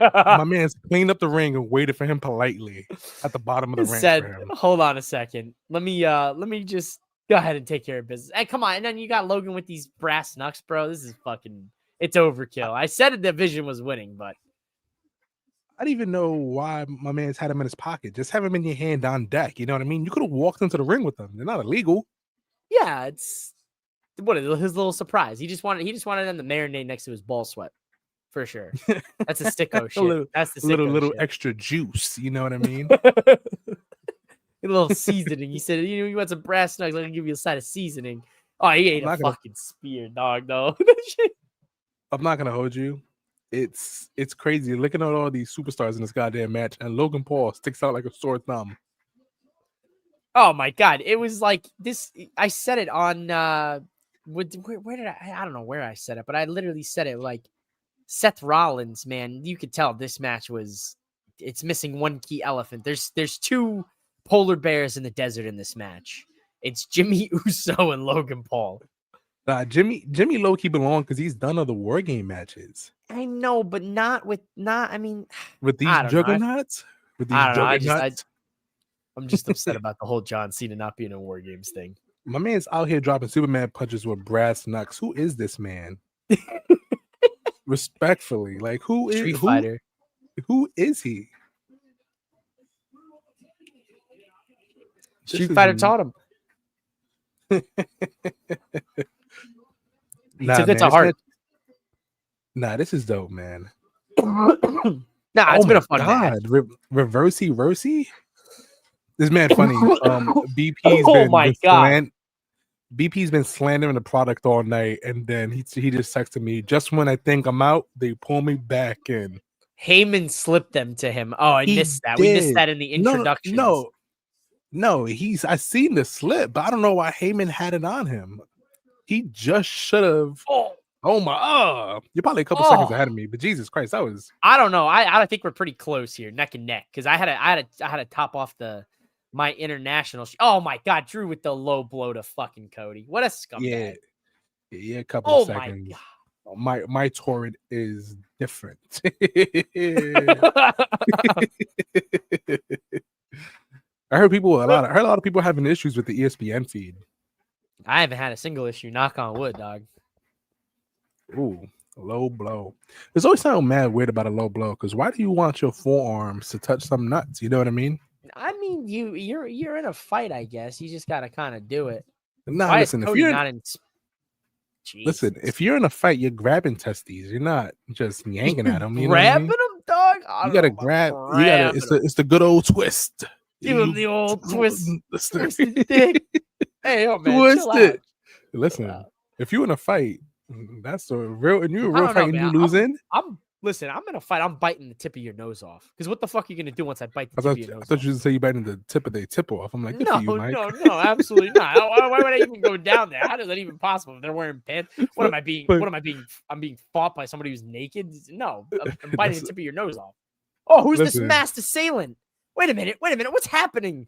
D: cleaned up the ring and waited for him politely at the bottom of the ring. For him.
A: Hold on a second. Let me just go ahead and take care of business. Hey, come on. And then you got Logan with these brass knucks, bro. This is it's overkill. I said the division was winning, but
D: I didn't even know why my man's had him in his pocket. Just have him in your hand on deck. You know what I mean? You could have walked into the ring with them. They're not illegal.
A: Yeah, it's his little surprise. He just wanted them to marinate next to his ball sweat. for sure. That's a sicko
D: a
A: shit.
D: little,
A: That's the
D: little,
A: sicko
D: little
A: shit.
D: extra juice. You know what I mean?
A: A little seasoning. He said, you want some brass knuckles? I'll give you a side of seasoning. Oh, he ate
D: I'm
A: a
D: not gonna-
A: fucking spear, dog, though.
D: I'm not gonna hold you. It's crazy looking at all these superstars in this goddamn match, and Logan Paul sticks out like a sore thumb.
A: Oh my god, it was like this. I said it on where did I don't know where I said it, but I literally said it like Seth Rollins, man. You could tell this match it's missing one key elephant. There's two polar bears in the desert in this match. It's Jimmy Uso and Logan Paul.
D: Jimmy low-key belong because he's done other War Game matches
A: I know, but I mean,
D: with these
A: I don't know.
D: juggernauts. With these
A: I don't know.
D: juggernauts.
A: I'm just upset about the whole John Cena not being in War Games thing.
D: My man's out here dropping Superman punches with brass knucks. Who is this man? Respectfully, like who is
A: Street Fighter.
D: Who is he?
A: Street Fighter taught him. He took it to heart.
D: This is dope, man.
A: It's been a fun match.
D: Reversey. This man funny. BP's been slandering the product all night, and then he just texted me, just when I think I'm out, they pull me back in.
A: Heyman slipped them to him. Oh, I missed that. We missed that in the introduction.
D: No, I seen the slip, but I don't know why Heyman had it on him. He just should have. You're probably a couple seconds ahead of me, but Jesus Christ, that was.
A: I don't know. I think we're pretty close here, neck and neck, because I had to top off my international. Oh my God, Drew with the low blow to fucking Cody. What a scumbag.
D: Yeah, a couple of seconds. My torrent is different. I heard a lot of people having issues with the ESPN feed.
A: I haven't had a single issue. Knock on wood, dog.
D: Ooh, low blow. There's always something mad weird about a low blow, because why do you want your forearms to touch some nuts? You know what I mean?
A: I mean, you're in a fight, I guess. You just gotta kind of do it.
D: Listen,
A: if
D: you're in a fight, you're grabbing testes. You're not just yanking at them. You
A: grabbing
D: know what
A: them, dog.
D: You gotta grab. It's the good old twist.
A: Give him the old twist. Twisted dick. Hey, man,
D: twist it.
A: Listen,
D: if you're in a fight, that's a real. And you're a real fight, and you losing.
A: Listen, I'm in a fight. I'm biting the tip of your nose off. Because what the fuck are you gonna do once I bite the tip of your nose off?
D: I thought you would say you biting the tip of their tip off. I'm like, good for you, Mike.
A: No, absolutely not. Why would I even go down there? How is that even possible? If they're wearing pants, I'm being fought by somebody who's naked? No, I'm biting the tip of your nose off. Oh, who's this masked assailant? Wait a minute. What's happening?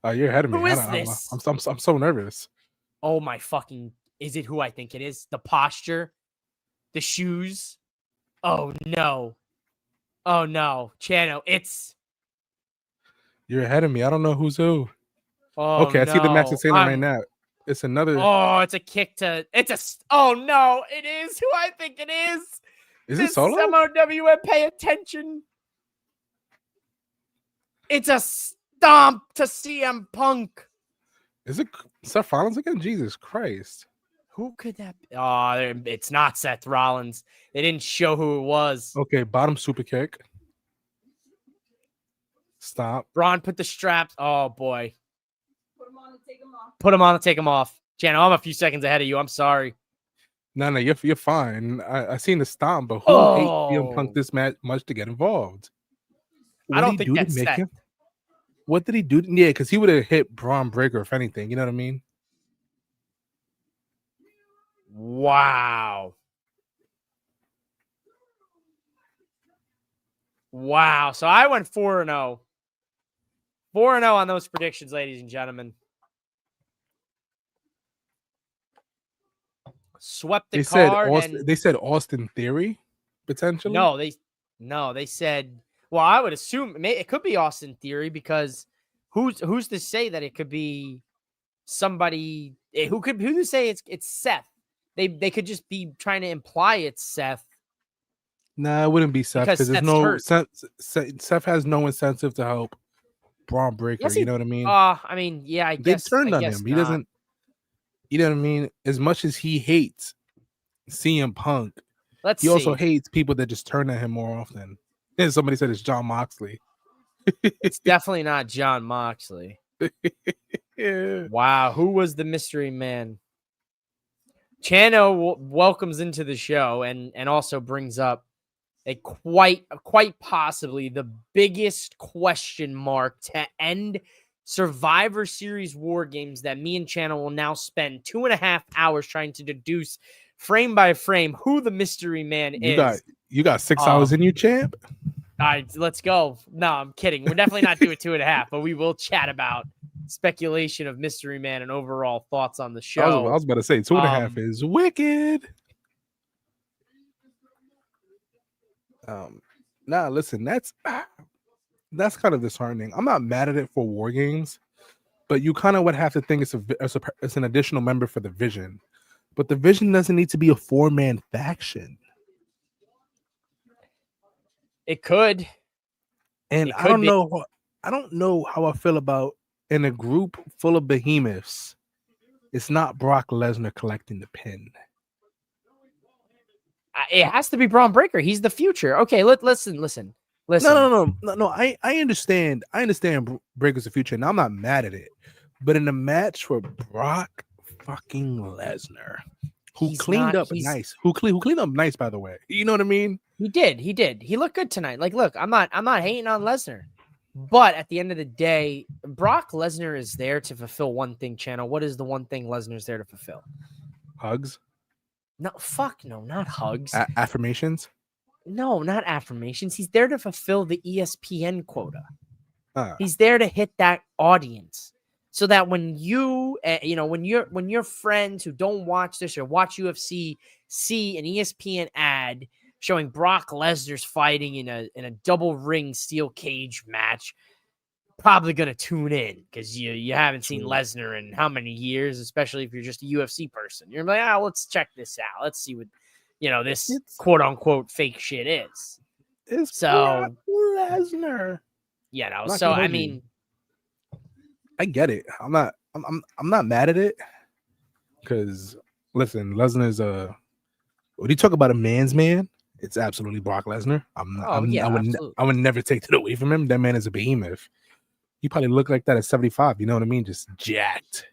D: Oh, you're ahead of me.
A: Who is this?
D: I'm so nervous.
A: Oh my fucking! Is it who I think it is? The posture, the shoes. Oh no! Chano, it's.
D: You're ahead of me. I don't know who's who.
A: Oh,
D: okay, I see the match assailant right now. It's another.
A: Oh, it's a kick to. Oh no! It is who I think it is.
D: Is it Solo?
A: MOWM, pay attention. It's a stomp to CM Punk.
D: Is it Seth Rollins again? Jesus Christ.
A: Who could that be? Oh, it's not Seth Rollins. They didn't show who it was.
D: Okay, bottom super kick. Stop.
A: Braun put the straps. Oh, boy. Put him on and take him off. Put him on and take him off. Chano, I'm a few seconds ahead of you. I'm sorry.
D: No, you're fine. I seen the stomp, but who hate CM Punk this match much to get involved?
A: I don't think that's Seth.
D: What did he do? Yeah, because he would have hit Braun Breaker if anything. You know what I mean?
A: Wow. So I went 4-0. 4-0 on those predictions, ladies and gentlemen. Swept the card.
D: They said Austin Theory, potentially.
A: No, they said. Well, I would assume it could be Austin Theory, because who's to say that it could be somebody who to say it's Seth. They could just be trying to imply it's Seth.
D: Nah, it wouldn't be Seth, because there's no Seth has no incentive to help Braun Breaker.
A: Yes,
D: you know what I mean?
A: I mean, yeah, I guess
D: they turned on him. He doesn't. You know what I mean? As much as he hates CM Punk,
A: Let's
D: He also
A: see.
D: hates people that just turn at him more often. And somebody said it's John Moxley.
A: It's definitely not John Moxley.
D: Yeah.
A: Wow, who was the mystery man? Chano welcomes into the show and also brings up a quite possibly the biggest question mark to end Survivor Series War Games that me and Channel will now spend 2.5 hours trying to deduce frame by frame who the mystery man is.
D: You got 6 hours in you, champ.
A: All right, let's go. No, I'm kidding. We're definitely not doing 2.5, but we will chat about speculation of mystery man and overall thoughts on the show.
D: I was about to say 2.5 is wicked. Nah, listen, that's kind of disheartening. I'm not mad at it for War Games, but you kind of would have to think it's an additional member for the Vision. But the Vision doesn't need to be a 4-man faction.
A: It could.
D: And I don't know how I feel about in a group full of behemoths. It's not Brock Lesnar collecting the pin.
A: It has to be Braun Breaker. He's the future. Okay, listen.
D: No. I understand. I understand Breaker's the future, and I'm not mad at it. But in a match for Brock fucking Lesnar, who cleaned up nice, by the way. You know what I mean?
A: He did. He looked good tonight. Like, look, I'm not hating on Lesnar. But at the end of the day, Brock Lesnar is there to fulfill one thing, Channel. What is the one thing Lesnar's there to fulfill?
D: Hugs?
A: No, fuck no, not hugs.
D: Affirmations?
A: No, not affirmations. He's there to fulfill the ESPN quota. He's there to hit that audience. So that when when your friends who don't watch this or watch UFC see an ESPN ad showing Brock Lesnar's fighting in a double ring steel cage match, probably gonna tune in because you haven't seen Lesnar in how many years, especially if you're just a UFC person. You're like, let's check this out. Let's see what this quote unquote fake shit is.
D: It's Brock Lesnar.
A: So I mean,
D: I get it. I'm not mad at it because listen, Lesnar's when you talk about a man's man, it's absolutely Brock Lesnar. I would never take that away from him. That man is a behemoth. He probably looked like that at 75. You know what I mean? Just jacked.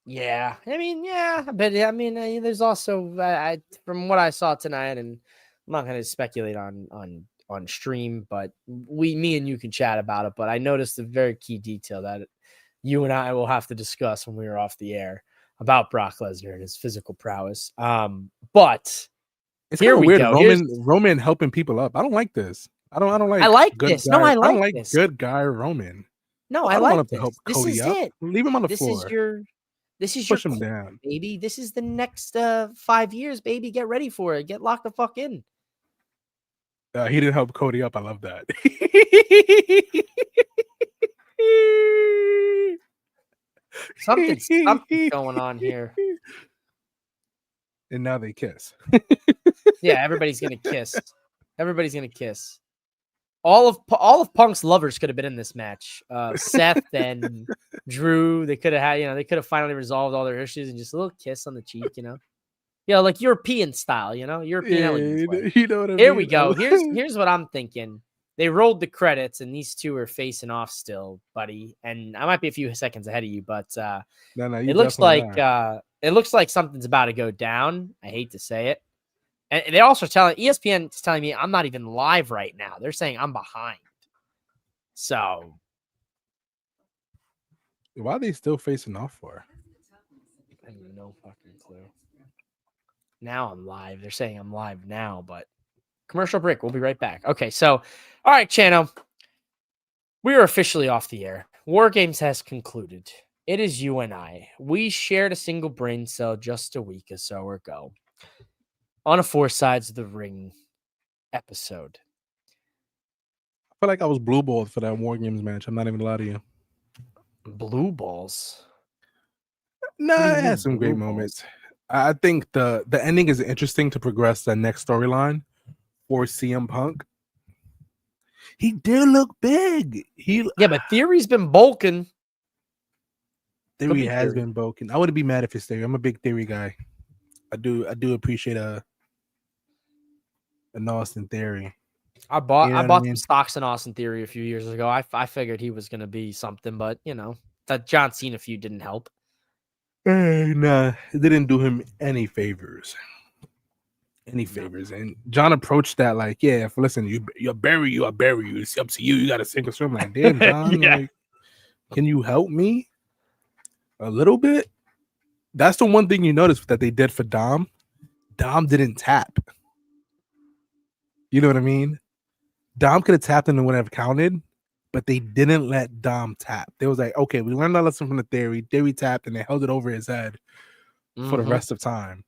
A: Yeah. I mean, yeah. But I mean, there's also from what I saw tonight, and I'm not going to speculate on stream, but me and you can chat about it. But I noticed a very key detail that you and I will have to discuss when we were off the air about Brock Lesnar and his physical prowess. But
D: it's here we weird. Go. Roman helping people up. I don't like this. I don't like.
A: I like this.
D: Guy.
A: No, I
D: don't
A: like this.
D: Good guy Roman.
A: No, I like
D: to help Cody up.
A: It.
D: Leave him on the floor.
A: This is
D: push
A: your
D: him down,
A: baby. This is the next 5 years, baby. Get ready for it. Get locked the fuck in.
D: He didn't help Cody up. I love that.
A: Something's going on here.
D: And now they kiss.
A: Yeah, everybody's gonna kiss. Everybody's gonna kiss. All of Punk's lovers could have been in this match. Seth and Drew, they could have had, they could have finally resolved all their issues and just a little kiss on the cheek, like European style, European elegance.
D: You know what I mean?
A: Here we go. Here's what I'm thinking. They rolled the credits and these two are facing off still, buddy. And I might be a few seconds ahead of you, but it looks like something's about to go down. I hate to say it. And they also ESPN is telling me I'm not even live right now. They're saying I'm behind. So
D: why are they still facing off for?
A: I have no fucking clue. Now I'm live. They're saying I'm live now, but commercial break. We'll be right back. Okay, so all right, Chano. We are officially off the air. War Games has concluded. It is you and I. We shared a single brain cell just a week or so ago on a 4 Sides of the Ring episode.
D: I feel like I was blue balled for that War Games match. I'm not even gonna lie to you.
A: Blue balls?
D: No, it had some great moments. I think the ending is interesting to progress the next storyline for CM Punk. He did look big.
A: But Theory's been bulking.
D: Theory has been bulking. I wouldn't be mad if it's Theory. I'm a big Theory guy. I do appreciate an Austin Theory.
A: I bought
D: You know
A: I
D: what I
A: bought some
D: mean?
A: stocks in Austin Theory a few years ago. I figured he was gonna be something, but that John Cena feud didn't help.
D: Nah, it didn't do him any favors. And John approached that like, yeah, if listen, I bury you. It's up to you. You got to sink or swim. Like, damn, John,
A: Yeah.
D: like, can you help me a little bit? That's the one thing you notice that they did for Dom. Dom didn't tap. You know what I mean? Dom could have tapped and it would have counted, but they didn't let Dom tap. They was like, okay, we learned our lesson from the Theory. Theory tapped and they held it over his head for the rest of time.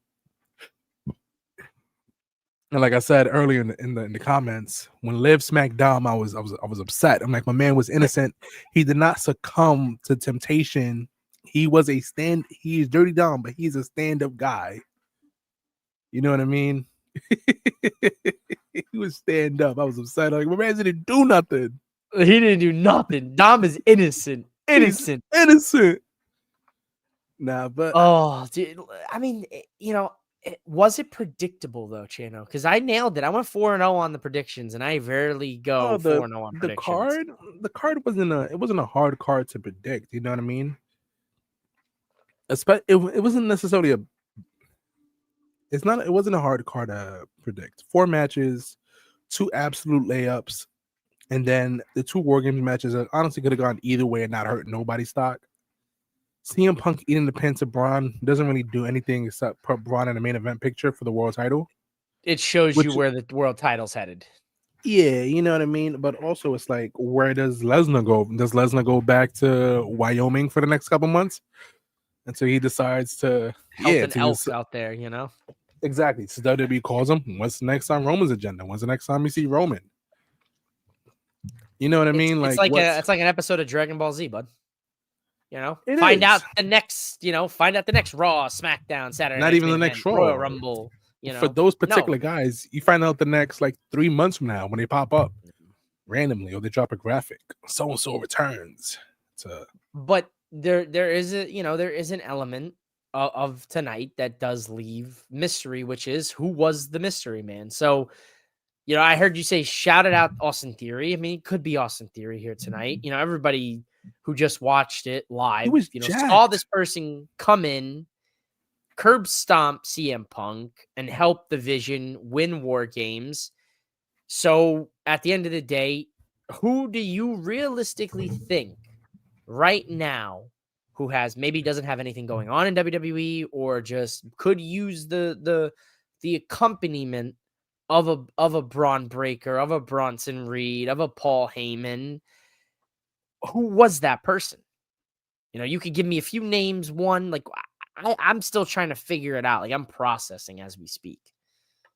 D: And like I said earlier in the comments, when Liv smacked Dom, I was upset. I'm like, my man was innocent. He did not succumb to temptation. He is Dirty Dom, but he's a stand-up guy. You know what I mean? He was stand up. I was upset. Like, my man didn't do nothing.
A: He didn't do nothing. Dom is innocent. Innocent.
D: He's innocent. Nah, but
A: Oh, dude. I mean, was it predictable though, Chano? Because I nailed it. I went 4-0 on the predictions, and I rarely go 4-0 on predictions.
D: The card wasn't a hard card to predict. You know what I mean? It wasn't necessarily it wasn't a hard card to predict. 4 matches, 2 absolute layups, and then the 2 War Games matches that honestly could have gone either way and not hurt nobody's stock. CM Punk eating the pants of Braun doesn't really do anything except put Braun in the main event picture for the world title.
A: It shows you where the world title's headed.
D: Yeah, you know what I mean? But also it's like, where does Lesnar go? Does Lesnar go back to Wyoming for the next couple months? Until he decides to
A: help an elf out there,
D: Exactly. So WWE calls him. What's the next on Roman's agenda? When's the next time we see Roman? You know what I mean?
A: It's like an episode of Dragon Ball Z, bud. Find out the next Raw, SmackDown, Saturday.
D: Not even the next
A: Royal Rumble.
D: For those particular guys, you find out the next like 3 months from now when they pop up randomly or they drop a graphic. So and so returns.
A: But there is an element of tonight that does leave mystery, which is who was the mystery man. So, I heard you say shout it out Austin Theory. I mean, it could be Austin Theory here tonight. Everybody who just watched it live, saw this person come in, curb stomp CM Punk, and help the Vision win War Games. So at the end of the day, who do you realistically think right now who maybe doesn't have anything going on in WWE or just could use the accompaniment of a Braun Breaker, of a Bronson Reed, of a Paul Heyman? Who was that person? You could give me a few names. One, like I'm still trying to figure it out. Like I'm processing as we speak.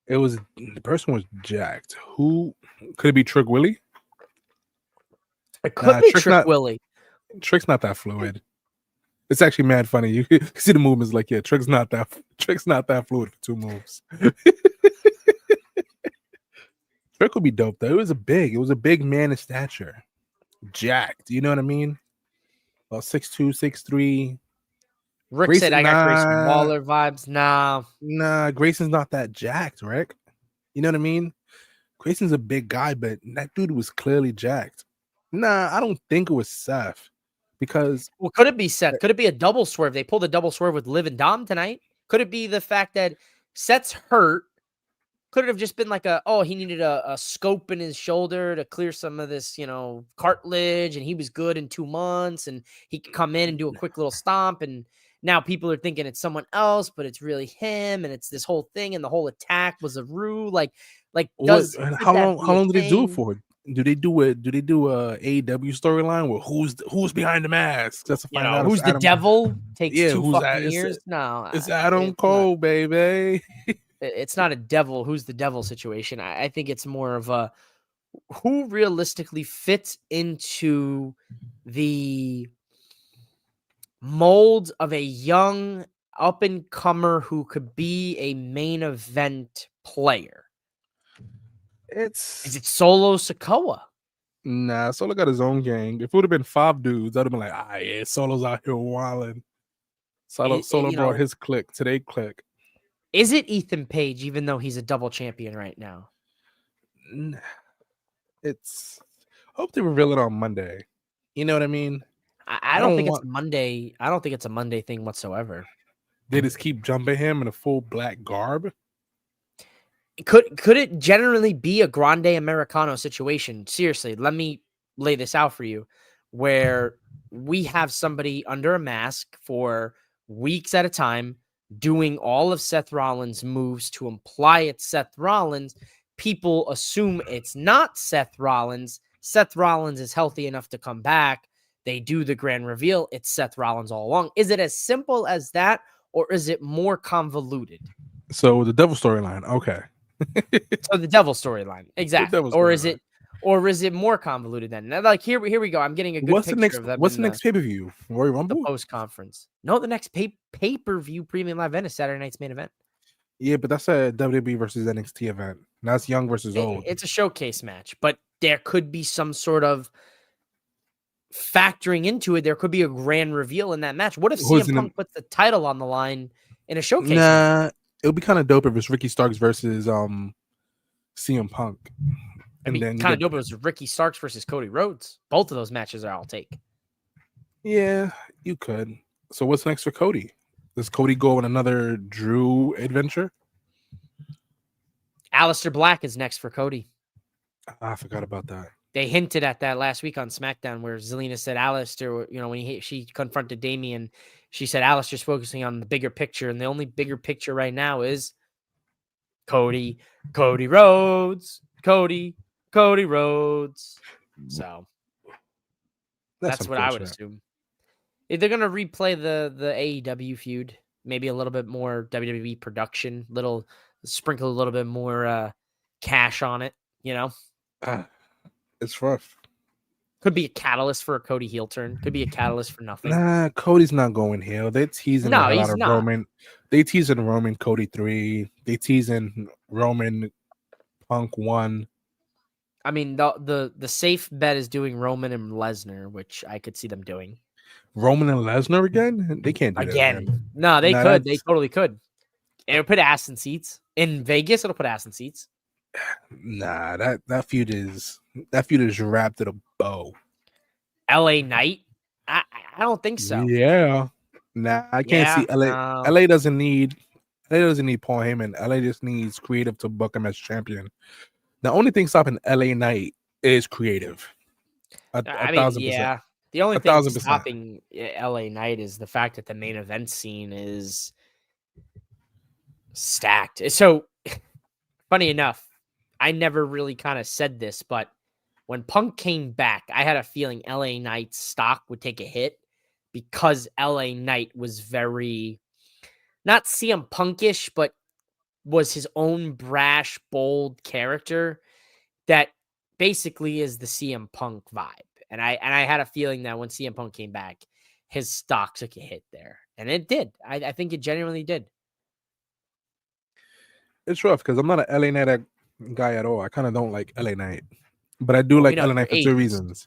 D: The person was jacked. Who could it be? Trick Willie?
A: It could be Trick Willie.
D: Trick's not that fluid. It's actually mad funny. You see the movements like, yeah, Trick's not that fluid for 2 moves. Trick would be dope though. It was a big man in stature. Jacked. You know what I mean? About 6'2", 6'3".
A: Rick said I got Grayson Waller vibes.
D: Nah, Grayson's not that jacked, Rick. You know what I mean? Grayson's a big guy, but that dude was clearly jacked. Nah, I don't think it was Seth. Because
A: could it be Seth? Could it be a double swerve? They pulled a double swerve with Liv and Dom tonight. Could it be the fact that Seth's hurt? Could it have just been like he needed a scope in his shoulder to clear some of this, cartilage, and he was good in 2 months, and he could come in and do a quick little stomp, and now people are thinking it's someone else, but it's really him, and it's this whole thing, and the whole attack was a rue.
D: How long did they do it for? Do they do a AEW storyline where who's behind the mask? That's to find out
A: who's the devil. Takes 2 fucking years.
D: No, it's Adam Cole, baby.
A: It's not a devil. Who's the devil situation. I think it's more of a who realistically fits into the mold of a young up and comer who could be a main event player. Is it Solo Sikoa?
D: Nah, Solo got his own gang. If it would have been 5 dudes, I'd have been like, yeah, Solo's out here wilding. Solo brought his clique to their clique.
A: Is it Ethan Page, even though he's a double champion right now?
D: It's hope they reveal it on Monday. You know what I mean?
A: I
D: I
A: don't
D: don't
A: think it's
D: want
A: Monday. I don't think it's a Monday thing whatsoever.
D: they just keep jumping him in a full black garb.
A: Could it generally be a Grande Americano situation? Seriously, let me lay this out for you, where we have somebody under a mask for weeks at a time doing all of Seth Rollins' moves to imply it's Seth Rollins. People assume it's not Seth Rollins. Seth Rollins is healthy enough to come back. They do the grand reveal. It's Seth Rollins all along. Is it as simple as that, or is it more convoluted?
D: So the devil storyline, okay.
A: So the devil storyline, exactly,
D: devil
A: or is
D: storyline.
A: it, or is it more convoluted than that? Like here we go. I'm getting a good picture of them
D: What's
A: in
D: the next pay-per-view? Royal
A: the
D: Rumble?
A: post conference. No, the next pay-per-view premium live event is Saturday night's main event.
D: Yeah, but that's a WWE versus NXT event. That's young versus old.
A: It's a showcase match, but there could be some sort of factoring into it. There could be a grand reveal in that match. What if CM Punk puts the title on the line in a showcase match?
D: It would be kind of dope if it's Ricky Starks versus CM Punk.
A: I mean, kind of dope. It was Ricky Starks versus Cody Rhodes. Both of those matches I'll take.
D: Yeah, you could. So what's next for Cody? Does Cody go on another Drew adventure?
A: Aleister Black is next for Cody.
D: I forgot about that.
A: They hinted at that last week on SmackDown, where Zelina said Aleister, when she confronted Damian, she said Aleister's focusing on the bigger picture, and the only bigger picture right now is Cody Rhodes, Cody Rhodes. So that's what I would assume. If they're gonna replay the AEW feud, maybe a little bit more WWE production, sprinkle a little bit more cash on it,
D: It's rough.
A: Could be a catalyst for a Cody heel turn. Could be a catalyst for nothing.
D: Nah, Cody's not going heel. They're teasing the hell out of Roman. They teasing Roman Cody 3. They teasing Roman Punk 1.
A: I mean, the safe bet is doing Roman and Lesnar, which I could see them doing.
D: Roman and Lesnar again? They can't do that again.
A: No, they could. They totally could. It'll put ass in seats. In Vegas, it'll put ass in seats.
D: Nah, that feud is wrapped in a bow.
A: LA Knight? I don't think so.
D: Yeah. Nah, I can't see LA. No. LA doesn't need Paul Heyman. LA just needs creative to book him as champion. The only thing stopping LA Knight is creative. A 1,000%.
A: The only thing stopping LA Knight is the fact that the main event scene is stacked. So, funny enough, I never really kind of said this, but when Punk came back, I had a feeling LA Knight's stock would take a hit because LA Knight was very, not CM Punkish, but was his own brash, bold character that basically is the CM Punk vibe. And I had a feeling that when CM Punk came back, his stock took a hit there. And it did. I think it genuinely did.
D: It's rough because I'm not an LA Knight guy at all. I kind of don't like LA Knight. But I do like LA Knight for two reasons.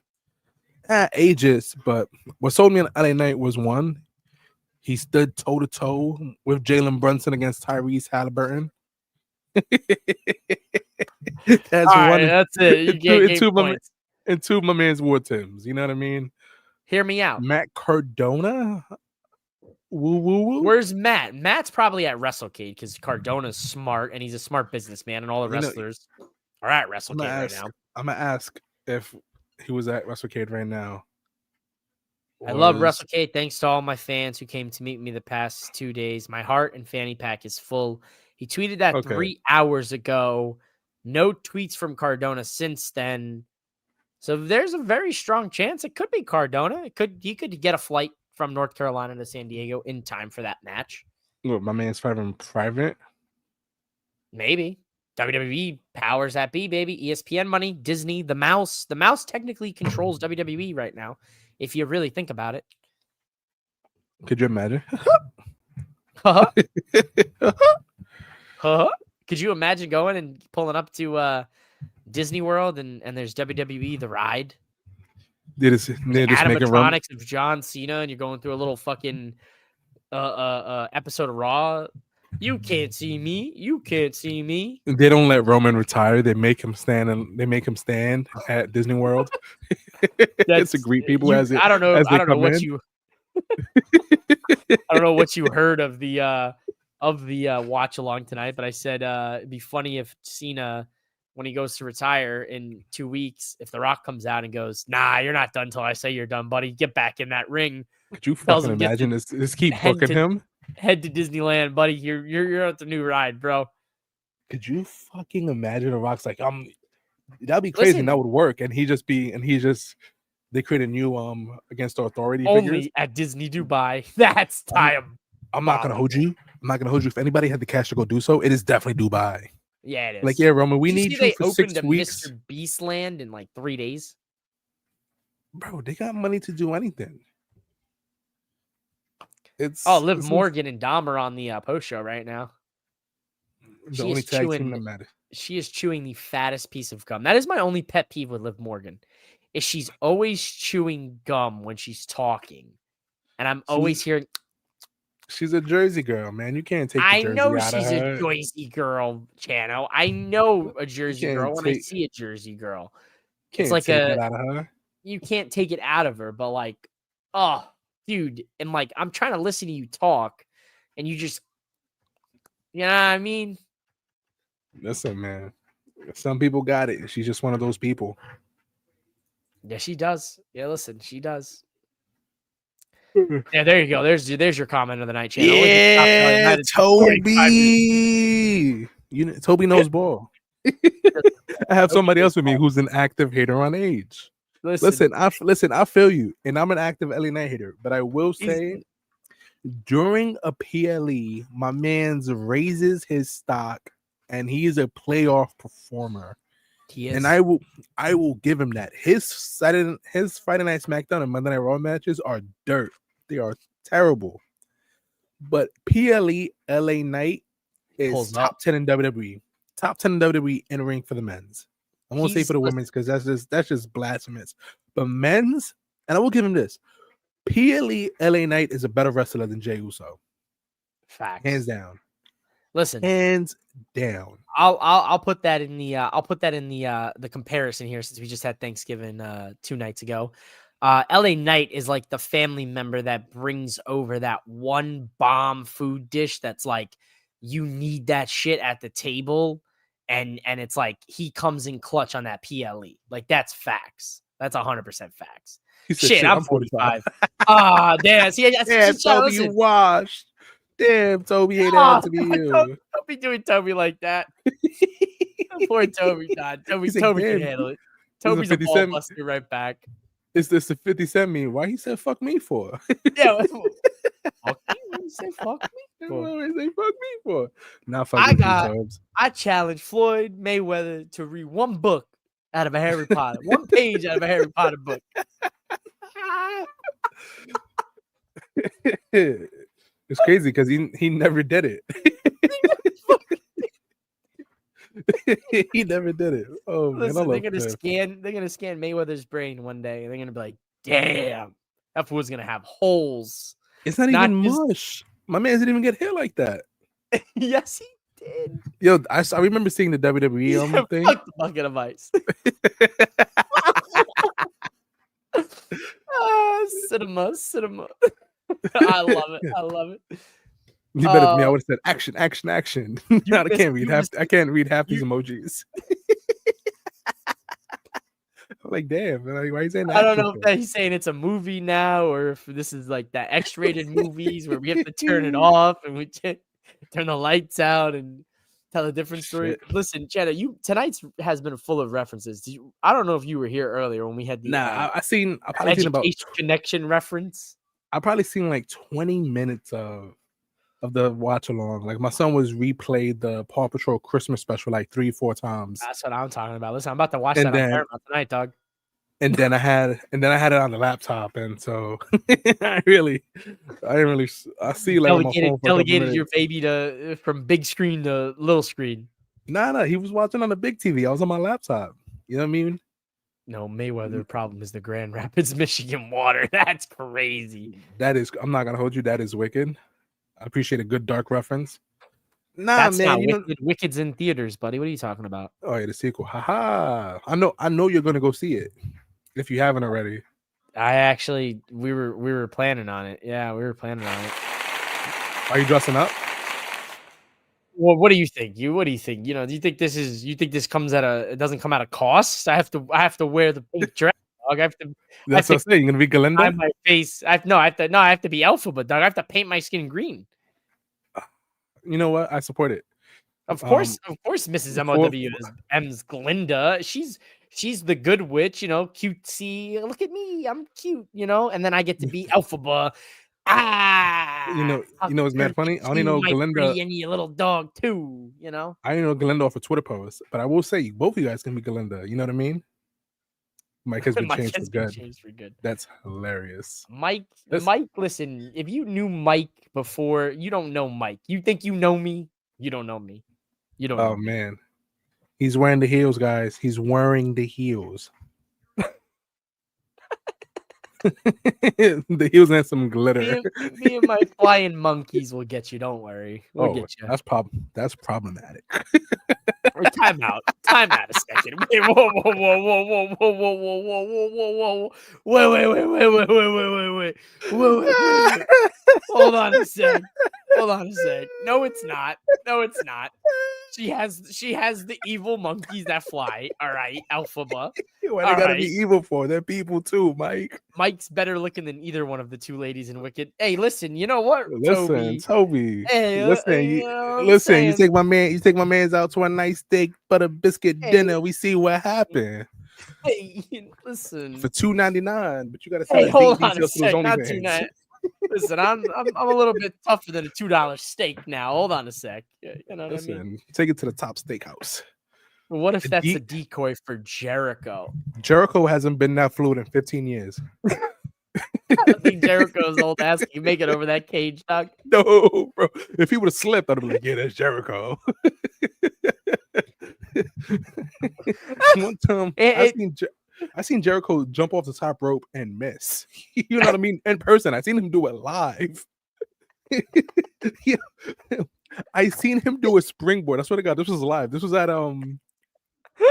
D: Ages, but what sold me on LA Knight was one, he stood toe-to-toe with Jalen Brunson against Tyrese Halliburton. That's one.
A: That's it.
D: And two of my man's War Tims. You know what I mean?
A: Hear me out.
D: Matt Cardona? Woo.
A: Where's Matt? Matt's probably at WrestleCade because Cardona's smart and he's a smart businessman, and all the wrestlers are at WrestleCade right now.
D: I'm gonna ask if he was at WrestleCade right now.
A: I love WrestleCade. Thanks to all my fans who came to meet me the past 2 days. My heart and fanny pack is full. He tweeted that 3 hours ago. No tweets from Cardona since then. So there's a very strong chance it could be Cardona. He could get a flight from North Carolina to San Diego in time for that match.
D: Look, my man's fighting private.
A: Maybe. WWE powers that be, baby. ESPN money, Disney, the mouse. The mouse technically controls WWE right now, if you really think about it.
D: Could you imagine?
A: Could you imagine going and pulling up to Disney World and there's WWE The Ride?
D: They're just
A: animatronics of John Cena, and you're going through a little fucking episode of Raw. You can't see me. You can't see me.
D: They don't let Roman retire. They make him stand at Disney World. It's to greet people as
A: I don't know.
D: they
A: I don't know
D: come
A: what
D: in.
A: you. I don't know what you heard of the watch along tonight, but I said it'd be funny if Cena, when he goes to retire in 2 weeks, if The Rock comes out and goes, "Nah, you're not done till I say you're done, buddy. Get back in that ring."
D: Could you
A: Tells
D: fucking
A: him, "Get
D: imagine
A: to
D: this keep
A: head
D: booking him?
A: head to Disneyland, buddy. You're at the new ride, bro."
D: Could you fucking imagine The Rock's like, that'd be crazy,
A: Listen,
D: and that would work. And they create a new against the authority figures.
A: only at Disney Dubai. That's time.
D: I'm not gonna hold you. I'm not gonna hold you. If anybody had the cash to go do so, it is definitely Dubai.
A: Yeah, it is.
D: Like, yeah, Roman, we
A: Did
D: need
A: see
D: you
A: they
D: for
A: opened
D: 6
A: a
D: weeks.
A: Mr. Beast land in like 3 days.
D: Bro, they got money to do anything.
A: Liv Morgan and Dom are on the post show right now.
D: The only tag team that matters.
A: She is chewing the fattest piece of gum. That is my only pet peeve with Liv Morgan, is she's always chewing gum when she's talking, and I'm always hearing.
D: She's a Jersey girl, man. You can't take.
A: I know she's a Jersey girl, Chano. I know a Jersey girl when I see a Jersey girl. It's like
D: that out of her.
A: You can't take it out of her, but like, oh, dude, and like I'm trying to listen to you talk, and you just, you know what I mean?
D: Listen, man. Some people got it. She's just one of those people.
A: Yeah, she does. Yeah, listen, she does. Yeah, there you go. There's your comment of the night, Channel.
D: Yeah, Toby. Toby knows ball. I have somebody else with me who's an active hater on age. Listen, I feel you, and I'm an active LA Knight hater, but I will say, during a PLE, my man's raises his stock, and he is a playoff performer.
A: He is,
D: and I will give him that. His Friday Night SmackDown and Monday Night Raw matches are dirt. They are terrible. But PLE LA Knight is top 10 in WWE. Top 10 in WWE in ring for the men's. I won't say for the women's because that's just blasphemous. But men's, and I will give him this: PLE LA Knight is a better wrestler than Jey Uso.
A: Facts.
D: Hands down.
A: Listen,
D: hands down.
A: I'll put that in the comparison here, since we just had Thanksgiving 2 nights ago. LA Knight is like the family member that brings over that one bomb food dish that's like, you need that shit at the table, and it's like he comes in clutch on that PLE. Like, that's facts. That's 100% facts. Shit, I'm 45. Damn. See,
D: Toby, you washed. Damn, Toby ain't out to be you.
A: Don't be doing Toby like that. Poor Toby, God. Toby can handle it. Toby's a ball buster right back.
D: Is this the 50 Cent meme? Why he said fuck me for?
A: Yeah, fuck me? What did he say fuck me for?
D: What did he say fuck me for? Not fucking
A: I challenge Floyd Mayweather to read one book out of a Harry Potter. One page out of a Harry Potter book.
D: It's crazy because he never did it. He never did it. Oh,
A: listen,
D: man,
A: they're gonna scan Mayweather's brain one day, and they're gonna be like, damn, that fool's gonna have holes.
D: It's not even mush. My man didn't even get hit like that.
A: Yes, he did.
D: Yo, I remember seeing the WWE thing.
A: Fuck the bucket of ice. Cinema. I love it.
D: You better than me. I would have said action. I can't read half these emojis. I'm like, damn, why are you saying that?
A: I don't know if he's saying it's a movie now, or if this is like that X-rated movies where we have to turn it off and we turn the lights out and tell a different story.
D: Shit.
A: Listen, Jenna, tonight's has been full of references. I don't know if you were here earlier when we had the
D: I probably seen about
A: connection reference.
D: I probably seen like 20 minutes of the watch along. Like, my son was replayed the Paw Patrol Christmas special like 3-4 times.
A: That's what I'm talking about. Listen, I'm about to watch that on Paramount tonight, dog.
D: And then I had it on the laptop, and so I didn't really I see like on my phone
A: delegated your baby from big screen to little screen.
D: Nah, he was watching on the big TV. I was on my laptop. You know what I mean?
A: No, Mayweather problem is the Grand Rapids, Michigan water. That's crazy.
D: I'm not gonna hold you. That is wicked. I appreciate a good dark reference. Nah,
A: That's
D: man,
A: not
D: you know.
A: Wicked. Wicked's in theaters, buddy. What are you talking about?
D: Oh, yeah, the sequel. Haha. I know you're gonna go see it if you haven't already.
A: We were planning on it. Yeah, we were planning on it.
D: Are you dressing up?
A: Well, what do you think? What do you think? Do you think this comes it doesn't come at a cost? I have to wear the pink dress, dog. I have
D: That's what I'm
A: to
D: saying. You're gonna be
A: dye
D: Galinda?
A: my face. I have to be Alphaba, dog. I have to paint my skin green.
D: You know what? I support it.
A: Of course, Mrs.
D: For-
A: MOW is M's Glinda. She's the good witch, cutesy. Look at me, I'm cute, and then I get to be Alphaba.
D: you know, it's mad funny. I only
A: You
D: know
A: my
D: Galinda.
A: pretty and you little dog too.
D: I only know Galinda off a Twitter post, but I will say both of you guys can be Galinda. You know what I mean? Mike has been
A: Mike
D: changed
A: has
D: for
A: been
D: good.
A: changed for good.
D: That's hilarious.
A: Mike,
D: Listen.
A: listen, if you knew Mike before, you don't know Mike. You think you know me? You don't know me. You don't know
D: Oh
A: me.
D: man, he's wearing the heels, guys. He's wearing the heels. The heels and some glitter.
A: Me and my flying monkeys will get you. Don't worry. We'll get you.
D: That's problematic.
A: Time out. Time out a second. Wait, whoa, whoa, whoa, whoa, whoa, whoa, whoa, whoa, whoa, whoa, whoa, whoa. Wait. Hold on a sec. No, it's not. She has the evil monkeys that fly. All right, Alphaba.
D: Why they gotta be evil for? They're people too, Mike.
A: Mike's better looking than either one of the two ladies in Wicked. Hey, listen, you know what,
D: Listen, Toby.
A: Hey,
D: listen,
A: you know what I'm
D: listen.
A: saying?
D: You take my man's out to a nice steak butter biscuit dinner. We see what happened.
A: Hey, listen.
D: For $2.99, but you gotta
A: Hey,
D: send
A: hold on a
D: details to those
A: sec. Not
D: OnlyFans.
A: Listen, I'm a little bit tougher than a $2 steak now. Hold on a sec. You know what I mean?
D: Take it to the top steakhouse.
A: What if that's a decoy for Jericho?
D: Jericho hasn't been that fluid in 15 years.
A: I don't think Jericho's old ass can make it over that cage, dog.
D: No, bro. If he would have slipped, I'd have been like, yeah, that's Jericho. One time, I seen Jericho jump off the top rope and miss. You know what I mean? In person. I seen him do it live. Yeah. I seen him do a springboard. I swear to God, this was live. This was at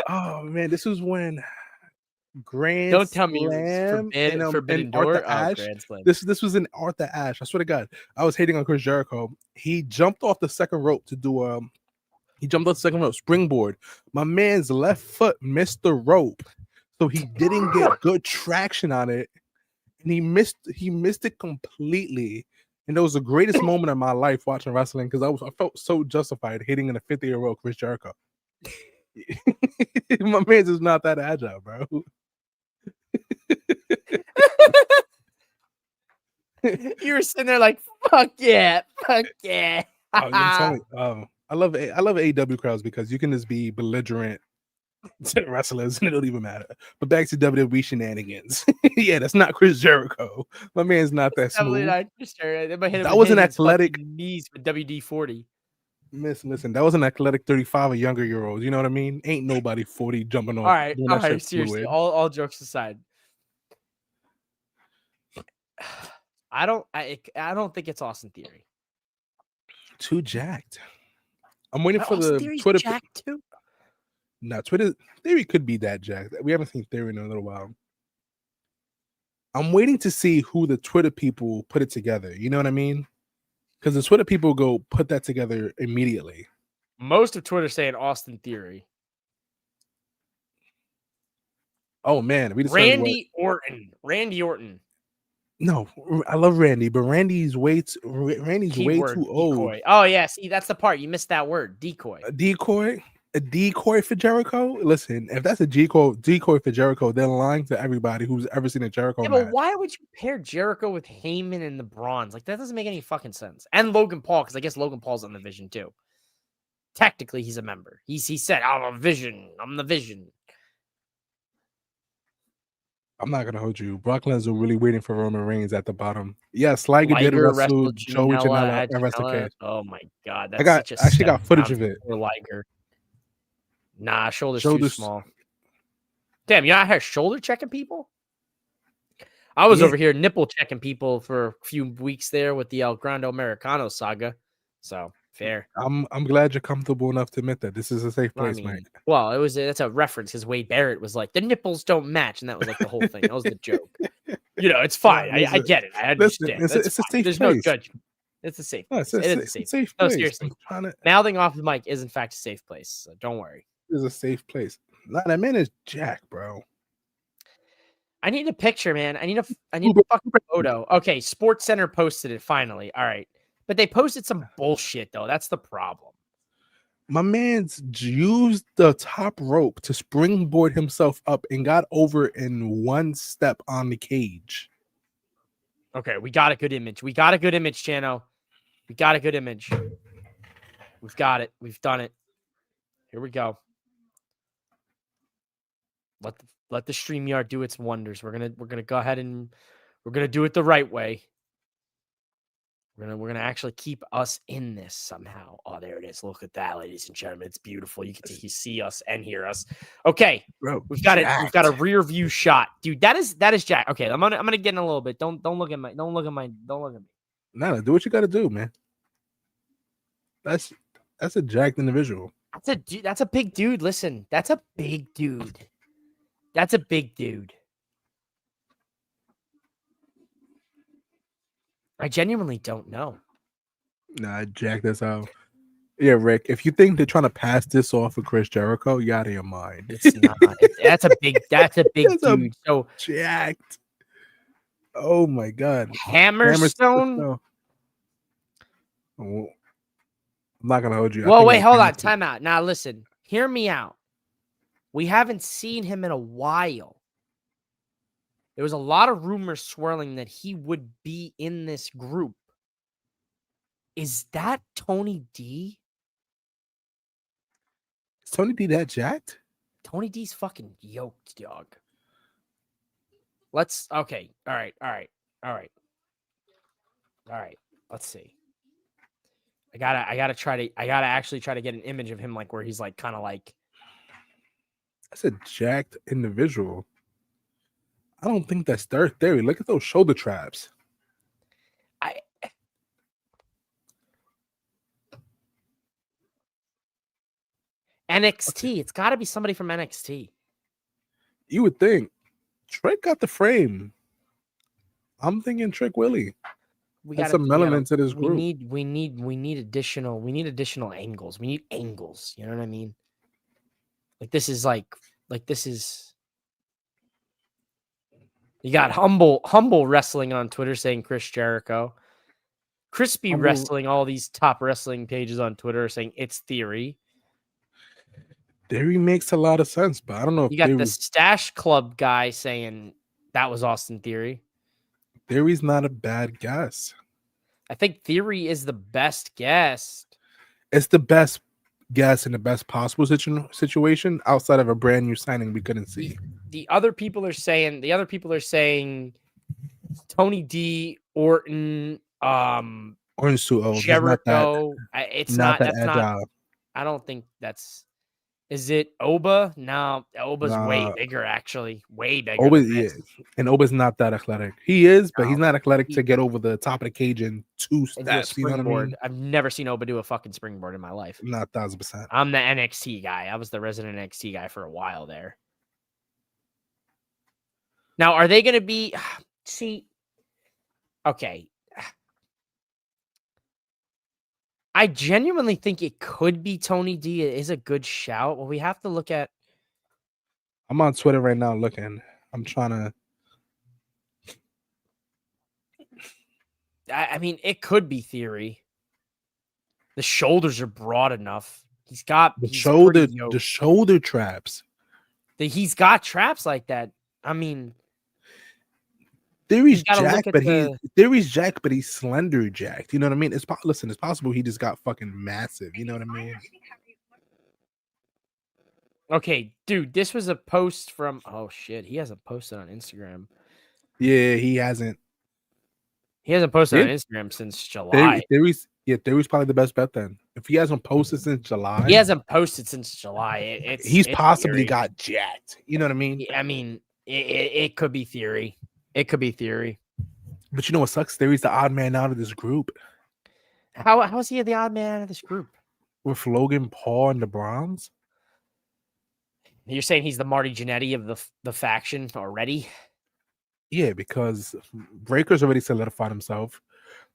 D: oh man, this was when Grand
A: Don't tell me
D: Slam
A: it's Forbidden
D: in
A: Door.
D: Arthur Ashe.
A: Grand Slam.
D: This was in Arthur Ashe. I swear to God, I was hating on Chris Jericho. He jumped off the second rope to do he jumped off the second rope springboard. My man's left foot missed the rope, so he didn't get good traction on it, and he missed it completely. And it was the greatest moment of my life watching wrestling because I felt so justified hitting in a 50-year-old Chris Jericho. My man's is not that agile, bro.
A: You were sitting there like, fuck yeah.
D: I'm telling you, I love AEW crowds because you can just be belligerent to wrestlers and it don't even matter. But back to WWE shenanigans. Yeah, that's not Chris Jericho. My man's not that smooth. That was an athletic
A: knees with WD-40.
D: Listen, that was an athletic 35 or younger year old. You know what I mean? Ain't nobody 40 jumping off.
A: All right, seriously. All jokes aside. I don't think it's Austin Theory.
D: Too jacked. I'm waiting for
A: Austin
D: the
A: Theory's
D: Twitter.
A: Jacked too.
D: No, Twitter Theory could be that jacked. We haven't seen Theory in a little while. I'm waiting to see who the Twitter people put it together. You know what I mean? Because the Twitter people go put that together immediately.
A: Most of Twitter saying Austin Theory.
D: Oh man, we
A: Randy Orton.
D: No, I love Randy, but Randy's way too old.
A: Decoy. Oh yeah, see that's the part you missed that word. Decoy.
D: A decoy for Jericho. Listen, if that's a decoy for Jericho, they're lying to everybody who's ever seen a Jericho match.
A: But why would you pair Jericho with Heyman and the Bronze? Like that doesn't make any fucking sense. And Logan Paul, because I guess Logan Paul's on the Vision too. Technically, he's a member. He said, "I'm a Vision. I'm the Vision."
D: I'm not gonna hold you. Brock Lesnar really waiting for Roman Reigns at the bottom. Yes, Liger did wrestle Joey Janela and wrestle Cash.
A: Oh my god,
D: I actually got footage of it.
A: Liger. Nah, shoulders too small. Damn, you're out here shoulder checking people? I was over here nipple checking people for a few weeks there with the El Grande Americano saga. So Fair.
D: I'm glad you're comfortable enough to admit that this is a safe
A: Well, I
D: place,
A: mean,
D: mate.
A: well, that's a reference because Wade Barrett was like, the nipples don't match, and that was like the whole thing. That was the joke. It's fine. I
D: Listen,
A: get it. I
D: listen,
A: understand.
D: it's
A: That's
D: a
A: fine.
D: safe
A: There's no
D: place.
A: judgment. It's a safe
D: No,
A: place. It is a
D: it's a
A: safe
D: safe
A: No,
D: place.
A: seriously.
D: I'm trying to.
A: Mouthing off the mic is in fact a safe place. So don't worry.
D: It's a safe place. Nah, that man is Jack, bro.
A: I need a picture, man. I need a
D: Uber-
A: fucking photo. Okay, Sports Center posted it finally. All right. But they posted some bullshit though. That's the problem.
D: My man's used the top rope to springboard himself up and got over in one step on the cage.
A: Okay, we got a good image. We got a good image, Chano. We got a good image. We've got it. We've done it. Here we go. Let the StreamYard do its wonders. We're gonna go ahead and we're gonna do it the right way. We're gonna actually keep us in this somehow. Oh, there it is. Look at that, ladies and gentlemen. It's beautiful. You get to see us and hear us. Okay,
D: Bro,
A: we've got
D: jacked.
A: it. We've got a rear view shot, dude. That is Jack. Okay, I'm gonna get in a little bit. Don't look at me.
D: Nah, do what you got to do, man. That's a jacked individual.
A: That's a big dude. Listen, that's a big dude. That's a big dude. I genuinely don't know.
D: Nah, Jack, that's how. Yeah, Rick, if you think they're trying to pass this off of Chris Jericho, you out of your mind.
A: It's not. That's a big dude. So
D: jacked. Oh my God.
A: Hammerstone.
D: Oh, I'm not gonna hold you.
A: Well, wait, hold on. Time out. Now listen, hear me out. We haven't seen him in a while. There was a lot of rumors swirling that he would be in this group. Is that Tony D?
D: Is Tony D that jacked?
A: Tony D's fucking yoked, dog. Okay. All right. Let's see. I gotta actually try to get an image of him like where he's like kind of like.
D: That's a jacked individual. I don't think that's their theory. Look at those shoulder traps.
A: NXT. It's got to be somebody from NXT.
D: You would think Trick got the frame. I'm thinking Trick Willie.
A: We
D: got some melanin to this group.
A: We need additional angles. We need angles. You know what I mean? This is. You got humble wrestling on Twitter saying Chris Jericho. Crispy Wrestling, all these top wrestling pages on Twitter are saying it's Theory.
D: Theory makes a lot of sense, but I don't know if
A: you got the Stash Club guy saying that was Austin Theory.
D: Theory's not a bad guess.
A: I think Theory is the best guess.
D: It's the best guess in the best possible situation outside of a brand new signing we couldn't see.
A: The other people are saying Tony D, Orton,
D: Orton's too old.
A: Jericho.
D: It's not that agile.
A: I don't think that's. Is it Oba? No, Oba's way bigger, actually. Way bigger.
D: Oba is. And Oba's not that athletic. He is, but he's not athletic to get over the top of the cage in 2 steps. You know what I mean?
A: I've never seen Oba do a fucking springboard in my life.
D: Not 1,000%.
A: I'm the NXT guy. I was the resident NXT guy for a while there. Now, are they going to be... See... Okay. I genuinely think it could be Tony D. It is a good shout. Well, we have to look at...
D: I'm on Twitter right now looking. I'm trying to...
A: I mean, it could be Theory. The shoulders are broad enough. He's got...
D: The shoulder traps.
A: He's got traps like that. I mean...
D: Theory's jacked, but he's slender jacked. You know what I mean? It's possible he just got fucking massive. You know what I mean?
A: Okay, dude, this was a post from. Oh shit, he hasn't posted on Instagram.
D: Yeah, he hasn't.
A: He hasn't posted on Instagram since July.
D: Theory's probably the best bet then. If he hasn't posted since July, He's possibly Theory. Got jacked. You know what I mean?
A: I mean, it could be Theory. It could be Theory.
D: But you know what sucks? Theory's the odd man out of this group.
A: How is he the odd man out of this group?
D: with Logan Paul and the Browns.
A: You're saying he's the Marty Jannetty of the faction already?
D: Yeah, because Breaker's already solidified himself.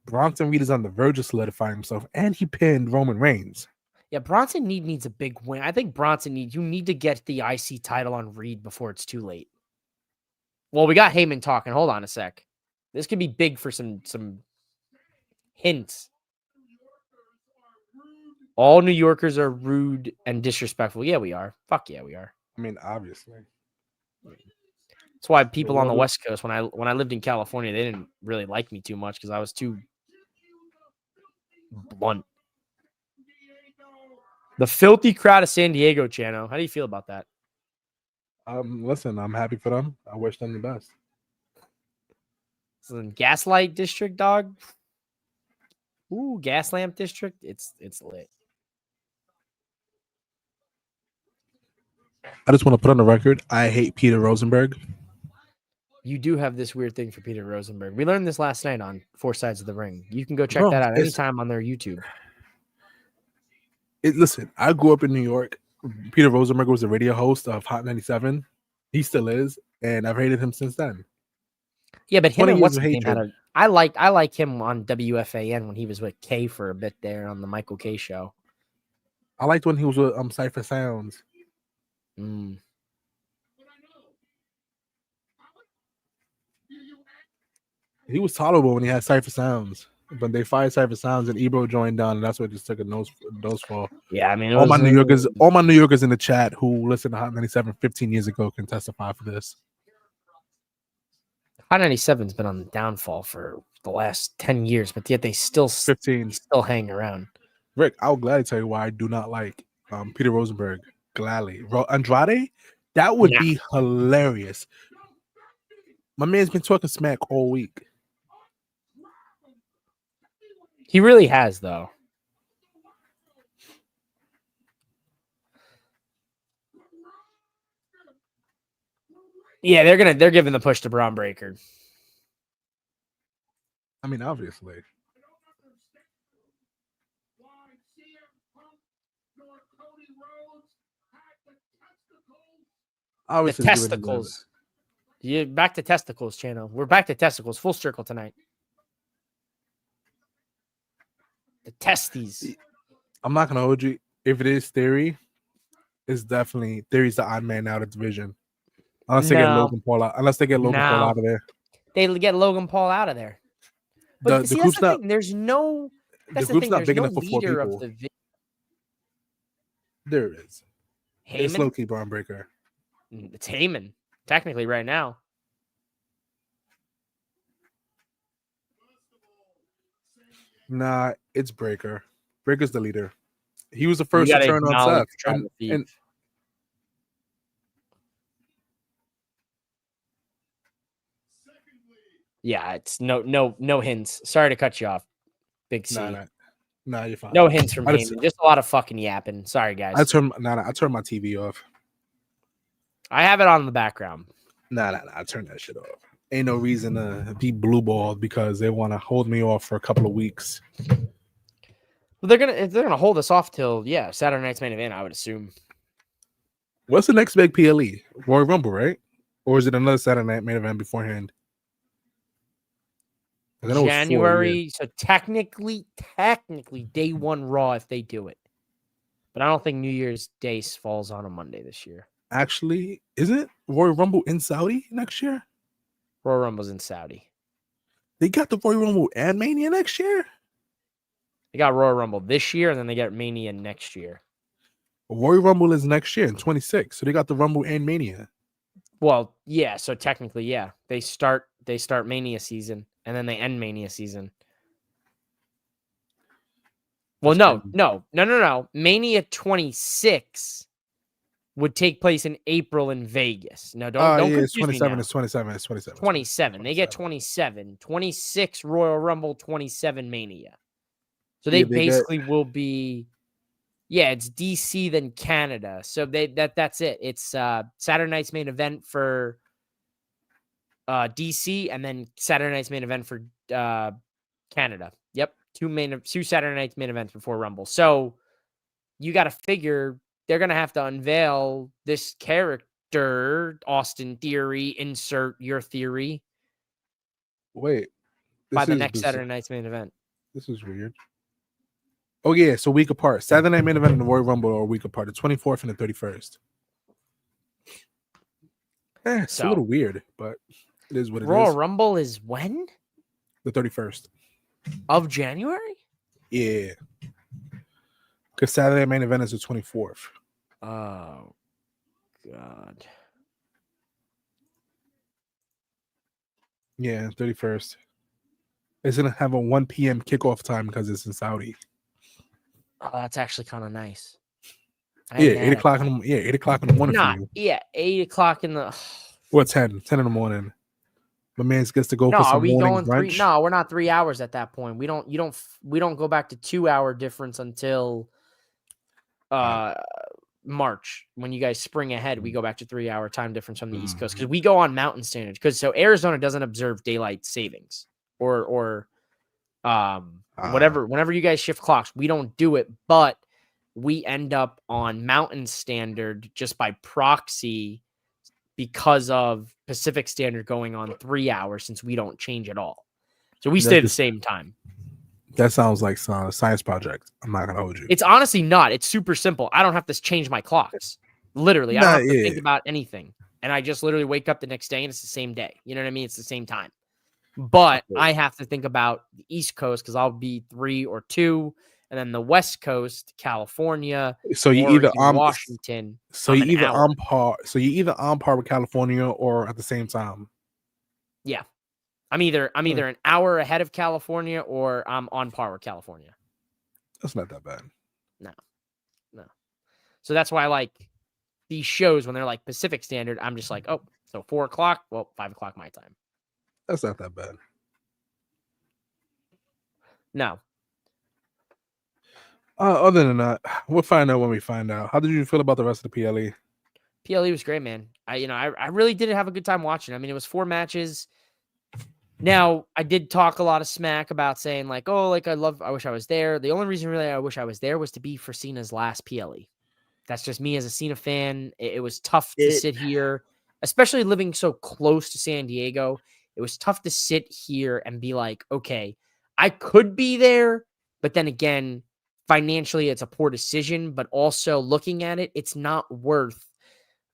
D: Bronson Reed is on the verge of solidifying himself, and he pinned Roman Reigns.
A: Yeah, Bronson needs a big win. I think you need to get the IC title on Reed before it's too late. Well, we got Heyman talking. Hold on a sec. This could be big for some hints. All New Yorkers are rude and disrespectful. Yeah, we are. Fuck yeah, we are.
D: I mean, obviously.
A: That's why people on the West Coast, when I lived in California, they didn't really like me too much because I was too blunt. The filthy crowd of San Diego, Chano. How do you feel about that?
D: Listen, I'm happy for them. I wish them the best.
A: Gaslight District, dog. Ooh, Gas Lamp District. It's lit.
D: I just want to put on the record, I hate Peter Rosenberg.
A: You do have this weird thing for Peter Rosenberg. We learned this last night on Four Sides of the Ring. You can go check that out anytime on their YouTube.
D: Listen, I grew up in New York. Peter Rosenberg was a radio host of Hot 97. He still is, and I've hated him since then.
A: Yeah, but him and what's his name I like him on WFAN when he was with Kay for a bit there on the Michael Kay show.
D: I liked when he was with Cypher Sounds. He was tolerable when he had Cypher Sounds, but they fired Cypher Sounds and Ebro joined down, and that's what just took a nose fall.
A: Yeah, I mean,
D: all my New Yorkers in the chat who listened to Hot 97 15 years ago can testify for this.
A: Hot 97's been on the downfall for the last 10 years, but yet they still hang around.
D: Rick, I'll gladly tell you why I do not like Peter Rosenberg. Gladly. Andrade, that would be hilarious. My man's been talking smack all week.
A: He really has, though. Yeah, they're giving the push to Braun Breaker.
D: I mean, obviously.
A: The testicles. You're back to testicles, Channel. We're back to testicles. Full circle tonight. The testes.
D: I'm not gonna hold you. If it is Theory, it's definitely Theory's the odd man out of division. Unless they get Logan Paul out. Unless they get Logan Paul out of there.
A: They get Logan Paul out of there. But the group's not. There's no. That's the group's not big enough for 4 people.
D: There it is.
A: Heyman?
D: It's low-key Braun Breaker.
A: It's Heyman, technically, right now.
D: Nah, it's Breaker. Breaker's the leader. He was the first to turn on Seth. And
A: yeah, it's no hints. Sorry to cut you off, Big C.
D: Nah, you're fine.
A: No hints from Heyman. Just a lot of fucking yapping. Sorry, guys.
D: I turned my TV off.
A: I have it on in the background.
D: Nah. I turned that shit off. Ain't no reason to be blue balled because they want to hold me off for a couple of weeks.
A: Well, if they're gonna hold us off till Saturday night's main event, I would assume.
D: What's the next big PLE? Royal Rumble, right? Or is it another Saturday night main event beforehand?
A: January, so technically day 1 Raw if they do it. But I don't think New Year's Day falls on a Monday this year.
D: Actually, isn't Royal Rumble in Saudi next year?
A: Royal Rumble's in Saudi.
D: They got the Royal Rumble and Mania next year?
A: They got Royal Rumble this year, and then they get Mania next year.
D: Royal Rumble is next year in 26, so they got the Rumble and Mania.
A: Well, yeah, so technically, yeah. They start Mania season, and then they end Mania season. Well, no. Mania 26 would take place in April in Vegas. No, don't
D: it's 27. It's 27. It's 27.
A: 27. They get 27. 26 Royal Rumble, 27 Mania. So they basically will be, it's DC then Canada. So that's it. It's Saturday night's main event for DC, and then Saturday night's main event for Canada. Yep. two Saturday nights main events before Rumble. So you got to figure they're going to have to unveil this character, Austin Theory, insert your theory,
D: Wait,
A: by the next Saturday night's main event.
D: This is weird. Oh yeah, so a week apart. Saturday night main event and the Royal Rumble are a week apart. The 24th and the 31st. It's a little weird, but it is what it is.
A: Royal Rumble is when?
D: The 31st
A: of January.
D: Yeah, because Saturday main event is the 24th.
A: Oh God.
D: Yeah, 31st. It's gonna have a 1 p.m. kickoff time because it's in Saudi.
A: Oh, that's actually kind of nice.
D: Yeah, 8 o'clock. 8 o'clock in the morning for you.
A: Yeah, 8 o'clock in the.
D: What 10? 10 in the morning. My man gets to go for some morning brunch.
A: No, we're not 3 hours at that point. We don't go back to 2 hour difference until March. When you guys spring ahead, we go back to 3 hour time difference from the East Coast because we go on Mountain Standard. Because so Arizona doesn't observe daylight savings or whatever. Whenever you guys shift clocks, we don't do it, but we end up on Mountain Standard just by proxy because of Pacific Standard going on 3 hours since we don't change at all. So we stay at the same time. That
D: sounds like a science project. I'm not going to hold you.
A: It's honestly not. It's super simple. I don't have to change my clocks. Literally. I don't have to think about anything. And I just literally wake up the next day and it's the same day. You know what I mean? It's the same time. But I have to think about the East Coast because I'll be 3 or 2. And then the West Coast, California,
D: so you either
A: Washington.
D: So you either on par. So you either on par with California or at the same time.
A: Yeah, I'm either an hour ahead of California or I'm on par with California.
D: That's not that bad.
A: No. So that's why I like these shows when they're like Pacific Standard. I'm just like, oh, so 4 o'clock. Well, 5 o'clock my time.
D: That's not that bad.
A: No.
D: Other than that, we'll find out when we find out. How did you feel about the rest of the PLE?
A: PLE was great, man. I really did have a good time watching. I mean, it was 4 matches. Now, I did talk a lot of smack about saying like, oh, like I wish I was there. The only reason really I wish I was there was to be for Cena's last PLE. That's just me as a Cena fan. It was tough to sit here, especially living so close to San Diego. It was tough to sit here and be like, okay, I could be there, but then again, financially, it's a poor decision, but also looking at it, it's not worth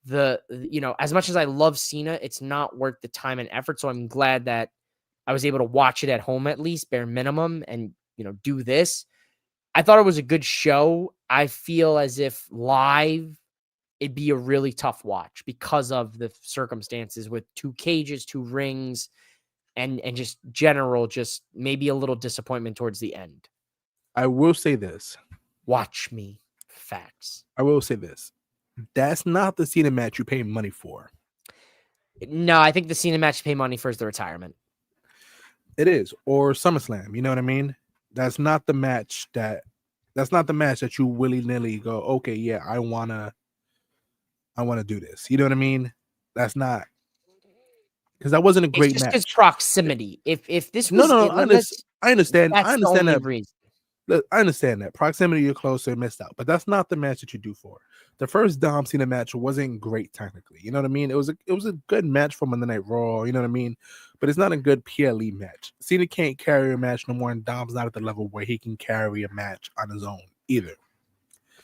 A: as much as I love Cena, it's not worth the time and effort. So I'm glad that I was able to watch it at home, at least bare minimum, and, do this. I thought it was a good show. I feel as if live, it'd be a really tough watch because of the circumstances with 2 cages, 2 rings, and just maybe a little disappointment towards the end.
D: I will say this.
A: Watch me. Facts.
D: I will say this. That's not the Cena match you pay money for.
A: No, I think the Cena match you pay money for is the retirement.
D: It is. Or SummerSlam. You know what I mean? That's not the match that you willy-nilly go, okay, yeah, I wanna do this. You know what I mean? That's not, because that wasn't a great match.
A: It's proximity. If this was
D: I understand.
A: I understand that.
D: Reason. I understand that proximity, you're closer, missed out, but that's not the match that you do for. The first Dom Cena match wasn't great technically. You know what I mean? It was a good match for Monday Night Raw. You know what I mean? But it's not a good PLE match. Cena can't carry a match no more, and Dom's not at the level where he can carry a match on his own either.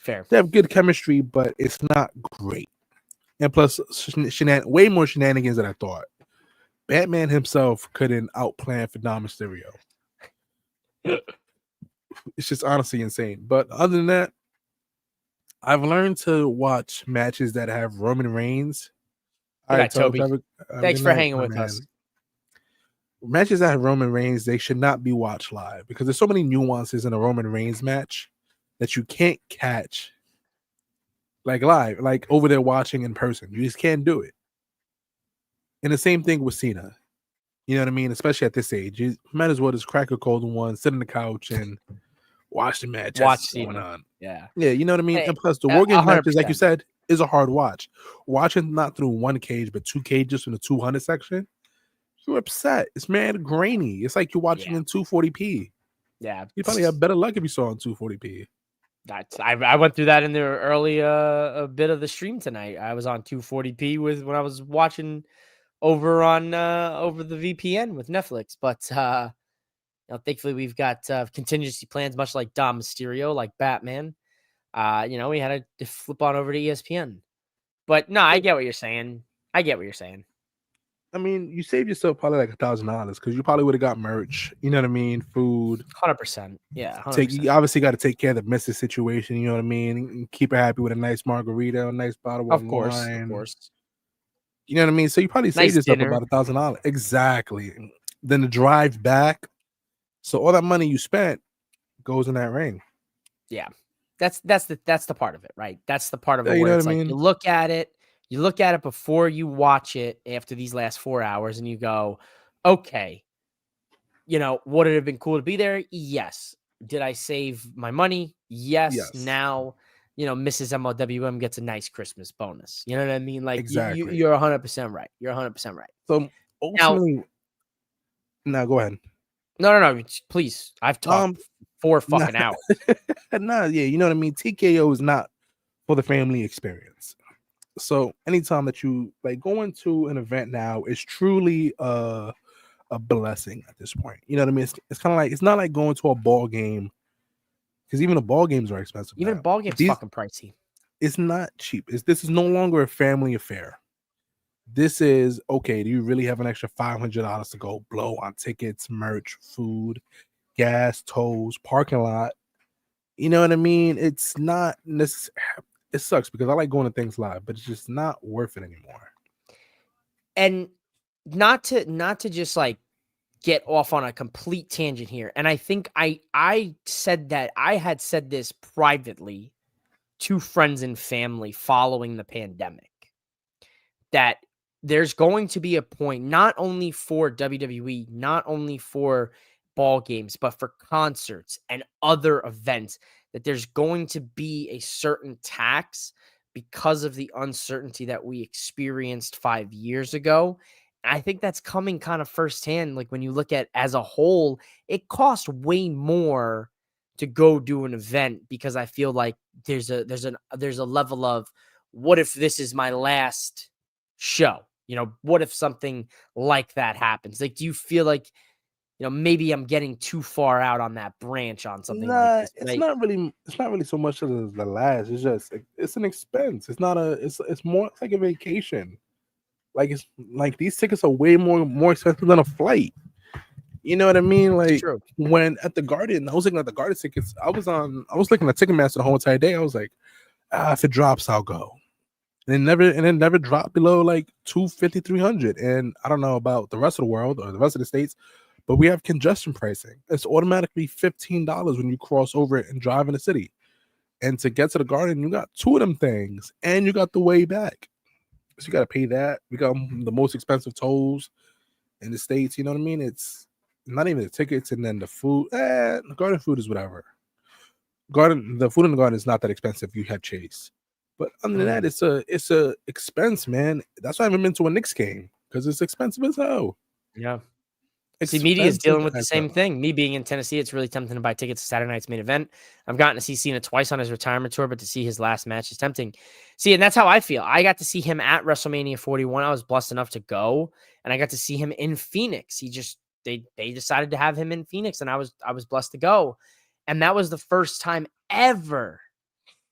A: Fair.
D: They have good chemistry, but it's not great. And plus, way more shenanigans than I thought. Batman himself couldn't outplan for Dom Mysterio. It's just honestly insane. But other than that, I've learned to watch matches that have Roman Reigns.
A: All right, Toby. Thanks for hanging with us.
D: Matches that have Roman Reigns, they should not be watched live because there's so many nuances in a Roman Reigns match that you can't catch like live, like over there watching in person. You just can't do it. And the same thing with Cena. You know what I mean? Especially at this age, you might as well just crack a cold one, sit on the couch, and watch the match.
A: Watch Cena.
D: Yeah, you know what I mean. And plus, the War Games matches, like you said, is a hard watch. Watching not through 1 cage, but 2 cages from the 200 section, you're upset. It's mad grainy. It's like you're watching in 240p.
A: Yeah,
D: You probably have better luck if you saw on 240p.
A: I went through that in the early a bit of the stream tonight. I was on 240p when I was watching over on over the VPN with Netflix, but thankfully we've got contingency plans, much like Dom Mysterio, like Batman. We had to flip on over to ESPN. But no, I get what you're saying.
D: I mean, you saved yourself probably like $1,000 because you probably would have got merch. You know what I mean? Food.
A: 100%. Yeah, 100%.
D: You obviously got to take care of the missus situation. You know what I mean? And keep her happy with a nice margarita, a nice bottle of wine.
A: Of course.
D: You know what I mean? So you probably saved yourself
A: dinner.
D: about $1,000. Exactly. Then the drive back. So all that money you spent goes in that ring.
A: Yeah. That's the part of it, right? That's the part of it
D: You
A: where
D: know
A: it's
D: what I
A: like
D: mean?
A: you look at it before you watch it after these last 4 hours and you go, okay, would it have been cool to be there? Yes. Did I save my money? Yes. Now, Mrs. MOWM gets a nice Christmas bonus. You know what I mean? Like
D: Exactly.
A: you're 100% right. You're 100% right.
D: So ultimately, now go ahead.
A: No, please. I've talked 4 fucking hours.
D: Yeah, you know what I mean? TKO is not for the family experience. So anytime that you like going to an event now is truly a blessing at this point. You know what I mean? It's kind of like, it's not like going to a ball game, because even the ball games are expensive.
A: Even
D: now.
A: ball games fucking pricey.
D: It's not cheap. This is no longer a family affair. This is, okay, do you really have an extra $500 to go blow on tickets, merch, food, gas, tolls, parking lot? You know what I mean? It's not necessarily, it sucks because I like going to things live, but it's just not worth it anymore.
A: And not to just like get off on a complete tangent here. And I think I had said this privately to friends and family following the pandemic, that there's going to be a point, not only for WWE, not only for ball games, but for concerts and other events, that there's going to be a certain tax because of the uncertainty that we experienced 5 years ago. I think that's coming kind of firsthand. Like when you look at as a whole, it costs way more to go do an event, because I feel like there's a level of, what if this is my last show? What if something like that happens? Like, do you feel like, maybe I'm getting too far out on that branch on something like this?
D: It's not really so much of the last. It's just, it's an expense. It's not it's more like a vacation. Like, it's like these tickets are way more expensive than a flight. You know what I mean? Like when at the Garden, I was looking at the Garden tickets. I was looking at Ticketmaster the whole entire day. I was like, if it drops, I'll go. And it never dropped below like 250, 300. And I don't know about the rest of the world or the rest of the states, but we have congestion pricing. It's automatically $15 when you cross over it and drive in the city. And to get to the Garden, you got 2 of them things, and you got the way back. So you got to pay that. We got the most expensive tolls in the States. You know what I mean? It's not even the tickets, and then the food. The Garden food is whatever. The food in the Garden is not that expensive. You have Chase. But other than that, it's a expense, man. That's why I haven't been to a Knicks game, because it's expensive as hell.
A: Yeah. See, media is dealing with the same thing. Me being in Tennessee, it's really tempting to buy tickets to Saturday night's main event. I've gotten to see Cena twice on his retirement tour, but to see his last match is tempting. See, and that's how I feel. I got to see him at WrestleMania 41. I was blessed enough to go, and I got to see him in Phoenix. They decided to have him in Phoenix, and I was blessed to go. And that was the first time ever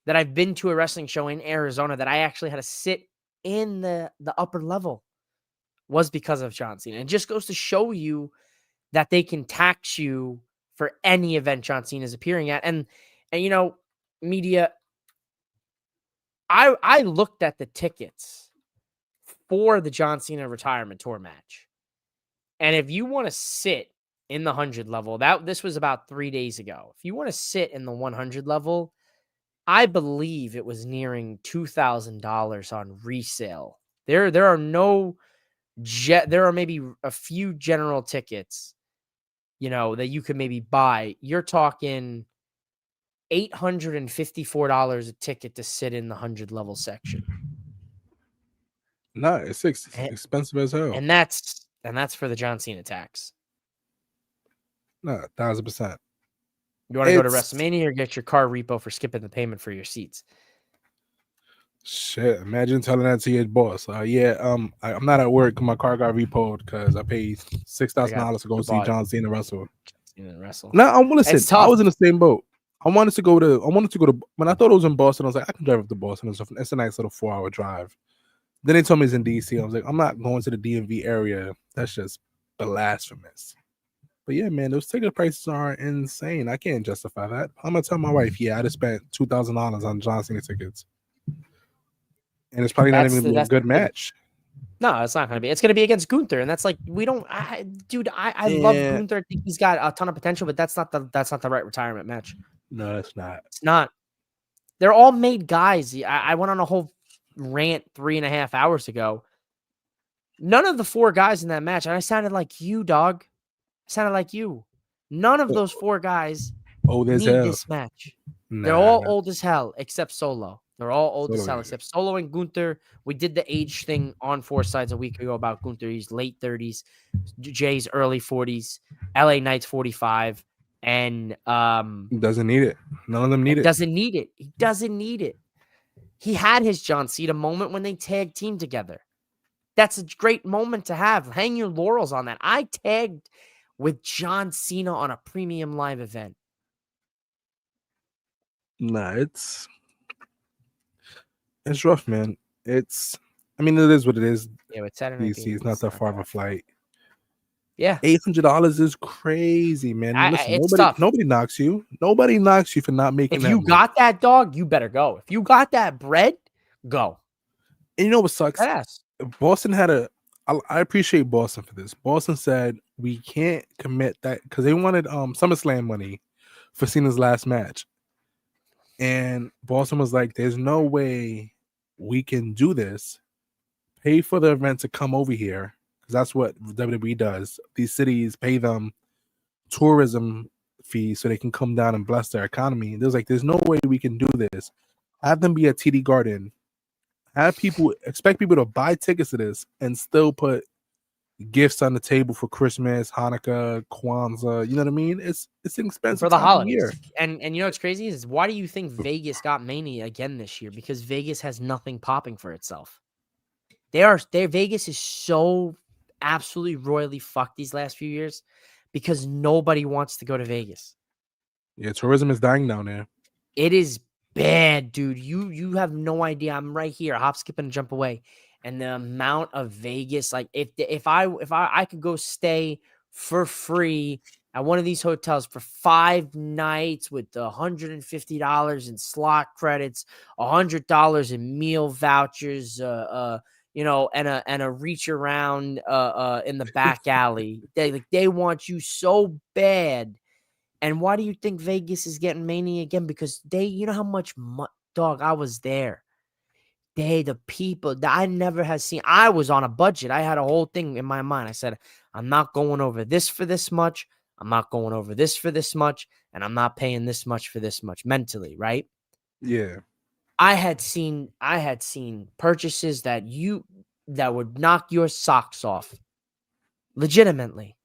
A: that I've been to a wrestling show in Arizona that I actually had to sit in the upper level, was because of John Cena. It just goes to show you that they can tax you for any event John Cena is appearing at. And media, I looked at the tickets for the John Cena retirement tour match. And if you want to sit in the 100 level, this was about 3 days ago. If you want to sit in the 100 level, I believe it was nearing $2,000 on resale. There are maybe a few general tickets, that you could maybe buy. You're talking $854 a ticket to sit in the 100 level section.
D: No, it's expensive as hell.
A: And that's for the John Cena tax.
D: No, 1,000%.
A: You want to go to
D: It's
A: WrestleMania or get your car repo for skipping the payment for your seats?
D: shit. Imagine telling that to your boss. I'm not at work. My car got repoed because I paid $6,000 to go
A: I
D: see
A: bought
D: John Cena wrestle.
A: wrestle.
D: No, I'm listen.
A: It's
D: I
A: tough.
D: was in the same boat. I wanted to go to when I thought it was in Boston. I was like, I can drive up to Boston and stuff. It's a nice little 4-hour drive. Then they told me it's in DC. I was like, I'm not going to the DMV area. That's just blasphemous. But yeah, man, those ticket prices are insane. I can't justify that. I'm gonna tell my wife, yeah, I just spent $2,000 on John Cena tickets, and it's probably not even gonna be a good match.
A: No, it's not going to be. It's going to be against Gunther, and that's like I love
D: Yeah.
A: Gunther. I think he's got a ton of potential, but that's not the right retirement match.
D: No, it's not.
A: It's not. They're all made guys. I went on a whole rant 3.5 hours ago. None of the 4 guys in that match, and I sounded like you, dog. I sounded like you. None of those 4 guys
D: Old as
A: need
D: hell.
A: this match.
D: Nah.
A: They're all old as hell except Solo. They're all old as
D: Solo,
A: hell
D: yeah.
A: except Solo and Gunther. We did the age thing on 4 Sides a week ago about Gunther. He's late 30s, Jay's early 40s, LA Knight's 45, and
D: Doesn't need it. None of them need it.
A: doesn't need it. He doesn't need it. He had his John Cena moment when they tag team together. That's a great moment to have. Hang your laurels on that. I tagged with John Cena on a premium live event.
D: Nah, it's rough, man. It is what it is.
A: Yeah, with Saturday Night
D: DC,
A: Fever,
D: it's not that far of a
A: bad.
D: flight.
A: Yeah,
D: $800 is crazy, man. Listen,
A: it's tough.
D: nobody knocks you. Nobody knocks you for not making
A: If
D: that
A: you
D: move.
A: got that, dog, you better go. If you got that bread, go.
D: And you know what sucks?
A: Yes.
D: Boston had I appreciate Boston for this. Boston said we can't commit that because they wanted SummerSlam money for Cena's last match. And Boston was like, there's no way we can do this. Pay for the event to come over here. Because that's what WWE does. These cities pay them tourism fees so they can come down and bless their economy. And there's like, there's no way we can do this. Have them be at TD Garden. Expect people to buy tickets to this and still put gifts on the table for Christmas, Hanukkah, Kwanzaa. You know what I mean? It's an expensive
A: For the
D: time of year.
A: holidays. And you know what's crazy is why do you think Vegas got Mania again this year? Because Vegas has nothing popping for itself. Vegas is so absolutely royally fucked these last few years because nobody wants to go to Vegas.
D: Yeah, tourism is dying down there.
A: It is bad, dude. You have no idea. I'm right here, hop, skip, and jump away. And the amount of Vegas, like if I could go stay for free at one of these hotels for 5 nights with $150 in slot credits, $100 in meal vouchers, and a reach around in the back alley. They want you so bad. And why do you think Vegas is getting Mania again? Because you know how much dog, I was there. The people that I never had seen. I was on a budget. I had a whole thing in my mind. I said, I'm not going over this for this much. I'm not going over this for this much. And I'm not paying this much for this much mentally, right?
D: Yeah.
A: I had seen purchases that would knock your socks off. Legitimately.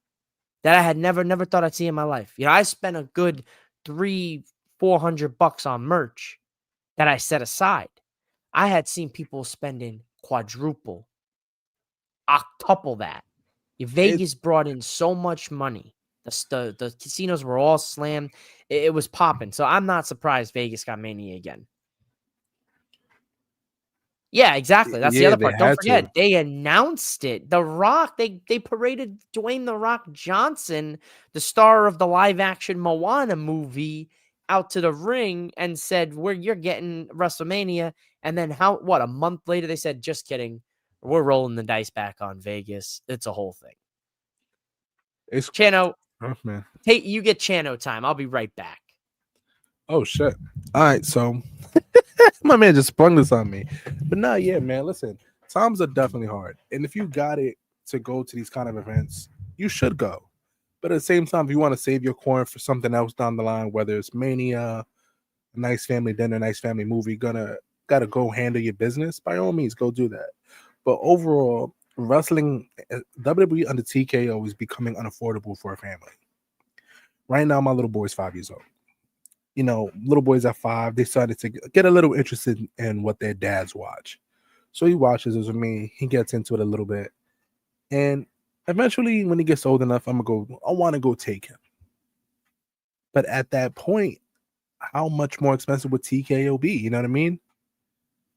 A: That I had never thought I'd see in my life. You know, I spent a good $300-400 on merch that I set aside. I had seen people spending quadruple, octuple that. Vegas brought in so much money. The casinos were all slammed. It was popping. So I'm not surprised Vegas got Mania again. Yeah, exactly. That's the other part. Don't forget, they announced it. The Rock, they paraded Dwayne "The Rock" Johnson, the star of the live-action Moana movie, out to the ring and said, you're getting WrestleMania. And then a month later, they said, just kidding. We're rolling the dice back on Vegas. It's a whole thing. It's Chano.
D: Oh, man.
A: Hey, you get Chano time. I'll be right back.
D: Oh, shit. All right, so my man just sprung this on me. But no, yeah, man, listen, times are definitely hard. And if you got it to go to these kind of events, you should go. But at the same time, if you want to save your coin for something else down the line, whether it's Mania, a nice family dinner, nice family movie, gotta go handle your business, by all means, go do that. But overall, wrestling, WWE under TKO is becoming unaffordable for a family. Right now, my little boy's 5 years old. little boys at 5, they started to get a little interested in what their dads watch. So he watches it with me. He gets into it a little bit. And eventually, when he gets old enough, I want to go take him. But at that point, how much more expensive would TKO be? You know what I mean?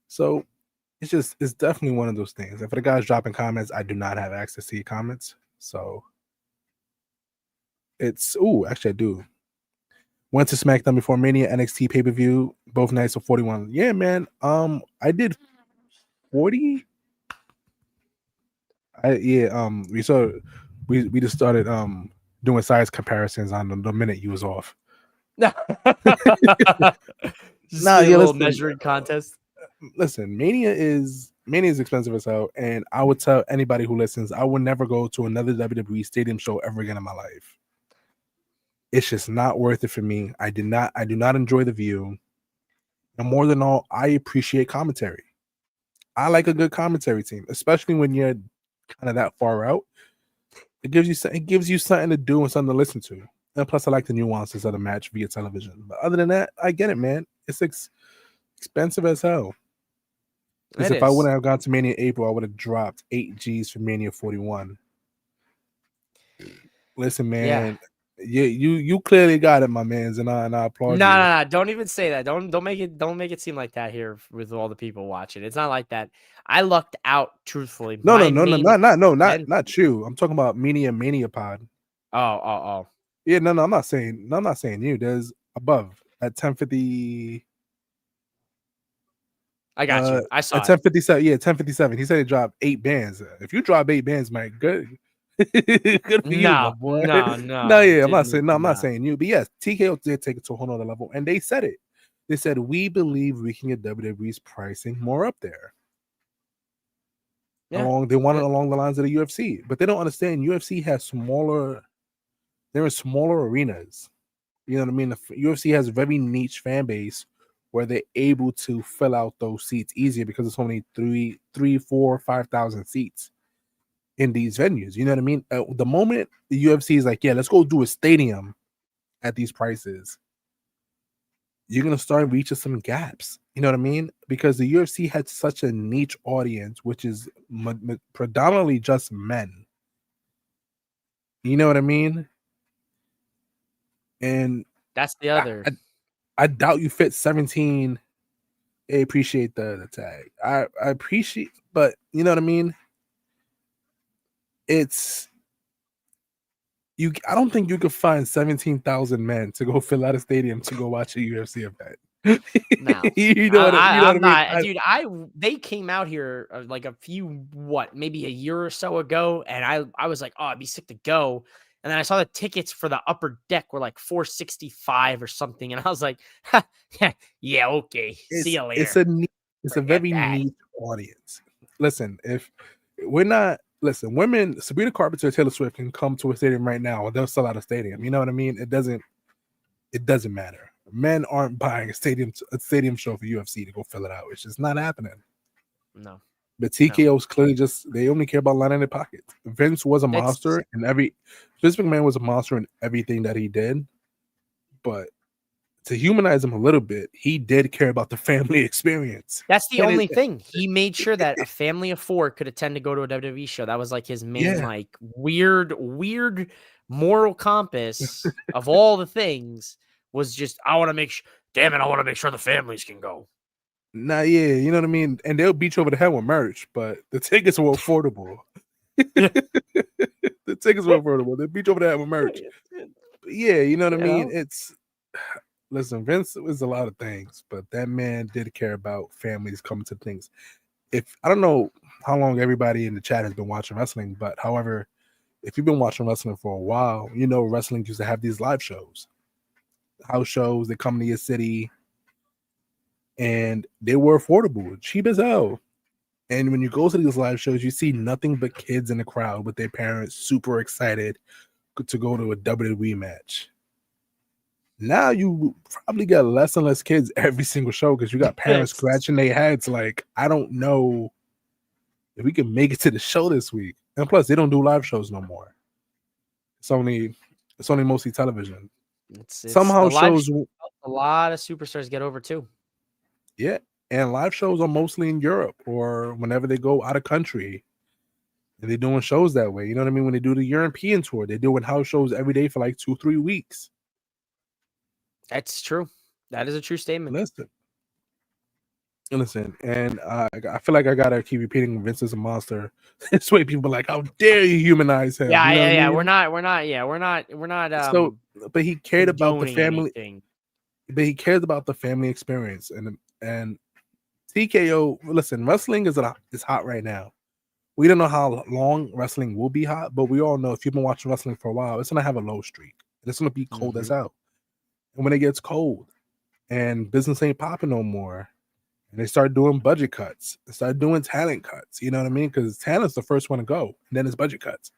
D: So it's definitely one of those things. And for the guys dropping comments, I do not have access to your comments. So actually I do. Went to SmackDown before Mania, NXT pay-per-view, both nights of 41. Yeah, man. I did 40. We just started doing size comparisons on the minute you was off.
A: Just
D: Nah,
A: a
D: yeah,
A: little
D: listen,
A: measuring contest.
D: Listen, Mania is expensive as hell, and I would tell anybody who listens, I would never go to another WWE stadium show ever again in my life. It's just not worth it for me. I do not enjoy the view. And more than all, I appreciate commentary. I like a good commentary team, especially when you're kind of that far out. It gives you something to do and something to listen to. And plus, I like the nuances of the match via television. But other than that, I get it, man. It's expensive as hell. Because if I wouldn't have gone to Mania April, I would have dropped 8 G's for Mania 41. Listen, man. Yeah. You clearly got it, my mans, and I applaud you.
A: No, don't even say that. Don't make it seem like that here with all the people watching. It's not like that. I lucked out, truthfully.
D: No, not you. I'm talking about Mania Pod.
A: Oh.
D: Yeah, no, I'm not saying you. There's above at 1050.
A: I got you. I saw
D: at 1057. Yeah, 1057. He said he dropped 8 bands. If you drop 8 bands, man, good. Good for you, my boy. No, yeah, I'm not saying you, but yes, TKO did take it to a whole nother level, and they said it. They said we believe we can get WWE's pricing more up there. Yeah. They want it along the lines of the UFC, but they don't understand UFC has they're in smaller arenas. You know what I mean? The UFC has a very niche fan base where they're able to fill out those seats easier because it's only 3, 4, 5,000 seats in these venues. You know what I mean? The moment the UFC is like, yeah, let's go do a stadium at these prices, you're going to start reaching some gaps. You know what I mean? Because the UFC had such a niche audience, which is predominantly just men. You know what I mean? And
A: that's the other.
D: I doubt you fit 17. I appreciate the tag. I appreciate, but you know what I mean? I don't think you could find 17,000 men to go fill out a stadium to go watch a UFC event.
A: No,
D: you know what I mean?
A: Dude, they came out here like maybe a year or so ago, and I was like, oh, I'd be sick to go. And then I saw the tickets for the upper deck were like $465 or something, and I was like, yeah, okay, see you later.
D: It's a very niche audience. Listen, women, Sabrina Carpenter or Taylor Swift can come to a stadium right now and they'll sell out a stadium. You know what I mean? It doesn't matter. Men aren't buying a stadium show for UFC to go fill it out. It's just not happening.
A: No.
D: But TKO's clearly they only care about lining their pockets. Vince was a monster Vince McMahon was a monster in everything that he did. But to humanize him a little bit, he did care about the family experience.
A: That's the only thing. He made sure that a family of 4 could attend to go to a WWE show. That was like his main, like weird moral compass of all the things was just, I want to make sure the families can go.
D: Nah, yeah, you know what I mean? And they'll beat you over the head with merch, but the tickets were affordable. The tickets were affordable. They beat you over the head with merch. But yeah, you know what I mean? Listen, Vince was a lot of things, but that man did care about families coming to things. I don't know how long everybody in the chat has been watching wrestling, but however, if you've been watching wrestling for a while, you know wrestling used to have these live shows, house shows. They come to your city, and they were affordable, cheap as hell. And when you go to these live shows, you see nothing but kids in the crowd with their parents super excited to go to a WWE match. Now you probably got less and less kids every single show because you got parents scratching their heads like, I don't know if we can make it to the show this week. And plus, they don't do live shows no more. It's only mostly television.
A: Somehow shows A lot of superstars get over too.
D: Yeah, and live shows are mostly in Europe or whenever they go out of country. And they're doing shows that way. You know what I mean? When they do the European tour, they're doing house shows every day for like 2-3 weeks.
A: That's true. That is a true statement.
D: Listen, and I feel like I gotta keep repeating Vince is a monster. This way, people are like, "How dare you humanize him?"
A: Yeah,
D: you know what I
A: yeah.
D: mean?
A: We're not.
D: So, but he cared about the
A: condoning
D: family.
A: anything.
D: But he cares about the family experience, and TKO. Listen, wrestling is hot right now. We don't know how long wrestling will be hot, but we all know if you've been watching wrestling for a while, it's gonna have a low streak. It's gonna be cold as hell. And when it gets cold and business ain't popping no more, and they start doing budget cuts, they start doing talent cuts, you know what I mean? Because talent's the first one to go, and then it's budget cuts.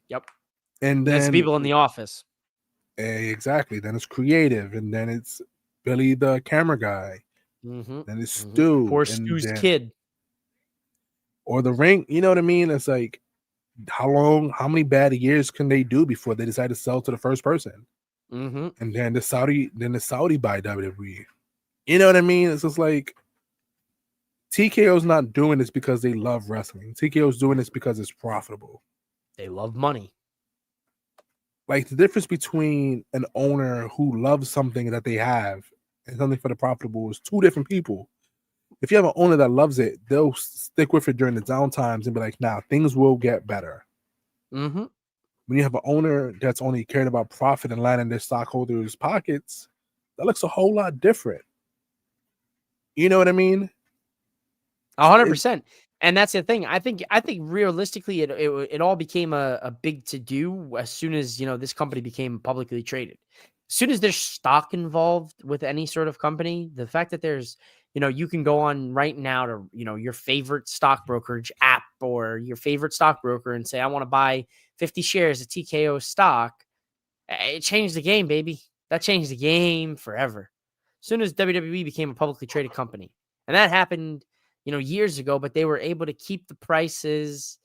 A: Yep.
D: And
A: There's
D: then
A: people in the office.
D: Exactly. Then it's creative, and then it's Billy the camera guy. Then it's Stu.
A: Poor
D: and
A: Stu's
D: then,
A: kid.
D: Or the ring, you know what I mean? It's like how many bad years can they do before they decide to sell to the first person? And then the Saudi buy WWE. You know what I mean? It's just like TKO's not doing this because they love wrestling. TKO's doing this because it's profitable.
A: They love money.
D: Like the difference between an owner who loves something that they have and something for the profitable is two different people. If you have an owner that loves it, they'll stick with it during the down times and be like, "Nah, things will get better." When you have an owner that's only cared about profit and lining their stockholders' pockets, that looks a whole lot different. You know what I mean?
A: 100%. And that's the thing. I think realistically, it all became a big to do as soon as this company became publicly traded. As soon as there's stock involved with any sort of company, the fact that there's you can go on right now to your favorite stock brokerage app or your favorite stockbroker and say, I want to buy 50 shares of TKO stock. It changed the game, baby. That changed the game forever. As soon as WWE became a publicly traded company, and that happened years ago, but they were able to keep the prices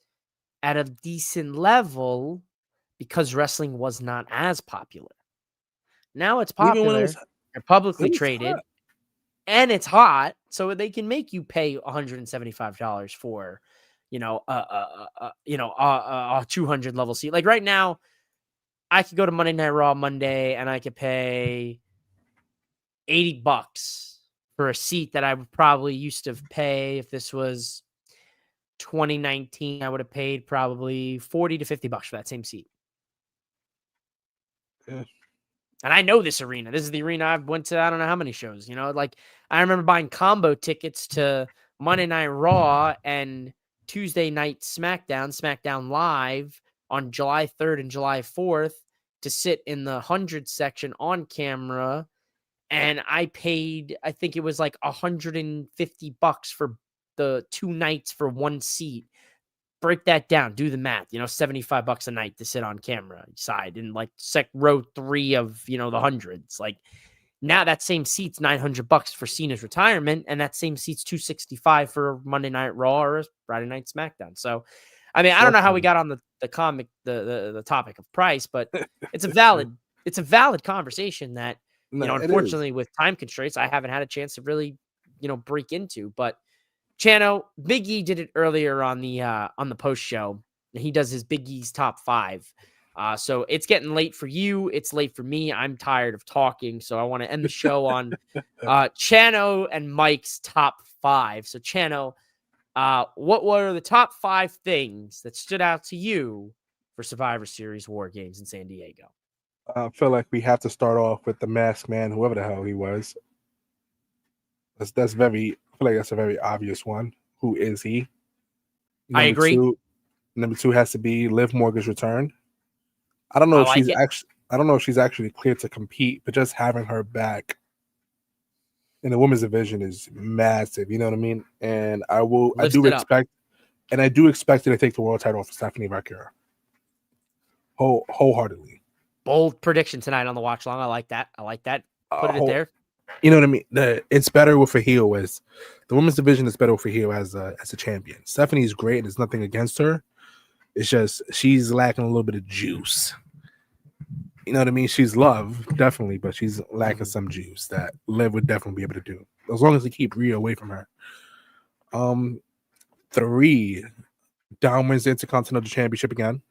A: at a decent level because wrestling was not as popular. Now it's popular.
D: Even when it was
A: they're publicly traded,
D: hot.
A: and it's hot, so they can make you pay $175 for a 200 level seat. Like right now, I could go to Monday Night Raw Monday and I could pay $80 for a seat that I would probably used to pay if this was 2019. I would have paid probably $40 to $50 for that same seat.
D: Yeah.
A: And I know this arena. This is the arena I've went to I don't know how many shows. Like I remember buying combo tickets to Monday Night Raw and Tuesday Night SmackDown Live on July 3rd and July 4th to sit in the 100 section on camera. And I paid, I think it was like $150 for the 2 nights for one seat. Break that down. Do the math. $75 a night to sit on camera side in like row 3 of the hundreds. Like now that same seat's $900 for Cena's retirement, and that same seat's $265 for Monday Night Raw or Friday Night SmackDown. So, I mean, I don't know how we got on the topic of price, but it's a valid conversation that. Unfortunately, with time constraints, I haven't had a chance to really, break into. But Chano, Big E did it earlier on the post show. He does his Big E's top 5. So it's getting late for you. It's late for me. I'm tired of talking, so I want to end the show on Chano and Mike's top 5. So Chano, what were the top 5 things that stood out to you for Survivor Series War Games in San Diego?
D: I feel like we have to start off with the masked man, whoever the hell he was. That's very. I feel like that's a very obvious one. Who is he?
A: I agree.
D: Number 2 has to be Liv Morgan's return. I don't know if she's actually. I don't know if she's actually cleared to compete, but just having her back in the women's division is massive. You know what I mean? And I do expect her to take the world title for Stephanie Vecchio. Wholeheartedly.
A: Bold prediction tonight on the watch long. I like that. Put it there.
D: You know what I mean? It's better with a heel as the women's division is better with a heel as a champion. Stephanie's great. There's nothing against her. It's just she's lacking a little bit of juice. You know what I mean? She's loved, definitely, but she's lacking some juice that Liv would definitely be able to do. As long as they keep Rhea away from her. 3, Dom wins the Intercontinental Championship again.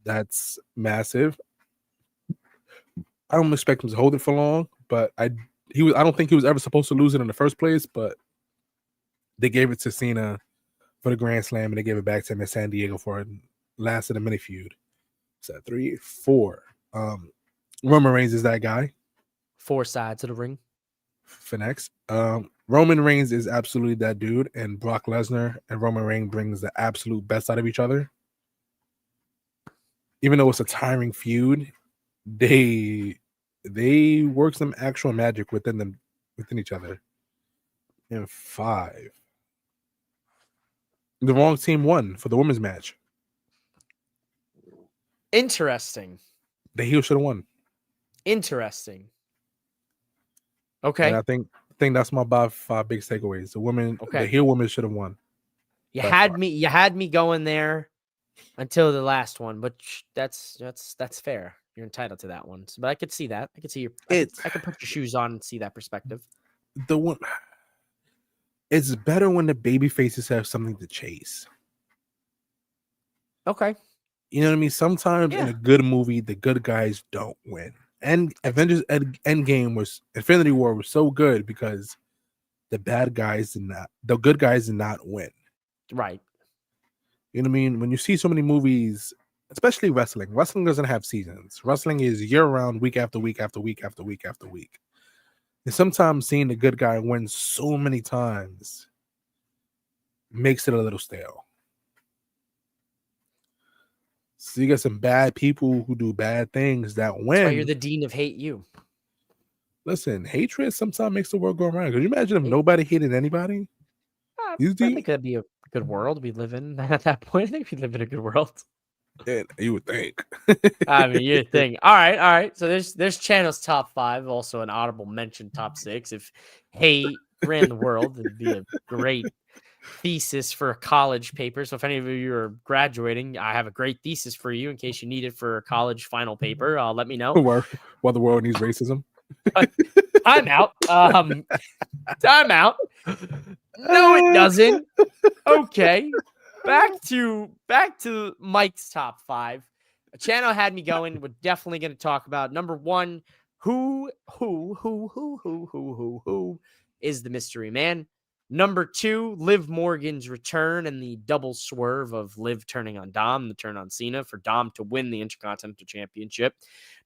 D: That's massive. I don't expect him to hold it for long, but I don't think he was ever supposed to lose it in the first place, but they gave it to Cena for the Grand Slam and they gave it back to him in San Diego for it. Lasted a mini feud. So 3, 4. Roman Reigns is that guy.
A: 4 sides of the ring.
D: For next. Roman Reigns is absolutely that dude, and Brock Lesnar and Roman Reigns brings the absolute best out of each other. Even though it's a tiring feud, they work some actual magic within each other. And 5. The wrong team won for the women's match.
A: Interesting.
D: The heel should have won.
A: Interesting. Okay.
D: And I think that's my by 5 biggest takeaways. The heel women should have won.
A: You had me going there until the last one, but that's fair. You're entitled to that one. But I could see that. I could see I could put your shoes on and see that perspective.
D: It's better when the baby faces have something to chase.
A: Okay.
D: You know what I mean? Sometimes in a good movie, the good guys don't win. And Avengers Endgame Infinity War was so good because the good guys did not win.
A: Right.
D: You know what I mean? When you see so many movies, especially wrestling doesn't have seasons. Wrestling is year round, week after week after week after week after week. And sometimes seeing the good guy win so many times makes it a little stale. So you got some bad people who do bad things that win.
A: That's why you're the dean of hate you.
D: Listen, hatred sometimes makes the world go around. Could you imagine if nobody hated anybody?
A: I think that'd be a good world we live in at that point. I think we live in a good world.
D: Yeah, you would think.
A: I mean, you'd think. All right. So there's Channel's top 5, also an honorable mention top 6. If hate ran the world, it'd be a great thesis for a college paper. So if any of you are graduating, I have a great thesis for you in case you need it for a college final paper. Let me know.
D: While the world needs racism.
A: Time out. Time out. No, it doesn't. Okay. Back to Mike's top 5. A channel had me going. We're definitely going to talk about number 1. Who is the mystery man? Number 2, Liv Morgan's return and the double swerve of Liv turning on Dom, the turn on Cena for Dom to win the Intercontinental Championship.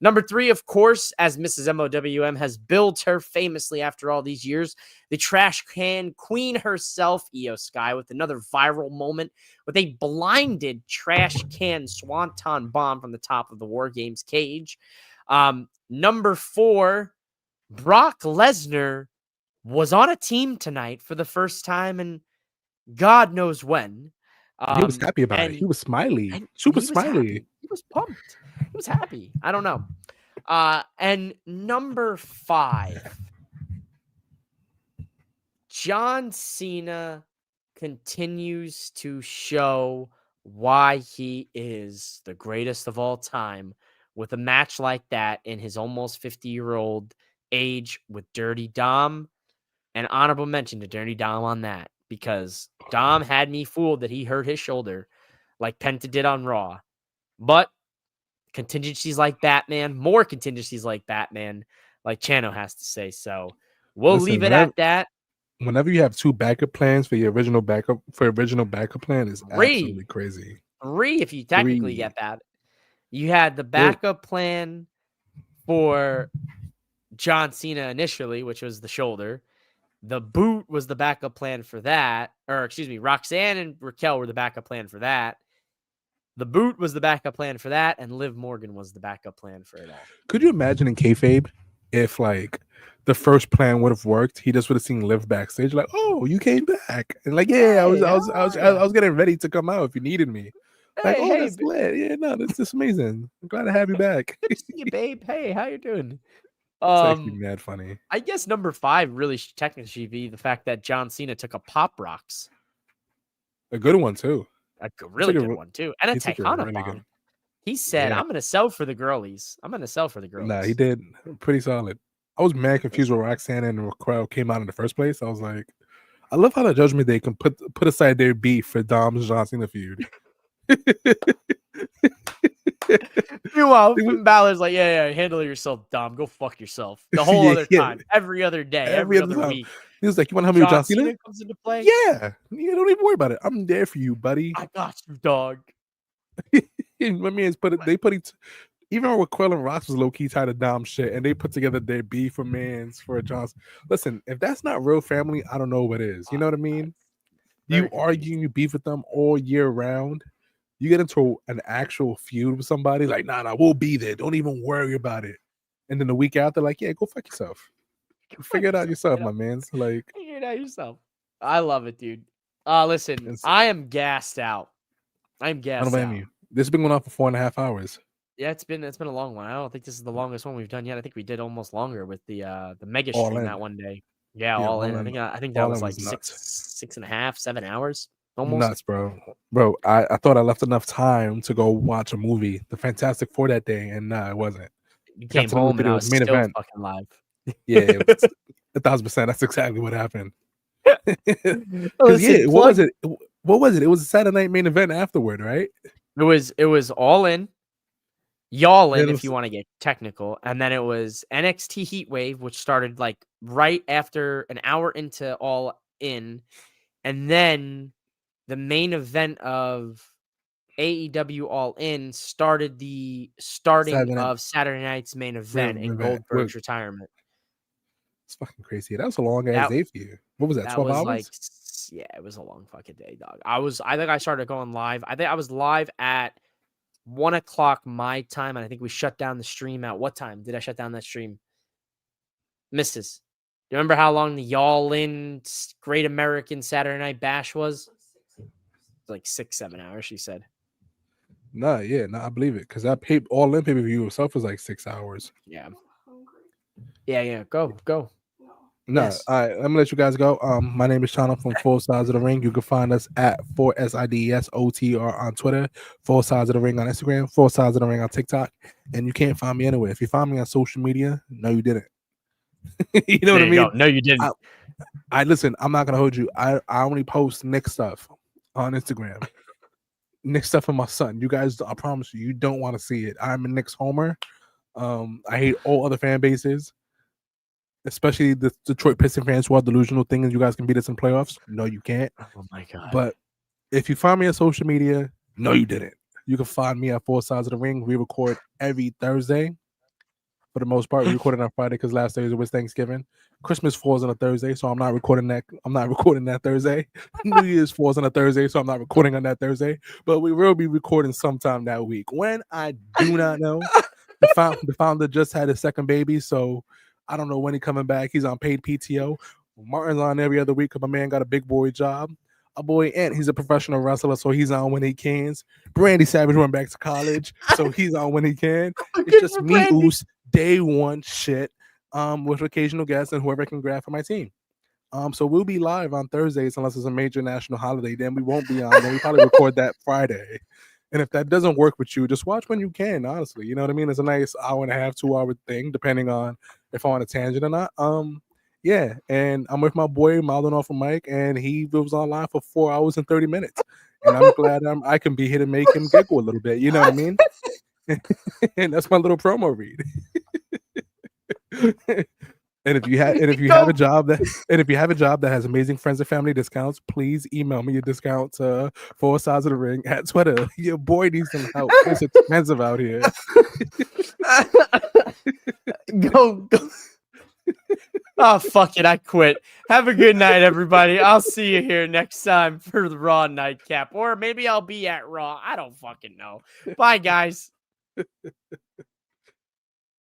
A: Number 3, of course, as Mrs. MOWM has billed her famously after all these years, the trash can queen herself, Io Sky, with another viral moment with a blinded trash can swanton bomb from the top of the War Games cage. Number 4, Brock Lesnar was on a team tonight for the first time in God knows when.
D: He was happy about it. He was smiley. Super smiley.
A: Happy. He was pumped. He was happy. I don't know. And number 5, John Cena continues to show why he is the greatest of all time with a match like that in his almost 50-year-old age with Dirty Dom. And honorable mention to Dirty Dom on that, because Dom had me fooled that he hurt his shoulder like Penta did on Raw. But contingencies like Batman, more contingencies like Batman, like Chano has to say. So we'll leave it at that.
D: Whenever you have 2 backup plans for your original backup plan is absolutely crazy.
A: 3 if you technically get that. You had the backup plan for John Cena initially, which was the shoulder. The boot was the backup plan for that. Or, excuse me, Roxanne and Raquel were the backup plan for that. The boot was the backup plan for that, and Liv Morgan was the backup plan for it all.
D: Could you imagine in kayfabe if, like, the first plan would have worked? He just would have seen Liv backstage, like, "Oh, you came back," and like, "Yeah, I was getting ready to come out if you needed me." Like, "Oh, that's lit. Yeah, no, this is amazing. I'm glad to have you back."
A: Good to see you, babe. Hey, how you doing?
D: It's actually mad funny.
A: I guess number 5 really should technically be the fact that John Cena took a Pop Rocks.
D: A good one, too.
A: A really good one, too. And a Tejana bomb. He said,
D: Yeah.
A: "I'm gonna sell for the girlies. I'm gonna sell for the girlies."
D: Nah, he did pretty solid. I was mad confused when Roxanne and Raquel came out in the first place. I was like, I love how the Judgment Day can put aside their beef for Dom's John Cena feud.
A: Meanwhile,
D: It was-
A: Finn Balor's like, yeah, handle yourself, Dom. Go fuck yourself. The whole
D: Yeah,
A: other
D: yeah.
A: time, every other day,
D: Every
A: every
D: other
A: other
D: time.
A: week.
D: He was like, "You want to help me with
A: John
D: John Cena?"
A: Cena comes into play.
D: Yeah, don't even worry about it. I'm there for you, buddy.
A: I got you, dog.
D: My man's even Raquel and Ross was low key tired of Dom shit, and they put together their beef for mans for Johnson. Listen, if that's not real family, I don't know what is. You know what I mean?
A: Very
D: You argue and you beef with them all year round. You get into an actual feud with somebody, like, nah, we'll be there. Don't even worry about it. And then the week after, like, yeah, go fuck yourself. Figure it out yourself, my man's. Like,
A: Figure it out yourself. I love it, dude. Listen,
D: It's-
A: I am gassed out. I'm
D: I
A: gassed
D: don't blame
A: out.
D: you. This has been going on for 4.5 hours.
A: Yeah, it's been a long one. I don't think this is the longest one we've done yet. I think we did almost longer with the mega
D: All
A: stream
D: in.
A: that one day. Yeah,
D: Yeah,
A: all
D: all
A: in.
D: in.
A: I think that
D: All
A: was
D: in
A: like
D: was nuts.
A: 6.5, 7 hours almost.
D: Nuts, bro. I thought I left enough time to go watch a movie, The Fantastic Four, that day, and nah, it wasn't.
A: You
D: Got
A: came
D: to the movie
A: home and
D: theater,
A: I
D: it
A: was
D: was main
A: still
D: event.
A: fucking live.
D: Yeah, 1,000%. That's exactly what happened. Because
A: Listen,
D: what was it? What was it? It was a Saturday night main event afterward, right?
A: It was all in, y'all in
D: Then it
A: if you
D: was-
A: want to get technical, and then it was NXT Heatwave, which started like right after an hour into all in, and then the main event of AEW All In started the starting
D: Saturday night.
A: of Saturday night's main event in
D: event.
A: Goldberg's retirement.
D: It's fucking crazy. That was a long ass
A: That-
D: day for you. What was that?
A: That
D: 12
A: was
D: hours?
A: like, yeah, it was a long fucking day, dog. I think I started going live. I think I was live at 1:00 my time, and I think we shut down the stream at what time did I shut down that stream? Mrs. Do you remember how long the Y'all In Great American Saturday Night Bash was? Like 6-7 hours, she said.
D: Nah, I believe it. Because that all in pay-per-view itself was like 6 hours.
A: Yeah. Yeah. Go.
D: No,
A: Yes.
D: all right, I'm gonna let you guys go. My name is Chana from Four Sides of the Ring. You can find us at 4SIDESOTR on Twitter, 4 Sides of the Ring on Instagram, 4 Sides of the Ring on TikTok, and you can't find me anywhere. If you find me on social media, no, you didn't. You know what I mean?
A: No, you didn't.
D: I listen. I'm not gonna hold you. I only post Nick stuff on Instagram. Nick stuff for my son. You guys, I promise you don't want to see it. I'm a Knicks homer. I hate all other fan bases. Especially the Detroit Pistons fans who are delusional thinking you guys can beat us in playoffs. No, you can't.
A: Oh my god.
D: But if you find me on social media, no, you didn't. You can find me at 4 Sides of the Ring. We record every Thursday. For the most part, we recorded on Friday because last Thursday was Thanksgiving. Christmas falls on a Thursday, so I'm not recording that Thursday. New Year's falls on a Thursday, so I'm not recording on that Thursday. But we will be recording sometime that week. When I do not know. The founder just had his second baby, so I don't know when he's coming back. He's on paid PTO. Martin's on every other week because my man got a big boy job. Our boy Ant, he's a professional wrestler, so he's on when he can. Brandy Savage went back to college, so he's on when he can. It's just me, Oos, day one shit, with occasional guests and whoever can grab for my team. So we'll be live on Thursdays unless it's a major national holiday. Then we won't be on. Then we probably record that Friday. And if that doesn't work with you, just watch when you can, honestly. You know what I mean? It's a nice hour and a half, 2 hour thing, depending on if I'm on a tangent or not. Yeah. And I'm with my boy, mouthing off a mic, and he was online for 4 hours and 30 minutes. And I'm glad I can be here to make him giggle a little bit. You know what I mean? And that's my little promo read. And if you have a job that has amazing friends and family discounts, please email me your discount to 4 Sides of the Ring at Twitter. Your boy needs some help. It's expensive out here.
A: Go. Oh, fuck it. I quit. Have a good night, everybody. I'll see you here next time for the Raw nightcap. Or maybe I'll be at Raw. I don't fucking know. Bye, guys.